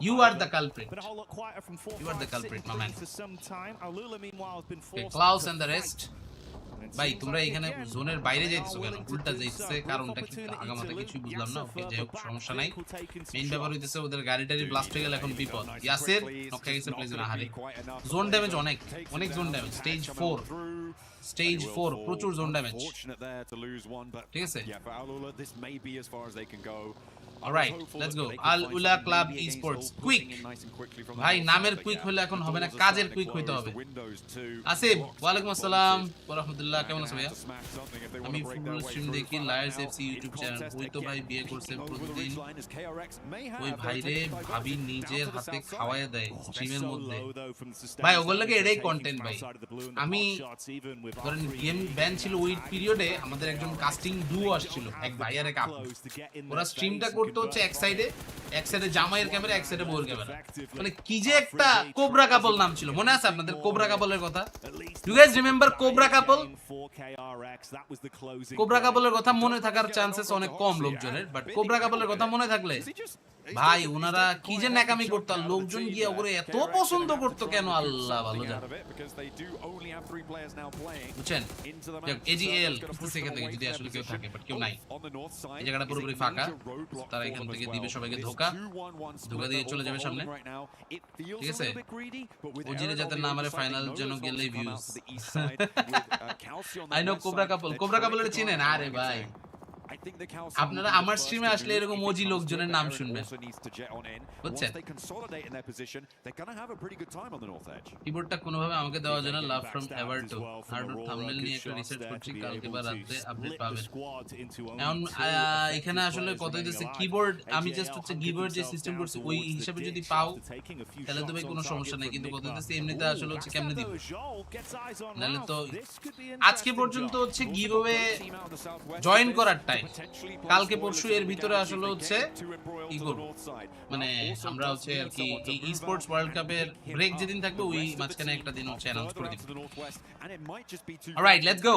you are the culprit my man okay, Klaus and the rest ভাই তোমরা এখানে জোনের বাইরে যাইতেছো কেন উল্টা যাইতেছে কারণটা কি আগামাতে কিছুই বুঝলাম না ওকে যাই হোক সমস্যা নাই মেইন ব্যাপার হইতেছে ওদের গাড়িটারি ব্লাস্ট হয়ে গেল এখন বিপদ ইয়াসির নকশা গেছে প্লেজ না হারে জোন ড্যামেজ অনেক জোন ড্যামেজ স্টেজ 4 প্রচুর জোন ড্যামেজ ঠিক আছে Alright, let's go. Al Ula Club Esports. Quick. ভাই নামের কুইক হলে এখন হবে না কাজের কুইক হইতে হবে আসিফ ওয়ালাইকুম আসসালাম ওয়া রাহমাতুল্লাহ কেমন আছো ভাইয়া আমি ফুল স্ট্রিম দেখি লায়ার্স এফসি ইউটিউব চ্যানেল ওই তো ভাই বিয়ে করছে প্রতিদিন ওই ভাইরে ভাবি নিজের হাতে খাওয়ায় দেয় স্ট্রিমের মধ্যে ভাই ওগুলো লাগে এটাই কন্টেন্ট ভাই আমি ধরেন গেম ব্যান ছিল ওই পিরিয়ডে আমাদের একজন কাস্টিং ডুও আসছিল এক ভাই আর এক আপু ওরা স্ট্রিমটা করতে হচ্ছে এক সাইডে জামাইয়ের ক্যামেরা এক সাইডে বউর ক্যামেরা মানে কি যে একটা কোবরা কাপল নাম ছিল মনে আছে আপনাদের কোবরা কাপলের কথা you guys remember Cobra couple Cobra কাপলের কথা মনে থাকার চান্সেস অনেক কম লোকজনের বাট কোবরা কাপলের কথা মনে থাকলে ভাই ওনারা কি যে নাকামি করতো লোকজন গিয়ে ওরে এত পছন্দ করতো কেন আল্লাহ ভালো জানে বুঝছেন এজিএল সেখান থেকে যদি আসলে কেউ থাকে বাট কেউ নাই এই জায়গাটা পুরোপুরি ফাঁকা তারা এখান থেকে দিবে সবাইকে ধোকা দিয়ে চলে যাবে সামনে ঠিক আছে ওজিরে যাতে না আমারে ফাইনাল জন্য গেলে ভিউজ আই নো কোবরা কাপলের চিনেন আরে ভাই আপনারা আমার স্ট্রিমে আসলে এরকম ওজি লোকজনের নাম শুনবেন বুঝছেন কিবোর্ডটা কোনোভাবে আমাকে দেওয়া যায় না love from ever two hardware thumbnail নিয়ে একটা রিসার্চ করছি কালকে বা রাতে আপডেট পাবেন এখন এখানে আসলে কত হইতেছে কিবোর্ড আমি জাস্ট হচ্ছে কিবোর্ড যে সিস্টেম করছি ওই হিসাবে যদি পাও তাহলে তো ভাই কোনো সমস্যা নাই কিন্তু কত হইতেছে এমনিতে আসলে হচ্ছে কেমনে দিব নালে তো আজকে পর্যন্ত হচ্ছে গিভঅ্যাওয়ে জয়েন করার টাইম কালকে পরশু এর ভিতরে আসলে হচ্ছে কি করব মানে আমরা হচ্ছে আর কি এই ইস্পোর্টস ওয়ার্ল্ড কাপের ব্রেক যেদিন থাকবে ওই মাঝখানে একটা দিন হচ্ছে অ্যানাউন্স করে দিব alright let's go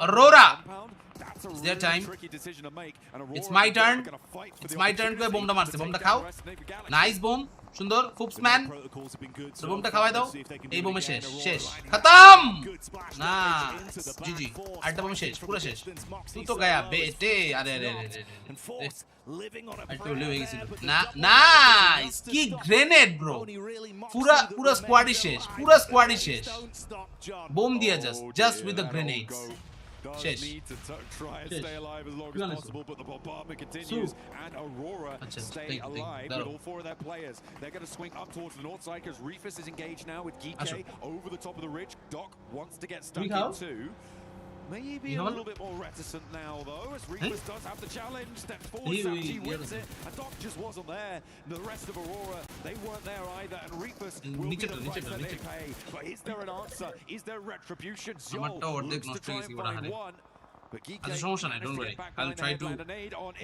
Aurora It's their time. It's my turn. It's my turn to বোমটা মারছে বোমটা খাও নাইস বোম সুন্দর ফুপস ম্যান বোমটা খাওয়াই দাও এই বোমে শেষ খতম না জিজি আরেকটা বোমে শেষ পুরো শেষ তুই তো গায়া বেটে আরে না নাইস কি গ্রেনেড ব্রো পুরো স্কোয়াডই শেষ বোম দিয়া just with the grenades Shesh. Try and stay alive as long as possible, but the bombardment continues. And Aurora stay alive with all four of their players. They're going to swing up towards the north side because Reefus is engaged now with Geeke over the top of the ridge. Doc wants to get stuck in too. Maybe a little bit more reticent now, though, as Reefus does have the challenge. Steps forward, Sapchi wins it, and Doc just wasn't there. The rest of Aurora, they weren't there either, and Reefus will be the price that they pay. But is there an answer? Is there retribution? Zol looks to try and find one. আচ্ছা সমস্যা নাই don't worry I will try to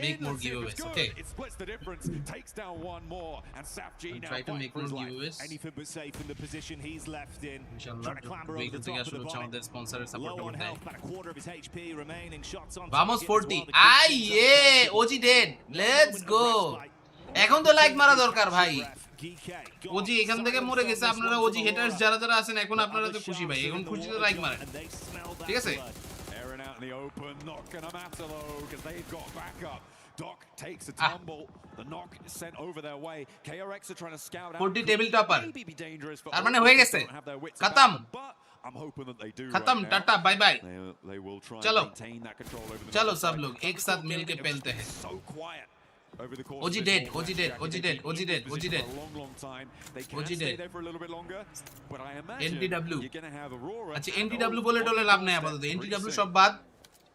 make more giveaways okay It splits the difference, takes down one more, and Sapchi now try to make more giveaways anything but safe in the position he's left in. Trying to clamber over the top of the bomb. আমাদের স্পন্সরের support Low on করতে health, about a quarter of his HP remaining. Shots on Vamos 40 আইয়ে OG dead let's go এখন তো like মারা দরকার ভাই OG এখান থেকে মরে গেছে আপনারা ওজি হেটার্স যারা আছেন এখন আপনারা তো খুশি ভাই এখন খুশিতে লাইক মারেন ঠিক আছে out in the open, not gonna matter though, because they've got backup. Doc takes a tumble. The knock is sent over their way. KRX are trying to scout out. 40 table topper Maybe be dangerous for তার মানে হয়ে গেছে খতম I'm hoping that they do. खत्म tata bye bye They will try चलो and maintain that control over the चलो सब लोग एक साथ मिलके पहनते हैं so quiet. Over the course OG dead OG dead OG dead OG dead OG dead long time. They can stay there for a little bit longer, but I imagine NTW you're going to have Aurora. আচ্ছা NTW বলে ডলে লাভ নাই আপাতত NTW সব বাদ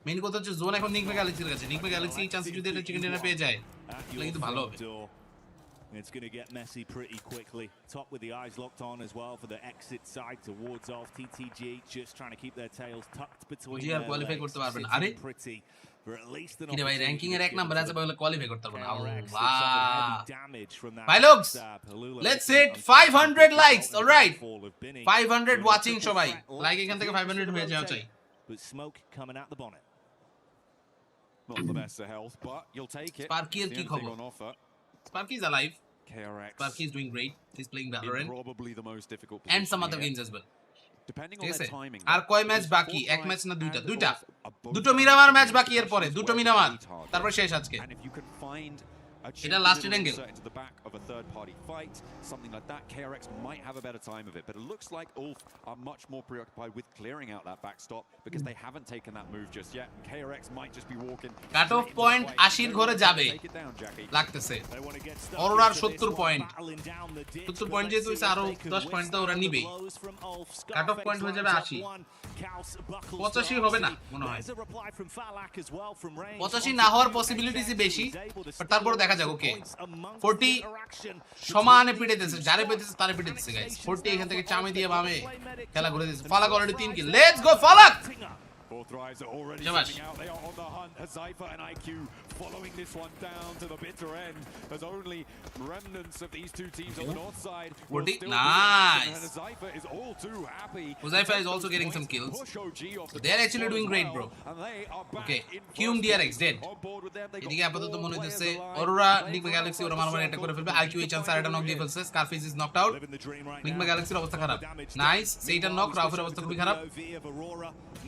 main কথা হচ্ছে zone এখন নিকমে গ্যালাক্সির কাছে নিকমে গ্যালাক্সি চান্স যদি এটা চিকেন ডিনার পেয়ে যায় তাহলে কিন্তু ভালো হবে It's going to get messy pretty quickly. Top with the eyes locked on as well for the exit side towards off. TTG just trying to keep their tails tucked between their legs. Sitting pretty for at least an কি ভাই ranking এর এক number আছে বলে qualify করতে পারবে না damage from that. ভাই folks let's hit 500 likes alright 500 watching সবাই লাইক এখান থেকে 500 হয়ে যাওয়া চাই But smoke coming out the bonnet. Not the best of health, but you'll take it. Sparky এর কি খবর Sparky is alive. KRX. Sparky is doing great. He's playing Valorant. Probably the most difficult and some other games as well. Depending on their timing. আর কয় match বাকি এক match না দুইটা দুটো Miramar match বাকি এর পরে দুটো মিরামার তারপর শেষ আজকে And if you can find এটা last angle into the back of a third party fight, something like that, KRX might have a better time of it, but it looks like Ulf are much more preoccupied with clearing out that backstop because they haven't taken that move just yet. KRX might just be walking cut off point 80 এর ঘরে যাবে লাগতেছে অরোরার 70 point 70 point যেহেতু হইছে আরো 10 point তো ওরা নিবে কাট অফ পয়েন্ট হয়ে যাবে 80 85 হবে না মনে হয় 85 না হওয়ার পসিবিলিটিসই বেশি বাট তারপর দেখা যাক ওকে 40 সমানে পিটাইতেছে যারে পেতেছে তারে পিটাইতেছে গাইস 40 এখান থেকে চামে দিয়ে বামে খেলা ঘুরে দিয়েছে ফালাক already 3 kill let's go Falaq Both drives are already sitting out. They are on the hunt. Hazaifa and IQ following this one down to the bitter end. As only remnants of these two teams on the north side. Nice. And Hazaifa is all too happy. Hazaifa is also getting some kills. So they are actually doing great, bro. Okay, Qum DRX dead. এদিকে আপাতত মনে হচ্ছে Aurora Nigma Galaxy ওরা মারমার attack করে ফেলবে IQ chance আর একটা knock দিয়ে ফেলছে Scarface is knocked out. Nigma Galaxy এর অবস্থা খারাপ নাইস সেইটা নক রাউফের অবস্থা খুবই খারাপ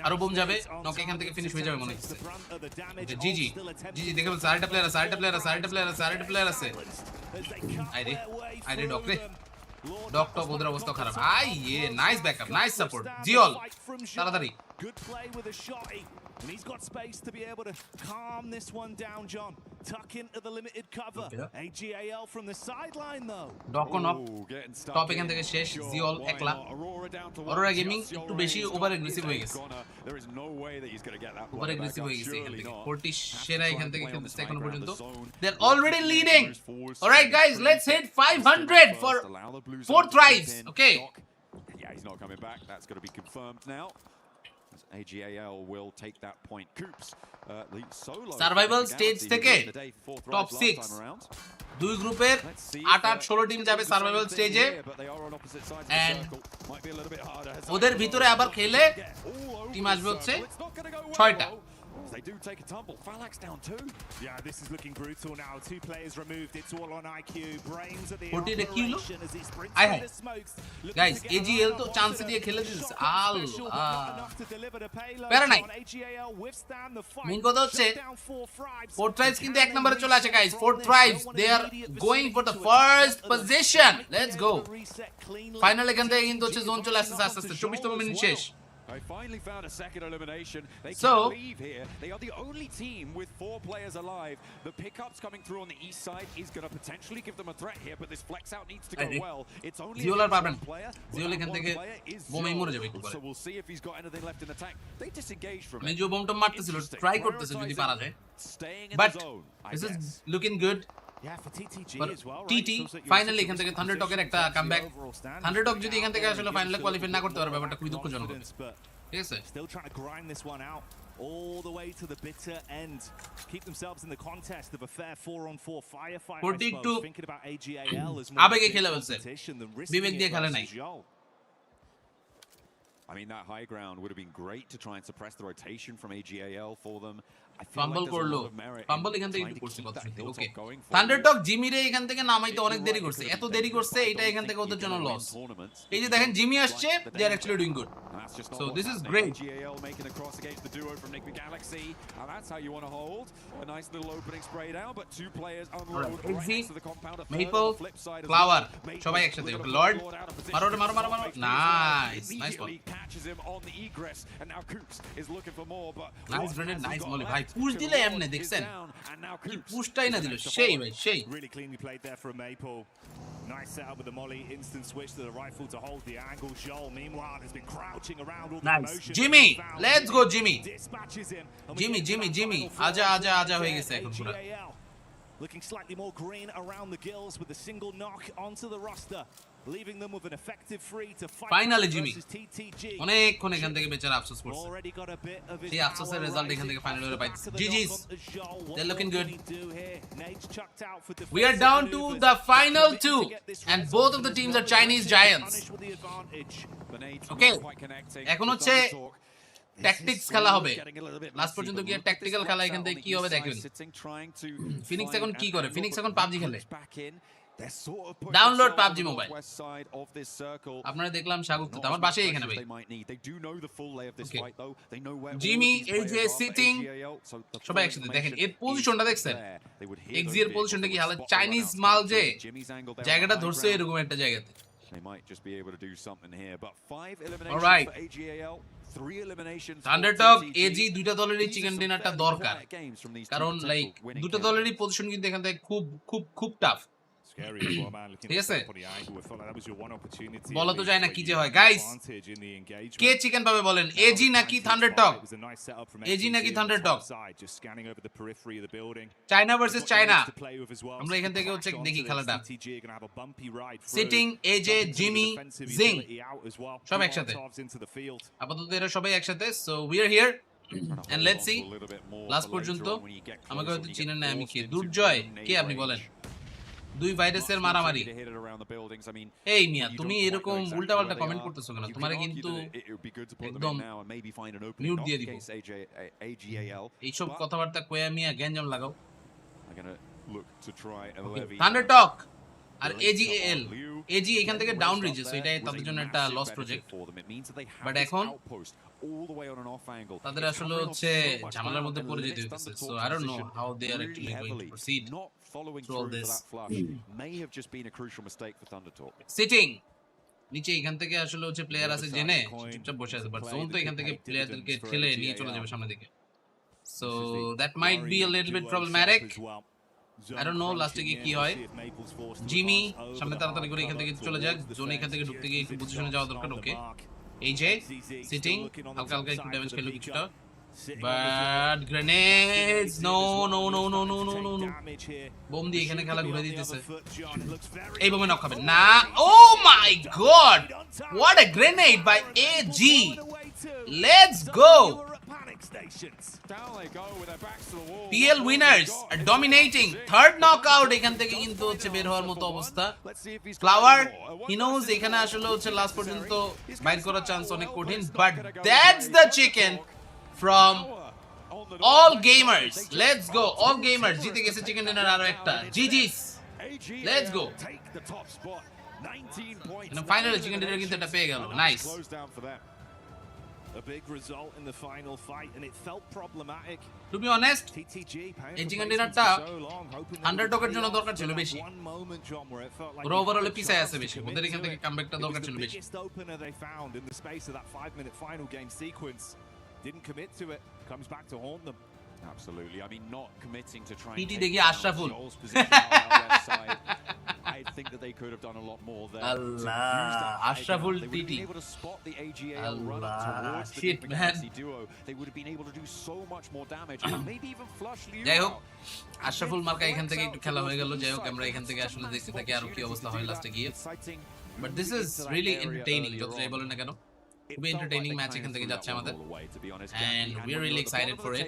আরো বোম যাবে নক এখান থেকে ফিনিশ হয়ে যাবে মনে হচ্ছে জিজি জিজি দেখে বলছে আরেকটা প্লেয়ার আছে আইরে ডক টপ ওদের অবস্থা খারাপ নাইস ব্যাকআপ নাইস সাপোর্ট জিওল তাড়াতাড়ি good play with a shotty and he's got space to be able to calm this one down. John tuck into the limited cover. AGAL from the sideline though. Dokon up top এখান থেকে শেষ জিওল একলা Arora gaming একটু বেশি over aggressive হয়ে গেছে There is no way that he's going to get that over aggressive হয়ে গেছে এখান থেকে 40 সেরা এখান থেকে খেলতেছে এখনো পর্যন্ত they're already leading. All right guys, let's hit 500 for 4 tries. Okay, yeah, he's not coming back. That's going to be confirmed now. AGAL will take that point. Coops the solo survival stage থেকে top 6 দুই গ্রুপের 8-16 team যাবে survival স্টেজে and ওদের ভিতরে আবার খেলে team আসবে হচ্ছে 6টা They do take a tumble. Falak's down too. Yeah, this is looking brutal now. 2 players removed. It's all on IQ. Brains at the operation as he sprints through the smokes. Guys, AGL to chance দিয়ে খেলে দিয়েছে প্যারা নাই main কথা হচ্ছে 4 tries কিন্তু এক নম্বরে চলে আসে guys 4 tries they are going for the first position. Let's go. Final এখান থেকে কিন্তু হচ্ছে জোন চলে আসছে আস্তে আস্তে 24তম মিনিট শেষ They finally found a second elimination. They so, can't leave here. They are the only team with 4 players alive. The pickups coming through on the east side is going to potentially give them a threat here, but this flex out needs to go well. It's only one player. Ziola এখান থেকে বোমে মরে যাবে একটু পরে So we'll see if he's got anything left in the tank. They disengage from it. মানে যে বোমটা মারতেছিল try করতেছে যদি পারা যায় but this is looking good. Yeah, for TTG as well. TT finally এখান থেকে থান্ডার টকের একটা কামব্যাক থান্ডার টক যদি এখান থেকে আসলে ফাইনালে কোয়ালিফাই না করতে পারে ব্যাপারটা খুবই দুঃখজনক ঠিক আছে still trying to grind this one out all the way to the bitter end, keep themselves in the contest of a fair 4-on-4 firefight. 42 thinking about AGAL as আবেগে খেলে বলছে বিবেক দিয়ে খেলে নাই I mean, that high ground would have been great to try and suppress the rotation from AGAL for them. Fumble করলো fumble এখান থেকে একটু করছে কথা শুনতে ওকে থান্ডারটক জিমিরে এখান থেকে নামাইতে অনেক দেরি করছে এত দেরি করছে এটা এখান থেকে ওদের জন্য লস এই যে দেখেন জিমি আসছে they are actually doing good so this is great AGAL making a cross against the duo from Nigma Galaxy, and that's how you want to hold a nice little opening spray down, but 2 players unload right next to the compound. Maple Flower সবাই একসাথে ওকে Lord মারো মারো nice nice ball catches him on the egress, and now Coops is looking for more, but nice grenade nice molly ভাই push দিলে এমনে দেখছেন কি পুশটাই না দিল সেই ভাই সেই really cleanly played there from Maple. Nice setup with the molly, instant switch to the rifle to hold the angle. Joel meanwhile has been crouching around all the motion. Jimmy, let's go Jimmy. Dispatches him. Jimmy আজা হয়ে গেছে এখন পুরো looking slightly more green around the gills with a single knock onto the roster, leaving them with an effective free to fight Finally Jimmy versus TTG. অনেকক্ষণ এখান থেকে বেচারা আফসোস করছে সেই আফসোসের রেজাল্ট এখান থেকে ফাইনালে ওরা পাইছে GG's they're looking good. We are down to the final two and both of the teams are Chinese giants. Okay, এখন হচ্ছে ট্যাকটিক্স খেলা হবে লাস্ট পর্যন্ত কি ট্যাকটিক্যাল খেলা এখান থেকে কি হবে দেখবেন ফিনিক্স এখন কি করে ফিনিক্স এখন PUBG খেলে ডাউনলোড PUBG মোবাইল আপনারা দেখলাম স্বাগত আমার বাসায় এখানে ভাই জিমি এজে সিটিং সবাই একসাথে দেখেন এর পজিশনটা দেখছেন এক্সি এর পজিশনটা কি হালে চাইনিজ মাল যে জায়গাটা ধরছে এরকম একটা জায়গাতে They might just be able to do something here, but 5 eliminations All right. for AGAL, 3 eliminations for Thundertalk AG দুইটা দলেরই চিকেন ডিনারটা দরকার কারণ লাইক দুটো দলেরই পজিশন কিন্তু এখান থেকে খুব টাফ ঠিক আছে বলা তো যায় না কি যে হয় গাইস কে চিকেন পাবে বলেন এজি নাকি থান্ডারটক এজি নাকি থান্ডারটক চায়না ভার্সেস চায়না আমরা এখান থেকে হচ্ছে দেখি খেলাটা সিটিং এজে জিমি জিং সব একসাথে আপাতত এরা সবাই একসাথে so we are here and let's see last পর্যন্ত আমাকে হয়তো চিনেন না আমি কে দুর্জয় কে আপনি বলেন দুই ভাইরাসের মারামারি এই মিয়া তুমি এরকম উল্টাপাল্টা কমেন্ট করতেছো কেন তোমারে কিন্তু একদম মিউট দিয়ে দিব এইসব কথাবার্তা কয়ে মিয়া গ্যাঞ্জাম লাগাও থান্ডারটক আর এজিএল এজি এখান থেকে ডাউন রিজে সো এটাই তাদের জন্য একটা লস প্রজেক্ট বাট এখন তাদের আসলে হচ্ছে ঝামেলার মধ্যে পড়ে যেতে হচ্ছে so I don't know how they are actually going to proceed through all this may have just been a crucial mistake for Thundertalk. Sitting নিচে এখান থেকে আসলে হচ্ছে প্লেয়ার আছে জেনে চুপচাপ বসে আছে বাট জোন তো এখান থেকে প্লেয়ারদেরকে ঠেলে নিয়ে চলে যাবে সামনের দিকে so that might be a little bit problematic. I don't know লাস্টে গিয়ে কি হয় জিমি সামনে তাড়াতাড়ি করে এখান থেকে চলে যাক জোন এখান থেকে ঢুকতে গিয়ে একটু পজিশনে যাওয়া দরকার ওকে এই যে সিটিং হালকা হালকা একটু ড্যামেজ খেলো কিছুটা But grenades! No. Bomb দিয়ে এখানে খেলা ঘুরে দিতেছে এই বোমে নক হবে না Oh my god! What a grenade by AG! Let's go! PL winners are dominating. Third knockout এখান থেকে কিন্তু হচ্ছে বের হওয়ার মতো অবস্থা Flower he knows এখানে আসলে হচ্ছে লাস্ট পর্যন্ত বাইট করার চান্স অনেক কঠিন but that's the chicken from all gamers. Let's go. All gamers জিতে গেছে চিকেন ডিনার আরো একটা GG's. Let's go. ফাইনালে চিকেন ডিনার কিন্তু এটা পেয়ে গেল nice A big result in the final fight and it felt problematic. To be honest, এই চিকেন ডিনারটা আন্ডারডগের জন্য দরকার ছিল বেশি ওরা ওভারঅলে পিছায় আছে বেশি ওদের এখান থেকে কামব্যাকটা দরকার ছিল বেশি opener they found in the space of that 5-minute final game sequence. Didn't commit to it. Comes back to haunt them. Absolutely. I mean, not committing to trying to take Ashraful. I think that they could have done a lot more there. Allah, Ashraful TT. They would have been able to spot the AGAL run up towards the PMWC duo. They would have been able to do so much more damage and maybe even flush Liu. যাই হোক আশরাফুল মার্কা এখান থেকে একটু খেলা হয়ে গেল যাই হোক আমরা এখান থেকে আসলে দেখতে থাকি আর কি অবস্থা হয় লাস্টে গিয়ে but this is really entertaining যতটাই বলেন না কেন খুবই এন্টারটেইনিং ম্যাচ এখান থেকে যাচ্ছে আমাদের and we are really excited for it.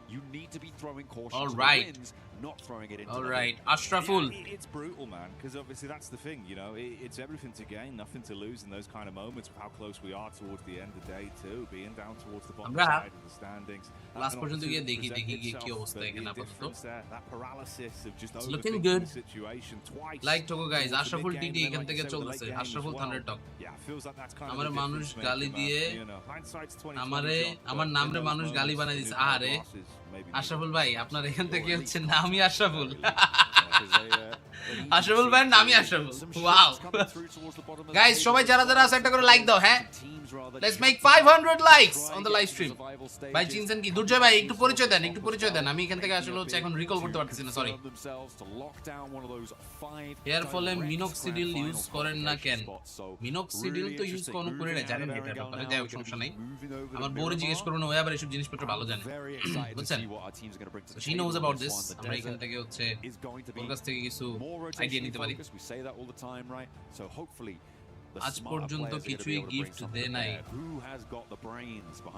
You need to be throwing caution all to right. the wins, not throwing it into all the right Ashraful yeah, it's brutal man because obviously that's the thing you know it's everything to gain nothing to lose in those kind of moments of how close we are towards the end of the day too being down towards the bottom side of the standings last পর্যন্ত গিয়ে দেখি কি অবস্থা এখানে আপাতত that paralysis of just looking good the situation twice like to go guys Ashraful TT এখান থেকে চলছে Ashraful Thundertalk আমার মানুষ গালি দিয়ে আমার নামরে মানুষ গালি বানাই দিছে আরে আশরাফুল ভাই আপনার এখান থেকে হচ্ছে নামই আশরাফুল আশরাফুল ভাই নামই আশরাফুল ওয়াও গাইস সবাই যারা যারা আছে একটা করে লাইক দাও হ্যাঁ Let's make 500 likes on the live stream. ভাই চিনছেন কি দুর্জয় ভাই একটু পরিচয় দেন আমি এখান থেকে আসলে হচ্ছে এখন রিকল করতে পারতেছি না সরি এর ফলে মিনোক্সিডিল ইউজ করেন না কেন মিনোক্সিডিল তো ইউজ কোন করে না জানেন এটা ব্যাপারে যাই হোক সমস্যা নাই আমার বউরে জিজ্ঞেস করুন ও আবার এসব জিনিসপত্র ভালো জানে বুঝছেন she knows about this আমরা এখান থেকে হচ্ছে ওর কাছ থেকে কিছু আইডিয়া নিতে পারি আজ পর্যন্ত কিছুই গিফট দেয় নাই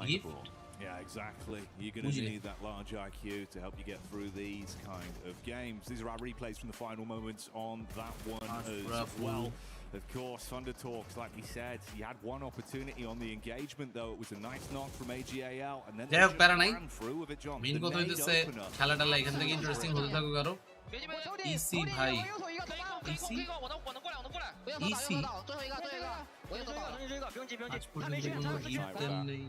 gift Yeah, exactly. You're going to need that large IQ to help you get through these kind of games. These are our replays from the final moments on that one as well. Of course, Thunder Talks, like we said, he had one opportunity on the engagement, though. It was a nice knock from AGAL, and then they ran through with it, John. Main কথা হইতেছে খেলাটা এখান থেকে interesting হতে থাকুক আরো EC ভাই EC EC আজ পর্যন্ত কোনো গিফট দেন নেই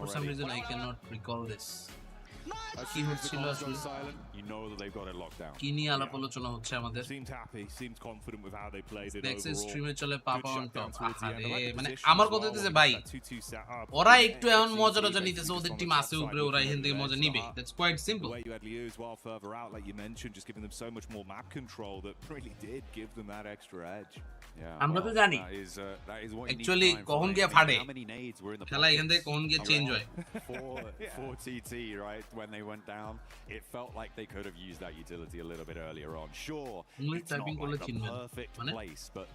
for some reason I cannot recall this কি হচ্ছিল আসলে You know that they've got it locked down. কি নিয়ে আলাপ আলোচনা হচ্ছে আমাদের Seemed happy, seemed confident with how they played it next overall. স্ট্রিমে চলে পাপা অন টপ মানে আমার কথা হচ্ছে ভাই ওরা একটু এখন মজা নিতেছে ওদের টিম আছে উপরে ওরা এখান থেকে মজা নিবে that's quite simple The way you had Liu as well further out, like you mentioned, just giving them so much more map control that really did give them that extra edge. আমরা তো জানি actually কখন গিয়ে ফাটে খেলা এখান থেকে কখন গিয়ে চেঞ্জ হয় for TT, right, when they went down, it felt like they could have used that utility a little bit earlier on. Sure, it's not like the perfect place, but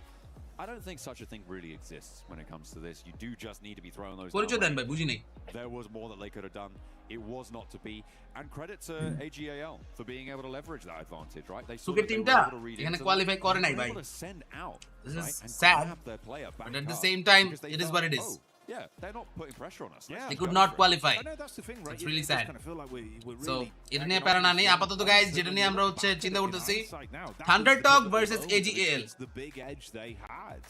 I don't think such a thing really exists when it comes to this. You do just need to be throwing those down. There was more that they could have done. It was not to be. And credit to AGAL for being able to leverage that advantage, right? They saw that they were able to read into them. They were able to send out, this right, is and sad, grab their player back but at the up same time, because they it is felt, what it is. oh, yeah, they're not putting pressure on us. They could not qualify. I know that's the thing, right? It's really sad. Kind of feel like we're So, really এটা নিয়ে প্যারা না নেই আপাতত guys যেটা নিয়ে আমরা হচ্ছে চিন্তা করতেছি thunder talk versus AGAL the big edge they had.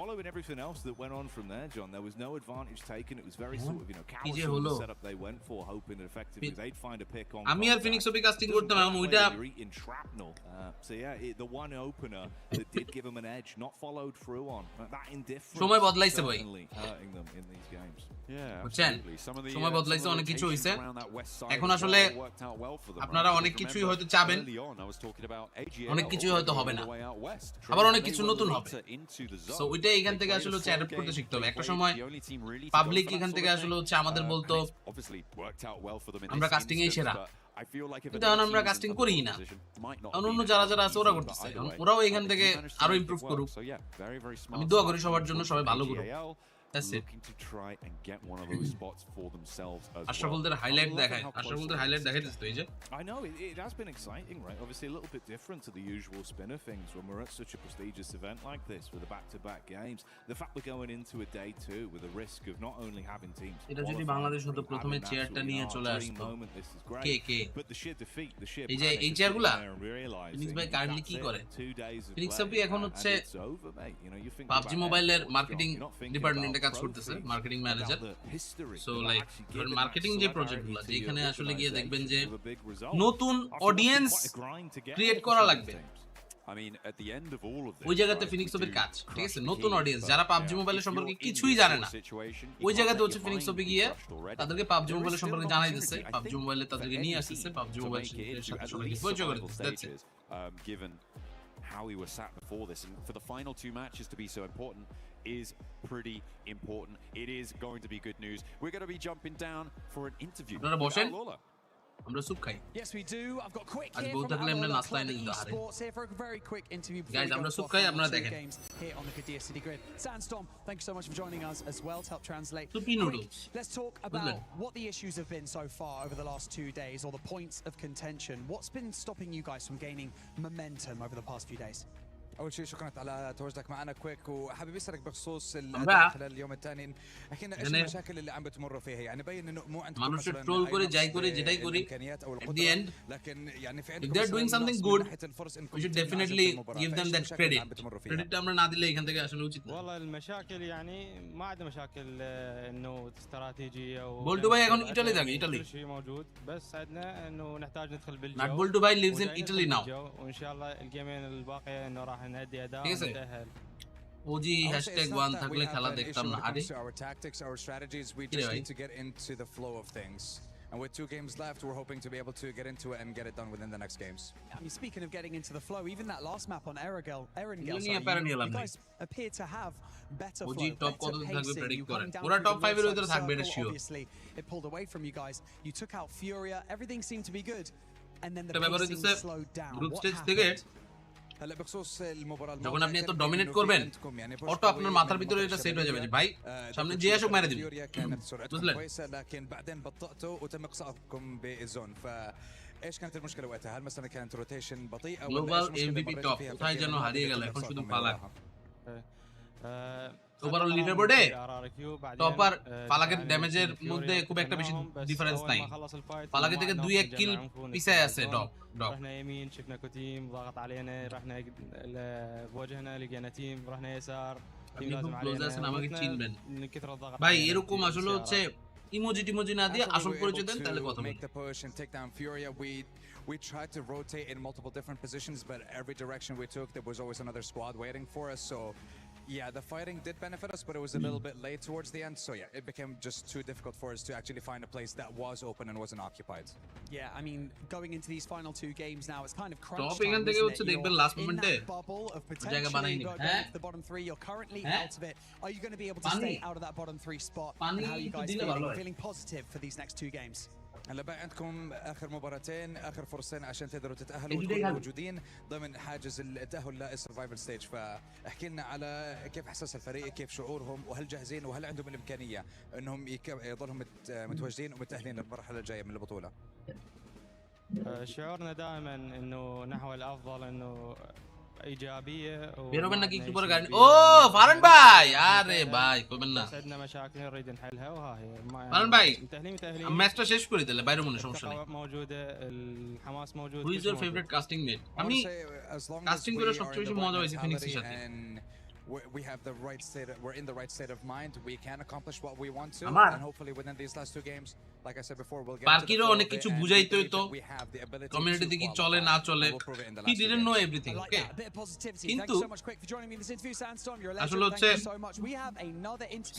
Following everything else that went on from there, John, there was no advantage taken. It was very sort of, callous in the setup they went for, hoping that effectively they'd find a pick on. আমি আর Phoenix ওপি casting করতাম আমি ওইটা in shrapnel. So yeah, the one opener that did give them an edge, not followed through on. That indifference সময় বদলাইছে ভাই hurting them in these games. বুঝছেন সময় বদলাইছে অনেক কিছু হইছে এখন আসলে আপনারা অনেক কিছুই হয়তো চাবেন অনেক কিছুই হয়তো হবে না আবার অনেক কিছু নতুন হবে সো ওইটা এখান থেকে আসলে হচ্ছে অ্যাডাপ্ট করতে শিখতে হবে একটা সময় পাবলিক এখান থেকে আসলে হচ্ছে আমাদের বলতো আমরা কাস্টিং এই সেরা কিন্তু এখন আমরা কাস্টিং করি না অন্য যারা আছে ওরা করতেছে ওরাও এখান থেকে আরো ইমপ্রুভ করুক আমি দোয়া করি সবার জন্য সবাই ভালো করুক looking to try and get one of those spots for themselves as আশরাফুলদের হাইলাইট দেখায় আশরাফুলদের হাইলাইট দেখাইতেছ তো এই যে I know it has been exciting, right? Obviously a little bit different to the usual spin of things when we're at such a prestigious event like this with the back-to-back games. The fact we're going into a day 2 with a risk of not only having teams এটা যদি বাংলাদেশ হতো প্রথমে চেয়ারটা নিয়ে চলে আসতো কে but the sheer defeat, the sheer এই যে এই চেয়ারগুলা ফিনিক্স ভাই কারেন্টলি কি করে ফিনিক্স ভাই এখন হচ্ছে PUBG মোবাইলের মার্কেটিং ডিপার্টমেন্টে কাজ করতেছে marketing manager so like marketing যে প্রজেক্টগুলো যেখানে আসলে গিয়ে দেখবেন যে নতুন অডিয়েন্স ক্রিয়েট করা লাগবে I mean, at the end of all of this, ওই জায়গাতে ফিনিক্স ওপির কাজ ঠিক আছে নতুন অডিয়েন্স যারা PUBG মোবাইলের সম্পর্কে কিছুই জানে না ওই জায়গাতে হচ্ছে ফিনিক্স ওপি গিয়ে তাদেরকে PUBG মোবাইলের সম্পর্কে জানাই দিচ্ছে PUBG মোবাইলে তাদেরকে নিয়ে আসছে PUBG মোবাইলের সাথে সবাইকে পরিচয় করে দিচ্ছে that's it given how we were sat before this, and for the final 2 matches to be so important is pretty important. It is going to be good news. We're going to be jumping down for an interview. আমরা soup খাই Yes, we do. I've got quick আজ here বলতে from থাকলে আমরা our নাস্তা club এনে দিতে পারে Esports here for a very quick interview before Guys, we go আমরা to সুপ our খাই final আপনারা 2 দেখেন games here on the Kadir City Grid. Sandstorm, thank you so much for joining us as well to help translate. Supi noodles. Let's talk about what the issues have been so far over the last 2 days, or the points of contention. What's been stopping you guys from gaining momentum over the past few days? اول شيء شكرا على تواجدك معنا كويك وحابب اسالك بخصوص الاداء خلال اليوم الثاني احكي لنا ايش المشاكل اللي عم بتمروا فيها يعني بين انه مو عندكم مثلا troll করে যাই করে যেটাই করি at the end لكن يعني في if عندكم they're doing something good we should definitely give them that credit credit আমরা না দিলে এখান থেকে আসলে উচিত না والله المشاكل يعني ما عندنا مشاكل انه استراتيجيه بولدو ভাই এখন ইতালি থাকে ইতালি كل شيء موجود بس عندنا انه نحتاج ندخل بالجو not بولدو ভাই lives in Italy now وان شاء الله الجيمين الباقيه انه راح نأدي اداء ونتأهل OG #1 থাকলে খেলা দেখতাম না আরে our tactics, our strategies, we just need to get into the flow of things. And with 2 games left, we're hoping to be able to get into it and get it done within the next games. I mean, speaking of getting into the flow, even that last map on Erangel, you guys appear to have better ওজি flow, top কত better থাকবে pacing. Predict You করেন coming down পুরো through top the 5 এর north ভিতরে side থাকবে এটা circle, sure obviously, it pulled away from you guys. You took out Furia, everything seemed to be good. And then the এটা ব্যাপার pacing হচ্ছে slowed down. Group What stage থেকে happened? যখন আপনি এত ডমিনেট করবেন অটো আপনার মাথার ভিতরে এটা সেট হয়ে যাবে যে ভাই সামনে যে আসুক মেরে দিবি বুঝলেন لكن بعدين بطأتوا وتم إقصائكم بالزون. فايش كانت المشكله وقتها؟ هل مثلا كانت روتيشن بطيئه গ্লোবাল এমভিপি টপ কোথায় যেন হারিয়ে গেল এখন শুধু ফালাক ওভারঅল লিডার বোর্ডে টপার ফালাকের ড্যামেজের মধ্যে খুব একটা বেশি ডিফারেন্স নাই ফালাকে থেকে 2-1 কিল পিছায় আছে টপ رحنا يمين شفنا كوتيم ضغط علينا رحنا بوجهنا لقينا تيم رحنا يسار تيم لازم علينا আমাকে চিনবেন من كثر الضغط ভাই এরকম আসলে হচ্ছে ইমোজি না দিয়ে আসল পরিচয় দেন তাহলে কথা বলবেন We tried to rotate in multiple different positions, but every direction we took, there was always another squad waiting for us. So, yeah, the fighting did benefit us, but it was a little bit late towards the end. So, yeah, it became just too difficult for us to actually find a place that was open and wasn't occupied. Yeah, I mean, going into these final 2 games now, it's kind of crunch Top time, এখান থেকে isn't হচ্ছে it? দেখবেন last মোমেন্টে That bubble of জায়গা বানাইনি potentially going to the bottom 3. You're currently out of it. Are you going to be able to stay out of that bottom 3 spot? And how are you guys feeling positive for these next 2 games? هلا بقى عندكم اخر مباراتين اخر فرصتين عشان تقدروا تتاهلوا وتكونوا موجودين ضمن حاجز التاهل للسرفايفل ستيج. فاحكي لنا على كيف احساس الفريق كيف شعورهم وهل جاهزين وهل عندهم الامكانيه انهم يضلهم متواجدين ومتاهلين للمرحله الجايه من البطوله. شعورنا دائما انه نحو الافضل انه ايجابيه বেরোবেন নাকি একটু পরে গাড়ি ও ফারান ভাই আরে ভাই কইবেন না عندنا مشاكل نريد نحلها وها هي ফারান ভাই متأهلين ম্যাচটা শেষ করে দিলে বাইরে মনে সমস্যা নেই موجوده الحماس موجود who is your favourite casting mate আমি কাস্টিং করে সবচেয়ে বেশি মজা হইছে ফিনিক্সের সাথে we have the right state we're in the right state of mind. We can accomplish what we want to and hopefully within these last 2 games, like I said before, we'll get পার্কিরও অনেক কিছু বুঝাইতে হইতো কমিউনিটিতে কি চলে না চলে he didn't know everything okay কিন্তু আসলে হচ্ছে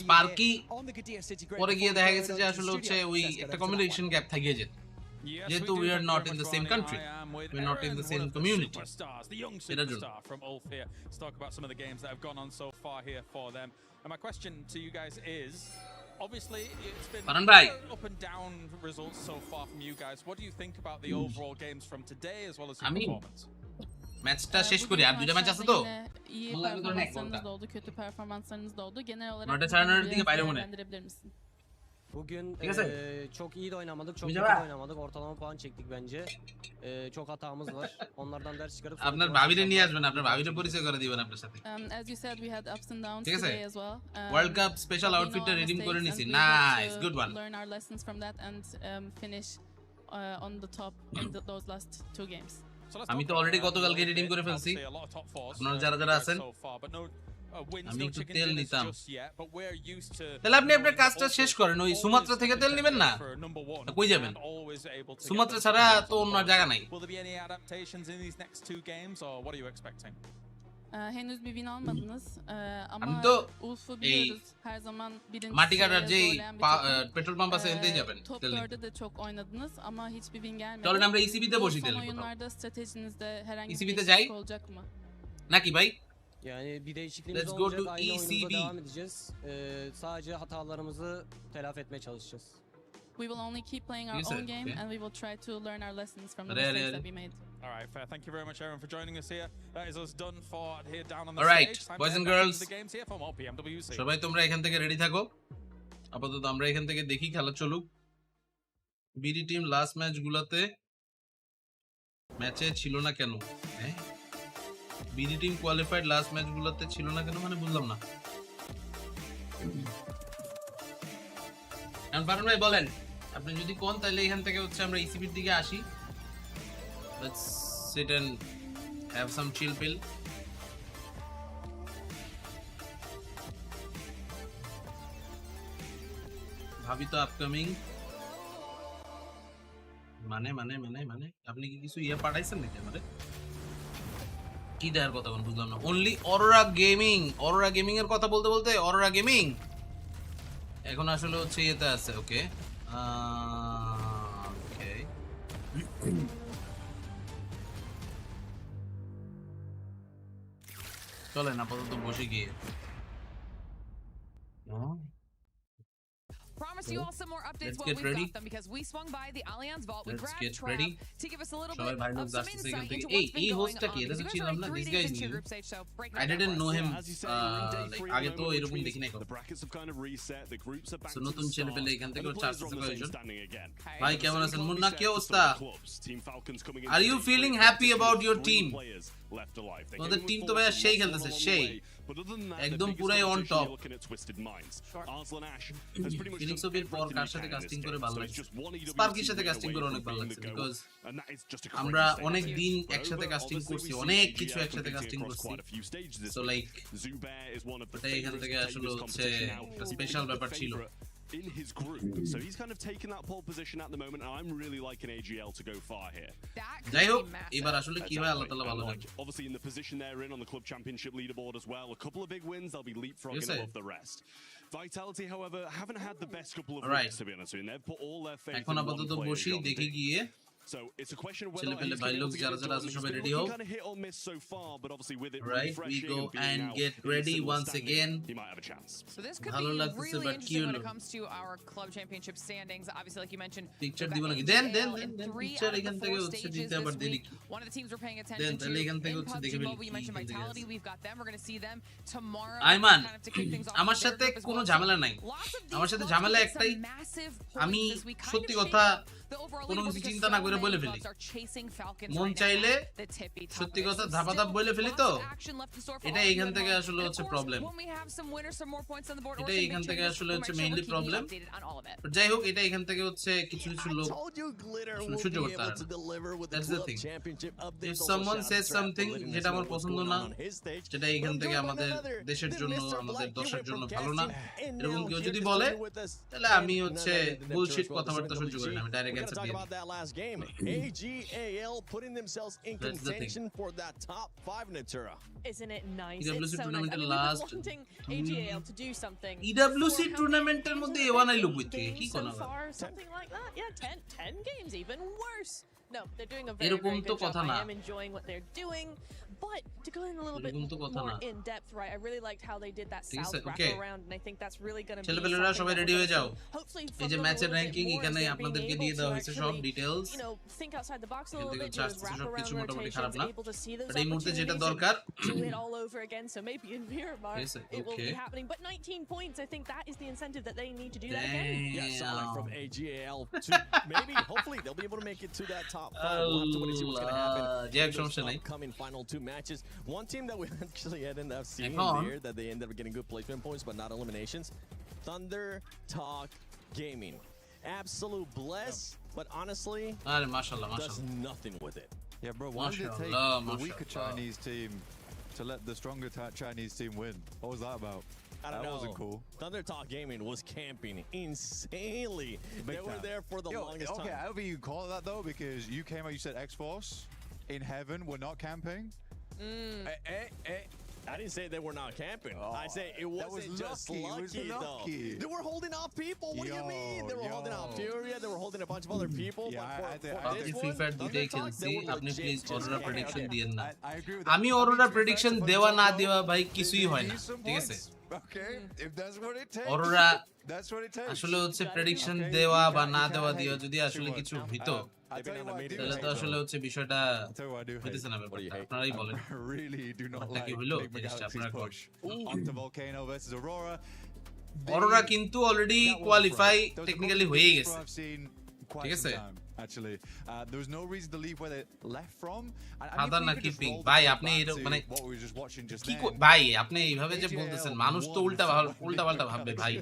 স্পার্কি পরে গিয়ে দেখা গেছে যে আসলে হচ্ছে ওই একটা কমিউনিকেশন গ্যাপ থাকিয়ে যেত যেহেতু we are not in the same country, we are not in the same community. The young superstar from Ulf here to talk about some of the games that have gone on so far here for them. And my question to you guys is, obviously it's been up and down results so far from you guys. What do you think about the overall games from today as well as your performance? ম্যাচটা শেষ করি আর দুইটা match আছে তো iyi performanslarınız da oldu, kötü performanslarınız da oldu. Genel olarak değerlendirebilir misin? Bugün çok iyi de oynamadık, çok kötü de oynamadık. Ortalama puan çektik bence. Çok hatamız var. Onlardan ders çıkarıp আপনার ভাবিরে নিয়ে আসবেন, আপনার ভাবিরে পরিচয় করে দিবেন আপনার সাথে। As you said, we had ups and downs today as well. World cup special আউটফিটটা রিডিম করে নিছি। Nice, good one. Learn our lessons from that and finish on the top in those last 2 games. আমি তো already গতকালকে redeem করে ফেলছি। আপনারা যারা আছেন আমি একটু তেল নিতাম। তাহলে আপনি আপনার কাজটা শেষ করেন, ওই সুমাত্রা থেকে তেল নেবেন না, কই যাবেন? সুমাত্রা ছাড়া তো অন্য জায়গা নাই। Henüz bir win almadınız ama Ulf'u biliyoruz her zaman birinci petrol pump আছে এনতেই যাবেন। Top 4'da da çok oynadınız ama hiçbir win gelmedi. চলেন আমরা ECB'তে বসি তেল। Oyunlarda stratejinizde herhangi bir ECB'তে değişiklik olacak mı? নাকি ভাই? Yani bir değişikliğimiz olmayacak. Aynı oyunumuza devam edeceğiz. Sadece hatalarımızı telafi etmeye çalışacağız. We will only keep playing our own game and we will try to learn our lessons from the mistakes that we made. All right, fair. Thank you very much, Aaron, for joining us here. That is us done for here down on the stage. All right, boys and girls. The games here from PMWC. সবাই তোমরা এখান থেকে ready থাকো। আপাতত আমরা এখান থেকে দেখি খেলা চলুক। বিডি টিম লাস্ট ম্যাচগুলোতে ম্যাচে ছিল না কেন? হ্যাঁ, বিডি টিম কোয়ালিফাইড লাস্ট ম্যাচগুলোতে ছিল না কেন মানে বুঝলাম না। এখন পারুন ভাই বলেন, আপনি যদি কোন তাহলে এখান থেকে হচ্ছে আমরা ইসিবির দিকে আসি। Let's sit and have some chill pill. ভাবি তো আপকামিং মানে আপনি কি কিছু ইয়ে পাঠাইছেন নাকি আমারে? কি দেখার কথা বুঝলাম না অনলি অরোরা গেমিং এর কথা বলতে বলতে অরোরা গেমিং এখন আসলে হচ্ছে ইয়েতে আছে ওকে ওকে চলেন আপাতত বসে গিয়ে Promise you all some more updates when we've got them because we swung by the Allianz Vault. We grabbed Trav to give us a little bit of some insight into what's been going on. You guys are already 3 days into your group stage, so breaking it down for us. like আগে তো এরকম দেখি নাই The brackets have kind of reset. The groups are back so to নতুন ছেলে পেলে এখান থেকে 4 standing again. ভাই কেমন আছেন মুন্না কি অবস্থা Are you feeling happy about your team? তোদের টিম তো ভাই সেই খেলতেছে সেই একদম পুরাই অন টপ ফিনিক্স ওপের পর কার সাথে কাস্টিং করে ভালো লাগছে স্পার্কির সাথে কাস্টিং করে অনেক ভালো লাগছে বিকজ আমরা অনেক দিন একসাথে কাস্টিং করছি অনেক কিছু একসাথে কাস্টিং করছি সো লাইক এটা এখান থেকে আসলে হচ্ছে একটা স্পেশাল ব্যাপার ছিল in his group. So he's kind of taken that pole position at the moment, and I'm really liking AGL to go far here. যাই হোক এবার আসলে কি হয় আল্লাহ তাআলা ভালো জানে Obviously in the position they're in on the club championship leaderboard as well, a couple of big wins, they'll be leapfrogging above the rest. Vitality, however, haven't had the best couple of weeks to be honest with you. They've put all their faith এখন আপাতত বসি দেখি গিয়ে So it's a question of whether he's ready kind of hit or miss so far, but obviously with it right we go and get ready once again he might have a chance. So this could be really interesting when it comes to our club championship standings. Obviously, like you mentioned, picture দিব নাকি দেন picture এখান থেকে হচ্ছে দিতে আবার দিলি one of the teams we're paying attention to এখান থেকে হচ্ছে দেখে ফেলি you mentioned Vitality, we've got them, we're going to see them tomorrow. Ayman আমার সাথে কোনো ঝামেলা নাই আমার সাথে ঝামেলা একটাই আমি সত্যি কথা কোনো কিছু চিন্তা না করে বলে ফেলি মন চাইলে সত্যি কথা ধাপাধাপ বলে ফেলি তো এটা এখান থেকে আসলে হচ্ছে প্রবলেম এটা এখান থেকে আসলে হচ্ছে মেইনলি প্রবলেম যাই হোক এটা এখান থেকে হচ্ছে কিছু কিছু লোক সহ্য করতে পারে না that's the thing if someone Sage something যেটা আমার পছন্দ না যেটা এখান থেকে আমাদের দেশের জন্য আমাদের দশের জন্য ভালো না এরকম কেউ যদি বলে তাহলে আমি হচ্ছে বুলশিট কথাবার্তা সহ্য করি না আমি direct We'll talk about that last game. AGAL putting themselves in contention for that top 5 in Natura. Isn't it nice? PWC It's so nice. I mean, we've been wanting AGAL to do something. PWC টুর্নামেন্টের মধ্যে A1 আইলো কইতে কি কোন so far, something like that. Yeah, 10 games even worse. No, they're doing a very, এরকম very তো good কথা job. না I am enjoying what they're doing. But to go in a little bit more in depth, right? I really liked how they did that south wraparound, and I think that's really going to be ছেলেপেলেরা সবাই ready হয়ে যাও hopefully এই যে ম্যাচের ranking এখানে আপনাদেরকে দিয়ে দেওয়া হয়েছে সব details you know, think outside the box a little bit, do সব কিছু মোটামুটি খারাপ না able to see those এই মুহূর্তে যেটা দরকার do it all over again, so maybe in Miramar it will be happening, but 19 points, I think that is the incentive that they need to do that again. Yeah, solid from AGAL to maybe hopefully they'll be able to make it to that top 5. We'll have to wait and see what's going to happen. Upcoming final 2 matches. One team that we actually ended up seeing here that they ended up getting good placement points but not eliminations. Thunder Talk Gaming. Absolute bless, but honestly does nothing with it. Yeah, bro, why did it take the weaker Chinese team to let the stronger Chinese team win? What was that about? I don't know. That wasn't cool. Thunder Talk Gaming was camping insanely. They were there for the longest time. Okay, however you call it that though, because you came out, you said X-Force in heaven were not camping. I didn't say they were not camping. I say it wasn't just lucky though. They were holding off people. What do you mean? They were holding off Furia. They were holding a bunch of other people. আপনি please Arora prediction দিয়েন না আমি Arora prediction দেওয়া না দেওয়া ভাই কিছুই হয় না ঠিক আছে অরোরা আসলে হচ্ছে প্রেডিকশন দেওয়া বা না দেওয়া দিয়ে যদি আসলে কিছু হইতো তাহলে তো আসলে হচ্ছে বিষয়টা হইতেছে না ব্যাপারটা আপনারাই বলেন কি হলো জিনিসটা আপনারা অরোরা কিন্তু অলরেডি কোয়ালিফাই টেকনিক্যালি হয়ে গেছে ঠিক আছে actually there was no reason to leave where they left from আদা নাকি পিং ভাই আপনি মানে কি ভাই আপনি এইভাবে যে বলতেছেন মানুষ তো উল্টা পাল্টা ভাববে ভাই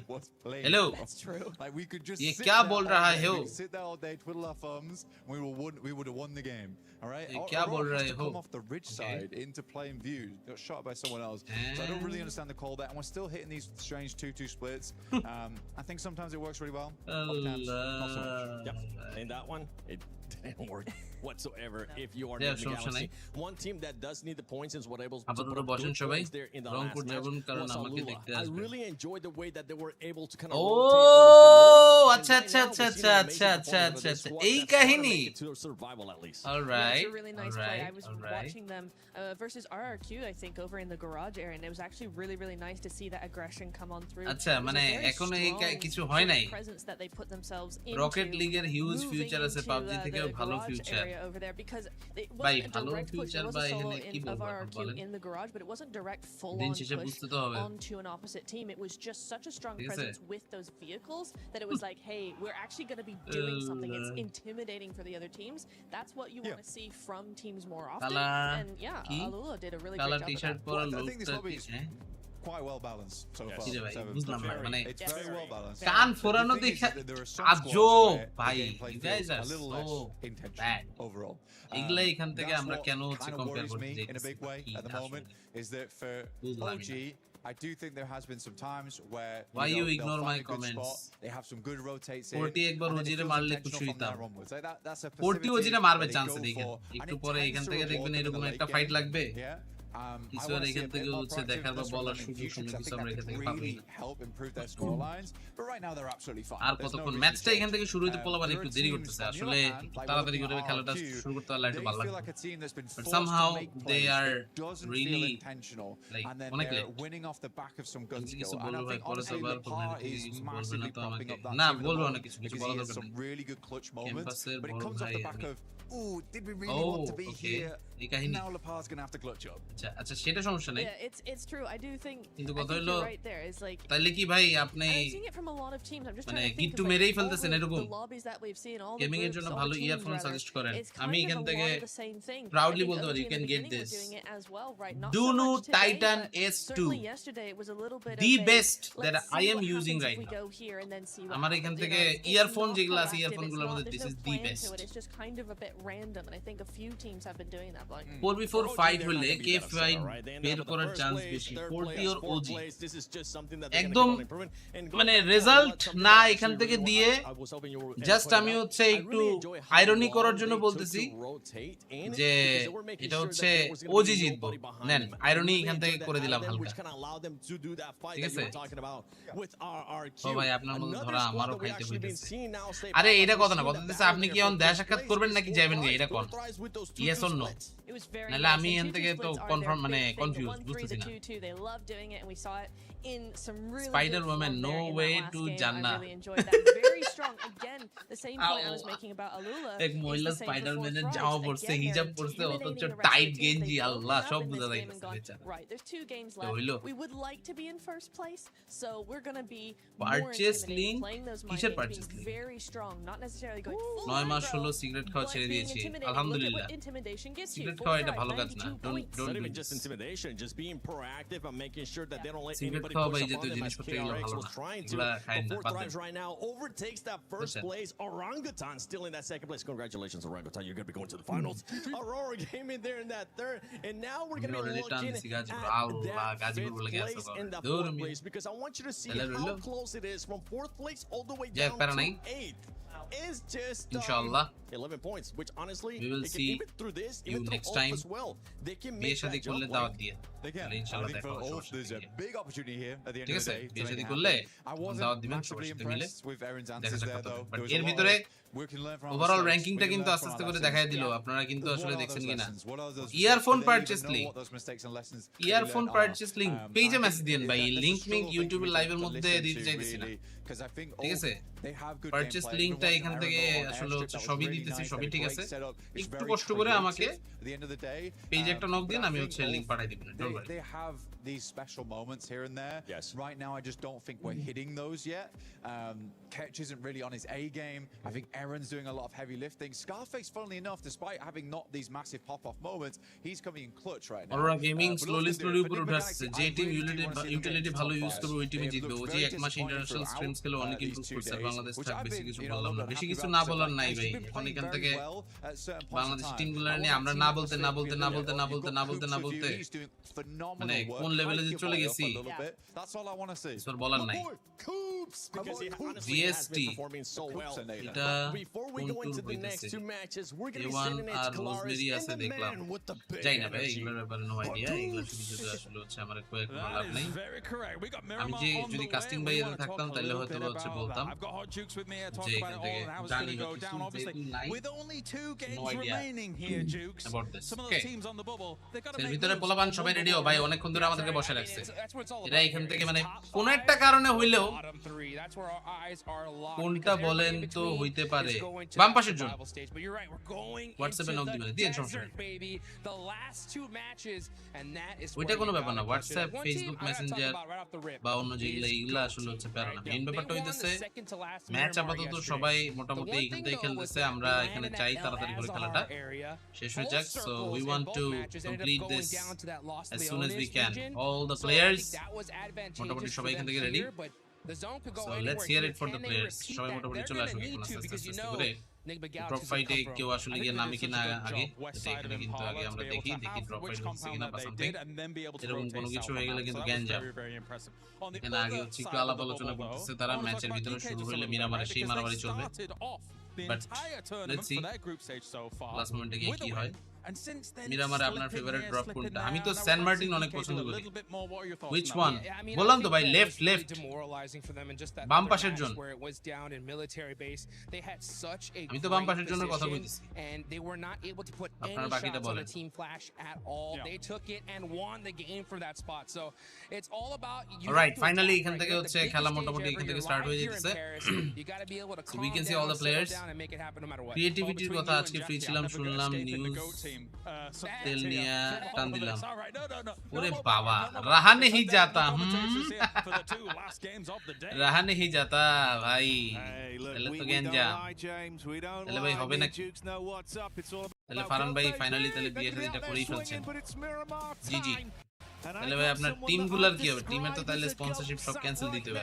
হ্যালো ये क्या बोल रहा है हो sit there all day twiddle our thumbs we would have won the game all right ये क्या बोल रहे हो come off the ridge side into plain view got shot by someone else so I don't really understand the call there and we're still hitting these strange 2-2 splits I think sometimes it works really well Yep. In that one one, it didn't work whatsoever if you are in the Galaxy. One team that does need the points is what able to put up good points there in the last match was Alula. I really enjoyed the way that they were able to kind of আচ্ছা এই কাহিনী to survival at least. All right. It's a really nice play. I was watching them versus RRQ, I think, over in the garage area, and it was actually really nice to see that aggression come on through. আচ্ছা মানে এখনো এই কিছু হয় নাই presence that they put themselves into. Rocket লিগের huge future আছে PUBG থেকেও ভালো future over there because it ভাই wasn't ভালো direct push, future it was বা a solo এখানে কি বলবো বলেন in the garage, but it wasn't direct full দিন on শেষে push বুঝতে তো হবে onto an opposite team. It was just such a strong presence with those vehicles that it was like, hey, we're actually going to be doing something. It's intimidating for the other teams. That's what you want to see from teams more often. And yeah, Alula did a really great job t-shirt of that. I think this lobby is quite well balanced so far. বুঝলাম না মানে It's very well balanced. কান ফোরানো দেখে আজব ভাই you guys are so bad overall. এগুলাই এখান থেকে আমরা কেন হচ্ছে কম্পেয়ার করতে যাই in a big way at the moment is that for PUBG I do think there has been some times where why you ignore my comments they have some good rotates in 40 একবার ওজিরে মারলে খুশি হইতাম 40 ওজিরে মারবে chance দেখেন একটু পরে এখান থেকে দেখবেন এরকম একটা ফাইট লাগবে কিছু আর এখান থেকে হচ্ছে দেখার বা বলার সুযোগ সময় কিছু আমরা এখান থেকে পাবই আর কতক্ষণ ম্যাচটা এখান থেকে শুরু হইতে পোলাবার একটু দেরি করতেছে আসলে তাড়াতাড়ি করে খেলাটা শুরু করতে পারলে একটু ভালো লাগবে but somehow they are really like অনেক winning off the back of some good skill and I think honestly the car is massively propping up that না বলবো না কিছু কিছু বলা দরকার some really good clutch moments but it বড় comes off ভাই the back of ooh did we really want to be here এই কাহিনী now Lapar's going to have to clutch up আচ্ছা সেটা সমস্যা নাই Yeah, it's true. I do think কিন্তু কথা হলো right there is like তাইলে কি ভাই আপনি I'm seeing it from a lot of teams. I'm just মানে trying to গিট think টু of মেরেই like ফেলতেছেন all এরকম the lobbies that we've seen all the gaming এর groups, জন্য all ভালো the teams, earphone rather. Suggest করেন It's kind আমি of এখান a থেকে lot of the same thing. proudly I think বলতে পারি OG you in can the get beginning this were doing it as well, right? Not do so no much today, Titan but S2 certainly yesterday it was a little bit the of a, best that let's I see am what using happens right if we now go here and then see what আমার এখান happens, you থেকে know, it's earphone not যেগুলো আছে proactive, ইয়ারফোনগুলোর it's মধ্যে not- this there's is no the plan best to it. It's just kind of a bit random, and I think a few teams have been doing that. Like 4v4 fight হলে কে fight বের করার chance বেশি 40 or OG একদম মানে result না এখান থেকে দিয়ে জাস্ট আমি হচ্ছে একটু আইরনি করার জন্য বলতেছি যে এটা হচ্ছে ওজি জিতবো নেন আইরনি এখান থেকে করে দিলাম হালকা ঠিক আছে ও ভাই আপনার মতো ধরা আমারও খাইতে হইতেছে আরে এটা কথা না কথা দিতেছে আপনি কি এখন দেখা সাক্ষাৎ করবেন নাকি যাবেন না এটা কোন ইয়েস অর নো নাহলে আমি এখান থেকে তো কনফার্ম মানে কনফিউজ বুঝতেছি না they love doing it, and we saw it in some really Spider-Woman, no way to Jannah. I really enjoyed that. Very strong. Again, the same point I was making about Alula. এক মহিলা স্পাইডারম্যানের জামা পরছে হিজাব পরছে অথচ tight গেঞ্জি আল্লাহ সব বুঝা যাইতেছে বেচারা Right, there's 2 games left. We would like to be in first place, so we're going to be purchase link playing those কিসের mind purchase games, link very strong, not necessarily going full 9 মাস হলো cigarette খাওয়া ছেড়ে দিয়েছি আলহামদুলিল্লাহ cigarette খাওয়া এটা ভালো কাজ না not even just intimidation, just being proactive and making sure that they don't let cigarette anybody খাওয়া push ভাই up যেহেতু on them as জিনিসপত্রগুলো ভালো KRX না was trying to. এগুলা খাইন না But বাদ 4 দেন times right now overtakes that first place. Orangutan still in that second place. Congratulations, Orangutan. You're going to be going to the finals. Aurora came in there in that third, and now we're going to be looking at that fifth place in the fourth place, because I want you to see how close it is from fourth place all the way down to 8th. Is just Inshallah 11 points, which honestly we will they can, see even through this, you even next through time as well, they can বিয়ে make শাদী that করলে jump. দাওয়াত দিয়ে Again, তাহলে I ইনশাআল্লাহ think দেখা for হবে all, সমস্যা there's a নেই big opportunity here at the end ঠিক of the আছে day. বিয়ে to শাদী make it করলে happen. I দাওয়াত wasn't দিবেন সবার massively সাথে মিলে impressed with Aaron's দেখা answers there সাক্ষাৎ though. হবে বাট There was এর a lot ভিতরে of we can learn from our overall mistakes, র্যাঙ্কিংটা we can কিন্তু learn আস্তে from আস্তে our করে lessons. দেখায় দিল আপনারা কিন্তু What আসলে are দেখছেন those কিনা lessons? What are those earphone mistakes? Do they purchase even know link what those mistakes and lessons that we earphone learned purchase are? Link I পেজে think মেসেজ দিন ভাই that's a link Ming strong ইউটিউবে thing লাইভের to মধ্যে listen দিতে to, চাইতেছি না really, 'cause I think ঠিক আছে they have good purchase gameplay. লিংকটা Even এখান watching থেকে Aaron go on আসলে airstrip, হচ্ছে that was সবই really দিতেছি nice. সবই That ঠিক great আছে setup. It's একটু very কষ্ট করে আমাকে creative at the end of the day. পেজে একটা নক দিন But I আমি think হচ্ছে লিংক both- পাঠিয়ে দিবেন don't worry they have these special moments here and there. Yes. Right now, I just don't think we're hitting those yet. Ketch isn't really on his A game. I think Aaron's doing a lot of heavy lifting. Scarface, funnily enough, despite having not these massive pop-off moments, he's coming in clutch right now. Aurora Gaming But slowly also slowly for উপরে Nick উঠে আসছে Bengali, যে I team really do wanna see them utility get ভালো top use five. করবে ওই টিমে They've জিতবে looked ও যে very এক মাস disappointing ইন্টারন্যাশনাল throughout, স্ট্রিমস খেলে অনেক these ইমপ্রুভ 2 করছে আর days, বাংলাদেশ which থাক I've বেশি been, কিছু you know, বললাম না not বেশি happy কিছু about না so বলার much. নাই And ভাই she's been এখন playing এখান very থেকে well at certain points in Bangladesh time. টিমগুলো I নিয়ে want আমরা that না team বলতে atmosphere না feeling বলতে it. না You've বলতে got না বলতে না Coops বলতে with না you. বলতে He's doing phenomenal মানে work. কোন লেভেলে যে Hype চলে your boy গেছি up a little bit. That's all I want to see. কিছু বলার নাই Coops, because he honestly has VST been performing so well. এটা before we go into the next two matches, we're going to be sitting আর next to Rosemary Colares আছে and the দেখলাম man with the big জানি না ভাই energy. এগুলোর ব্যাপারে no idea এগুলো শুধু শুধু আসলে হচ্ছে আমার কয়েক কোনো লাভ That নাই is very correct. We got আমি Miramar যে on যদি the কাস্টিং way. বাইরে We wanna talk থাকতাম a তাহলে little হয়তো bit হচ্ছে about বলতাম that. I've got Hot Jukes with me. I talk যে about এখান it all থেকে and how it's জানি going to না go কিছু down. Obviously, যেহেতু নাই with only 2 games no idea remaining here, Jukes. about this. Some of Okay. those teams on the bubble, they've got to এর make ভিতরে moves. পোলাপান সবাই ready ভাই অনেকক্ষণ ধরে আমাদেরকে বসে রাখছে That's what it's all এরা about এখান here. থেকে It's মানে top কোন 5 একটা কারণে হইলেও and bottom 3. That's where our eyes are locked. কোনটা Because বলেন everybody in তো between হইতে is পারে going to বাম that পাশের জন survival stage. But you're right, we're going WhatsApp A into knock the দিবেন দিয়ে সমস্যা desert, baby. The last 2 matches, and that is ওইটা where কোনো you ব্যাপার gotta না clutch it. WhatsApp One Facebook team I gotta talk Messenger about right off the rip বা অন্য যেগুলো is এইগুলো আসলে হচ্ছে প্যারা না মেইন They ব্যাপারটা won হইতেছে the second to last match Miramar আপাতত yesterday. সবাই The মোটামুটি one এখান thing থেকে though was খেলতেছে that আমরা we এখানে landed চাই that তাড়াতাড়ি L করে as খেলাটা our area. শেষ হয়ে Both যাক so circles we in want both to matches ended up complete going this down to that Los as soon as we Leones can region. all the So I players think that was advantageous মোটামুটি for সবাই এখান them থেকে ready here, but the zone could go so anywhere let's hear here. it for the Can they players repeat সবাই that? মোটামুটি They're চলে gonna আসুক need এখন to আস্তে because আস্তে you আস্তে know করে Nick drop Begali's ফাইটে come from. কেউ আসলে I গিয়ে think they নামে did কিনা such a good আগে job west এটা side of এখানে কিন্তু Impala আগে to আমরা be able দেখি to দেখি have ড্রপ which ফাইট হচ্ছে compound কিনা that বা they something did and then be able to এরকম কোনো rotate কিছু south হয়ে on গেলে that. কিন্তু So that জ্ঞান was যাবে very, very impressive. On the এখানে আগে other হচ্ছে একটু side of আলাপ the আলোচনা bubble, করতেছে though, তারা I wanna ম্যাচের talk about ভিতরে DK শুরু just a হলে little bit, মিরামারে right? সেই Because মারামারি they চলবে started off the But entire let's tournament see for their group stage so far last মোমেন্টে গিয়ে with কি a হয় win. And since then, মিরামারে আপনার slipping favourite here, drop slipping কোনটা there. আমি তো Now, স্যান we're মার্টিন gonna অনেক see DK পছন্দ do a করি little bit more. What are your thoughts which on that? one Yeah, I mean, I বললাম তো think ভাই that it left was really left demoralizing for them in just that বাম other পাশের match জন where it was down in military base. They had such a আমি তো বাম great পাশের জন্য কথা position, কইতেছি and they were not able to put আপনারা any বাকিটা shots on বলেন the team flash at all. They took it and won the game from that spot. So it's all about you. Alright have to finally attack, এখান right? থেকে You're at the হচ্ছে biggest খেলা stage মোটামুটি ever. এখান থেকে You're start live হয়ে here in যেতেছে Paris. You got to be able to so we calm can see down, all the settle players down, and make it happen no matter what. ক্রিয়েটিভিটির Between কথা you আজকে and free Jackie, ছিলাম I'm never gonna শুনলাম escape in the news GOAT team. তেল নিয়ে টান দিলাম All right, no. ওরে বাবা রাহা নেহি জাতা রাহা নেহি জাতা ভাই তাহলে তো জ্ঞান যা তাহলে ভাই হবে নাকি তাহলে ফারান ভাই ফাইনালি তাহলে বিয়ে শাদীটা করেই ফেলছেন জি জি তাহলে ভাই আপনার টিমগুলোর কি হবে টিমের তো তাহলে স্পন্সরশিপ সব ক্যান্সেল দিতে হবে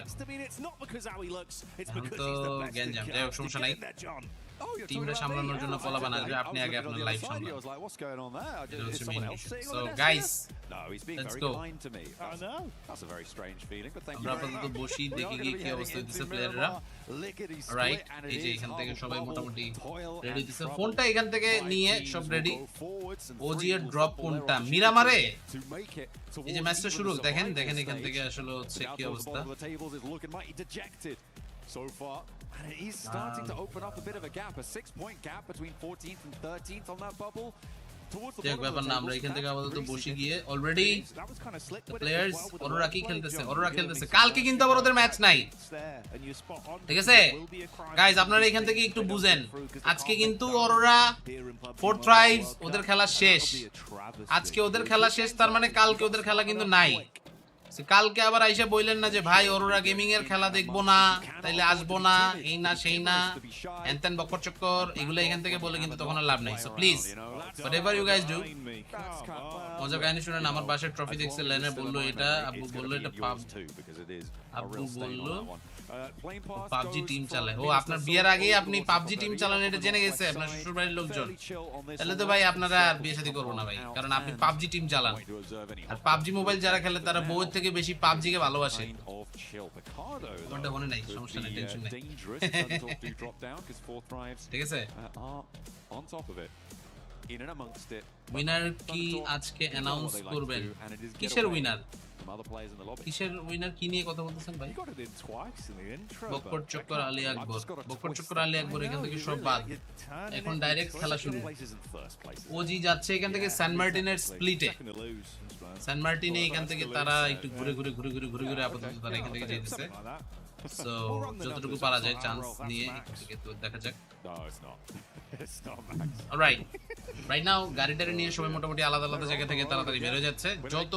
এখন তো জ্ঞান জাম যাই হোক সমস্যা নাই টিমটা সামলানোর জন্য পোলাপান আসবে আপনি আগে আপনার লাইফ সামলান এটা হচ্ছে main issue so guys let's go আমরা আপাতত বসি দেখি কি অবস্থা হচ্ছে প্লেয়াররা রাইট এই যে এখান থেকে সবাই মোটামুটি রেডি দিছে ফোনটা এখান থেকে নিয়ে সব রেডি ওজি এর ড্রপ কোনটা মিরামারে এই যে ম্যাচটা শুরু দেখেন এখান থেকে আসলে হচ্ছে কি অবস্থা so far, and it is starting to open up a bit of a gap, a 6-point gap between 14th and 13th on that bubble. দেখ ব্যাপার না আমরা এখান থেকে আপাতত বসে গিয়ে অলরেডি প্লেয়ার্স অরোরা কি খেলতেছে কালকে কিন্তু আবার ওদের ম্যাচ নাই ঠিক আছে গাইস আপনারা এখান থেকে একটু বুঝেন আজকে কিন্তু অরোরা ফোর্থ ট্রাইবস ওদের খেলা শেষ আজকে ওদের খেলা শেষ তার মানে কালকে ওদের খেলা কিন্তু নাই কালকে আবার আইসা বললেন না যে ভাই অরোরা গেমিং এর খেলা দেখবো না তাইলে আসবো না এই না সেই না এনতেন বকর চক্কর এগুলো এখান থেকে বলে কিন্তু তখন আর লাভ নাই so please whatever you guys do মজা কাহিনী শুনেন আমার বাসার ট্রফি দেখছে লেনে বললো এটা আব্বু বললো এটা আব্বু বললো পাবজি টিম চালায় ও আপনার বিয়ের আগে আপনি পাবজি টিম চালান এটা জেনে গেছে আপনার শ্বশুর বাড়ির লোকজন তাহলে তো ভাই আপনারা আর বিয়ে শাদী করবো না ভাই কারণ আপনি পাবজি টিম চালান আর পাবজি মোবাইল যারা খেলে তারা বউয়ের থেকে বেশি পাবজি কে ভালোবাসে ওটা মনে নাই সমস্যা নেই টেনশন নেই ঠিক আছে উইনার কি আজকে অ্যানাউন্স করবেন কিসের উইনার কি নিয়ে কথা বলতেছেন ভাই বকর চক্কর আলী আকবর এখান থেকে সব বাদ এখন ডাইরেক্ট খেলা শুরু ওজি যাচ্ছে এখান থেকে সান মার্টিনের স্প্লিটে সান মার্টিনে এখান থেকে তারা একটু ঘুরে আপাতত তারা এখান থেকে যেতেছে সো যতটুকু পারা যায় চান্স নিয়ে তো দেখা যাক অলরাইট রাইট নাও গাড়িটারে নিয়ে সবাই মোটামুটি আলাদা জায়গা থেকে তাড়াতাড়ি বের হয়ে যাচ্ছে যত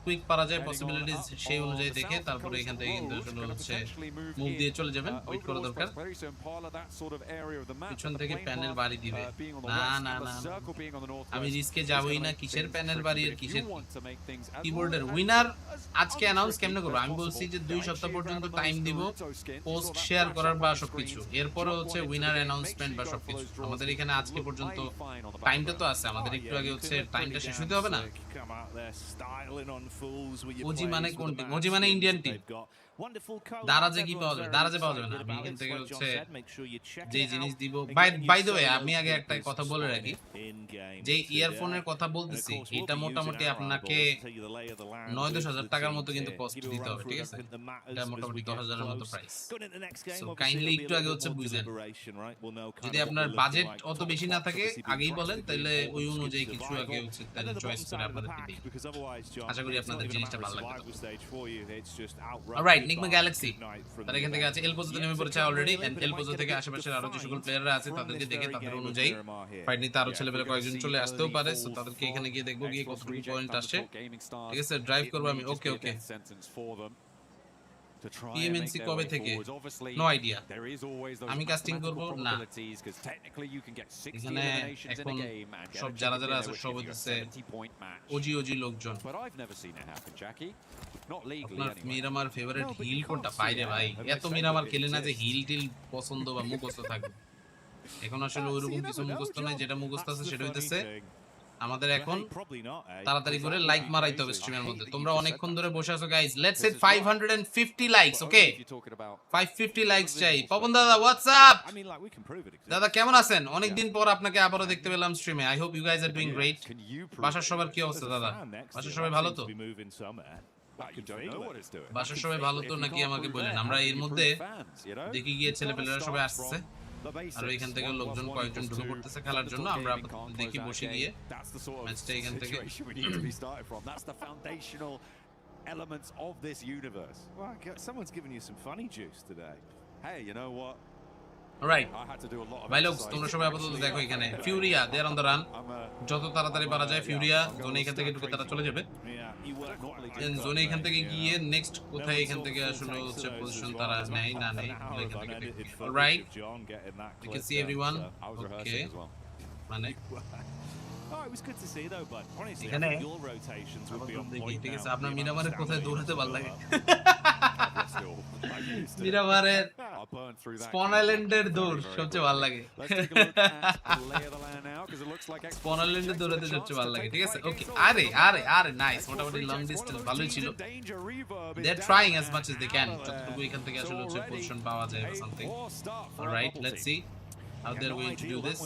কুইক পারা যায় পসিবিলিটিস সেই অনুযায়ী দেখে তারপরে এখান থেকে কিন্তু আসলে হচ্ছে মুভ দিয়ে চলে যাবেন ওয়েট করা দরকার পিছন থেকে প্যানেল বাড়ি দিবে না আমি রিস্কে যাবই না কিসের প্যানেল বাড়ি আর কিসের কিবোর্ডের উইনার আজকে অ্যানাউন্স কেমনে করব আমি বলছি যে 2 সপ্তাহ পর্যন্ত টাইম দিব পোস্ট শেয়ার করার বা সবকিছু এরপরে হচ্ছে উইনার অ্যানাউন্সমেন্ট বা সবকিছু আমাদের এখানে আজকে পর্যন্ত টাইমটা তো আছে আমাদের একটু আগে হচ্ছে টাইমটা শেষ হতে হবে না ওজি মানে কোন টিম ওজি মানে ইন্ডিয়ান টিম দারাজে কি পাওয়া যাবে? দারাজে পাওয়া যাবে না। আমি এখান থেকে হচ্ছে যে জিনিস দিব, বাই দ্য ওয়ে আমি আগে একটা কথা বলে রাখি, যে ইয়ারফোনের কথা বলতেছি এটা মোটামুটি আপনাকে 9-10 হাজার টাকার মতো কিন্তু কস্ট দিতে হবে, ঠিক আছে? এটা মোটামুটি 10,000-এর মতো প্রাইস। সো কাইন্ডলি একটু আগে হচ্ছে বুঝেন, যদি আপনার বাজেট অত বেশি না থাকে আগেই বলেন, তাহলে ওই অনুযায়ী কিছু আগে হচ্ছে তাহলে চয়েস করে আপনাদেরকে দিই। আশা করি আপনাদের জিনিসটা ভালো লাগবে। অলরাইট, নিগমা গ্যালাক্সি তারা এখান থেকে আছে, এল পর্যন্ত নেমে পড়েছে অলরেডি, এন্ড এল পর্যন্ত থেকে আশেপাশের আরো যে সকল প্লেয়াররা আছে তাদেরকে দেখে তাদের অনুযায়ী ফাইট নিতে আরো ছেলেপেলে কয়েকজন চলে আসতেও পারে। সো তাদেরকে এখানে গিয়ে দেখবো গিয়ে কতটুকু পয়েন্ট আসে, ঠিক আছে? ড্রাইভ করবো আমি। ওকে ওকে, PMNC কবে থেকে? No idea. আমি কাস্টিং করব না, এখানে এখন সব যারা যারা আছে সব হচ্ছে ওজি লোকজন। আপনার মিরামার ফেভারিট হিল কোনটা? বাইরে ভাই এত মিরামার খেলে না যে হিল টিল পছন্দ বা মুখস্থ থাকবে। এখন আসলে ওইরকম কিছু মুখস্থ নাই, যেটা মুখস্থ আছে সেটা হইতেছে আমাদের এখন তাড়াতাড়ি করে লাইক মারাইতে হবে স্ট্রিমের মধ্যে। তোমরা অনেকক্ষণ ধরে বসে আছো guys, let's hit 550 likes. Okay, 550 likes চাই। পবন দাদা হোয়াটস আপ? দাদা কেমন আছেন? অনেকদিন পর আপনাকে আবারো দেখতে পেলাম স্ট্রিমে। I hope you guys are doing great. বাসার সবার কি অবস্থা দাদা? বাসার সবাই ভালো তো? বাসার সবাই ভালো তো নাকি আমাকে বলেন। আমরা এর মধ্যে দেখি গিয়ে ছেলেপেলেরা সবাই আসছে, আর এখান থেকে লোকজন কয়েকজন ঢুকে পড়তেছে খেলার জন্য। আমরা দেখি বসে গিয়ে ম্যাচটা এখান থেকে elements of this universe. Well, someone's given you some funny juice today. Hey, you know what? Right ভাই লোক, তোমরা সবাই আপাতত দেখো এখানে ফিউরিয়া দে আর অন দ্য রান। যত তাড়াতাড়ি পারা যায় ফিউরিয়া জোনে এখান থেকে ঢুকে তারা চলে যাবে। জোনে এখান থেকে গিয়ে নেক্সট কোথায় এখান থেকে আসলে হচ্ছে পজিশন তারা নেয় না নেয় এখান থেকে। Right, you can see everyone. Okay, মানে Oh, it was good to see though, but honestly, এখানে your rotations would be on point. ঠিক আছে, আপনার মিরামারের কোথায় দৌড়াতে ভালো লাগে? মিরামারের স্পন আইল্যান্ডের দৌড় সবচেয়ে ভালো লাগে। স্পন আইল্যান্ডের দৌড়াতে সবচেয়ে ভালো লাগে, ঠিক আছে? ওকে, আরে আরে আরে নাইস, মোটামুটি লং ডিসটেন্স ভালোই ছিল। They are trying as much as they can, যতটুকু এখান থেকে আসলে হচ্ছে পজিশন পাওয়া যায় বা something. Alright, let's see how they're going to do this.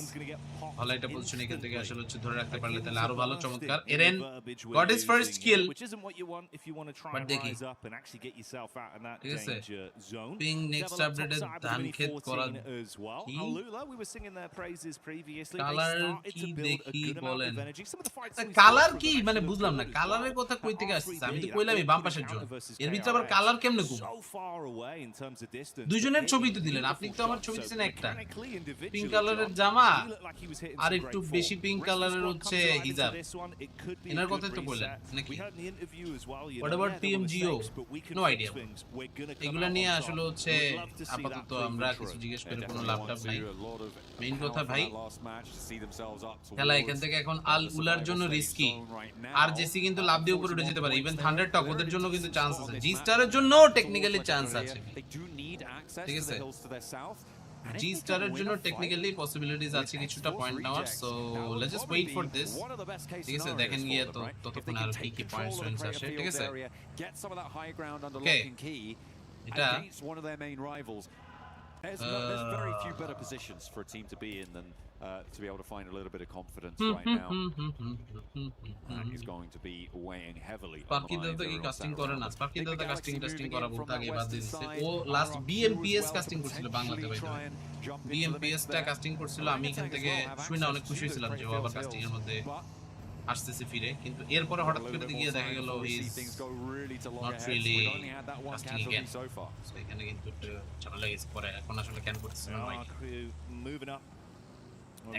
ভালো একটা পজিশন এখান থেকে আসলে হচ্ছে ধরে রাখতে পারলে তাহলে আরো ভালো। চমৎকার। এরেন got his first kill, which isn't what you want if you want to try and rise up and actually get yourself out in that danger zone. Being next updated ধান ক্ষেত করা as well. Alula, we were singing their praises previously. Colour কি দেখি বলেন? Colour কি মানে বুঝলাম না, কালারের কথা কই থেকে আসছে? আমি তো কইলামই বাম পাশের জন্য, এর ভিতরে আবার কালার কেমনে কম? দুইজনের ছবি তো দিলেন আপনি, তো আমার ছবি দিছেন একটা পিঙ্ক কালারের জামা আর একটু বেশি পিঙ্ক কালারের হচ্ছে হিজাব। এনার কথাই তো বললেন নাকি? What about PMGO? No idea. এগুলা নিয়ে আসলে হচ্ছে আপাতত আমরা কিছু জিজ্ঞেস করে কোনো লাভটা নাই। মেইন কথা ভাই খেলা এখান থেকে এখন আল উলার জন্য রিস্কি, আর জেসি কিন্তু লাভ দিয়ে উপরে উঠে যেতে পারে। ইভেন থান্ডার টক ওদের জন্য কিন্তু চান্স আছে, জি স্টারের জন্য টেকনিক্যালি চান্স আছে, ঠিক আছে? জি স্টারের জন্য টেকনিক্যালি পসিবিলিটিস আছে কিছুটা পয়েন্ট নেওয়ার। So let's just wait for this, ঠিক আছে? দেখেন গিয়ে তো ততক্ষণ আর কি পয়েন্টস ওয়েন্টস আসে, ঠিক আছে? ওকে, এটা There's very few better positions for a team to be in than to be able to find a little bit of confidence right now. That is going to be weighing heavily on the line. কি casting করে না, Sparky দাদা casting করা বলতে আগে বাদ দিয়েছে। ও last BMPS casting করছিল বাংলাতে ভাই, BMPS টা কাস্টিং করছিল। আমি এখান থেকে শুনে অনেক খুশি হয়েছিলাম যে ও আবার কাস্টিং এর মধ্যে আসতেছে ফিরে, কিন্তু এরপরে হঠাৎ করে গিয়ে দেখা গেল he is not really casting again. So এখানে কিন্তু ঝামেলা গেছে পরে। এখন আসলে ক্যান করতেছে না ভাই,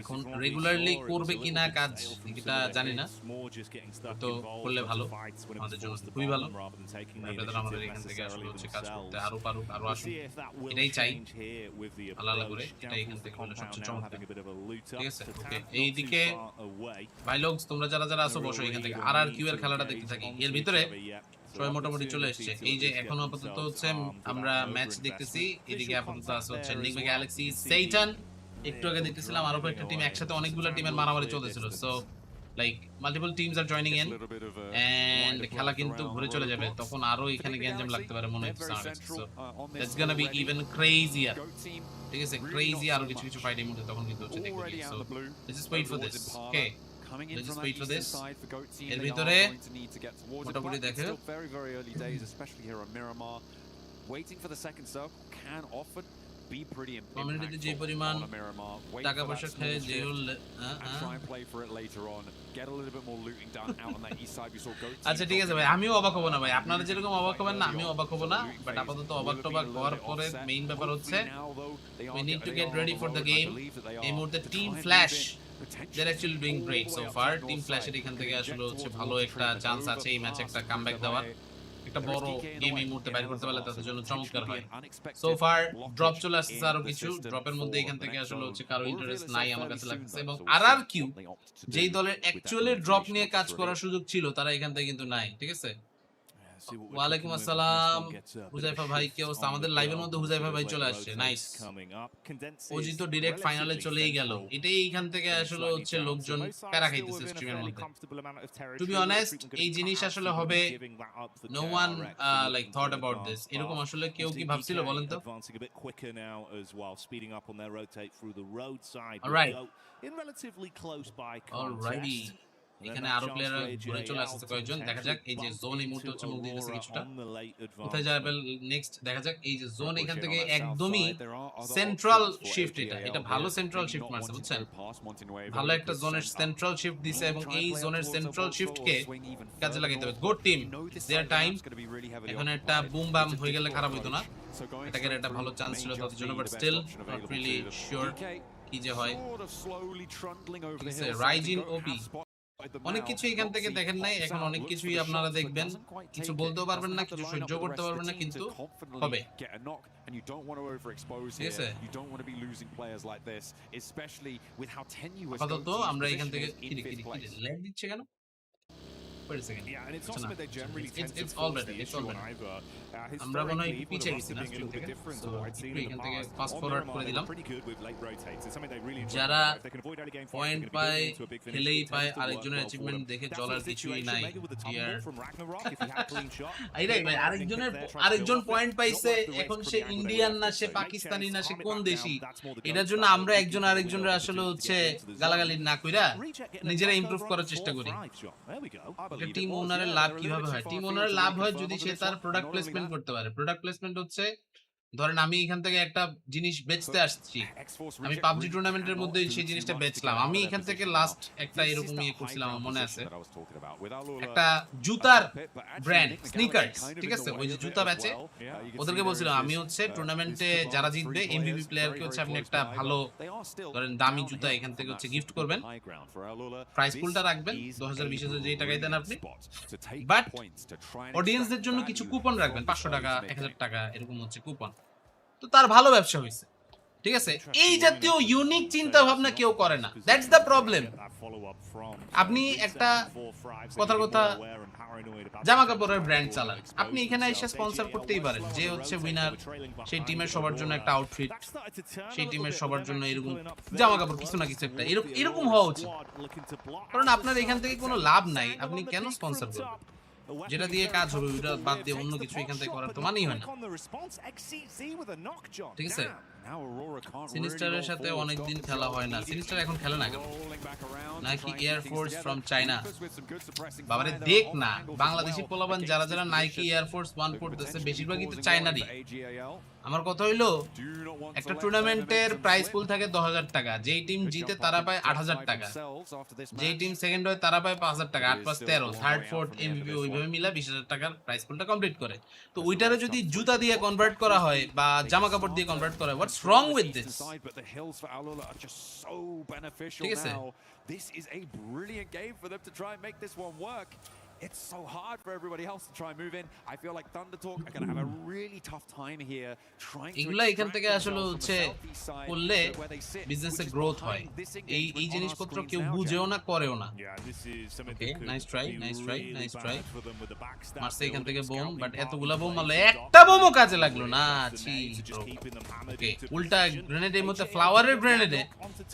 এখন রেগুলারলি করবে কিনা কাজ এটা জানি না, তো করলে ভালো আমাদের জন্য, খুবই ভালো। আপনাদের আমাদের এখান থেকে আসলে হচ্ছে কাজ করতে আরো পারুক, আরো আসুক, এটাই চাই আলাদা করে। এটা এখান থেকে হলে সবচেয়ে চমৎকার, ঠিক আছে? ওকে, এইদিকে ভাই লোক তোমরা যারা যারা আসো বসো এখান থেকে আর কিউ এর খেলাটা দেখতে থাকি। এর ভিতরে সবাই মোটামুটি চলে এসছে। এই যে এখন আপাতত হচ্ছে আমরা ম্যাচ দেখতেছি, এদিকে আপাতত আছে হচ্ছে নিগমা গ্যালাক্সি সেইটান। একটু আগে দেখতেছিলাম আরো একটা টিম একসাথে অনেকগুলো টিমের মারামারি চলতেছিল। So like multiple teams are joining in and খেলা কিন্তু ঘুরে চলে যাবে, তখন আরো এখানে গ্যাঞ্জাম লাগতে পারে মনে হচ্ছে আমার কাছে। So that's gonna be even crazier, ঠিক আছে, ক্রেজি আরো কিছু কিছু ফাইট এর মধ্যে তখন কিন্তু হচ্ছে দেখতে পারি। So let's just wait for this. Okay, let's just wait for this. এর ভিতরে মোটামুটি দেখে waiting for the second circle can often be pretty কমিউনিটিতে যে পরিমাণ টাকা পয়সা খেয়ে যে try and play for it later on, get a little bit more looting done out on that east side. We saw goat. আচ্ছা ঠিক আছে ভাই, আমিও অবাক হব না ভাই, আপনারা যেরকম অবাক হবেন না আমিও অবাক হব না, বাট আপাতত অবাক টবাক হওয়ার পরে মেইন ব্যাপার হচ্ছে we need to get ready for the game. এই মুহূর্তে Team Flash they're actually doing great so far. Team ফ্ল্যাশের এখান থেকে আসলে হচ্ছে ভালো একটা চান্স আছে এই ম্যাচে একটা কামব্যাক দেওয়ার, একটা বড় গেম এই মুহূর্তে বাইর করতে পারলে তাদের জন্য চমৎকার হয়। সো ফার ড্রপ চলে আসছে আরো কিছু, ড্রপের মধ্যে এখান থেকে আসলে হচ্ছে কারো ইন্টারেস্ট নাই আমার কাছে লাগছে, এবং আরআরকিউ যেই দলের অ্যাকচুয়ালি ড্রপ নিয়ে কাজ করার সুযোগ ছিল তারা এখান থেকে কিন্তু নাই, ঠিক আছে। ওয়ালাইকুম আসসালাম হুজাইফা ভাই, কি অবস্থা? আমাদের লাইভের মধ্যে হুজাইফা ভাই চলে আসছে, নাইস। ওজি তো ডাইরেক্ট ফাইনালে চলেই গেল, এটাই এখান থেকে আসলে হচ্ছে লোকজন প্যারা খাইতেছে স্ট্রিমের মধ্যে। টু বি অনেস্ট এই জিনিস আসলে হবে, no one like thought about this, এরকম আসলে কেউ কি ভাবছিল বলেন তো? অলরাইট, অলরাইটি, এখানে আরো প্লেয়াররা ঘুরে চলে আসছে কয়েকজন, দেখা যাক। এই যে জোন এই মুহূর্তে হচ্ছে মুখ দিতেছে কিছুটা, কোথায় যাবে নেক্সট দেখা যাক। এই যে জোন এখান থেকে একদমই সেন্ট্রাল শিফট, এটা ভালো সেন্ট্রাল শিফট মারছে বুঝছেন, ভালো একটা জোনের সেন্ট্রাল শিফট দিছে, এবং এই জোনের সেন্ট্রাল শিফটকে কাজে লাগাইতে হবে। গুড টিম, দেয়ার টাইম। এখন একটা বুম বাম হয়ে গেলে খারাপ হইতো না, এটাকে একটা ভালো চান্স ছিল তাদের জন্য, but still not really sure কি যে হয়। রাইজিং ওপি অনেক কিছু এখান থেকে দেখেন নাই, এখন অনেক কিছুই আপনারা দেখবেন, কিছু বলতেও পারবেন না, কিছু সহ্য করতে পারবেন না, কিন্তু হবে, ঠিক আছে। আপাতত আমরা এখান থেকে ল্যাগ দিচ্ছে কেন? Wait a second. Yeah, and it's not something they generally tend to it's all better. It's all better. আমরা মনে হয় পিছে গেছি না স্ট্রিম থেকে, সো এখান থেকে ফাস্ট ফরওয়ার্ড করে দিলাম। যারা পয়েন্ট পায় খেলেই পায়, আরেকজনের অ্যাচিভমেন্ট দেখে চলার কিছুই নাই। এইটাই ভাই, আরেকজন পয়েন্ট পাইছে, এখন সে ইন্ডিয়ান না, সে পাকিস্তানি না, সে কোন দেশি, এটার জন্য আমরা একজন আরেকজনের আসলে হচ্ছে গালাগালি না কইরা নিজেরা ইমপ্রুভ করার চেষ্টা করি। টিম ওনারের লাভ কিভাবে হয়? টিম ওনারের লাভ হয় যদি সে তার প্রোডাক্ট প্লেসমেন্ট করতে পারে। প্রোডাক্ট প্লেসমেন্ট হচ্ছে, ধরেন আমি এখান থেকে একটা জিনিস বেচতে আসছি, আমি পাবজি টুর্নামেন্টের মধ্যে সেই জিনিসটা বেচলাম, আমি এখান থেকে লাস্ট একটা এরকম ইয়ে করছিলাম, আমার মনে আছে, একটা জুতার ব্র্যান্ড স্নিকার্স, ঠিক আছে, ওই যে জুতা বেচে, ওদেরকে বলছিলাম আমি হচ্ছে টুর্নামেন্টে যারা জিতবে এমভিপি প্লেয়ারকে হচ্ছে আপনি একটা ভালো ধরেন দামি জুতা এখান থেকে হচ্ছে গিফট করবেন, প্রাইস পুলটা রাখবেন 2020 যেই টাকায় দেন আপনি, বাট অডিয়েন্সদের জন্য কিছু কুপন রাখবেন, 500 টাকা 1000 টাকা এরকম হচ্ছে কুপন, তো তার ভালো ব্যবসা হয়েছে, ঠিক আছে। এই জাতীয় ইউনিক চিন্তা ভাবনা কেউ করে না, দ্যাটস দ্য প্রবলেম। আপনি একটা কথা জামা কাপড়ের ব্র্যান্ড চালান, আপনি এখানে এসে স্পন্সর করতেই পারেন, যে হচ্ছে উইনার সেই টিমের সবার জন্য একটা আউটফিট, সেই টিমের সবার জন্য এরকম জামা কাপড় কিছু না কিছু একটা এরকম হওয়া উচিত, কারণ আপনার এখান থেকে কোনো লাভ নাই, আপনি কেন স্পন্সর করবেন? যেটা দিয়ে কাজ হবে ওটা বাদ দিয়ে অন্য কিছু এখান থেকে করার তো মানেই হয় না, ঠিক আছে। সিনিস্টারের সাথে অনেকদিন খেলা হয় না, সিনিস্টার এখন খেলে না কেন? নাইকি এয়ারফোর্স ফ্রম চায়না, বাবারে দেখ না, বাংলাদেশি পোলাপান যারা যারা নাইকি এয়ারফোর্স 1 পড়তেছে বেশিরভাগই তো চায়নারই। আমার কথা হইলো একটা টুর্নামেন্টের প্রাইস পুল থাকে 10,000 টাকা, যেই টিম জিতে তারা পায় 8,000 টাকা, যেই টিম সেকেন্ড হয় তারা পায় 5,000 টাকা, 8 + 13, থার্ড ফোর্থ এমভিপি ওইভাবে মিলা 20,000 টাকার প্রাইস পুলটা কমপ্লিট করে। তো ওইটারে যদি জুতা দিয়ে কনভার্ট করা হয় বা জামা কাপড় দিয়ে কনভার্ট করা হয়, হোয়াটস রং উইথ দিস? ঠিক আছে, This is a brilliant game for them to try and make this one work. it's so hard for everybody else to try and move in. I feel like ThunderTalk are going to have a really tough time here trying to এগুলা এখান থেকে আসলে হচ্ছে করলে বিজনেসে growth হয় এই জিনিসপত্র কেউ বুঝেও না করেও না ওকে নাইস ট্রাই মারছে এখান থেকে বোম বাট এতগুলা বোম মারলে একটা বোমও কাজে লাগলো না ছি ওকে উল্টা গ্রেনেড এর মধ্যে ফ্লাওয়ারের গ্রেনেডে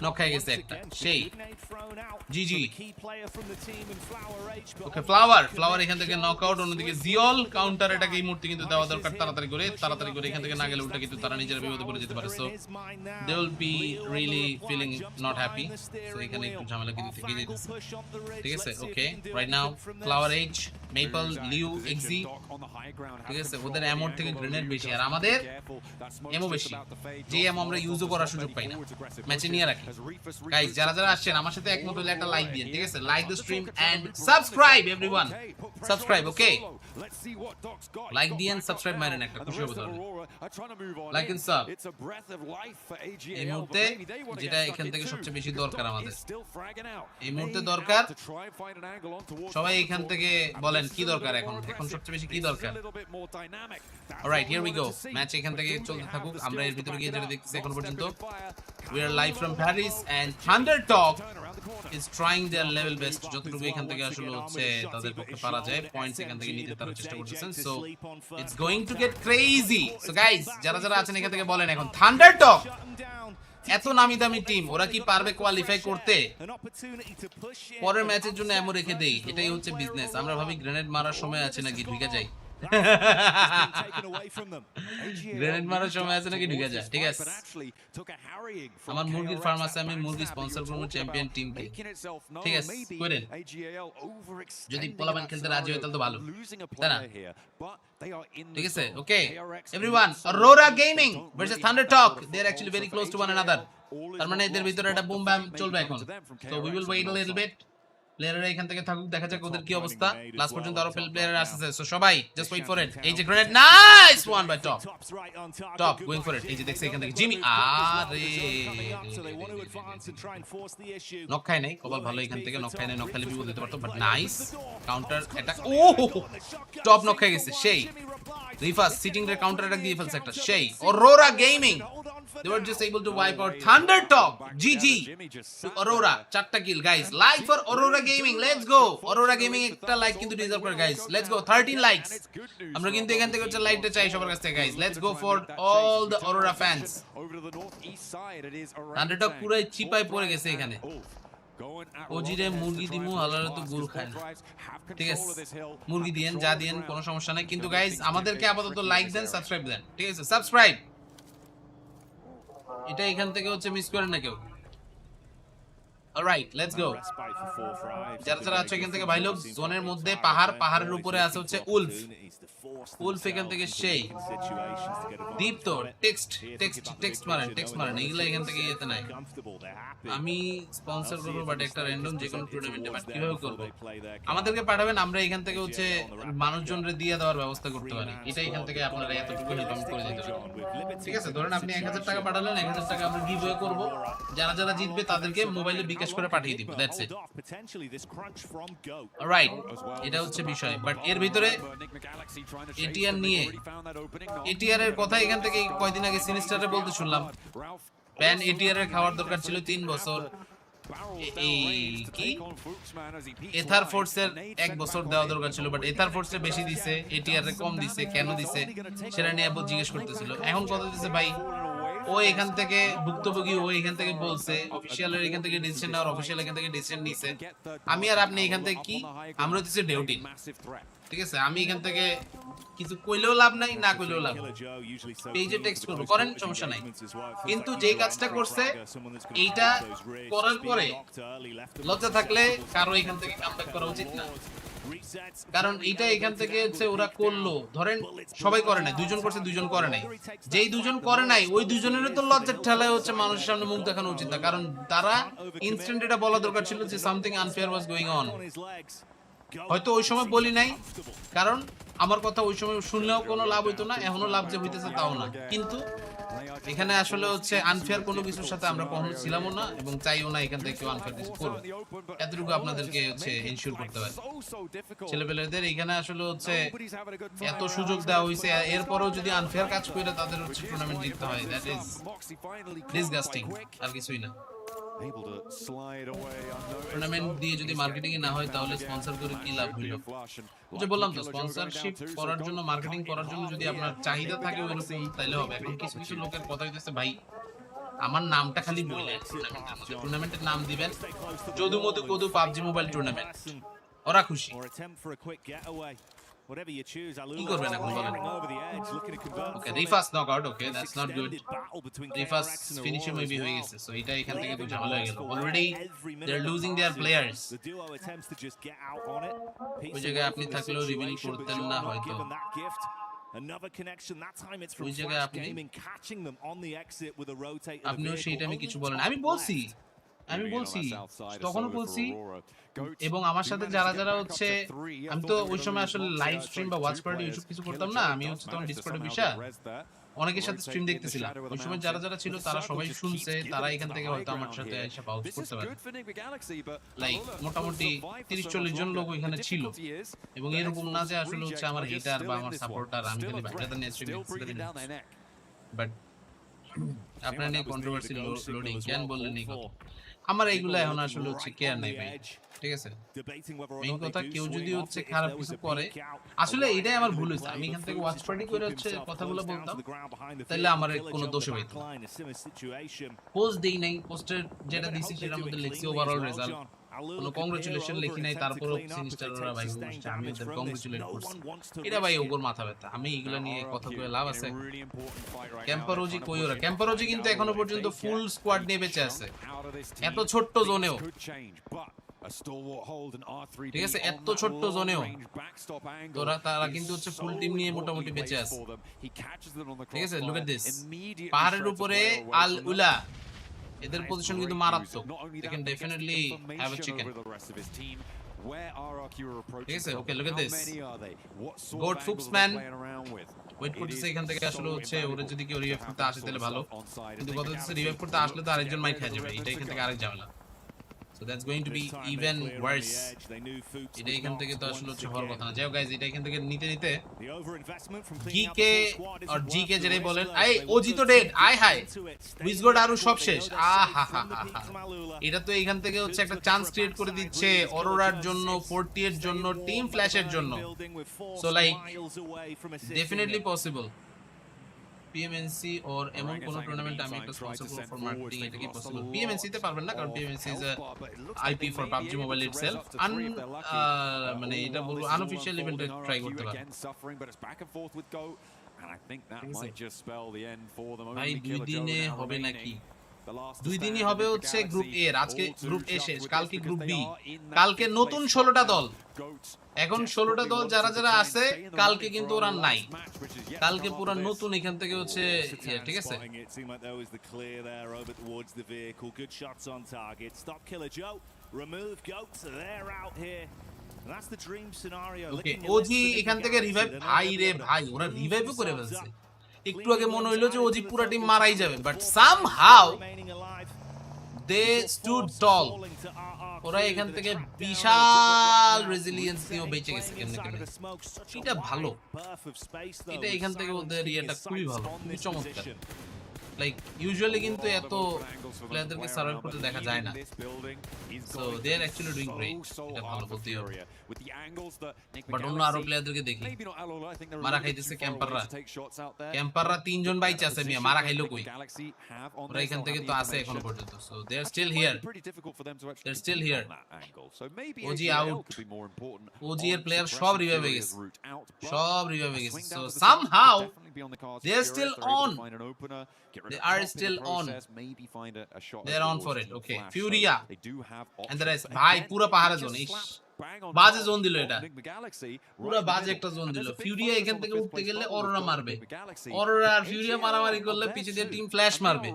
নক হয়ে গেছে একটা সেই জিজি ওকে ফ্লাওয়ার এখান থেকে নকআউট অন্যদিকে জিওল কাউন্টার এটাকে এই মুহূর্তে কিন্তু দেওয়া দরকার তাড়াতাড়ি করে এখান থেকে না গেলে উল্টা কিন্তু তারা নিজেরা বিপদে পড়ে যেতে পারে so they will be really feeling not happy so এখানে একটু ঝামেলা কিন্তু থেকে যাচ্ছে ঠিক আছে okay right now Flower H Maple Liu Exi ঠিক আছে ওদের অ্যামোর থেকে গ্রেনেড বেশি আর আমাদের এমও বেশি যে এমও আমরা ইউজও করার সুযোগ পাই না ম্যাচে নিয়ে রাখি গাইস যারা আসছেন আমার সাথে একমত হলে একটা লাইক দিন ঠিক আছে like the stream and subscribe everyone subscribe okay like দিন সাবস্ক্রাইব মারেন একটা খুশি হবে তাহলে লাইক এন্ড সাব এই মুহূর্তে যেটা এখান থেকে সবচেয়ে বেশি দরকার আমাদের এই মুহূর্তে দরকার সবাই এখান থেকে বলেন কি দরকার এখন সবচেয়ে বেশি কি দরকার alright here we go match এখান থেকে চলতে থাকুক আমরা এর ভিতরে গিয়ে যেটা দেখতেছি এখন পর্যন্ত we are live from Paris and ThunderTalk is trying their level best যতটুকু এখান থেকে আসলে হচ্ছে তাদের পক্ষে পারা যায় পয়েন্টস এখান থেকে নিতে তারা চেষ্টা করতেছেন so it's going to get crazy so guys যারা আছেন এখান থেকে বলেন এখন ThunderTalk এত নামি দামি টিম ওরা কি পারবে কোয়ালিফাই করতে পরের ম্যাচের জন্য এমন রেখে দেই এটাই হচ্ছে বিজনেস আমরা ভাবি গ্রেনেড মারার সময় আছে নাকি ঢুকে যাই গ্রেনেড মারার সময় আছে নাকি ঢুকে যায় ঠিক আছে আমার মুরগির ফার্ম আছে আমি মুরগি স্পন্সর করব চ্যাম্পিয়ন টিমকে ঠিক আছে করেন যদি পোলাবান খেলতে রাজি হয় তাহলে তো ভালো তাই না ঠিক আছে okay everyone Aurora gaming versus ThunderTalk they are actually very close to one another তার মানে এদের ভিতরে একটা বুম বাম চলবে এখন so we will wait a little bit প্লেয়াররা এখান থেকে থাকুক দেখা যাক ওদের কি অবস্থা লাস্ট পর্যন্ত আরো প্লেয়ার আসছে সো সবাই জাস্ট ওয়েট ফর ইট এই যে grenade nice one by top going for it এই যে দেখছে এখান থেকে জিমি আরে নক খায় নাই কপাল ভালো এখান থেকে নক খায় নাই নক খালি বিপদ দিতে পারতো বাট নাইস কাউন্টার অ্যাটাক ও টপ নক খেয়ে গেছে সেই রিফাস সিটিং রে কাউন্টার অ্যাটাক দিয়ে ফেলছে একটা সেই Aurora gaming they were just able to wipe out ThunderTalk GG to Aurora চারটা kill guys like for Aurora Gaming let's go Aurora Gaming একটা লাইক কিন্তু ডিজার্ভ করে গাইস let's go 13 লাইকস আমরা কিন্তু এখান থেকে হচ্ছে লাইকটা চাই সবার কাছ থেকে guys let's go for all the Aurora fans ThunderTalk পুরাই চিপায় পড়ে গেছে এখানে ওজিরে মুরগি দিমু হালারে তো গুড় খায় ঠিক আছে মুরগি দিয়েন যা দিয়েন কোনো সমস্যা নাই কিন্তু গাইস আমাদেরকে আপাতত লাইক দেন সাবস্ক্রাইব দেন ঠিক আছে সাবস্ক্রাইব এটা এখান থেকে হচ্ছে মিস করেন না কেউ অলরাইট লেটস গো যারা আছে এখান থেকে ভাই লোক জোনের মধ্যে পাহাড়ের উপরে আছে হচ্ছে উলফ এখান থেকে সেই দীপ্ত টেক্সট মারেন এগুলা এখান থেকে ইয়েতে নাই আমি স্পন্সর করবো বাট একটা র্যান্ডম যে কোনো টুর্নামেন্টে বাট কিভাবে করবো আমাদেরকে পাঠাবেন আমরা এখান থেকে হচ্ছে মানুষজনরে দিয়ে দেওয়ার ব্যবস্থা করতে পারি এটা এখান থেকে আপনারা এতটুকু হেল্প আমি করে দিতে পারি ঠিক আছে ধরেন আপনি 1000 টাকা পাঠালেন 1000 টাকা আমরা গিভওয়ে করব যারা জিতবে তাদেরকে মোবাইলে বিকাশ করে পাঠিয়ে দিব দ্যাটস ইট অলরাইট এটা হচ্ছে বিষয় বাট এর ভিতরে এটিআর নিয়ে এটিআর এর কথা এখান থেকে কয়দিন আগে সিনিস্টারে বলতে শুনলাম ব্যান এটিআর এর খাওয়ার দরকার ছিল 3 বছর এথার ফোর্সের 1 বছর দেওয়া দরকার ছিল বাট এথার ফোর্সে বেশি দিছে এটিআর এ কম দিছে কেন দিছে সেটা নিয়ে আপু জিজ্ঞেস করতেছিল এখন কথা দিছে ভাই ও এখান থেকে ভুক্তভোগী ও এখান থেকে বলছে অফিশিয়ালের এখান থেকে ডিসিশন আর অফিশিয়াল এখান থেকে ডিসিশন নিছে আমি আর আপনি এখান থেকে কি আমরা হচ্ছে ডিউটি ঠিক আছে আমি এখান থেকে কিছু কইলেও লাভ নাই না কইলেও লাভ পেজে টেক্সট করব করেন সমস্যা নাই কিন্তু যে কাজটা করছে এইটা করার পরে লজ্জা থাকলে কারো এখান থেকে কামব্যাক করা উচিত না কারণ এইটা এখান থেকে হচ্ছে ওরা করলো ধরেন সবাই করে নাই দুইজন করছে দুইজন করে নাই যেই দুইজন করে নাই ওই দুইজনের তো লজ্জার ঠেলায় হচ্ছে মানুষের সামনে মুখ দেখানো উচিত না কারণ তারা ইনস্ট্যান্ট এটা বলা দরকার ছিল যে something unfair was going on হয়তো ওই সময় বলি নাই কারণ আমার কথা ওই সময় শুনলেও কোনো লাভ হইতো না এখনো লাভ যে হইতেছে তাও না কিন্তু এখানে আসলে হচ্ছে আনফেয়ার কোনো কিছুর সাথে আমরা কখনো ছিলামও না এবং চাইও না এখান থেকে কেউ আনফেয়ার কিছু করবে, এতটুকু আপনাদেরকে হচ্ছে এনশিওর করতে পারে। ছেলেপেলেদের এখানে আসলে হচ্ছে এত সুযোগ দেওয়া হয়েছে, এরপরও যদি আনফেয়ার কাজ করে তাদের হচ্ছে টুর্নামেন্ট জিততে হয়, দ্যাট ইজ ডিসগাস্টিং, আর কিছুই না। টুর্নামেন্ট দিয়ে যদি মার্কেটিং না হয় তাহলে স্পন্সর করে কি লাভ হইল? যে বললাম তো, স্পন্সরশিপ করার জন্য, মার্কেটিং করার জন্য যদি আপনার চাহিদা থাকে ওইরকম তাইলে হবে। এখন কিছু কিছু লোকের কথা হইতেছে ভাই আমার নামটা খালি বলে টুর্নামেন্টের নাম দিবেন, যদু মধু কদু পাবজি মোবাইল টুর্নামেন্ট, ওরা খুশি। Whatever you choose, কি করবেন এখন বলেন? Okay, Rifast knockout, okay that's not good. Rifast finishing maybe হয়ে গেছে, সো এটা এখান থেকে তো ঝামেলা হয়ে গেল। Already they are losing their players. ওই জায়গায় আপনি থাকলেও রিভিল করতেন না হয়তো। Another connection, that time it's from ওই জায়গায় Flash Gaming catching them on the exit with a rotate. আপনিও সেইটা আমি কিছু বলেন, আমি বলছি তখনও বলছি। এবং আমার সাথে যারা যারা হচ্ছে, আমি তো ওই সময় আসলে লাইভ স্ট্রিম বা ওয়াচ পার্টি এইসব কিছু করতাম না, আমি হচ্ছে তখন ডিসকর্ডে বিষয় অনেকের সাথে স্ট্রিম দেখতেছিলাম। ওই সময় যারা যারা ছিল তারা সবাই শুনছে, তারা এখান থেকে হয়তো আমার সাথে এসে পাউচ করতে পারে। লাইক মোটামুটি 30-40 জন লোক ওইখানে ছিল, এবং এরকম না যে আসলে হচ্ছে আমার হেটার বা আমার সাপোর্টার, আমি খালি বাইরেটা নিয়ে স্ট্রিম দেখতেছি। বাট আপনার নিয়ে কন্ট্রোভার্সি লোডিং কেন বললেন এই কথা? আমার এইগুলো এখন আসলে হচ্ছে কেয়ার নাই ভাই, ঠিক আছে? মেইন কথা, কেউ যদি হচ্ছে খারাপ কিছু করে, আসলে এটাই আমার ভুল হয়েছে। আমি এখান থেকে ওয়াচ পার্টি করে হচ্ছে কথাগুলো বলতাম, তাহলে আমার কোনো দোষে হইতো। পোস্ট দেই নাই, পোস্টের যেটা দিছি সেটার মধ্যে লিখছি ওভারঅল রেজাল্ট, কোনো কংগ্রেচুলেশন লিখি নাই, তারপরও সিনিস্টার ওরা ভাই বলছে আমি ওদের কংগ্রেচুলেট করছি। এটা ভাই ওগোর মাথা ব্যথা, আমি এগুলো নিয়ে কথা কয়ে লাভ আছে? ক্যাম্পারোজি কই ওরা? ক্যাম্পারোজি কিন্তু এখনো পর্যন্ত ফুল স্কোয়াড নিয়ে বেঁচে আছে, এত ছোট্ট জোনেও, ঠিক আছে? এত ছোট্ট জোনেও তারা কিন্তু হচ্ছে ফুল টিম নিয়ে মোটামুটি বেঁচে আছে, ঠিক আছে? লুক এট দিস, পাহাড়ের উপরে আল উলা, এদের পজিশন কিন্তু মারাত্মক। They can definitely have a chicken. ঠিক আছে? ওকে, look at this. Goat Fuchs man. Wait করতেছে এখান থেকে আসলে হচ্ছে ওরা যদি কেউ রিভাইভ করতে আসে তাহলে ভালো, কিন্তু কথা হচ্ছে রিভাইভ করতে আসলে তো আরেকজন মাইক খেয়ে যাবে, এটা এখান থেকে আরেক ঝামেলা। So that's going to be even worse. এটা এখান থেকে তো আসলে হচ্ছে হওয়ার কথা না। যাও গাইজ, এটা এখান থেকে নিতে নিতে জিকে আর জিকে যেটাই বলেন, এই ওজি তো ডেড, আই হাই উইজগড আরো সব শেষ। এটা তো এখান থেকে হচ্ছে একটা চান্স ক্রিয়েট করে দিচ্ছে অরোরার জন্য, 40 এর জন্য, টিম ফ্ল্যাশের জন্য। So like definitely possible PMNC or এমন কোন টুর্নামেন্ট আমি একটা স্পন্সর করব ফর মার্কেটিং, এটা কি পসিবল? PMNC তে পারবেন না, কারণ PMNC is a IP for PUBG mobile itself. মানে এটা বলবো আনঅফিশিয়াল ইভেন্টে ট্রাই করতে পারেন। ভাই 2 দিনে হবে নাকি? 2 দিনই হবে হচ্ছে গ্রুপ এ এর। আজকে গ্রুপ এ শেষ, কালকে গ্রুপ বি, কালকে নতুন 16টা দল। এখন 16টা দল যারা যারা আছে, কালকে কিন্তু ওরা নাই, কালকে পুরো নতুন এখান থেকে হচ্ছে, ঠিক আছে? ওকে, ওজি এখান থেকে রিভাইভ, ভাই রে ভাই, ওরা রিভাইভও করে ফেলছে। একটু আগে মনে হইলো যে ওজি পুরো টিম মারাই যাবে, বাট সামহাউ দে স্টুড টল। ওরা এখান থেকে বিশাল রেজিলিয়েন্স নিয়ে বেঁচে গেছে কেমনে কেমনে। এটা ভালো, এটা এখান থেকে ওদের ইয়েটা খুবই ভালো, খুবই চমৎকার। লাইক ইউজুয়ালি কিন্তু এত প্লেয়ারদেরকে সার্ভাইভ করতে দেখা যায় না, so they are actually doing great, এটা ভালো বলতেই হবে। বাট অন্য আরো প্লেয়ারদেরকে দেখি মারা খাইতেছে ক্যাম্পাররা, ক্যাম্পাররা 3 জন বাইচে আছে, মিয়া মারা খাইলো কই? ওরা এখান থেকে তো আছে এখনো পর্যন্ত, so they are still here, they are still here. OG out, OG এর প্লেয়ার সব রিভাইভ হয়ে গেছে, সব রিভাইভ হয়ে গেছে, so somehow they are still on, they are still on, they are on for it. Okay, Furia and the rest. ভাই পুরো পাহাড়ে জোন, ইস বাজে জোন দিল, এটা পুরো বাজে একটা জোন দিল। ফিউরিয়া এখান থেকে উঠতে গেলে অরোরা মারবে, অরোরা আর ফিউরিয়া মারামারি করলে পিছে দিয়ে টিম ফ্ল্যাশ মারবে,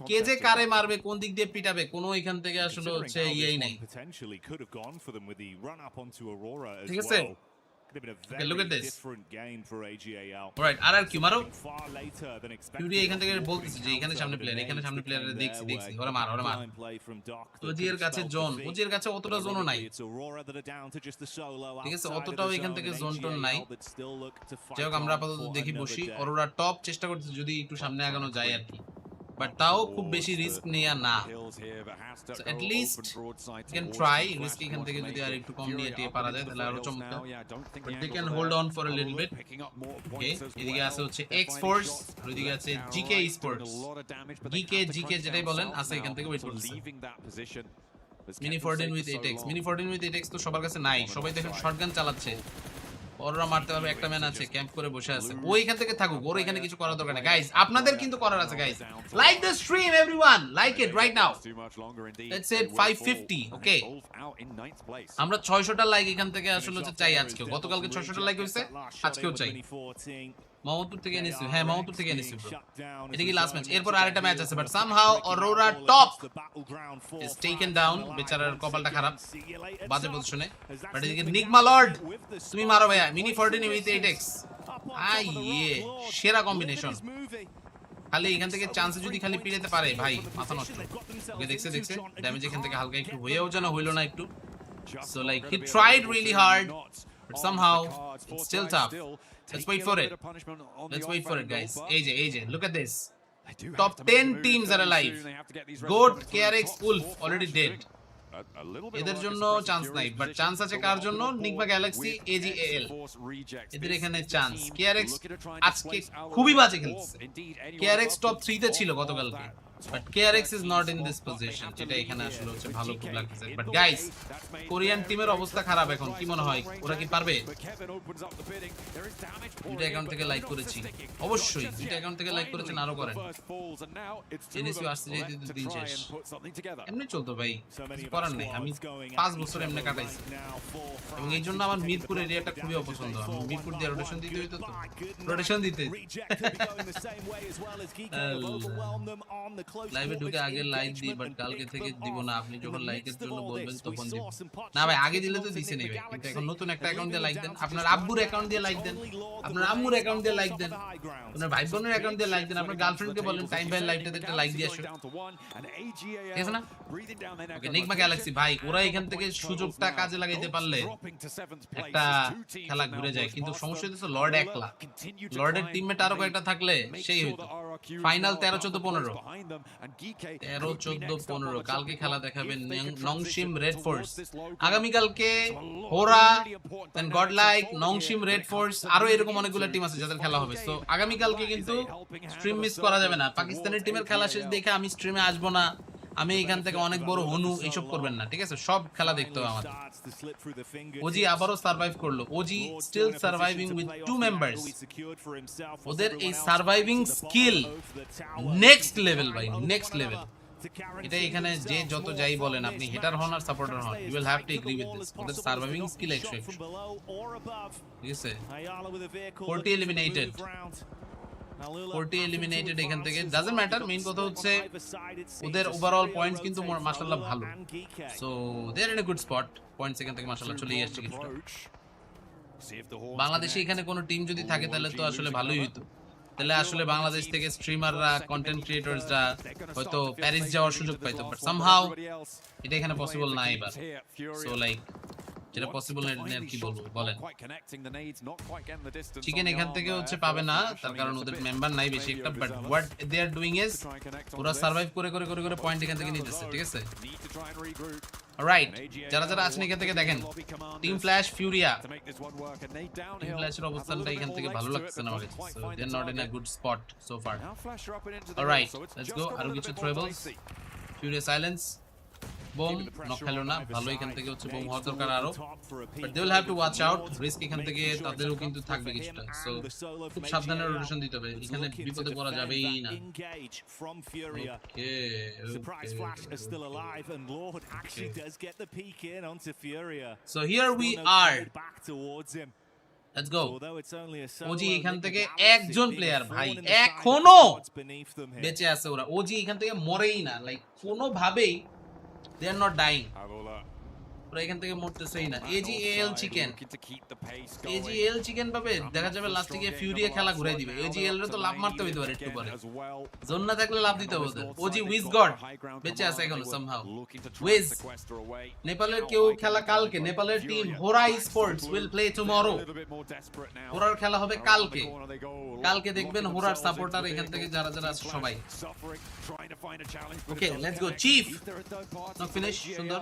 কে যে কারে মারবে, কোন দিক দিয়ে পিটাবে, কোনো এখান থেকে আসলে হচ্ছে ইয়েই নাই, ঠিক আছে? Okay, look at this. different game for AGAL. Alright, আর কি মারো Far later than expected. কিউরি এখান থেকে বলতেছে যে এখানে সামনে প্লেয়ার দেখছি ওরা মার ওজির কাছে জোন ওজির কাছে অতটা জোনও নাই ঠিক আছে অতটাও এখান থেকে জোন টোন নাই যাই হোক আমরা আপাতত দেখি বসি অরোরা টপ চেষ্টা করতেছে যদি একটু সামনে আগানো যায় আর কি বাট তাও খুব বেশি রিস্ক নেয়া না so at least you can try risk এখান থেকে যদি আর একটু কম নিয়ে টিয়ে পারা যায় তাহলে আরো চমৎকার but they can hold on for a little bit okay এদিকে আছে হচ্ছে এক্স ফোর্স আর এদিকে আছে জিকে স্পোর্টস জিকে যেটাই বলেন আছে এখান থেকে ওয়েট করতেছে mini 14 with 8x mini 14 with 8x তো সবার কাছে নাই সবাই দেখেন শটগান চালাচ্ছে ওরা মারতে পারবে একটা ম্যান আছে ক্যাম্প করে বসে আছে ও এখান থেকে থাকুক ওর এখানে কিছু করার দরকার নেই গাইস আপনাদের কিন্তু করার আছে guys like the stream everyone like it right now let's set 550 ওকে আমরা 600টা লাইক এখান থেকে আসলে চাই আজকে গতকালকে 600টা লাইক হইছে আজকেও চাই মোহাম্মদপুর থেকে এনেছি হ্যাঁ মোহাম্মদপুর থেকে এনেছি এটা কি লাস্ট ম্যাচ এরপর আরেকটা ম্যাচ আছে but somehow Aurora Top is taken down বেচারার কপালটা খারাপ বাজে পজিশনে বাট এদিকে নিগমা লর্ড তুমি মারো ভাইয়া মিনি 14 উইথ 8x আইয়ে সেরা কম্বিনেশন খালি এখান থেকে চান্সে যদি খালি পিড়াতে পারে ভাই মাথা নষ্ট ওকে দেখছে ড্যামেজ এখান থেকে হালকা একটু হয়েও যেন হইলো না একটু so like he tried really hard but somehow it's still tough Let's wait for it. Let's wait for it, guys. AJ, look at this. Top 10 teams are alive. Goat, KRX, Wolf already dead. এদের জন্য chance নাই but chance আছে কার জন্য নিগমা Galaxy এজিএএল এদের এখানে chance কেআরএক্স আজকে খুবই বাজে খেলছে কেআরএক্স টপ 3 তে ছিল গতকালকে but KRX is not in this position যেটা এখানে আসলে হচ্ছে ভালো খুব লাগতেছে বাট গাইস কোরিয়ান টিমের অবস্থা খারাপ এখন কি মনে হয় ওরা কি পারবে দুটো অ্যাকাউন্ট থেকে লাইক করেছি অবশ্যই দুটো অ্যাকাউন্ট থেকে লাইক করেছেন আরো করেন এনএসইউ আসছে যে দিন শেষ এমনি চলতো ভাই করার নেই আমি 5 বছর এমনি কাটাইছি এবং এই জন্য আমার মিরপুর এরিয়াটা খুবই অপছন্দ আমি মিরপুর দিয়ে রোটেশন দিতে হইতো তো রোটেশন দিতে লাইভে ঢুকে আগে লাইক দিই বাট কালকে থেকে দিব না আপনি যখন লাইকের জন্য বলবেন তখন দিব না ভাই আগে দিলে তো দিছে নেই ভাই কিন্তু এখন নতুন একটা অ্যাকাউন্ট দিয়ে লাইক দেন আপনার আব্বুর অ্যাকাউন্ট দিয়ে লাইক দেন আপনার আম্মুর অ্যাকাউন্ট দিয়ে লাইক দেন আপনার ভাই বোনের অ্যাকাউন্ট দিয়ে লাইক দেন আপনার গার্লফ্রেন্ডকে বলেন টাইম ভাই লাইভটাতে একটা লাইক দিয়ে আসো ঠিক আছে না ওকে নিগমা গ্যালাক্সি ভাই ওরা এখান থেকে সুযোগটা কাজে লাগাইতে পারলে একটা খেলা ঘুরে যায় কিন্তু সমস্যা হচ্ছে লর্ড একলা লর্ডের টিমমেট আরো কয়েকটা থাকলে সেই হইতো ফাইনাল 13-14-15 13-14-15 কালকে খেলা দেখাবেন নংশিম রেড ফোর্স আগামী কালকে হোরা দেন গডলাইক নংশিম রেড ফোর্স আরো এরকম অনেকগুলো টিম আছে যাদের খেলা হবে সো আগামী কালকে কিন্তু স্ট্রিম মিস করা যাবে না পাকিস্তানের টিমের খেলা শেষ দেখে আমি স্ট্রিমে আসবো না আমি এখান থেকে অনেক বড় হনু এইসব করবেন না ঠিক আছে সব খেলা দেখতে হবে আমাদের ওজি আবারও সার্ভাইভ করলো OG still surviving with 2 members ওদের এই সার্ভাইভিং স্কিল নেক্সট লেভেল ভাই নেক্সট লেভেল এটা এখানে যে যত যাই বলেন আপনি হেটার হন আর সাপোর্টার হন you will have to agree with this ওদের সার্ভাইভিং স্কিল 100 ঠিক আছে 40 এলিমিনেটেড 40 এলিমিনেটেড এখান থেকে ডাজন্ট ম্যাটার মেইন কথা হচ্ছে ওদের ওভারঅল পয়েন্টস কিন্তু মাশাআল্লাহ ভালো so they are in a good spot points এখান থেকে মাশাআল্লাহ চলে আসছে কিছুটা বাংলাদেশে এখানে কোনো টিম যদি থাকে তাহলে তো আসলে ভালোই হতো তাহলে আসলে বাংলাদেশ থেকে স্ট্রিমাররা কন্টেন্ট ক্রিয়েটরসরা হয়তো প্যারিস যাওয়ার সুযোগ পাইতো বাট সামহাউ এটা এখানে পসিবল না এবার সো লাইক যেটা পসিবল না আর কি বলবো বলেন চিকেন এখান থেকে হচ্ছে পাবে না তার কারণ ওদের মেম্বার নাই বেশি একটা but what they are doing is পুরো সার্ভাইভ করে পয়েন্ট এখান থেকে নিতেছে ঠিক আছে অলরাইট যারা আছেন এখান থেকে দেখেন টিম ফ্ল্যাশ ফিউরিয়া টিম ফ্ল্যাশের অবস্থানটা এখান থেকে ভালো লাগছে না আমাকে so they are not in a good spot so far alright let's go আরো কিছু throwables Furia silence bomb knock খেলো না ভালো এখান থেকে হচ্ছে বোম হওয়ার দরকার আরো but they will have to watch out risk এখান থেকে তাদেরও কিন্তু থাকবে কিছুটা সো খুব সাবধানে রোটেশন দিতে হবে এখানে বিপদে পড়া যাবেই না ওকে surprise flash is still alive and Lord actually does get the peek in onto Furia so here we are back towards him let's go OG এখান থেকে একজন প্লেয়ার ভাই এখনো বেঁচে আছে ওরা ওজি এখান থেকে মরেই না লাইক কোনো ভাবেই they are not dying ওরা এখান থেকে মরতেছেই না। AGL চিকেন, AGL চিকেন পাবে, দেখা যাবে লাস্টে গিয়ে ফিউরিয়া খেলা ঘুরাই দিবে। AGL রে তো লাভ মারতে হইতে পারে একটু পরে, জোন না থাকলে লাভ দিতে হবে। ওজি উইজ গড বেঁচে আছে এখনো সামহাউ। উইজ নেপালের কেউ খেলা কালকে, নেপালের team Hora sports will play tomorrow. হোরার খেলা হবে কালকে, কালকে দেখবেন হোরার সাপোর্টার এখান থেকে যারা যারা আছে সবাই। ওকে let's go chief, knock finish, সুন্দর।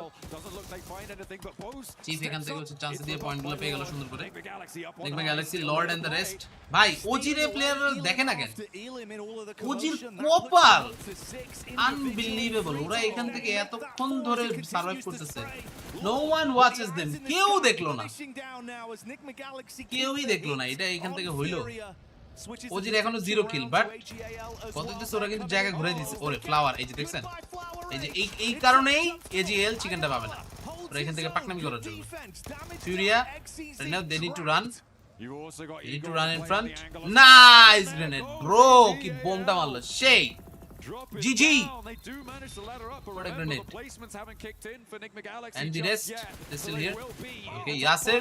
চিফ এখান থেকে হচ্ছে চান্স দিয়ে পয়েন্টগুলো পেয়ে গেল সুন্দর করে। Nigma Galaxy, Lord and the rest. ভাই ওজির প্লেয়ার দেখে না কেন, ওজির কপাল আনবিলিভেবল। ওরা এখান থেকে এতক্ষণ ধরে সার্ভাইভ করতেছে, নো ওয়ান ওয়াচেস देम, কেউ দেখলো না, কেউই দেখলো না এটা এখান থেকে হইলো। ওজির এখনো 0 কিল, বাট কত দিতে ওরা কিন্তু জায়গা ঘুরে দিয়েছে। ওরে ফ্লাওয়ার, এই যে দেখছেন, এই যে এই কারণেই এজিএল চিকেনটা পাবে না ওরা এখান থেকে পাকনামি করার জন্য। ফিউরিয়া right now they need to run, they need to run in front. Nice grenade bro, কি বোমটা মারলো সেই। GG, what a grenade. And the rest is still here. Okay, Yasser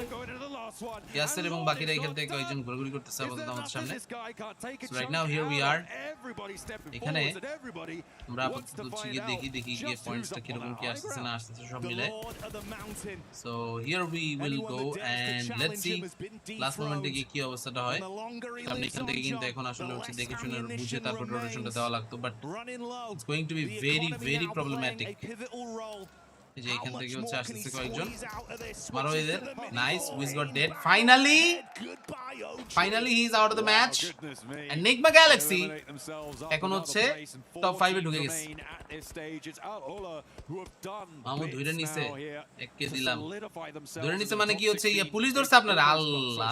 এবং বাকিরা এখান থেকে কয়েকজন ঘোরাঘুরি করতেছে আপাতত আমাদের সামনে। So right now here we are, এখানে আমরা আপাতত দেখি গিয়ে পয়েন্টসটা কিরকম কি আসতেছে না আসতেছে সব মিলে। So here we will go and let's see last মোমেন্টে গিয়ে কি অবস্থাটা হয়। সামনে এখান থেকে কিন্তু এখন আসলে হচ্ছে দেখে শুনে বুঝে তারপর রোটেশনটা দেওয়া লাগতো, but it's going to be very problematic. যে এখান থেকে হচ্ছে আসতেছে কয়েকজন, মারো এদের। Nice, Wiz got dead finally he is out of the match and Nigma Galaxy এখন হচ্ছে টপ 5 এ ঢুকে গেছে। মামু ধরে নিছে, একে দিলাম ধরে নিছে মানে কি হচ্ছে পুলিশ ধরছে আপনারা। আল্লাহ,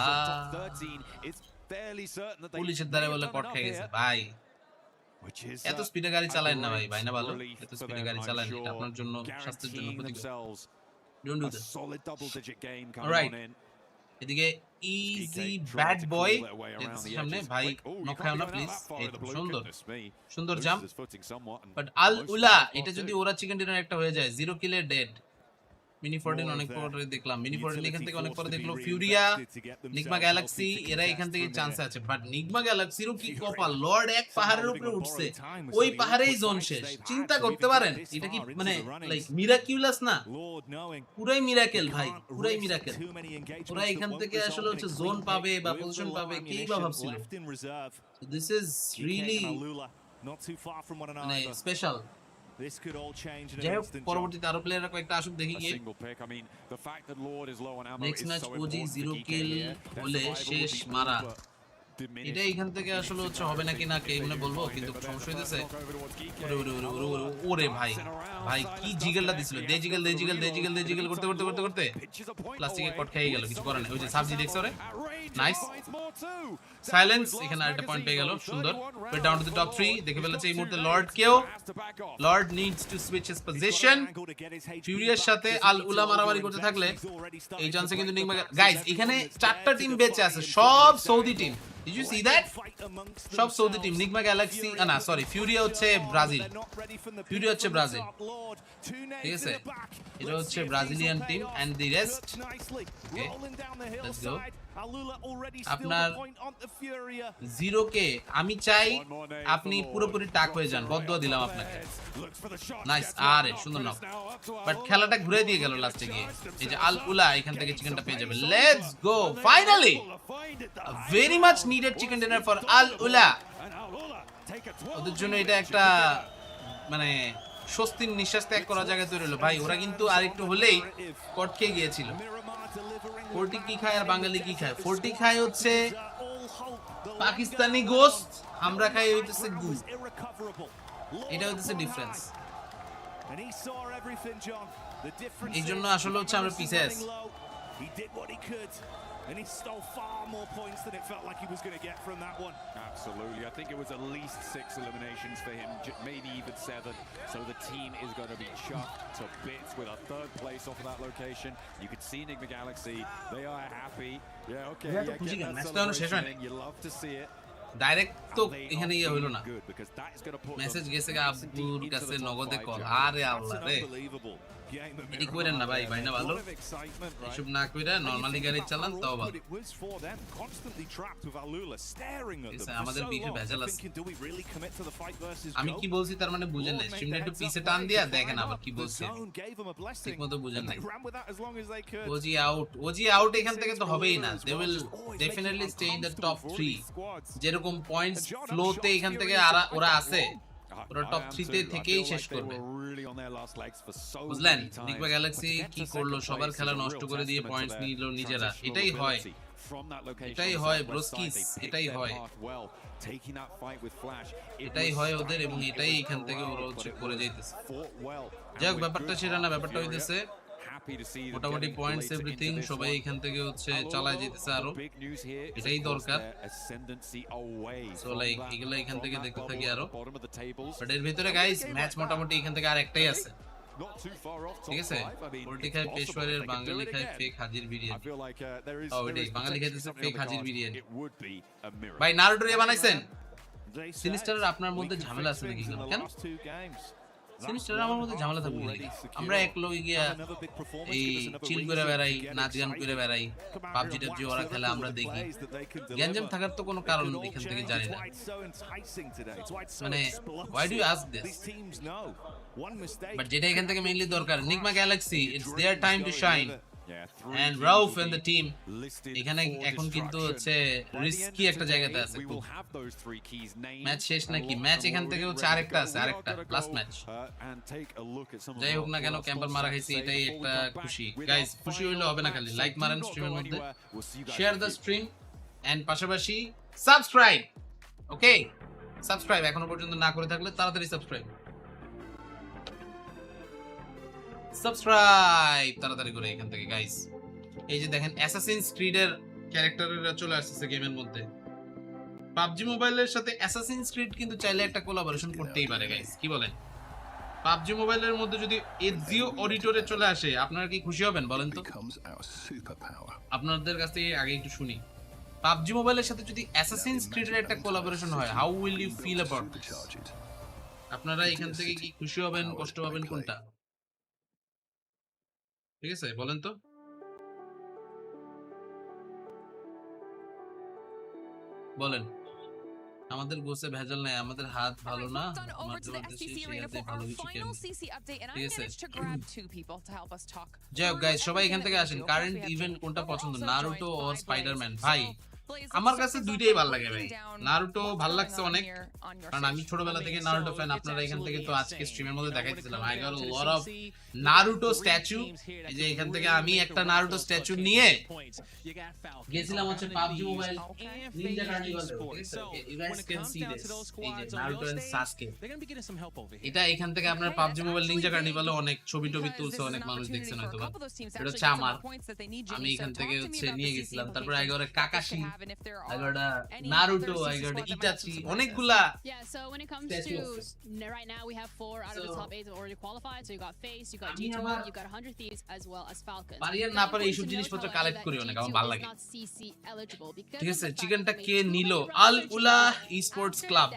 পুলিশের দ্বারা বলে কট খেয়ে গেছে ভাই। এত স্পিডে গাড়ি চালায় না ভাই, না ভালো, এত স্পিডে গাড়ি চালায় না, এটা আপনার জন্য স্বাস্থ্যের জন্য ক্ষতিকর। Don't do this. অলরাইট, এদিকে ইজি ব্যাড বয় সামনে ভাই, নক খাও না প্লিজ। এই সুন্দর সুন্দর জাম্প, বাট আল উলা এটা যদি ওরা চিকেন ডিনার একটা হয়ে যায় 0 কিলে ডেড। মিনি 14 অনেক পরে দেখলাম, মিনি 14 এখান থেকে অনেক পরে দেখলো। ফিউরিয়া, নিগমা গ্যালাক্সি এরা এখান থেকে চান্স আছে, বাট নিগমা গ্যালাক্সিরও কি কপাল, লর্ড এক পাহাড়ের উপরে উঠছে, ওই পাহাড়েই জোন শেষ। চিন্তা করতে পারেন এটা কি মানে লাইক মিরাকিউলাস না, পুরাই মিরাকেল ভাই, পুরাই মিরাকেল। ওরা এখান থেকে আসলে হচ্ছে জোন পাবে বা পজিশন পাবে কেই বা ভাবছিল। দিস ইজ রিয়েলি মানে স্পেশাল। যাই হোক, পরবর্তীতে আরো প্লেয়াররা কয়েকটা আসুক দেখি গিয়ে। নেক্সট ম্যাচ ওজি 0 কিল হলে শেষ মারা, এটা এখান থেকে আসলে হচ্ছে হবে নাকি না কে মনে বলবো, কিন্তু সমস্যা হইতেছে। ওরে ভাই ভাই কি জিগেলটা দিছিল, দে জিগেল করতে করতে করতে করতে প্লাস্টিকে কট খেয়ে গেল, কিছু করার নেই। ওই যে সাবজি দেখছো রে, নাইস সাইলেন্স। এখানে আরেকটা পয়েন্ট পেয়ে গেল, সুন্দর। Way down to the top 3, দেখে ফেলেছে এই মুহূর্তে লর্ড কেও। Lord needs to switch his position. ফিউরিয়ার সাথে আল উলা মারামারি করতে থাকলে এই চান্সে কিন্তু নিগমা গাইস, এখানে 4টা টিম বেঁচে আছে, সব Saudi team. Did you see that? সব সৌদি টিম। নিগমা গ্যালাক্সি না সরি, ফিউরিয়া হচ্ছে ব্রাজিল, ফিউরিয়া হচ্ছে ব্রাজিল, ঠিক আছে, এটা হচ্ছে Brazilian team and the rest. Okay let's go. আপনার 0 কে আমি চাই আপনি পুরোপুরি টাক হয়ে যান, বদদুয়া দিলাম আপনাকে। নাইস, আরে সুন্দর নক, বাট খেলাটা ঘুরে দিয়ে গেল লাস্টে গিয়ে। এই যে আল উলা এখান থেকে চিকেনটা পেয়ে যাবে। Let's go, finally very much needed chicken dinner for Al Ula. ওদের জন্য এটা একটা মানে স্বস্তির নিঃশ্বাস ত্যাগ করার জায়গা তৈরি হলো ভাই। ওরা কিন্তু আরেকটু হলেই কট খেয়ে গিয়েছিল। 40 কি খায় আর বাঙালি কি খায়? 40 খায় হচ্ছে পাকিস্তানি গোস্ত, আমরা খাই হইতেছে গু, এটা হইতেছে ডিফারেন্স। এই জন্য আসলে হচ্ছে আমরা পিছিয়ে আছি। He did what he could, and he stole far more points than it felt like he was going to get from that one. Absolutely. I think it was at least 6 eliminations for him, maybe even 7. So the team is going to be chucked to bits with a 3rd place off of that location. You can see Nigma Galaxy, they are happy. Yeah, okay. You love to see it. Direct তো এখানে ইয়ে হইলো না message গেছে আব্বুর কাছে নগদে call আরে আল্লাহ রে এটি করেন না ভাই ভাই না ভালো এসব না কইরা নরমালি গাড়ি চালান তাও ভালো আমাদের পিছে ভেজাল আছে আমি কি বলছি তার মানে বুঝেন না স্ট্রিমটা একটু পিছে টান দিয়া দেখেন আবার কি বলছে ঠিকমতো বুঝেন নাই ওজি আউট এখান থেকে তো হবেই না they will definitely stay in the top 3 যেরকম পয়েন্টস ফ্লোতে এখান থেকে ওরা আছে ওরা টপ 3 তে থেকেই শেষ করবে বুঝলেন নিকবা গ্যালাক্সি কি করলো সবার খেলা নষ্ট করে দিয়ে পয়েন্টস নিল নিজেরা এটাই হয় ব্রোস্কিস এটাই হয় ওদের এবং এটাই এখান থেকে ওরা হচ্ছে করে যাইতেছে যাক ব্যাপারটা সেটা না ব্যাপারটা হইতেছে মোটামুটি পয়েন্টস এভরিথিং সবাই এখান থেকে হচ্ছে চালায় যেতেছে আরো এটাই দরকার সো লাইক এগুলো এখান থেকে দেখতে থাকি আরো বাট এর ভিতরে গাইস ম্যাচ মোটামুটি এখান থেকে আর একটাই আছে ঠিক আছে পোল্ট্রি খায় পেশওয়ারের বাঙালি খায় ফেক হাজির বিরিয়ানি ওইটাই বাঙালি খাইতেছে ফেক হাজির বিরিয়ানি ভাই নারুটো রে বানাইছেন সিনিস্টারের আপনার মধ্যে ঝামেলা আছে নাকি কেন সিনিস্টার আমার মধ্যে ঝামেলা থাকবে আমরা এক লোক গিয়া এই চিল করে বেড়াই নাচ গান করে বেড়াই পাবজি টাবজি ওরা খেলে আমরা দেখি গ্যাঞ্জাম থাকার তো কোনো কারণ এখান থেকে জানি না মানে why do you ask this but যেটা এখান থেকে মেইনলি দরকার Nigma Galaxy it's their time to shine and Rauf and the team এখানে এখন কিন্তু হচ্ছে রিস্কি একটা জায়গাতে আছে ম্যাচ শেষ নাকি ম্যাচ এখান থেকে হচ্ছে আরেকটা আছে আরেকটা লাস্ট ম্যাচ যাই হোক না কেন ক্যাম্পার মারা খাইছে এটাই একটা খুশি গাইস খুশি হইলে হবে না খালি লাইক মারেন স্ট্রিমের মধ্যে শেয়ার দ্য স্ট্রিম এন্ড পাশাপাশি সাবস্ক্রাইব ওকে সাবস্ক্রাইব এখনো পর্যন্ত না করে থাকলে তাড়াতাড়ি সাবস্ক্রাইব তাড়াতাড়ি করে এখান থেকে গাইস এই যে দেখেন অ্যাসাসিনস ক্রিডের ক্যারেক্টাররা চলে আসছে গেমের মধ্যে পাবজি মোবাইলের সাথে অ্যাসাসিনস ক্রিড কিন্তু চাইলে একটা কোলাবোরেশন করতেই পারে গাইস কি বলেন পাবজি মোবাইলের মধ্যে যদি এজিও অডিটরে চলে আসে আপনারা কি খুশি হবেন বলেন তো আপনাদের কাছ থেকে আগে একটু শুনি পাবজি মোবাইলের সাথে যদি অ্যাসাসিনস ক্রিডের একটা কোলাবোরেশন হয় how will you feel about this আপনারা এখান থেকে কি খুশি হবেন কষ্ট পাবেন কোনটা ঠিক আছে বলেন তো বলেন আমাদের গোসে ভেজাল নাই আমাদের হাত ভালো না আমাদের ভালো কিছু ঠিক আছে যাই হোক গাইস সবাই এখান থেকে আসেন কারেন্ট ইভেন্ট কোনটা পছন্দ নারুটো অর স্পাইডারম্যান ভাই আমার কাছে দুইটাই ভালো লাগে ভাই নারুটো ভালো লাগছে অনেক কারণ আমি ছোটবেলা থেকে নারুটো ফ্যান আপনারা এখান থেকে তো আজকে স্ট্রিমের মধ্যে দেখাইতেছিলাম I got a lot of Naruto statue এই যে এখান থেকে আমি একটা নারুটো স্ট্যাচু নিয়ে গেছিলাম হচ্ছে PUBG mobile ninja carnival you guys can see this এই যে নারুটো এন্ড সাসকে এটা এখান থেকে আপনার পাবজি মোবাইল নিনজা কার্নিভালে অনেক ছবি টবি তুলছে অনেক মানুষ দেখছেন হয়তো এটা হচ্ছে আমার আমি এখান থেকে হচ্ছে নিয়ে গেছিলাম তারপর I got Kakashi I got a Naruto, I got a Itachi, অনেকগুলা. Yeah, so when it comes to right now we have 4 out of the top 8 that already qualified. So you got Face, you got G2, you got 100 Thieves as well as Falcon. পারিয়ার না পারে এইসব জিনিসপত্র collect করি অনেক আমার ভালো লাগে. ঠিক আছে চিকেনটা কে নিলো আল উলা esports club.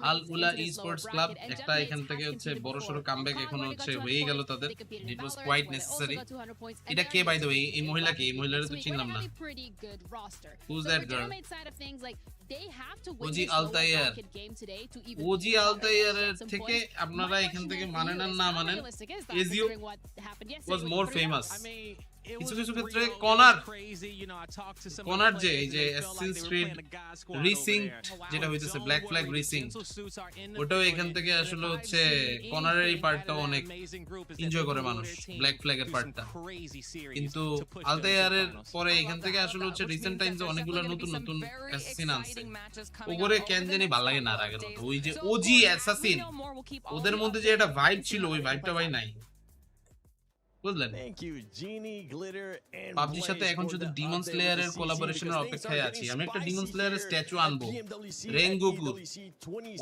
আল উলা esports club একটা এখান থেকে হচ্ছে বড়সড় কামব্যাক এখন হচ্ছে হয়ে গেল তাদের ইট ওয়াজ কোয়াইট নেসেসারি এটা কে বাই দ্য ওয়ে এই মহিলা কে এই মহিলারে তো চিনলাম না who's that girl OG Altair OG আলতায়ারের থেকে আপনারা এখান থেকে মানেন আর না মানেন এজিও ওয়াজ মোর ফেমাস কিছু কিছু ক্ষেত্রে কনার যে এই যে অ্যাসাসিনস ক্রিড রিসিং যেটা হইতেছে ব্ল্যাক ফ্ল্যাগ রিসিং ওটাও এখান থেকে আসলে হচ্ছে কনারের এই পার্টটা অনেক এনজয় করে মানুষ ব্ল্যাক ফ্ল্যাগের পার্টটা কিন্তু আলতায়ারের পরে এখান থেকে আসলে হচ্ছে রিসেন্ট টাইমসে অনেকগুলো নতুন নতুন অ্যাসাসিন আছে ওগরে কেন জানি ভালো লাগে না আগের মতো ওই যে ওজি অ্যাসাসিন ওদের মধ্যে যে একটা ভাইব ছিল ওই ভাইবটা ভাই নাই বুঝলেন? PUBGর সাথে এখন শুধু ডিমন স্লেয়ারের কোলাবোরেশনের অপেক্ষায় আছি। আমি একটা ডিমন স্লেয়ারের স্ট্যাচু আনবো, রেঙ্গোকুর,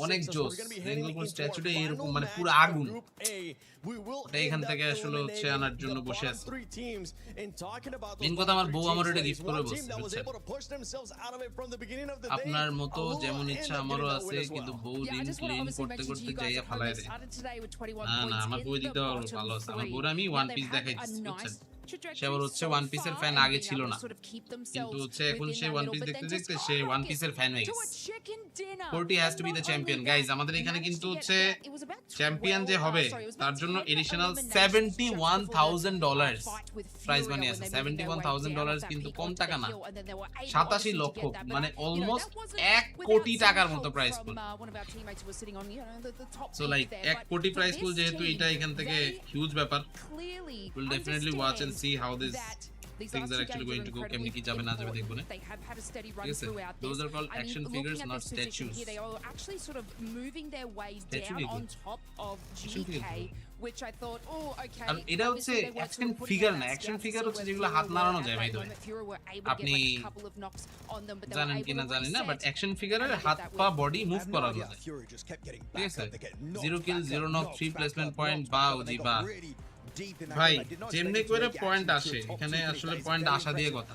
অনেক জোস। রেঙ্গোকুর স্ট্যাচুটা এরকম মানে পুরো আগুন। ওটা এখান থেকে আসলে হচ্ছে আনার জন্য বসে আছে। মেন কথা আমার বউ আমার এটা গিফট করে বলছে, আপনার মতো যেমন ইচ্ছা আমারও আছে, কিন্তু বউ দিন ক্লিন করতে করতে যাইয়া ফালায় দেয়। না আমার বউ দিতে ভালো আছে। আমার বউর আমি ওয়ান পিস দেখাই দিচ্ছি, বুঝছেন? সে আবার হচ্ছে ওয়ান পিসের ফ্যান আগে ছিল না, কিন্তু হচ্ছে এখন সে ওয়ান পিস দেখতে দেখতে সে ওয়ান পিসের ফ্যান হয়ে গেছে। 40 has to B the champion. Guys আমাদের এখানে কিন্তু হচ্ছে চ্যাম্পিয়ন যে হবে তার জন্য এডিশনাল $71,000 প্রাইজ মানি আছে। $71,000 কিন্তু কম টাকা না, 87 লক্ষ, মানে অলমোস্ট 1 কোটি টাকার মতো প্রাইজ পুল। সো লাইক 1 কোটি প্রাইজ পুল, যেহেতু এটা এখান থেকে হিউজ ব্যাপার। Will definitely watch and see how this things are actually going to go. কেমনি কি যাবে না যাবে দেখবো না। ঠিক আছে, those are called action figures, not statues. They are actually sort of moving their way down on top of GK, which I thought, oh, okay. আর এটা হচ্ছে অ্যাকশন ফিগার না, অ্যাকশন ফিগার হচ্ছে যেগুলো হাত নাড়ানো যায় ভাই। আপনি জানেন কিনা জানি না, বাট অ্যাকশন ফিগারের হাত পা বডি মুভ করানো যায়। ঠিক আছে, 0 কিল 0 নক 3 প্লেসমেন্ট পয়েন্ট, বা ওজি বা ভাই যেমনি করে পয়েন্ট আসে এখানে, আসলে পয়েন্ট আসা দিয়ে কথা।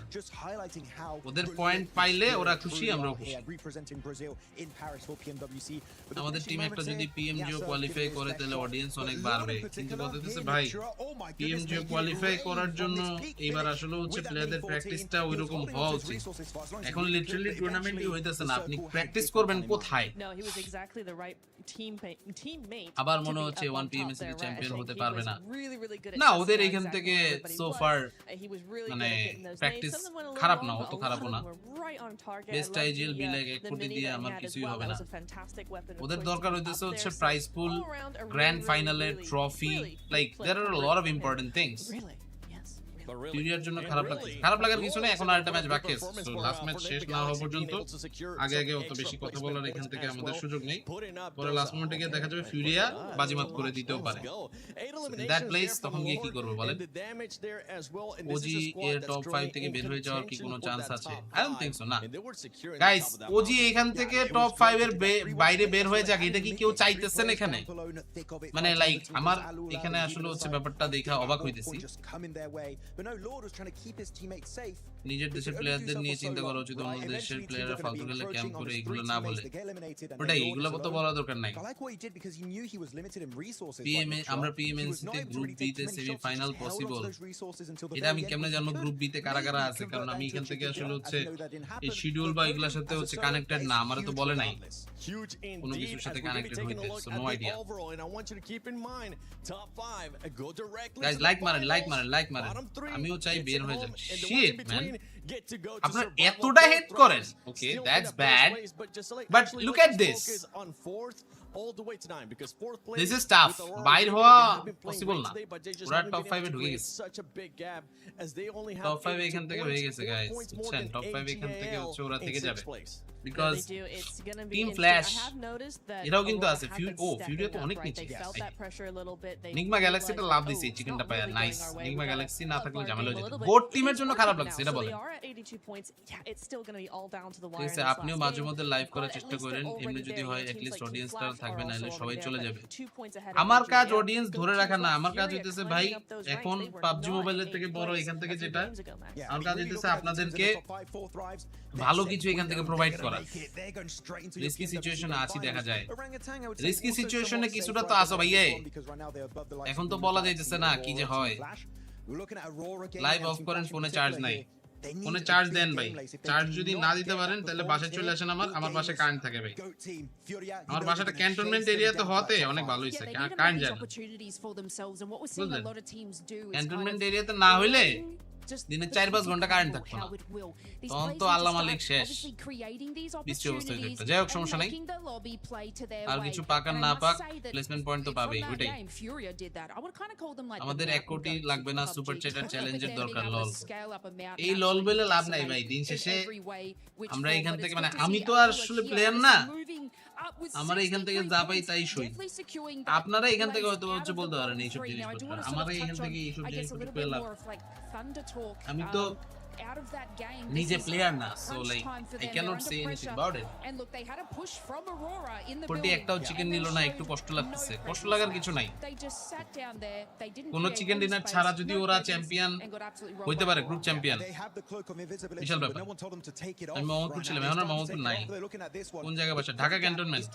ওদের পয়েন্ট পাইলে ওরা খুশি, আমরাও খুশি। আমাদের টিম একটা যদি পিএমজিও কোয়ালিফাই করে তাহলে অডিয়েন্স অনেক বাড়বে, কিন্তু কথা হচ্ছে ভাই পিএমজিও কোয়ালিফাই করার জন্য এবার আসলে হচ্ছে প্লেয়ারদের প্র্যাকটিসটা ওইরকম হওয়া উচিত। এখন লিটারালি টুর্নামেন্টই হইতেছে না, আপনি প্র্যাকটিস করবেন কোথায়? আবার মনে হচ্ছে 1PMWC চ্যাম্পিয়ন হতে পারবে না। না, ওদের এখান থেকে সো ফার মানে প্র্যাকটিস খারাপ না, অত খারাপও না। বেস্ট আইজিএল বি লাইক 1 কোটি দিয়ে আমার কিছুই হবে না। ওদের দরকার হইতেছে হচ্ছে প্রাইজ পুল, গ্র্যান্ড ফাইনালের trophy, like there are lot of important things. ফিউরিয়ার জন্য খারাপ লাগছে, খারাপ লাগার কিছু নেই। এখন আরেকটা ম্যাচ বাকি আছে, সো লাস্ট ম্যাচ শেষ না হওয়া পর্যন্ত আগে আগে অত বেশি কথা বলার এখান থেকে আমাদের সুযোগ নেই। পরে লাস্ট মোমেন্টে গিয়ে দেখা যাবে ফিউরিয়া বাজিমাত করে দিতেও পারে। দ্যাট প্লেস তখন গিয়ে কি করব বলেন? ওজি এর টপ 5 থেকে বের হয়ে যাওয়ার কি কোনো চান্স আছে? I don't think so. না গাইস, ওজি এখান থেকে টপ 5 এর বাইরে বের হয়ে যাক, এটা কি কেউ চাইতেছেন এখানে? মানে লাইক আমার এখানে আসলে হচ্ছে ব্যাপারটা দেখা অবাক হইতেছি। নিজের দেশের প্লেয়ারদের নিয়ে চিন্তা করা উচিত, অন্য দেশের প্লেয়াররা ফালতু গেলে ক্যাম্প করে এগুলো না বলে। ওটাই, এগুলো তো বলা দরকার নাই। আমরা পিএমএনসি তে গ্রুপ বি তে সেমিফাইনাল পসিবল, এটা আমি কেমনে জানবো গ্রুপ বি তে কারা কারা আছে? কারণ আমি এখান থেকে আসলে হচ্ছে এই শিডিউল বা এগুলোর সাথে হচ্ছে কানেক্টেড না, আমারে তো বলে নাই কোনো কিছুর সাথে কানেক্টেড হইতে, so no idea. Guys like মারেন, লাইক মারেন, লাইক মারেন, আমিও চাই বের হয়ে যাক। শিট ম্যান, আপনারা এতটা হেট করেন, okay that's bad, but look at this, this is tough. বাইর হওয়া পসিবল না, ওরা টপ 5 এ ঢুকে গেছে। টপ 5 এখান থেকে হয়ে গেছে গাইস, বুঝছেন? টপ 5 এখান থেকে হচ্ছে ওরা থেকে যাবে, বিকজ টিম ফ্ল্যাশ এটাও কিন্তু আছে। ফিউরিয়া তো অনেক নিচে। নিগমা গ্যালাক্সিটা লাভ দিছে এই চিকেনটা পায়, নাইস। নিগমা গ্যালাক্সি না থাকলে ঝামেলা হয়ে যেত। বোট টিমের জন্য খারাপ লাগছে, এটা বলেন। ঠিক আছে, আপনিও মাঝে মধ্যে লাইভ করার চেষ্টা করেন, এমনি যদি হয় এট লিস্ট অডিয়েন্সটা থাকবে, না হলে সবাই চলে যাবে। আমার কাজ অডিয়েন্স ধরে রাখা না, আমার কাজ হইতেছে ভাই এখন পাবজি মোবাইলের থেকে বড় এখান থেকে যেটা, আমার কাজ হইতেছে আপনাদেরকে ভালো কিছু এখান থেকে প্রোভাইড করা। রিস্কি সিচুয়েশনে আছি দেখা যায়, রিস্কি সিচুয়েশনে কিছুটা তো আসো ভাইয়া, এখন তো বলা যাইতেছে না কি যে হয়। লাইভ অফ করেন, ফোনে চার্জ নাই, ফোনে চার্জ দেন ভাই। চার্জ যদি না দিতে পারেন তাহলে বাসায় চলে আসেন। আমার বাসায় কারেন্ট থাকে ভাই, আমার বাসাটা ক্যান্টনমেন্ট এরিয়াতে হওয়াতে অনেক ভালো হইছে, কারেন্ট যায় না। ক্যান্টনমেন্ট এরিয়াতে না হইলে দিনে 4-5 ঘন্টা কারেন্ট থাকতো না, তখন তো আল্লাহ মালিক শেষ, বৃষ্টি অবস্থা হয়ে যেত। যাই হোক, সমস্যা নাই, আর কিছু পাক আর না পাক প্লেসমেন্ট পয়েন্ট তো পাবেই, ওইটাই। আমাদের 1 কোটি লাগবে না, সুপার চ্যাটার চ্যালেঞ্জের দরকার। লল, এই লল বলে লাভ নাই ভাই, দিন শেষে আমরা এখান থেকে, মানে আমি তো আর আসলে প্লেয়ার না, আমরা এখান থেকে যা পাই তাই সই আপনারা এখান থেকে হয়তো হচ্ছে বলতে পারেন এইসব জিনিসপত্র আমরা এখান থেকে এইসব জিনিসপত্র পেলাম আমি তো নিজে প্লেয়ার না so like I can't say anything about it poultry একটাও চিকেন নিল না একটু কষ্ট লাগতেছে কষ্ট লাগার কিছু নাই কোন চিকেন ডিনার ছাড়া যদি ওরা চ্যাম্পিয়ন হইতে পারে গ্রুপ চ্যাম্পিয়ন বিশাল ব্যাপার আমি মোহাম্মদপুর ছিলাম এখন আর মোহাম্মদপুর নাই কোন জায়গায় বাসা Dhaka cantonment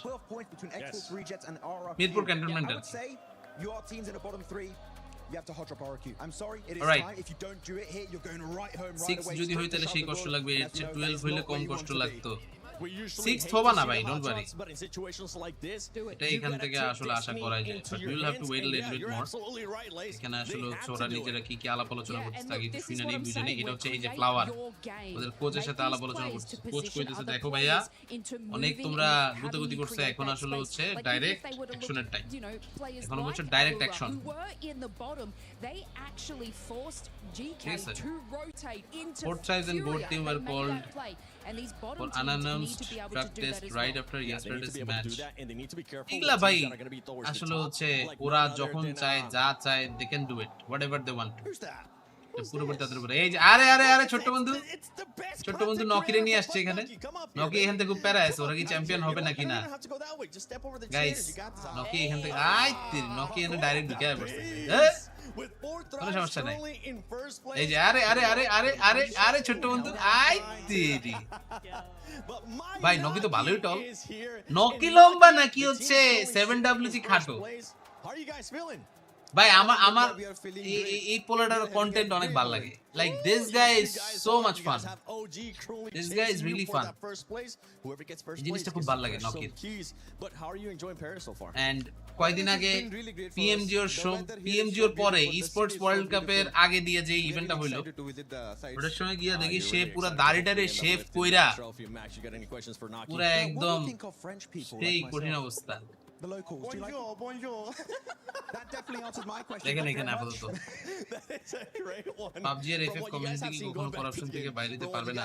Mirpur cantonment You have to hot drop RQ. I'm sorry, it is fine. If you don't do it here, you're going right home right away. 6 যদি হই তাহলে সেই কষ্ট লাগবে 12 হইলে কম কষ্ট লাগতো 6 হবে না ভাই ডোন্ট ওয়ারি এটা এখান থেকে আসলে আশা করাই যায় but will have to wait a little bit more এখানে আসলে ওরা নিজেরা কি কি আলাপ আলোচনা করতেছে আগে একটু শুনে নেই বুঝে নেই এটা হচ্ছে এই যে ফ্লাওয়ার ওদের কোচের সাথে আলাপ আলোচনা করছে কোচ কইতেছে দেখো ভাইয়া অনেক তোমরা গুতাগুতি করছে এখন আসলে হচ্ছে ডাইরেক্ট অ্যাকশনের টাইম এখন হচ্ছে direct action they actually forced GK to rotate into both sides and both team were called for unannounced drug test right after yesterday's match এগুলা ভাই আসলে হচ্ছে ওরা যখন চায় যা চায় they can do it whatever they want পুরোপুরি তাদের উপরে এই যে আরে ছোট্ট বন্ধু নকিরে নিয়ে আসছে এখানে নকি এখান থেকে খুব প্যারা আছে ওরা কি চ্যাম্পিয়ন হবে নাকি না গাইস নকি এখান থেকে নকি এখানে ডাইরেক্ট ঢুকে পড়ছে কোনো সমস্যা নাই এই যে আরে ছোট্ট বন্ধু ভাই নকি তো ভালোই টল নকি লম্বা নাকি হচ্ছে 7WG খাটো ভাই আমার এই পোলাটার কন্টেন্ট অনেক ভালো লাগে like this guy is so much fun this guy is really fun জিনিসটা খুব ভালো লাগে নকির এন্ড কয়েকদিন আগে পিএমজি ওর পরে esports ওয়ার্ল্ড কাপের আগে দিয়ে যে ইভেন্টটা হইলো ওটার সময় গিয়া দেখি সে পুরো দাড়িটারে শেভ কইরা পুরো একদম সেই কঠিন অবস্থা The locals. Bonjour. That definitely answers my question. দেখেন এখানে আপাতত PUBG এর FF কমিউনিটি কি কোনো করাপশন থেকে বাইরে যেতে পারবে না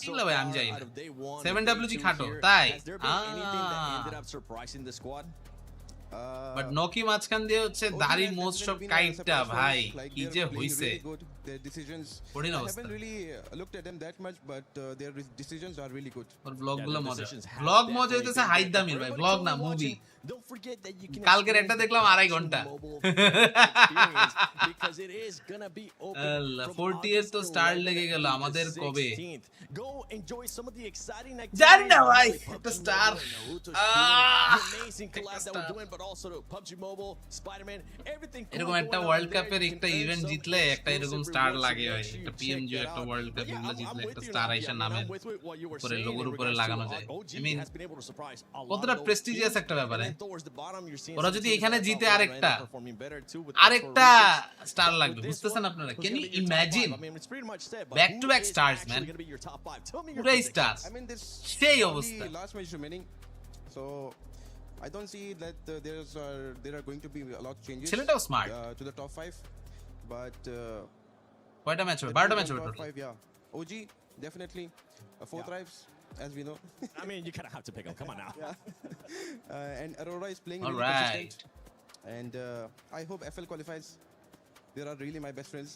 এগুলো ভাই আমি জানি না 7WG খাটো তাই বাট নকি মাঝখান দিয়ে হচ্ছে দাড়ি মোজ সব কাইটটা ভাই কি যে হইছে Their decisions I haven't really looked at them that much but their decisions are really good और ব্লগ মজা হইতেছে হাইদামির ভাই ব্লগ না মুভি কালকের একটা দেখলাম 2.5 ঘন্টা আল্লাহ 40 এর তো স্টার লেগে গেল আমাদের কবে জানি না ভাই একটা স্টার এরকম একটা ওয়ার্ল্ড কাপের একটা ইভেন্ট জিতলে একটা এরকম স্টার লাগে হয় একটা পিএমজি একটা ওয়ার্ল্ড কাপ এগুলো জিতলে একটা স্টার আইসা নামের উপরে লোগোর উপরে লাগানো যায় আই মিন কতটা প্রেস্টিজিয়াস একটা ব্যাপার ওরা যদি এখানে জিতে আরেকটা স্টার লাগবে বুঝতেছেন আপনারা can you imagine back to back stars man পুরাই স্টার সেই অবস্থা last match remaining so I don't see that there are going to be a lot of changes to the top 5 but কয়টা match হবে 12টা match হবে total yeah OG definitely 4 tribes as we know I mean you kind of have to pick them come on now and Aurora is playing really consistent and I hope FL qualifies they are really my best friends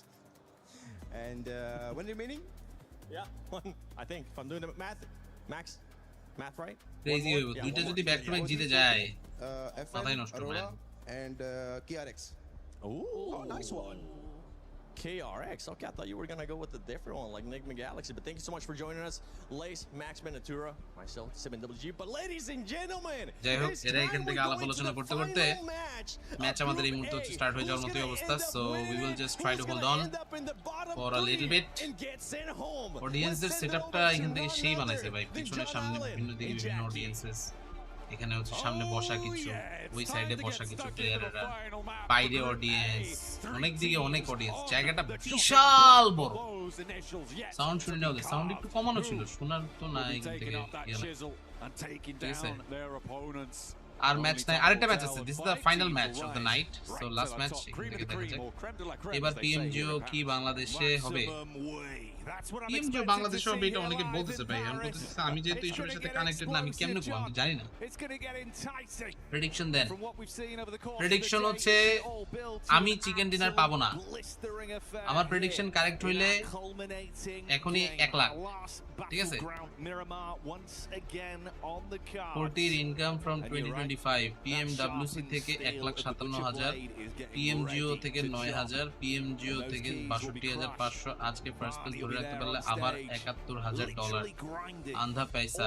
and when remaining yeah one I think if I'm doing the math right crazy হইব দুইটা যদি back to back জিতে যায় FL Aurora and KRX oh nice one KRX. Okay, I thought you were gonna go with a different one, like Enigma Galaxy. But thank you so much for joining us, Lace, Max Benatura, myself, 7WG. But ladies and gentlemen, যাই হোক এরা এখান থেকে আলাপ আলোচনা করতে করতে match আমাদের এই মুহূর্তে স্টার্ট হয়ে যাওয়ার মতোই অবস্থা so we will just try to hold on for a little bit অডিয়েন্সের সেটআপটা এখান থেকে সেই বানাইছে ভাই পিছনের সামনে বিভিন্ন দিকে বিভিন্ন অডিয়েন্সেস এখানে হচ্ছে সামনে বসা কিছু ওই সাইডে বসা কিছু প্লেয়াররা বাইরে অডিয়েন্স অনেক দিকে অনেক অডিয়েন্স জায়গাটা বিশাল বড় সাউন্ড শুনে নাও সাউন্ড একটু কমানো ছিল শোনার তো না এখান থেকে আর ম্যাচ নাই আরেকটা ম্যাচ আছে this is the final match of the night so last match এখান থেকে দেখা যাক এবার পিএমজিও কি বাংলাদেশে হবে PMG বাংলাদেশে হবে এটা অনেকে বলতেছে ভাই, আমি বলতেছি আমি যেহেতু এইসবের সাথে কানেক্টেড না, আমি কেমনে করব আমি জানি না। প্রেডিকশন দেন। প্রেডিকশন হচ্ছে আমি চিকেন ডিনার পাবো না। আমার প্রেডিকশন কারেক্ট হইলে এখনই 1 লাখ, ঠিক আছে? 40 ইনকাম ফ্রম 2025, PMWC থেকে 1,57,000, PMGO থেকে 9,000, PMGO থেকে 62,500, আজকে ফার্স্ট প্লেস ধরে রাখতে পারলে আবার $71,000 আন্ধা পয়সা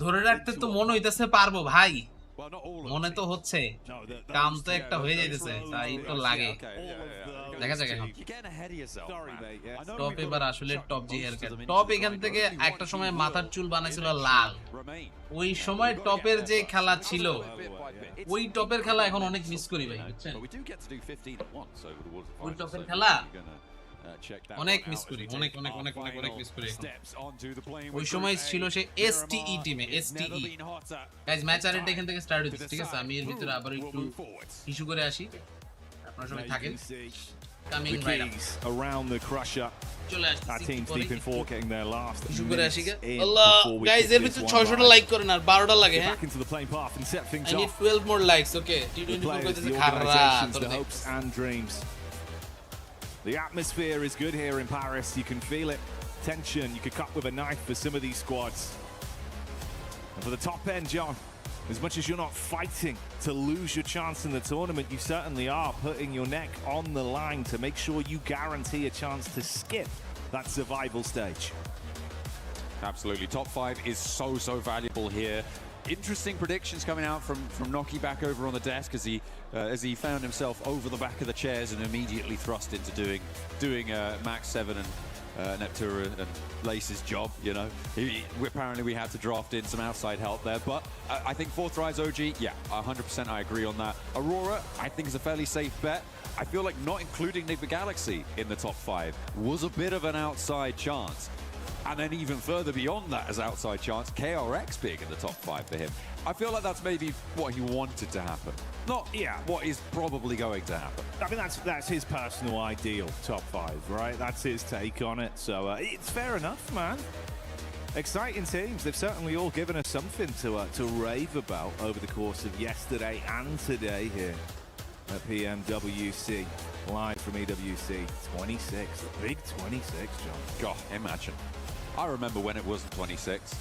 ধরে রাখতে তো মনে হইতেছে পারবো ভাই, মনে তো হচ্ছে, কাম তো একটা হয়ে যাইতেছে, তাই তো লাগে। দেখা যাক এখন টপ এবার আসলে টপ জি হেয়ারকাট। টপ এখান থেকে একটা সময় মাথার চুল বানাইছিল লাল, ওই সময় টপের যে খেলা ছিল, ওই টপের খেলা এখন অনেক মিস করি ভাই, বুঝছেন? ওই টপের খেলা অনেক মিস করি, অনেক অনেক অনেক অনেক অনেক মিস করি। ওই সময় ছিল সে STE টিমে, STE গাইস। ম্যাচ আরেকটা এখান থেকে স্টার্ট হচ্ছে, ঠিক আছে? আমি এর ভিতরে আবার একটু ইস্যু করে আসি, আপনারা সবাই থাকেন। Coming right around the crusher. That team's deep in 4 getting their last minutes in. Allah guys, এর ভিতরে 600 টা লাইক করেন আর 12 টা লাগে, হ্যাঁ? Back into the playing path and set things I need off. 12 more likes, okay? T24 কইতেছে খারা, the hopes and dreams. The atmosphere is good here in Paris. You can feel it. Tension. You could cut with a knife for some of these squads. And for the top end, John, as much as you're not fighting to lose your chance in the tournament, you certainly are putting your neck on the line to make sure you guarantee a chance to skip that survival stage. Absolutely. Top 5 is so valuable here. Interesting predictions coming out from Noki back over on the desk as he found himself over the back of the chairs and immediately thrust into doing Max 7 and Neptura and Lace's job, you know. Apparently we had to draft in some outside help there, but I think 4th Rise OG, yeah, 100% I agree on that. Aurora, I think is a fairly safe bet. I feel like not including Nigma Galaxy in the top 5 was a bit of an outside chance. And then even further beyond that as outside chance, KRX being in the top 5 for him. I feel like that's maybe what he wanted to happen. Not what is probably going to happen. I mean, that's his personal ideal top 5, right? That's his take on it. So it's fair enough, man. Exciting teams. They've certainly all given us something to rave about over the course of yesterday and today here at PMWC. Live from EWC 26. The big 26, John. God, imagine. I remember when it wasn't 26.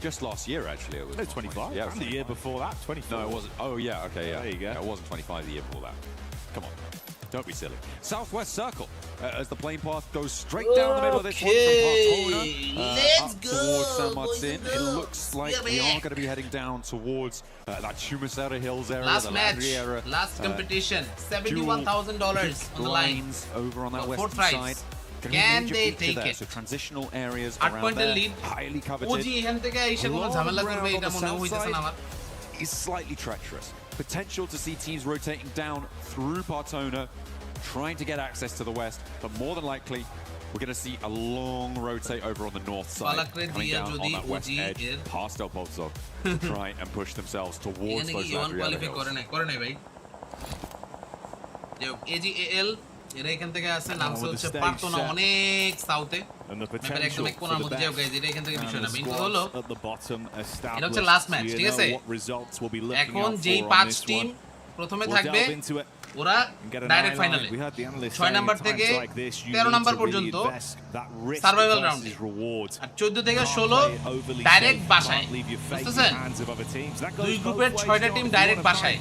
Just last year, actually, it was. No, 25. Yeah, and the year before that, 24. No, it wasn't. Oh, yeah, okay, yeah. There you go. Yeah, it wasn't 25 the year before that. Come on, don't be silly. Southwest Circle, as the plane path goes straight down the middle of this one from Bartona, let's up go, towards San Martin. boys and It looks like we are going to be heading down towards that Chumasera Hills area, last the match, Riviera, last competition, $71,000 on the line. Over on that western side. Can they take it? So transitional areas 8 around point there, lead. highly coveted. OG এখান থেকে এসে কোনো ঝামেলা করবে এটা মনে হইতেছে না আমার। Is slightly treacherous. Potential to see teams rotating down through Bartona, trying to get access to the west, but more than likely we're going to see a long rotate over on the north side, coming down on that west edge, past El Pozo, to try and push themselves towards those lateral hills. করে নাই ভাই। AGAL এরা এখান থেকে আসে, নামছে হচ্ছে পার্টনা, অনেক সাউথে, একদম এক কোণার মধ্যে যাও গাইজ, এটা এখান থেকে বিষয় না। মেইন কথা হলো এটা হচ্ছে লাস্ট ম্যাচ, ঠিক আছে? এখন যেই 5 টিম প্রথমে থাকবে ওরা ডাইরেক্ট ফাইনালে, 6 নাম্বার থেকে 13 নাম্বার পর্যন্ত সার্ভাইভাল রাউন্ডে, আর 14 থেকে 16 ডাইরেক্ট বাসায়, বুঝতেছেন? 2 গ্রুপের 6টা টিম ডাইরেক্ট বাসায়।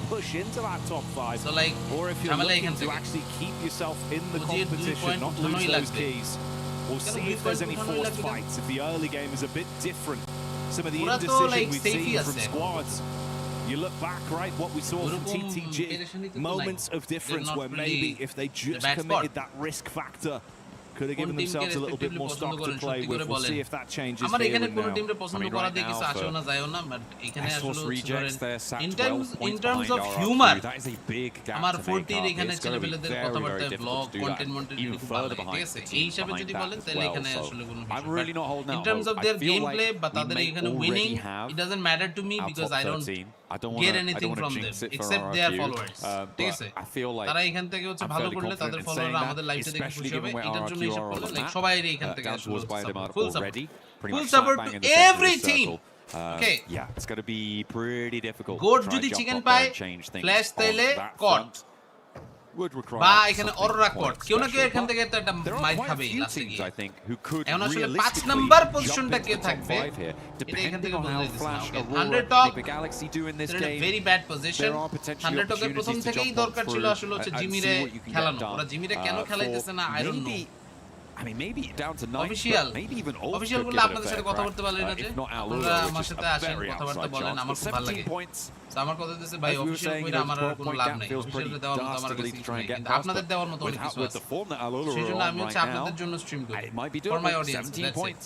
সো লাইক ঝামেলা এখান থেকে বুঝিয়ে 2 পয়েন্ট উঠানোই লাগবে। We'll see if there's any forced fights, if the early game is a bit different. Some of the ওরা তো indecision লাইক we've সেফই seen আছে। from squads. You look back, right, what we saw from TTG, moments of difference where maybe if they just committed that risk factor, could have given themselves a little bit more stock to play with. We'll see if that changes আমার here এখানে and কোন now. টিমরে পছন্দ করা দিয়ে কিছু আসেও না যায়ও না, বাট এখানে আসলে in terms of humor আমার 40 এর এখানে ছেলেপেলেদের কথাবার্তা, ব্লগ, কন্টেন্ট খুব ভালো লাগে, ঠিক আছে? এই হিসাবে যদি বলেন তাহলে এখানে আসলে কোনো বিষয় না। In terms of their gameplay বা তাদের এখানে winning, it doesn't matter to me because I don't get anything from them except their followers. ঠিক আছে তারা এখান থেকে হচ্ছে ভালো করলে তাদের ফলোয়াররা আমাদের লাইভে দেখে খুশি হবে এটার জন্য এসব করলে লাইক সবাই এখান থেকে আসলে full support to every team Okay. Yeah, it's going to be pretty difficult. Goat যদি চিকেন পায় ফ্ল্যাশ তাইলে কট বা এখানে অরোরা কট কেউ না কেউ এখান থেকে তো একটা মাইর খাবে লাস্টে গিয়ে এখন আসলে 5 নাম্বার পজিশনটা কে থাকবে এটা এখান থেকে বলে দিচ্ছি না 100 টপ ভেরি ব্যাড পজিশন 100 টপের প্রথম থেকেই দরকার ছিল আসলে হচ্ছে জিমিরে খেলানো ওরা জিমিরে কেন খেলাইতেছে না I don't no I mean, maybe down to 9, official maybe even all. Official গুলো আপনাদের সাথে কথা বলতে পারলেন না যে আপনারা আমার সাথে আসেন কথাবার্তা বলেন আমার খুব ভালো লাগে তো আমার কথা দিতেছে ভাই অফিশিয়াল কইরা আমার আর কোনো লাভ নাই অফিশিয়াল দেওয়ার মতো আমার কাছে কিছু নাই কিন্তু আপনাদের দেওয়ার মতো অনেক কিছু আছে সেজন্য আমি হচ্ছে আপনাদের জন্য স্ট্রিম করি for my audience that's it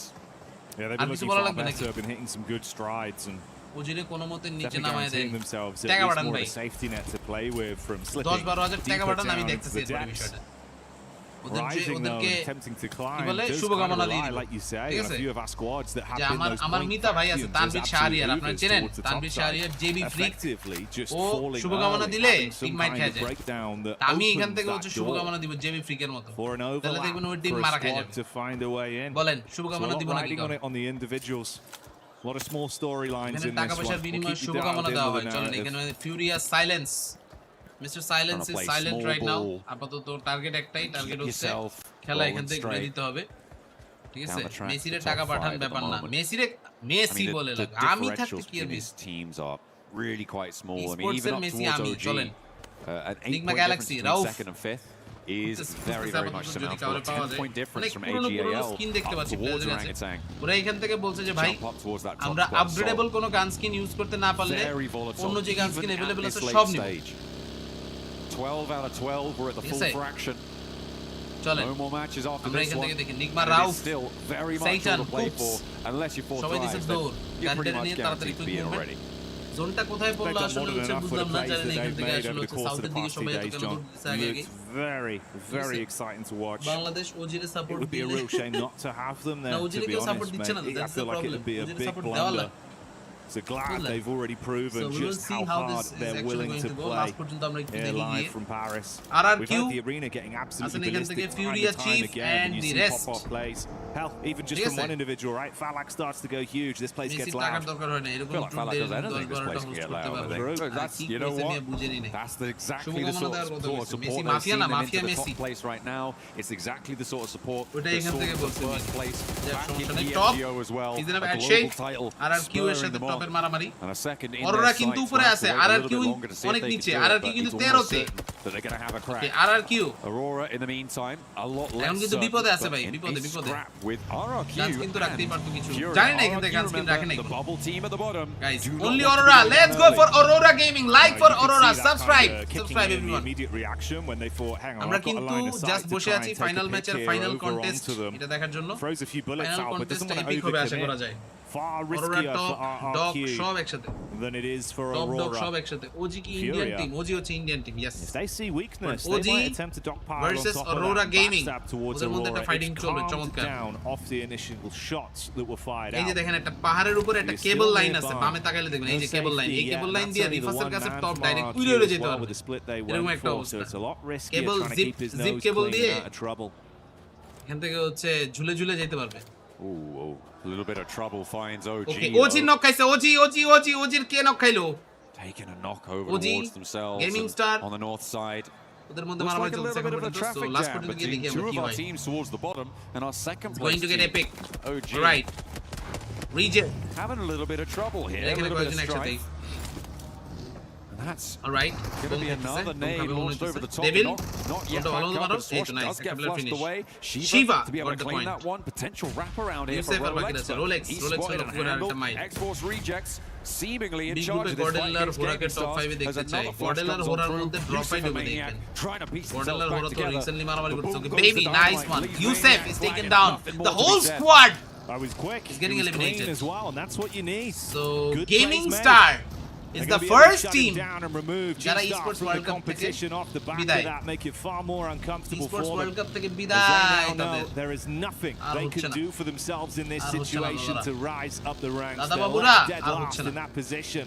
Yeah, they've been hitting some good strides and ওজিরে কোনো মতে নিচে নামায় দেন টাকা বাড়ান ভাই safety net to play with from slipping 10-12,000 টাকা বাড়ান আমি দেখতেছি এই বিষয়টা rising though, attempting to climb does kind of rely, like you say, on a few of our squads that have been those আমার মিতা ভাই আছে তানভীর শাহরিয়ার আপনারা চেনেন তানভীর শাহরিয়ার জেবি ফ্রিক ও শুভকামনা দিলে টিম মাইর খেয়ে যায় আমি এখান থেকে হচ্ছে শুভকামনা দিব জেবি ফ্রিকের মতো তাহলে দেখবেন ওই টিম মারা খেয়ে যাবে বলেন শুভকামনা দিব নাকি on the individuals. A lot of small storylines in টাকা পয়সার বিনিময়ে শুভকামনা দেওয়া হয় চলেন এখানে furious silence Mr. Silence is silent right now. আপাতত টার্গেট একটাই টার্গেট হচ্ছে খেলা এখান থেকে করে দিতে হবে ঠিক আছে মেসিরে টাকা পাঠান ব্যাপার না মেসি বলে লাগে আমি থাকতে কি হবে teams are really quite small. I mean Esports even up Messi towards আমি OG চলেন an 8 Enigma point Galaxy difference between second and fifth is very much surmountable. 10 point difference from AGAL skin দেখতে পাচ্ছি towards প্লেয়ারদের কাছে Orangutan. ওরা এখান থেকে বলছে যে ভাই আমরা আপগ্রেডেবল কোনো গান স্কিন ইউজ করতে না পারলে অন্য যে গান স্কিন अवेलेबल আছে সব নিব 12 out of 12 we're at the full fraction. No more matches after this one. It's still very much to play for unless you fall drives, you're pretty much guaranteed to be in already. জোনটা কোথায় পড়লো আসলে হচ্ছে বুঝলাম না জানেন এখান থেকে আসলে হচ্ছে সাউথের দিকে সবাই এত কেন দূর আগে very exciting to watch. Bangladesh ওজিরে support it would be a real shame not to have them there to be honest mate. I feel like it would be a big blunder. So glad they've already proven just how hard they're willing to play here live from Paris. We've had the arena getting absolutely ballistic time and time again. You see pop-off plays. Hell, even just from one individual, right? Falak starts to go huge. This place gets loud. I feel like Falak does anything. This place can get loud. That's, you know what? That's exactly the sort of support I've seen them into the top place right now. It's exactly the sort of support that saw them the first place back in PMGO as well. A global title spurring them on. মারামারি And a second in Aurora কিন্তু উপরে আছে আরআরকিউ অনেক নিচে আরআরকিউ কিন্তু 13 তে that they're going to have a crack. আরআরকিউ Aurora in the meantime a lot less. এখন কিন্তু বিপদে আছে ভাই বিপদে with RRQ কিন্তু রাখতেই পারতো কিছু জানি না এখান থেকে গানস্কিন রাখে নাই the bubble team at the bottom. Guys only Aurora let's go for Aurora Gaming like for Aurora subscribe everyone. Immediate reaction when they thought hang on আমরা কিন্তু জাস্ট বসে আছি ফাইনাল ম্যাচের ফাইনাল কন্টেস্ট এটা দেখার জন্য throws a few bullets out but doesn't want to over আশা করা যায় far riskier for RRQ সব একসাথে than it is for Aurora. সব একসাথে ওজি কি ইন্ডিয়ান টিম ওজি হচ্ছে Indian team yes if they see weakness they might attempt to dogpile versus on top Aurora of that Gaming towards ওদের মধ্যে একটা fighting চলবে চমৎকার down off the initial shots that were fired এই যে দেখেন একটা পাহাড়ের উপরে একটা কেবল লাইন আছে বামে তাকালে দেখবেন এই যে কেবল লাইন এই কেবল লাইন দিয়ে রিফাসের কাছে টপ ডাইরেক্ট উড়ে উড়ে যেতে পারবে এরকম একটা অবস্থা কেবল জিপ কেবল দিয়ে এখান থেকে হচ্ছে ঝুলে ঝুলে যেতে পারবে A little bit of trouble finds OG. Okay, OG knock খাইছে OGর কে knock খাইলো taking a knock over towards themselves Gaming Star on the north side. ওদের মধ্যে মারামারি চলছে এখন পর্যন্ত সো লাস্ট পর্যন্ত গিয়ে দেখি আমরা কি হয় teams towards the bottom and our second place going to get epic OG right region having a little bit of trouble here a little bit of strife. That's all right. Going to be another nade launched over the top. Not yet. Does get flushed away. Shiva to be able to claim that one. Potential wraparound here for Rolex. He's spotted and handled. X-Force rejects seemingly in charge of this fight against Gaming Stars. There's another flash comes on through. Yusuf Maniac trying to piece himself back together. Baby, nice one. Yusuf is taken down. The whole squad. I was quick. He's getting eliminated as well, and that's what you need. So Gaming Star is the first team down and remove Esports World Cup competition off the back of that, make it far more uncomfortable Esports for World Cup থেকে them. বিদায় তাদের There is nothing they can do for themselves in this situation to rise up the ranks. They're dead last in that position.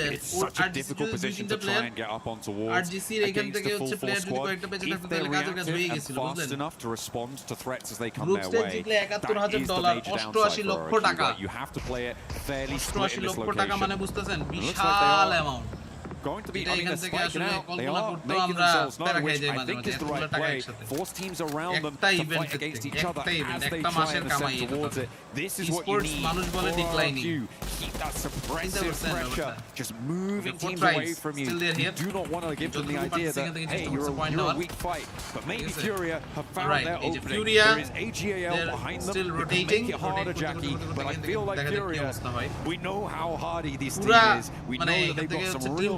Player It's such a difficult position to try and get up on towards RGC এর এখান থেকে হচ্ছে player যদি কয়েকটা বেঁচে থাকতো তাহলে কাজের কাজ হয়ে গেছিল বুঝলেন enough to respond to threats as they come group their stage way. জিতলে $৭১,০০০ 88 লক্ষ টাকা You have to play it fairly split 88 in this লক্ষ টাকা location. মানে বুঝতেছেন বিশাল amount Going to be, I mean, এখান they're থেকে spiking আসলে out. They কল্পনা are করতেও making আমরা themselves known, প্যারা খাই which যাই I মাঝে think মাঝে is the এতগুলো right টাকা play. একসাথে Force teams around them একটা to event fight against each other একটা ইভেন্ট as they একটা try মাসের and কামাই ascend towards it. This is what you Esports need মানুষ বলে for declining you. Keep that suppressive 90% pressure, just moving Four teams tries. away from you. Still they're You here. do not want to give them the যতটুকু idea পারছে that, এখান থেকে hey, চেষ্টা করছে point you're a নেওয়ার। weak fight. But maybe ঠিক আছে? Furia have found Right, their এই যে opening. Furia, There is AGAL they're behind still them. They can rotating, make it harder, rotate, Jackie. But I rotate, feel like দেখা যাক কি Furia, অবস্থা হয়। we know how hardy this team পুরা is. We মানে know that এখান they've থেকে got হচ্ছে some team real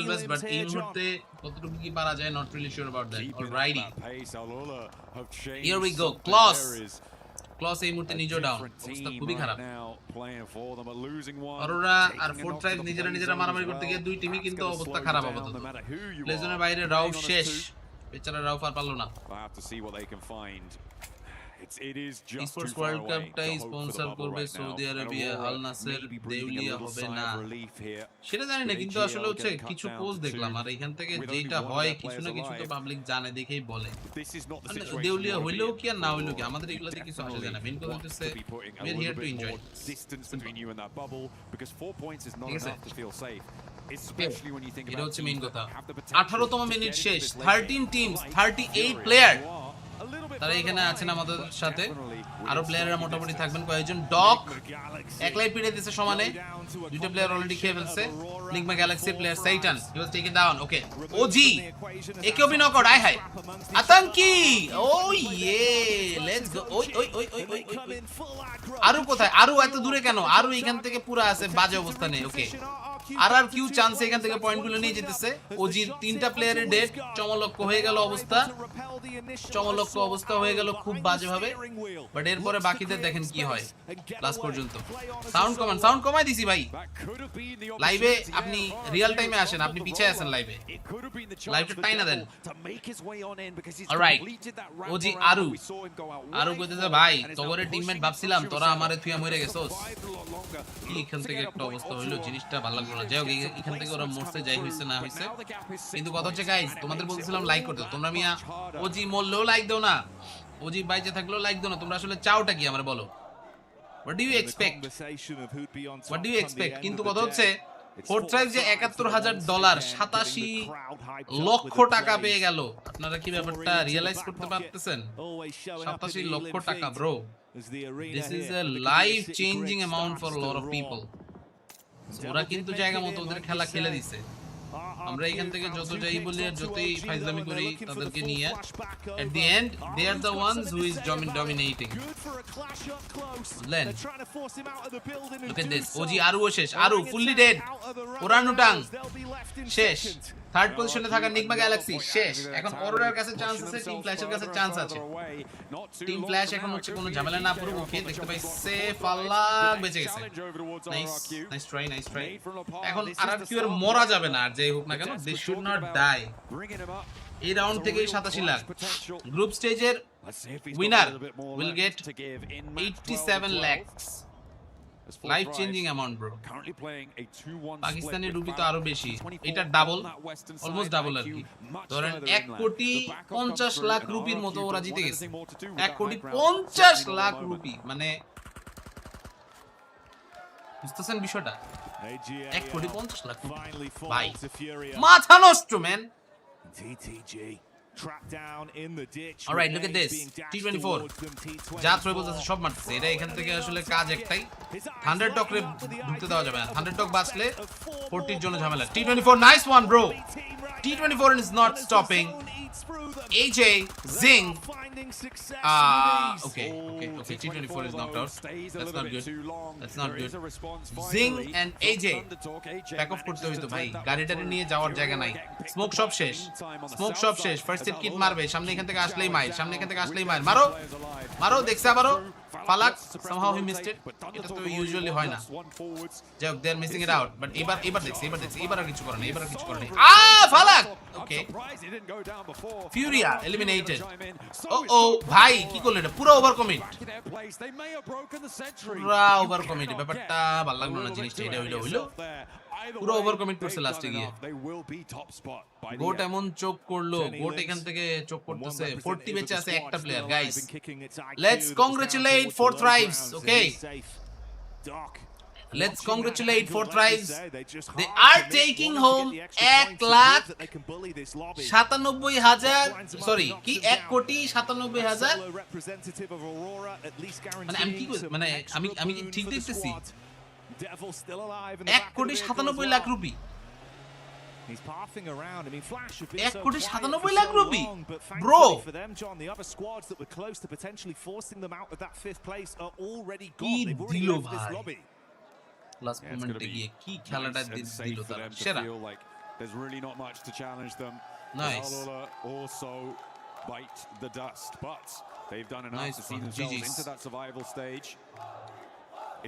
level best but এই মুহূর্তে কতটুকু কি পারা যায় not really sure about that alrighty here we go close এই মুহূর্তে নিজেও ডাউন অবস্থা খুবই খারাপ অরোরা আর ফোর্থ ট্রাইব নিজেরা মারামারি করতে গিয়ে দুই টিমই কিন্তু অবস্থা খারাপ আপাতত প্লেজনের বাইরে রাউফ শেষ বেচারা রাউফ আর পারলো না Esports World Cup টাই স্পন্সর করবে সৌদি আরবিয়া, আল নাসের দেউলিয়া হবে না সেটা জানি না, কিন্তু আসলে হচ্ছে কিছু পোস্ট দেখলাম আর এখান থেকে যেটা হয় কিছু না কিছু তো পাবলিক জানে দেখেই বলে, দেউলিয়া হইলেও কি আর না হইলেও কি আমাদের এগুলাতে কিছু আসে যায় না। মেইন কথা হচ্ছে we are here to enjoy distance between you and that bubble because 4 points is not ঠিক আছে, enough to feel safe, especially when you think এটা about হচ্ছে মেইন teams কথা। that have the potential 18তম মিনিট শেষ, 13 টিমস 38 প্লেয়ার তারা এখানে আছেন আমাদের সাথে, আরো প্লেয়াররা মোটামুটি থাকবেন কয়েকজন। ডক একলাই পিড়ে দিয়েছে সমানে, দুইটা প্লেয়ার অলরেডি খেয়ে ফেলছে। লিগমা গ্যালাক্সি প্লেয়ার সাইটান he was taken down, okay OG একেও বি নকআউট, আই হাই আতঙ্কি, ও ইয়ে লেটস গো। ওই ওই ওই ওই ওই আরু কোথায়, আরু এত দূরে কেন, আরু এখান থেকে পুরো আছে বাজে অবস্থানে, ওকে আর কিউ চান্স এখান থেকে পয়েন্টগুলো নিয়ে যেতেছে। ওজির তিনটা প্লেয়ারের ডেড, চমলক্ষ হয়ে গেল অবস্থা, চমলক্ষ অবস্থা হয়ে গেল খুব বাজে ভাবে, বাট এরপরে বাকিদের দেখেন কি হয় লাস্ট পর্যন্ত। সাউন্ড কমান, সাউন্ড কমাই দিছি ভাই, লাইভে আপনি রিয়েল টাইমে আসেন, আপনি পিছায় আছেন লাইভে, লাইভটা টাইনা দেন। অলরাইট ওজি আরু, আরু কইতেছে ভাই তোরে টিমমেট ভাবছিলাম তোরা আমারে থুয়া মরে গেছস, কি এখান থেকে একটা অবস্থা হইলো, জিনিসটা ভালো লাগলো না। যাই হোক এখান থেকে ওরা মরছে, যাই হইছে না হইছে, কিন্তু কথা হচ্ছে গাইস তোমাদের বলছিলাম লাইক করতে, তোমরা মিয়া ওজি মরলেও লাইক দাও না, ওজি বাইচে থাকলেও লাইক দাও না, তোমরা আসলে চাওটা কি আমরা বলো, what do you expect, what do you expect? কিন্তু কথা হচ্ছে ফোর্ট্রাইভ যে $৭১,০০০ 87 লক্ষ টাকা পেয়ে গেল, আপনারা কি ব্যাপারটা রিয়েলাইজ করতে পারতেছেন? 87 লক্ষ টাকা bro, this is a life changing amount for a lot of people. ওরা কিন্তু জায়গা মতো ওদের খেলা খেলে দিছে, আমরা এখান থেকে যত যাই বলি আর যতই ফাইজলামি করি তাদেরকে নিয়ে at the end they are the ones who is dominating. বুঝলেন? Look at this, ওজি আরু শেষ, আরু ফুললি ডেড, ওরানুটাং শেষ, থার্ড পজিশনে থাকা নিগমা গ্যালাক্সি শেষ। এখন অরোরার কাছে চান্স আছে, টিম ফ্ল্যাশের কাছে চান্স আছে, টিম ফ্ল্যাশ এখন হচ্ছে কোনো ঝামেলা না পড়ুক, ওকে দেখতে পাই সেফ আল্লাহ বেঁচে গেছে, nice nice try, nice try. এখন আরআরকিউ এর মরা যাবে না, আর যেই হোক না কেন দে শুড নট ডাই। এই রাউন্ড থেকেই 87 লাখ, গ্রুপ স্টেজের winner will get 87 lakh, life changing amount bro. Pakistani rupee তো আরো বেশি, এটা ডাবল, অলমোস্ট ডাবল আর কি, ধরেন 1,50,00,000 রুপির মতো ওরা জিতে গেছে, 1,50,00,000 রুপি, মানে বুঝতেছেন বিষয়টা, 1,50,00,000 ভাই মাথা নষ্ট man. Alright, look at this. T24 যা থ্রো বলতেছে সব মারতেছে, এটা এখান থেকে আসলে কাজ একটাই, 100 টকরে ঢুকতে দেওয়া যাবে না, 100 টক বাঁচলে 40 এর জন্য ঝামেলা। T24 nice one bro, T24 is not stopping. AJ Zing okay T24 is knocked out, that's not good, that's not good. Zing and AJ back off করতে হইতো ভাই, গাড়িটারে নিয়ে যাওয়ার জায়গা নাই, স্মোক সব শেষ, স্মোক সব শেষ, ফার্স্ট এড কিট মারবে, সামনে এখান থেকে আসলেই মাইল, সামনে এখান থেকে আসলেই মাইল, মারো মারো, দেখছে আবারও ফালাক, somehow he missed it, এটা তো ইউজুয়ালি হয় না, যাক দে আর মিসিং ইট আউট, বাট এবার দেখছি, এবার আর কিছু করে না, এবার আর কিছু করে না, ফালাক ওকে, ফিউরিয়া এলিমিনেটেড। ও ভাই কি করলে এটা, পুরো ওভার কমিট, পুরো ওভার কমিট, ব্যাপারটা ভালো লাগলো না জিনিসটা, এটা হইলো পুরো ওভার কমিট করছে লাস্টে গিয়ে, গোট এমন চোক করলো, গোট এখান থেকে চোক করতেছে, 40 বেঁচে আছে একটা player, guys let's congratulate four থ্রাইভস, okay let's congratulate four tribes, they are taking home 1,97,000 sorry কি 1,97,000, মানে আমি কি ঠিক দেখতেছি, 1,97,000,000 রুপি, 1,97,000,000 রুপি ব্রো, কি দিল ভাই লাস্ট মোমেন্টে গিয়ে, কি খেলাটা দিল তারা, সেরা। There's really not much to challenge them. Nice. Also bite the dust, but they've done enough to see themselves into that survival stage.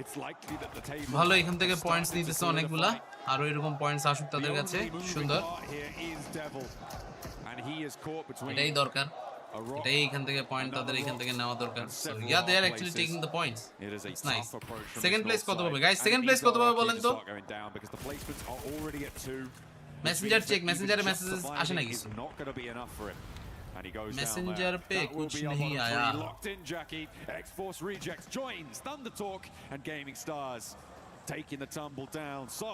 It's likely that the table ভালো এখান থেকে পয়েন্টস নিতেছে অনেকগুলা, আর এরকম পয়েন্টস আসুক তাদের কাছে, সুন্দর, and he is caught between এটাই দরকার। এটাই এখান থেকে পয়েন্ট তাদের এখান থেকে নেওয়া দরকার so yeah they are actually taking the points it's nice second place কত পাবে গাইস সেকেন্ড প্লেস কত পাবে বলেন তো মেসেঞ্জার চেক মেসেঞ্জারে মেসেজেস আসে না কিছু And he goes Messenger पे कुछ नहीं आया. Locked in Jackie. X-Force rejects joins Thunder Talk and Gaming Stars taking the tumble down. So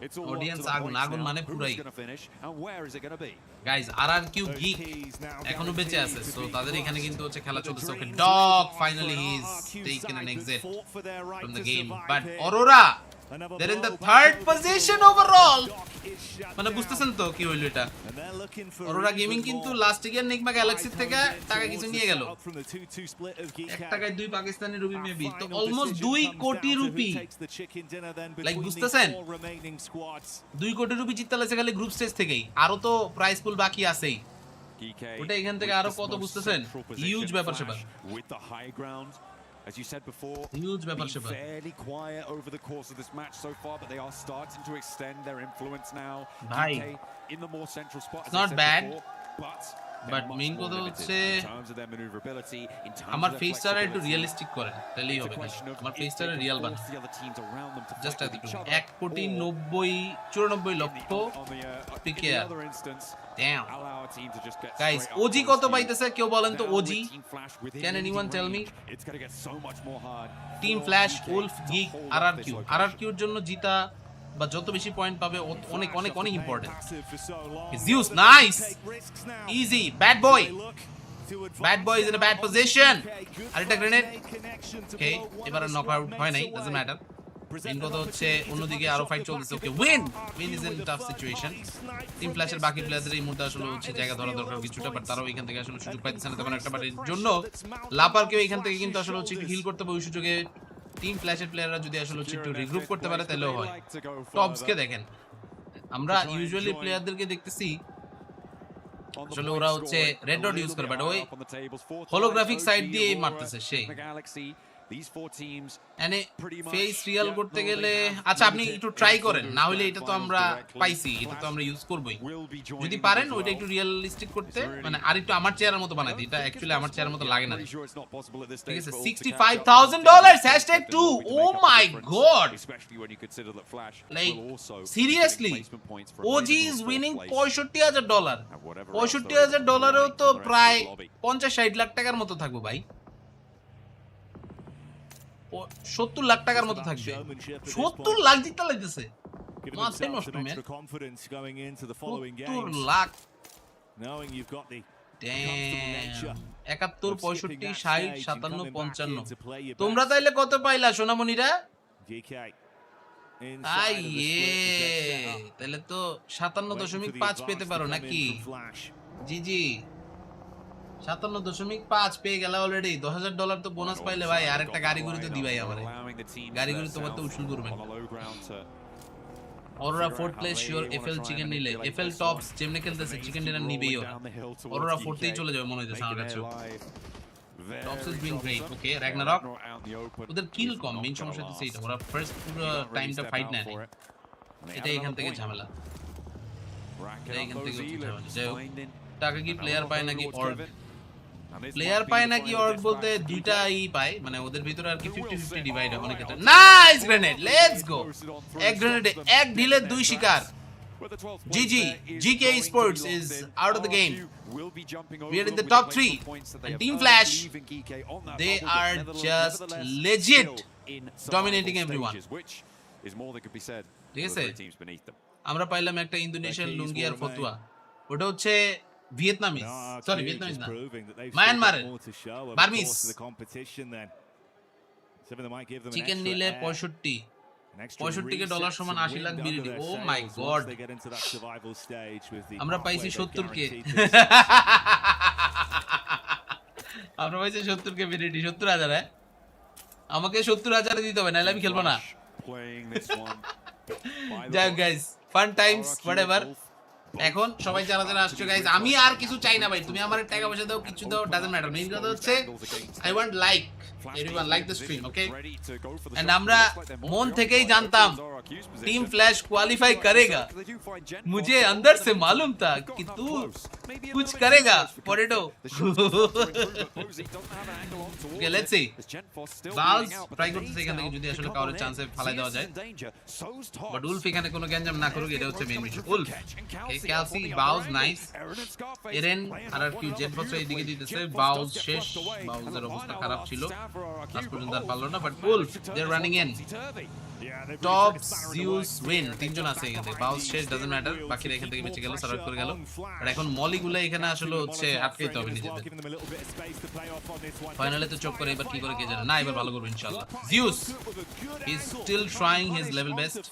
it's all audience agun মানে পুরাই. Who's going to finish and where is it going to be? Guys, RRQ geek এখনো বেঁচে আছে so তাদের এখানে কিন্তু হচ্ছে খেলা চলতেছে okay dog finally he is taken an exit from the game but Aurora they're in the third position overall মানে বুঝতেছেন তো কি হইলো এটা অরোরা গেমিং কিন্তু লাস্ট ইয়ার নিগমা গ্যালাক্সি থেকে টাকা কিছু নিয়ে গেল 1 টাকায় 2 পাকিস্তানি রুপি মেবি তো অলমোস্ট 2 কোটি রুপি লাইক বুঝতেছেন 2 কোটি রুপি জিততে লাগছে খালি গ্রুপ স্টেজ থেকেই আরো তো প্রাইস পুল বাকি আছেই ওটা এখান থেকে আরো কত বুঝতেছেন হিউজ ব্যাপার সেবা As you said before, huge fairly quiet over the course of this match so far, but they are starting to extend their influence now. Bhai, in the more central spot, it's not bad, before, but main কথা হচ্ছে in terms of their maneuverability, in terms আমার of ফেসটারে একটু realistic করেন তাহলেই হবে আমার ফেসটারে real বানান just এতটুকু 1 কোটি 94 লক্ষ পিকেআর damn guys ওজি কত পাইতেছে কেউ বলেন তো OG can anyone tell me it's going to get so much more hard team flash wolf geek RRQ এর জন্য জিতা বা যত বেশি পয়েন্ট পাবে অনেক অনেক অনেক important Zeus nice easy bad boy is in a bad position আরেকটা গ্রেনেড ওকে এবারে নক আউট হয় নাই ডাজন্ট ম্যাটার মেইন কথা হচ্ছে অন্যদিকে আরো ফাইট চলতেছে okay win is in tough situation team ফ্ল্যাশের বাকি প্লেয়ারদের এই মুহূর্তে আসলে হচ্ছে জায়গা ধরা দরকার কিছুটা বাট তারাও এখান থেকে আসলে সুযোগ পাইতেছে না তখন একটা বাটের জন্য লাপারকেও এখান থেকে কিন্তু আসলে হচ্ছে হিল করতে হবে ওই সুযোগে টিম ফ্ল্যাশের প্লেয়াররা যদি আসলে হচ্ছে একটু রিগ্রুপ করতে পারে তাহলেও হয় টপসকে দেখেন আমরা ইউজুয়ালি প্লেয়ারদেরকে দেখতেছি আসলে ওরা হচ্ছে রেড ডট ইউজ করে বাট ওই হোলোগ্রাফিক সাইড দিয়ে মারতেছে সেই these four teams এনে ফেস রিয়াল করতে গেলে আচ্ছা আপনি একটু ট্রাই করেন না হলে এটা তো আমরা পাইছি এটা তো আমরা ইউজ করবই যদি পারেন ওইটা একটু রিয়েলিস্টিক করতে মানে আর একটু আমার চেয়ারের মতো বানাই দিই এটা অ্যাকচুয়ালি আমার চেয়ারের মতো লাগে না ঠিক আছে $65,000 #2 oh my god like seriously OG is winning $65,000 $65,000 তো প্রায় 50-60 লাখ টাকার মতো থাকবো ভাই 70 লাখ টাকার মতো থাকবে 70 লাখ জিততে লাগতেছে মাথায় নষ্ট man 70 lakh knowing you've got the 71 65 60 57 55 তোমরা তাইলে কত পাইলা সোনামণিরা তাহলে তো 57.5 পেতে পারো নাকি জি জি 57.5 পেয়ে গেল অলরেডি $10,000 তো বোনাস পাইলে ভাই আরেকটা গাড়ি গুড়িতে দি ভাই আমারে গাড়ি গুড়ি তোমার তো উসুল করবেন Aurora fourth place sure FL chicken নিলে এফএল টপস যেমনে খেলতেছে চিকেন ডিনার নিবেই ওরা অরোরা ফোর্থেই চলে যাবে মনে হইতেছে আমার কাছে tops is being great okay Ragnarok ওদের কিল কম মেইন সমস্যা হচ্ছে এইটা ওরা ফার্স্ট পুরো টাইমটা ফাইট নেয় এটা এখান থেকে ঝামেলা টাকা কি প্লেয়ার পায় নাকি অর্গ প্লেয়ার পায় নাকি অর্গ বলতে দুইটাই পায় মানে ওদের ভিতরে আর কি 50-50 ডিভাইড হয় অনেক ক্ষেত্রে নাইস গ্রেনেড লেটস গো এক গ্রেনেডে এক ঢিলে দুই শিকার জিজি GK Esports is out of the game we are in the top 3 and Team Flash they are just legit dominating everyone ঠিক আছে আমরা পাইলাম একটা ইন্দোনেশিয়ান লুঙ্গি আর ফতুয়া ওটা হচ্ছে ভিয়েতনামিজ সরি ভিয়েতনামিজ না মায়ানমারের বার্মিজ চিকেন নিলে 65 কে ডলার সমান 80 লাখ বিরিডি ও মাই গড আমরা পাইছি 70 কে আমরা পাইছি 70 কে বিরিডি 70,000 আমাকে 70,000 দিতে হবে নাহলে আমি খেলবো না যাই গাইস ফান টাইমস হোয়াটএভার এখন সবাই যারা যারা আসছো গাইস আমি আর কিছু চাই না ভাই তুমি আমার টাকা পয়সা দাও কিছু দাও ডাজন্ট ম্যাটার মেইন কথা হচ্ছে I want like everyone like the stream, okay? And আমরা মন থেকেই জানতাম टीम फ्लैश क्वालिफाई करेगा मुझे अंदर से मालूम था कि तू कुछ करेगा potato okay let's see bowels try করতেছে এখান থেকে যদি আসলে কারোর চান্সে ফালাই দেওয়া যায় বাট উলফ এখানে কোনো গ্যাঞ্জাম না করুক এটা হচ্ছে মেইন বিষয় উলফ ক্যালসি বাউলস নাইস এরেন আর কিউ জেট বক্স এদিকে দিতেছে বাউলস শেষ বাউলসের অবস্থা খারাপ ছিল লাস্ট পর্যন্ত আর পারলো না but Wolf they are running in top Zeus win তিনজন আছে এখানে বাউলস শেষ ডাজন্ট ম্যাটার বাকিরা এখান থেকে বেঁচে গেল সার্ভাইভ করে গেল আর এখন মলিগুলো এখানে আসলে হচ্ছে আটকাইতে হবে নিজেদের ফাইনালে তো চোখ করে এবার কি করে কে জানে না এবার ভালো করবে ইনশাআল্লাহ Zeus he is still trying his level best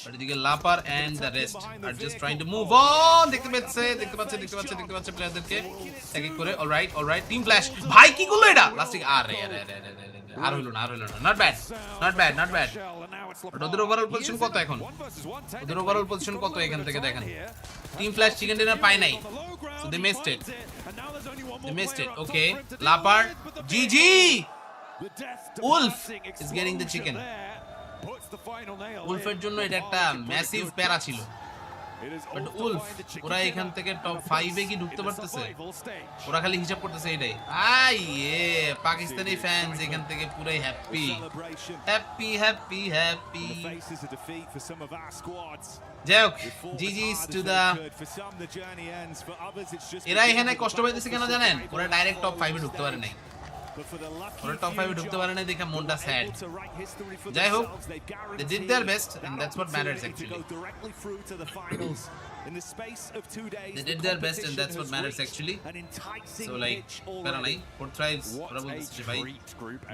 but এদিকে লাপার and the rest are just trying to move on দেখতে পাচ্ছে প্লেয়ারদেরকে এক এক করে অলরাইট টিম ফ্ল্যাশ ভাই কি করলো এটা লাস্টে আরে আর হলো না নট ব্যাড ওদের ওভারঅল পজিশন কত এখন এখান থেকে দেখেন টিম ফ্ল্যাশ চিকেন ডিনার পায় নাই so they missed it okay লাপার GG wolf is getting the chicken উলফের জন্য এটা একটা ম্যাসিভ প্যারা ছিল বাট উলফ ওরা এখান থেকে টপ 5 এ কি ঢুকতে পারতেছে ওরা খালি হিসাব করতেছে এটাই পাকিস্তানি ফ্যানস এখান থেকে পুরাই হ্যাপি যাই হোক জিজিস টু দা এরা এখানে কষ্ট পাইতেছে কেন জানেন ওরা ডাইরেক্ট টপ 5 এ ঢুকতে পারে নাই ওরা টপ 5 এ ঢুকতে পারে নাই দেখে মনটা স্যাড যাই হোক they did their best and that's what matters actually they did their best and that's what matters actually so like প্যারা নাই ফোর ট্রাইবস ওরা বলছে ভাই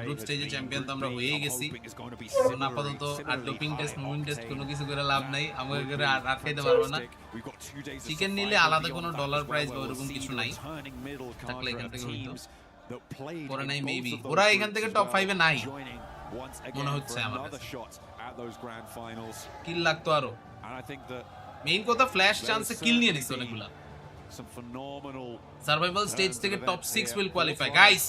গ্রুপ স্টেজে চ্যাম্পিয়ন তো আমরা হয়েই গেছি এখন আপাতত আর ডোপিং টেস্ট মুভিং টেস্ট কোনো কিছু করে লাভ নাই আমাদের করে আর খাইতে পারবো না চিকেন নিলে আলাদা কোনো ডলার প্রাইস বা এরকম কিছু নাই থাকলে এখান থেকে হইতো পরে নাই মেবি ওরা এখান থেকে টপ 5 এ নাই মনে হচ্ছে আমার কিল লাগতো আরো মেইন কথা ফ্ল্যাশ চান্সে কিল নিয়ে নিছে অনেকগুলা সার্ভাইভাল স্টেজ থেকে top 6 will qualify guys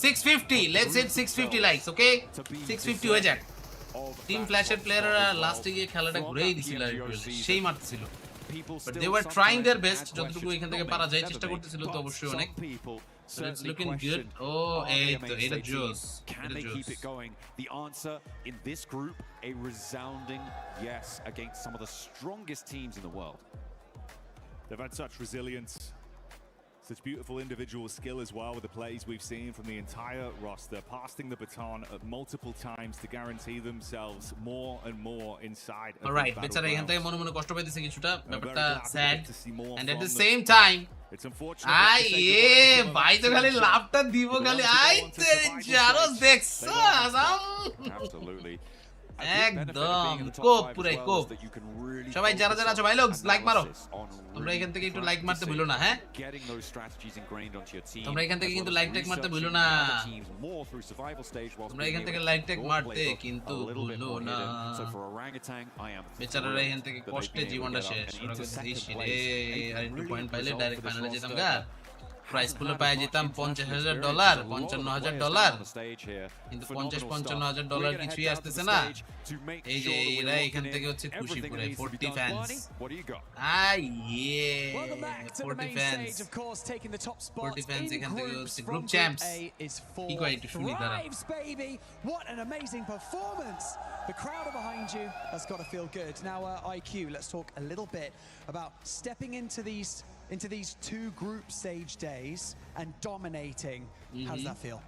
650 let's hit 650 likes okay 650 হয়ে যাক টিম ফ্ল্যাশের প্লেয়াররা লাস্টে গিয়ে খেলাটা ঘুরেই দিছিল সেই মারছিল but they were trying their best যতটুকু এখান থেকে পারা যায় চেষ্টা করতেছিল তো অবশ্যই অনেক So it's looking good. Oh, এটা জোস. Can they keep it going? The answer in this group, a resounding yes against some of the strongest teams in the world. They've had such resilience, such beautiful individual skill as well with the plays we've seen from the entire roster, passing the baton at multiple times to guarantee themselves more and more inside. All right, বেচারা এখান থেকে মনে কষ্ট পাইতেছে কিছুটা ব্যাপারটা sad and at the same time it's unfortunate ভাই তো খালি লাভটা দিব খালি তেরি জারস দেখছো Absolutely. একদম কোপ পুরাই কোপ সবাই যারা আছো ভাই লোক লাইক মারো তোমরা এখান থেকে একটু লাইক মারতে ভুলো না হ্যাঁ তোমরা এখান থেকে কিন্তু লাইক ট্যাগ মারতে ভুলো না তোমরা এখান থেকে লাইক ট্যাগ মারতে কিন্তু ভুলো না বেচারারা এখান থেকে কষ্টে জীবনটা শেষ ওরা কইছে রে আর একটু পয়েন্ট পাইলে ডাইরেক্ট ফাইনালে যেতাম গা প্রাইস পুলে পাই যেতাম $50,000 $55,000 কিন্তু $50,000 কিছুই আসতেছে না এই যে এরা এখান থেকে হচ্ছে খুশি পুরো 40 ফ্যান্স 40 ফ্যান্স 40 ফ্যান্স এখান থেকে হচ্ছে গ্রুপ চ্যাম্পস কি কয় একটু শুনি তারা what an amazing performance the crowd are behind you that's got to feel good now IQ let's talk a little bit about stepping into these two group stage days and dominating. How does that feel?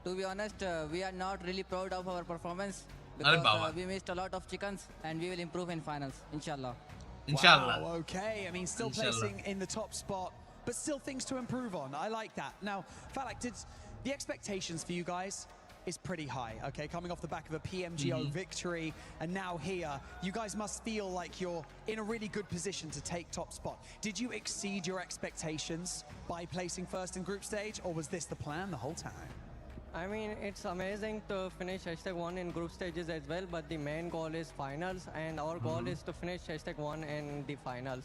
To be honest, we are not really proud of our performance because we missed a lot of chickens and we will improve in finals, inshallah. Inshallah. Wow, okay, I mean still placing in the top spot, but still things to improve on. I like that. Now, Falak, the expectations for you guys is pretty high, okay? Coming off the back of a PMGO victory and now here, you guys must feel like you're in a really good position to take top spot. Did you exceed your expectations by placing first in group stage, or was this the plan the whole time? I mean, it's amazing to finish #1 in group stages as well, but the main goal is finals, and our goal is to finish #1 in the finals.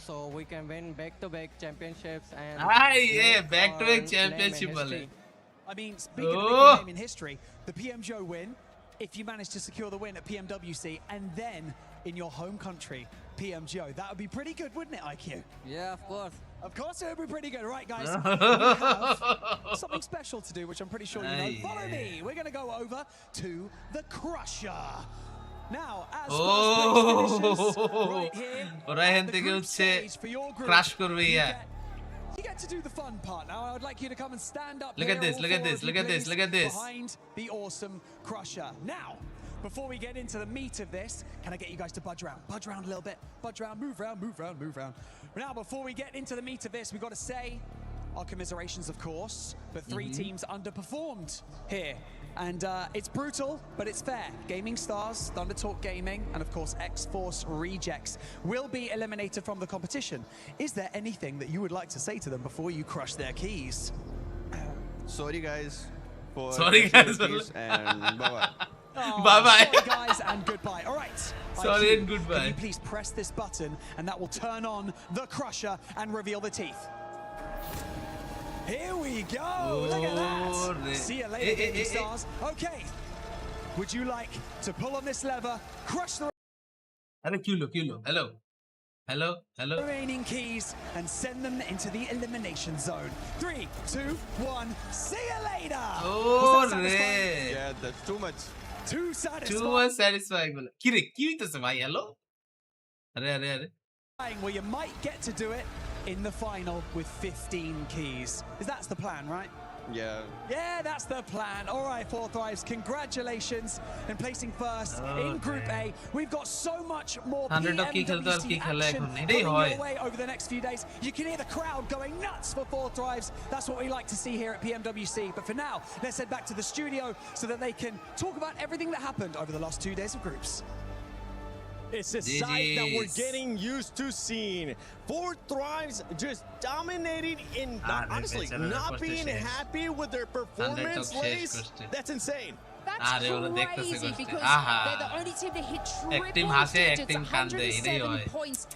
So we can win back-to-back championships and back-to-back championship wale I mean, speaking of big name in history, the PMGO win, if you manage to secure the win at PMWC and then in your home country, PMGO, that would be pretty good, wouldn't it, IQ? Yeah, of course. Of course it would be pretty good. Right, guys, we have something special to do, which I'm pretty sure you know. Follow me. We're going to go over to the Crusher. Now, as first place finishers right here at the group stage for your group, you get to do the fun part. Now, I would like you to come and stand up. Look at this, look at this, look at this, look at this. Behind the awesome Crusher. Now, before we get into the meat of this, can I get you guys to budge around? Budge around a little bit. Budge around, move around, move around, move around. Now, before we get into the meat of this, we've got to say our commiserations, of course, but 3 teams underperformed here. And it's brutal, but it's fair. Gaming Stars, Thunder Talk Gaming, and of course X-Force Rejects will be eliminated from the competition. Is there anything that you would like to say to them before you crush their keys? Sorry guys. Sorry guys. And bye-bye. Bye-bye. Sorry guys and goodbye. All right. Sorry and goodbye. Can you please press this button and that will turn on the Crusher and reveal the teeth. Here we go. Look at that. See you later, Gaming Stars. Okay. Would you like to pull on this lever, crush the remaining keys, and send them into the elimination zone? 3, 2, 1. See you later. Yeah, that's too much. Too satisfying. Too much satisfying. Kire, ki hoiteche bhai? Hello? Are. Well, you might get to do it in the final with 15 keys. That's the plan, right? Yeah. Yeah, that's the plan. All right, Four Thrives, congratulations in placing first in Group A. We've got so much more PMWC action coming your way over the next few days. You can hear the crowd going nuts for Four Thrives. That's what we like to see here at PMWC. But for now, let's head back to the studio so that they can talk about everything that happened over the last 2 days of groups. It's a sight that we're getting used to seeing. Four Thrives just dominating in, honestly, not being happy with their performance, ladies. That's insane. That's crazy because they're the only team to hit triple digits, 107 points.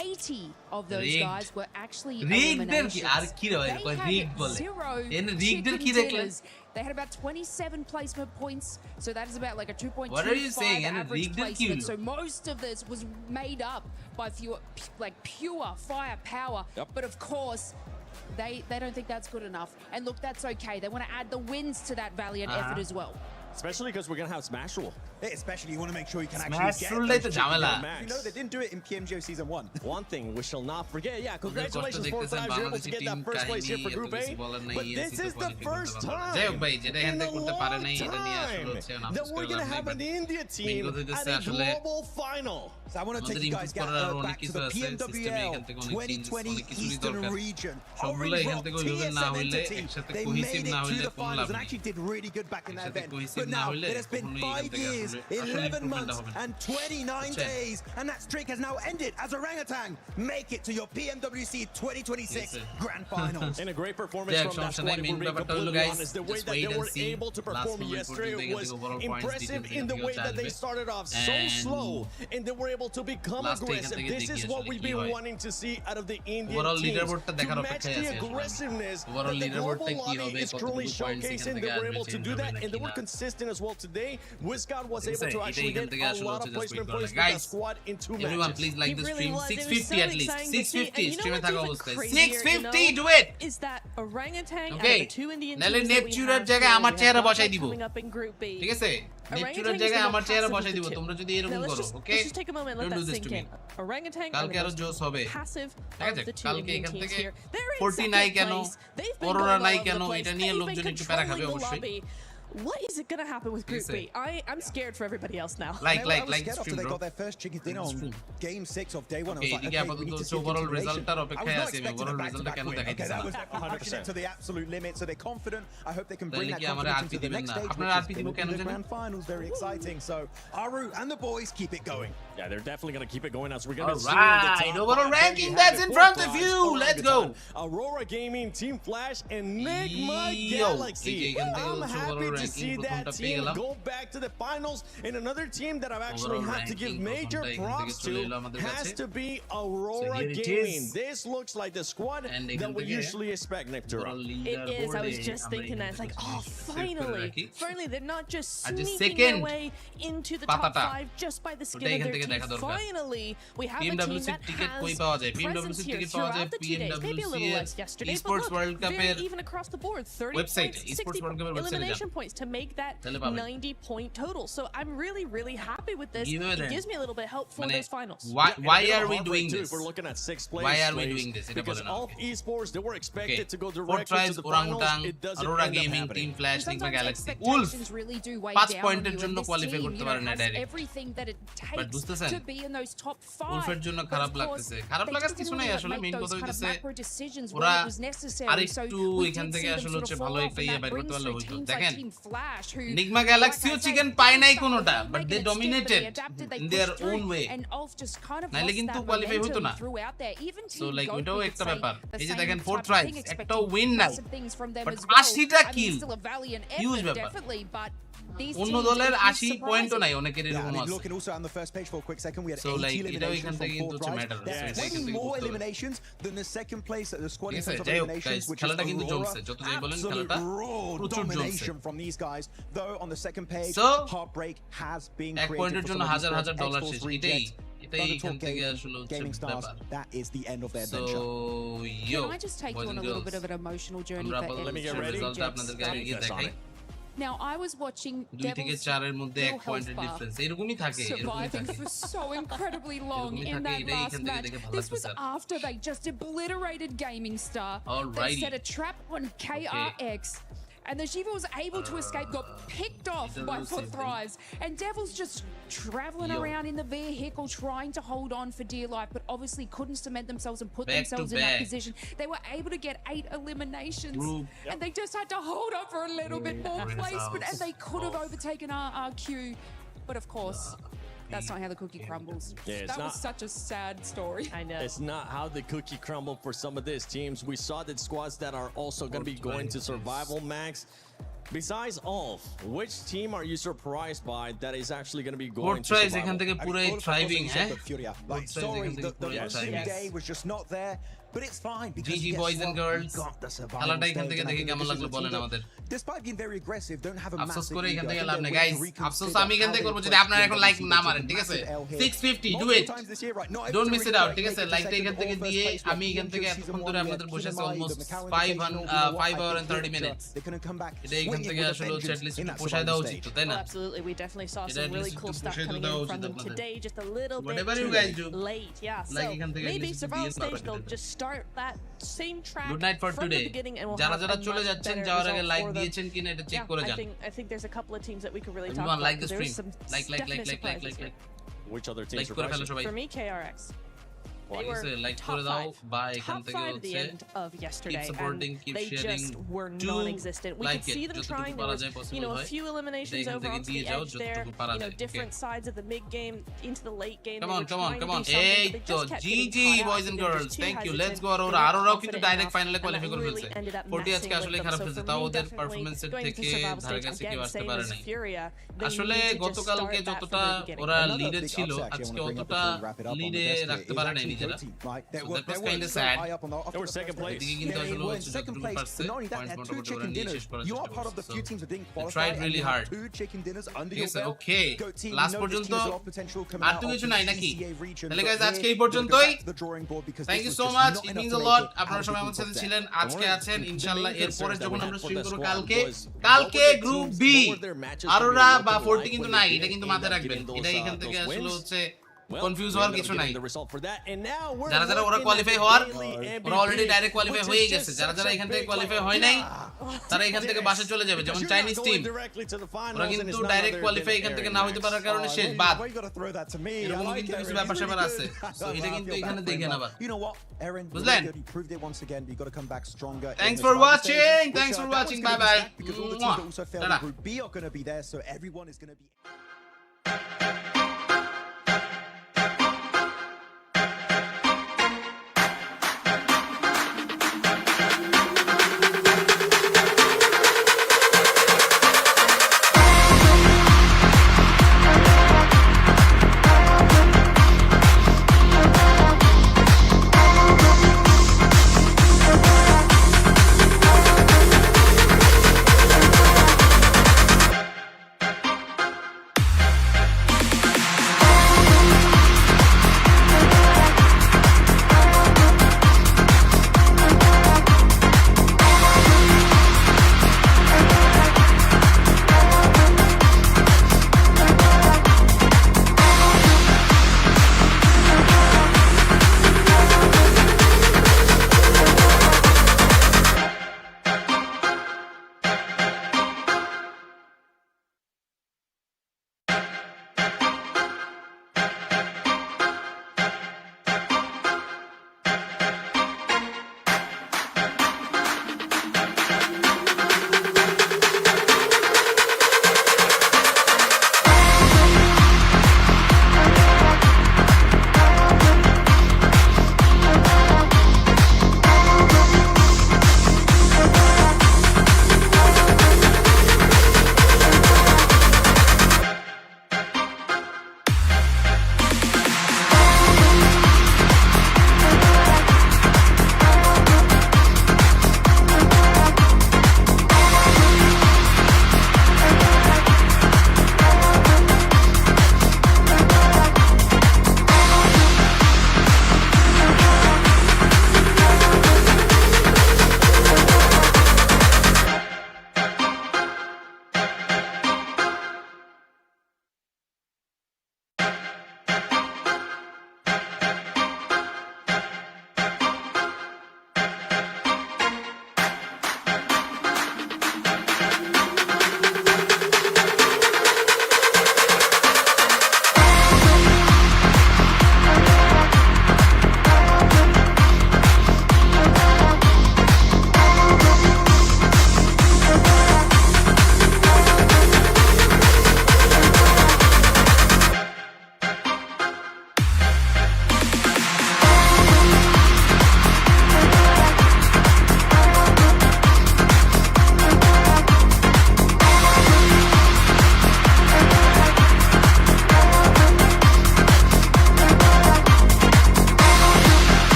80 of those guys were actually eliminations. They had 0 chicken dinners. They had about 27 placement points, so that is about like a 2.25 average placement. So most of this was made up by pure firepower. But of course, they don't think that's good enough. And look, that's okay. They want to add the wins to that valiant effort as well. Especially because we're going to have Smash Rule. Especially you want to make sure you can Smash actually get those you know, they didn't do it in PMGO Season 1. One thing we shall not forget. Yeah, congratulations, Four Thrives. You're able to get that first place here for Group A. But this is the first time in a long time that we're going to have an India team at a global final. So I want to take you guys back to the PMWL 2020 Eastern region. Orange Rock TSM entity. They made it to the finals and actually did really good back in that event. But now it has been 5 years, 11 months and 29 days, and that streak has now ended as Orangutan make it to your PMWC 2026 Grand Finals. And a great performance from that squad, if we're being completely honest. The way that they were able to perform yesterday was impressive in the way that they started off so slow and they were able to become aggressive. This is what we've been wanting to see out of the Indian teams, to match the aggressiveness that the global lobby is currently showcasing. They were able to do that, and they were consistent as well today. WizGod was able to actually get a lot of placement points with that squad in 2 matches. Everyone, please like the stream. 650 at least. 650. Stream থাকা অবস্থায় 650 do it. Is that Orangutan and Okay. the 2 Indian নালে teams নেপচুনের জায়গায় আমার চেহারা বসাই দিব। coming up in Group B. ঠিক আছে? নেপচুনের জায়গায় আমার চেহারা বসাই দিব। তোমরা যদি এরকম করো, ওকে? Let's just take a moment, let that sink in. Orangutan কালকে আরো জোস হবে। passive ঠিক আছে? of the 2 কালকে Indian এখান teams থেকে here. They're in 40 second নাই কেন? place. They've been Arora going নাই all over কেন? the place. এটা নিয়ে They've লোকজন been একটু প্যারা খাবে controlling the অবশ্যই। lobby. What is it going to happen with Group B? I'm scared for everybody else now. Like after they got their first chicken dinner on Game 6 of Day 1. I was like, okay, we need to see overall result. I was not expecting a back-to-back win. Okay, that was 100% to the absolute limit, so they're confident. I hope they can bring that confidence into the next stage, which is the Grand Finals. Very exciting. So Aru and the boys keep it going. Yeah, they're definitely going to keep it going as we're going to see. Alright, overall ranking that's in front of you. Let's go. Aurora Gaming, Team Flash, and Enigma Galaxy. I'm happy to see that team go back to the finals. And another team that I've actually had to give major props to has to be Aurora Gaming. This looks like the squad that we usually expect, Nectara. It is. I was just thinking that. It's like, oh, finally, they're not just sneaking their way into the top 5 just by the skin of their teeth. Finally, we have a team that has presence here throughout the 2 days. Maybe a little less yesterday, Esports but World Cup even across the board. 30 website, points, 60 elimination points to make that 90-point total. So I'm really, really happy with this. It gives me a little bit of help for those finals. Why are we doing this? We're looking at 6th place. Why are we doing this? Because all Esports, they were expected to go directly to the finals. It doesn't Aurora end up Gaming, happening. Team Flash, Enigma Galaxy. Wolf Really 5 পয়েন্টের জন্য qualify করতে পারে না direct everything that it but takes বুঝতেছেন to be in those top 5. উলফের জন্য খারাপ লাগতেছে খারাপ লাগার কিছু নাই আসলে মেইন কথা হইতেছে ওরা ওরা আরেকটু এখান থেকে আসলে হচ্ছে ভালো একটা ইয়ে বাইর করতে পারলে হইতো দেখেন Enigma Galaxy ও চিকেন পায় নাই কোনোটা but they dominated in their own way নাইলে কিন্তু কোয়ালিফাই হতো না সো লাইক ওটাও একটা ব্যাপার এই যে দেখেন 4 ট্রাইস একটা উইন নাই বাট 80টা কিল হিউজ ব্যাপার অন্য দলের 80 পয়েন্টও নাই অনেকের এরকম আছে looking also on the first page for a quick second we had 80 eliminations from 4 tries. 20 more eliminations than the second place at the squad in terms of eliminations, which খেলাটা কিন্তু জমছে যত যাই বলেন খেলাটা প্রচুর জমছে from these guys. Though on the second page, heartbreak has been created. এক পয়েন্টের জন্য হাজার হাজার ডলার শেষ এটাই এখান থেকে আসলে Gaming Stars, that is the end of their so adventure. yo Can I just take you on a little bit of an emotional journey for Let me get ready. আপনাদেরকে আগে দেখাই Now I was watching 2 থেকে 4 এর মধ্যে 1 পয়েন্টের difference এরকমই থাকে surviving for so incredibly long in that last match. This was after they just obliterated Gaming Star. They set a trap on KRX. And the Shiva was able to escape, got picked off by 4 Thrives. And Devil's just traveling around in the vehicle trying to hold on for dear life, but obviously couldn't cement themselves and put themselves in that position. They were able to get 8 eliminations. And they just had to hold on for a little bit more placement, and they could have overtaken RRQ. But of course, that's not how the cookie crumbles. Yeah, that was such a sad story. I know. It's not how the cookie crumbled for some of these teams. We saw that squads that are also going to be going to Survival Max. Besides all, which team are you surprised by that is actually going to be going to Survival? এখান থেকে পুরো thriving হ্যাঁ Like sorry, the day was just not there. But it's fine because GG boys and girls খেলাটা এখান থেকে দেখে কেমন লাগলো বলেন আমাদের despite being very aggressive don't have a আফসোস করে এখান থেকে লাভ নেই গাইস আফসোস আমি এখান থেকে করব যদি আপনারা এখন লাইক না মারেন ঠিক আছে 650 do it don't miss it out ঠিক আছে লাইকটা এখান থেকে দিয়ে আমি এখান থেকে এতক্ষণ ধরে আপনাদের বসে আছি অলমোস্ট 5 hour and 30 minutes এটা এখান থেকে আসলে হচ্ছে at least একটু পোষায় দেওয়া উচিত তাই না Absolutely, we definitely saw some really cool stuff coming in from them today, just a little bit late. Yeah, so maybe Survival Stage they'll just start that same track Good night for from today. the beginning and we'll যারা have যারা a চলে much যাচ্ছেন better যাওয়ার আগে result like for them. দিয়েছেন কিনা এটা check করে যান I think there's a couple of teams that we could really Everyone talk like about. the There's stream. some Like. surprises here. Which other teams Like করে ফেলো সবাই For me, KRX. They were like top 5 at the end of yesterday, and they just were non-existent. We could see them trying. There was, a few eliminations over onto the edge there. Different sides of the mid game into the late game. Come on. Hey, GG boys and girls. Thank you. Let's go Aurora. Aurora কিন্তু direct ফাইনালে qualify করে ফেলছে 40 আজকে আসলে খারাপ ফেলছে তাও ওদের পারফরম্যান্সের থেকে ধারে কাছে কেউ আসতে পারে নাই আসলে গতকালকে যতটা ওরা লিডে ছিল আজকে অতটা লিডে রাখতে পারে নাই নিজেরা that was kind of sad. They were second place. They were in second place. But not only that, they had 2 chicken dinners. You are part of the few teams that didn't qualify. Tried really hard. 2 chicken dinners under your belt. Okay. Last পর্যন্ত আর তো কিছু নাই নাকি তাহলে guys আজকে এই পর্যন্তই thank you so much it means a lot আপনারা সবাই আমাদের সাথে ছিলেন আজকে আছেন ইনশাআল্লাহ এরপরে যখন আমরা স্ট্রিম করব কালকে গ্রুপ বি আরোরা বা 40 কিন্তু নাই এটা কিন্তু মাথায় রাখবেন এটা এখান থেকে আসলে হচ্ছে কনফিউজ হওয়ার কিছু নাই যারা যারা ওরা কোয়ালিফাই হওয়ার ওরা অলরেডি ডাইরেক্ট কোয়ালিফাই হয়ে গেছে যারা যারা এখান থেকে কোয়ালিফাই হয় নাই তারা এখান থেকে বাসে চলে যাবে যেমন চাইনিজ টিম ওরা কিন্তু ডাইরেক্ট কোয়ালিফাই এখান থেকে না হইতে পারার কারণে শেষ বাদ এরকম কিন্তু কিছু ব্যাপার স্যাপার আছে তো এটা কিন্তু এখানে দেখেন আবার বুঝলেন thanks for watching bye bye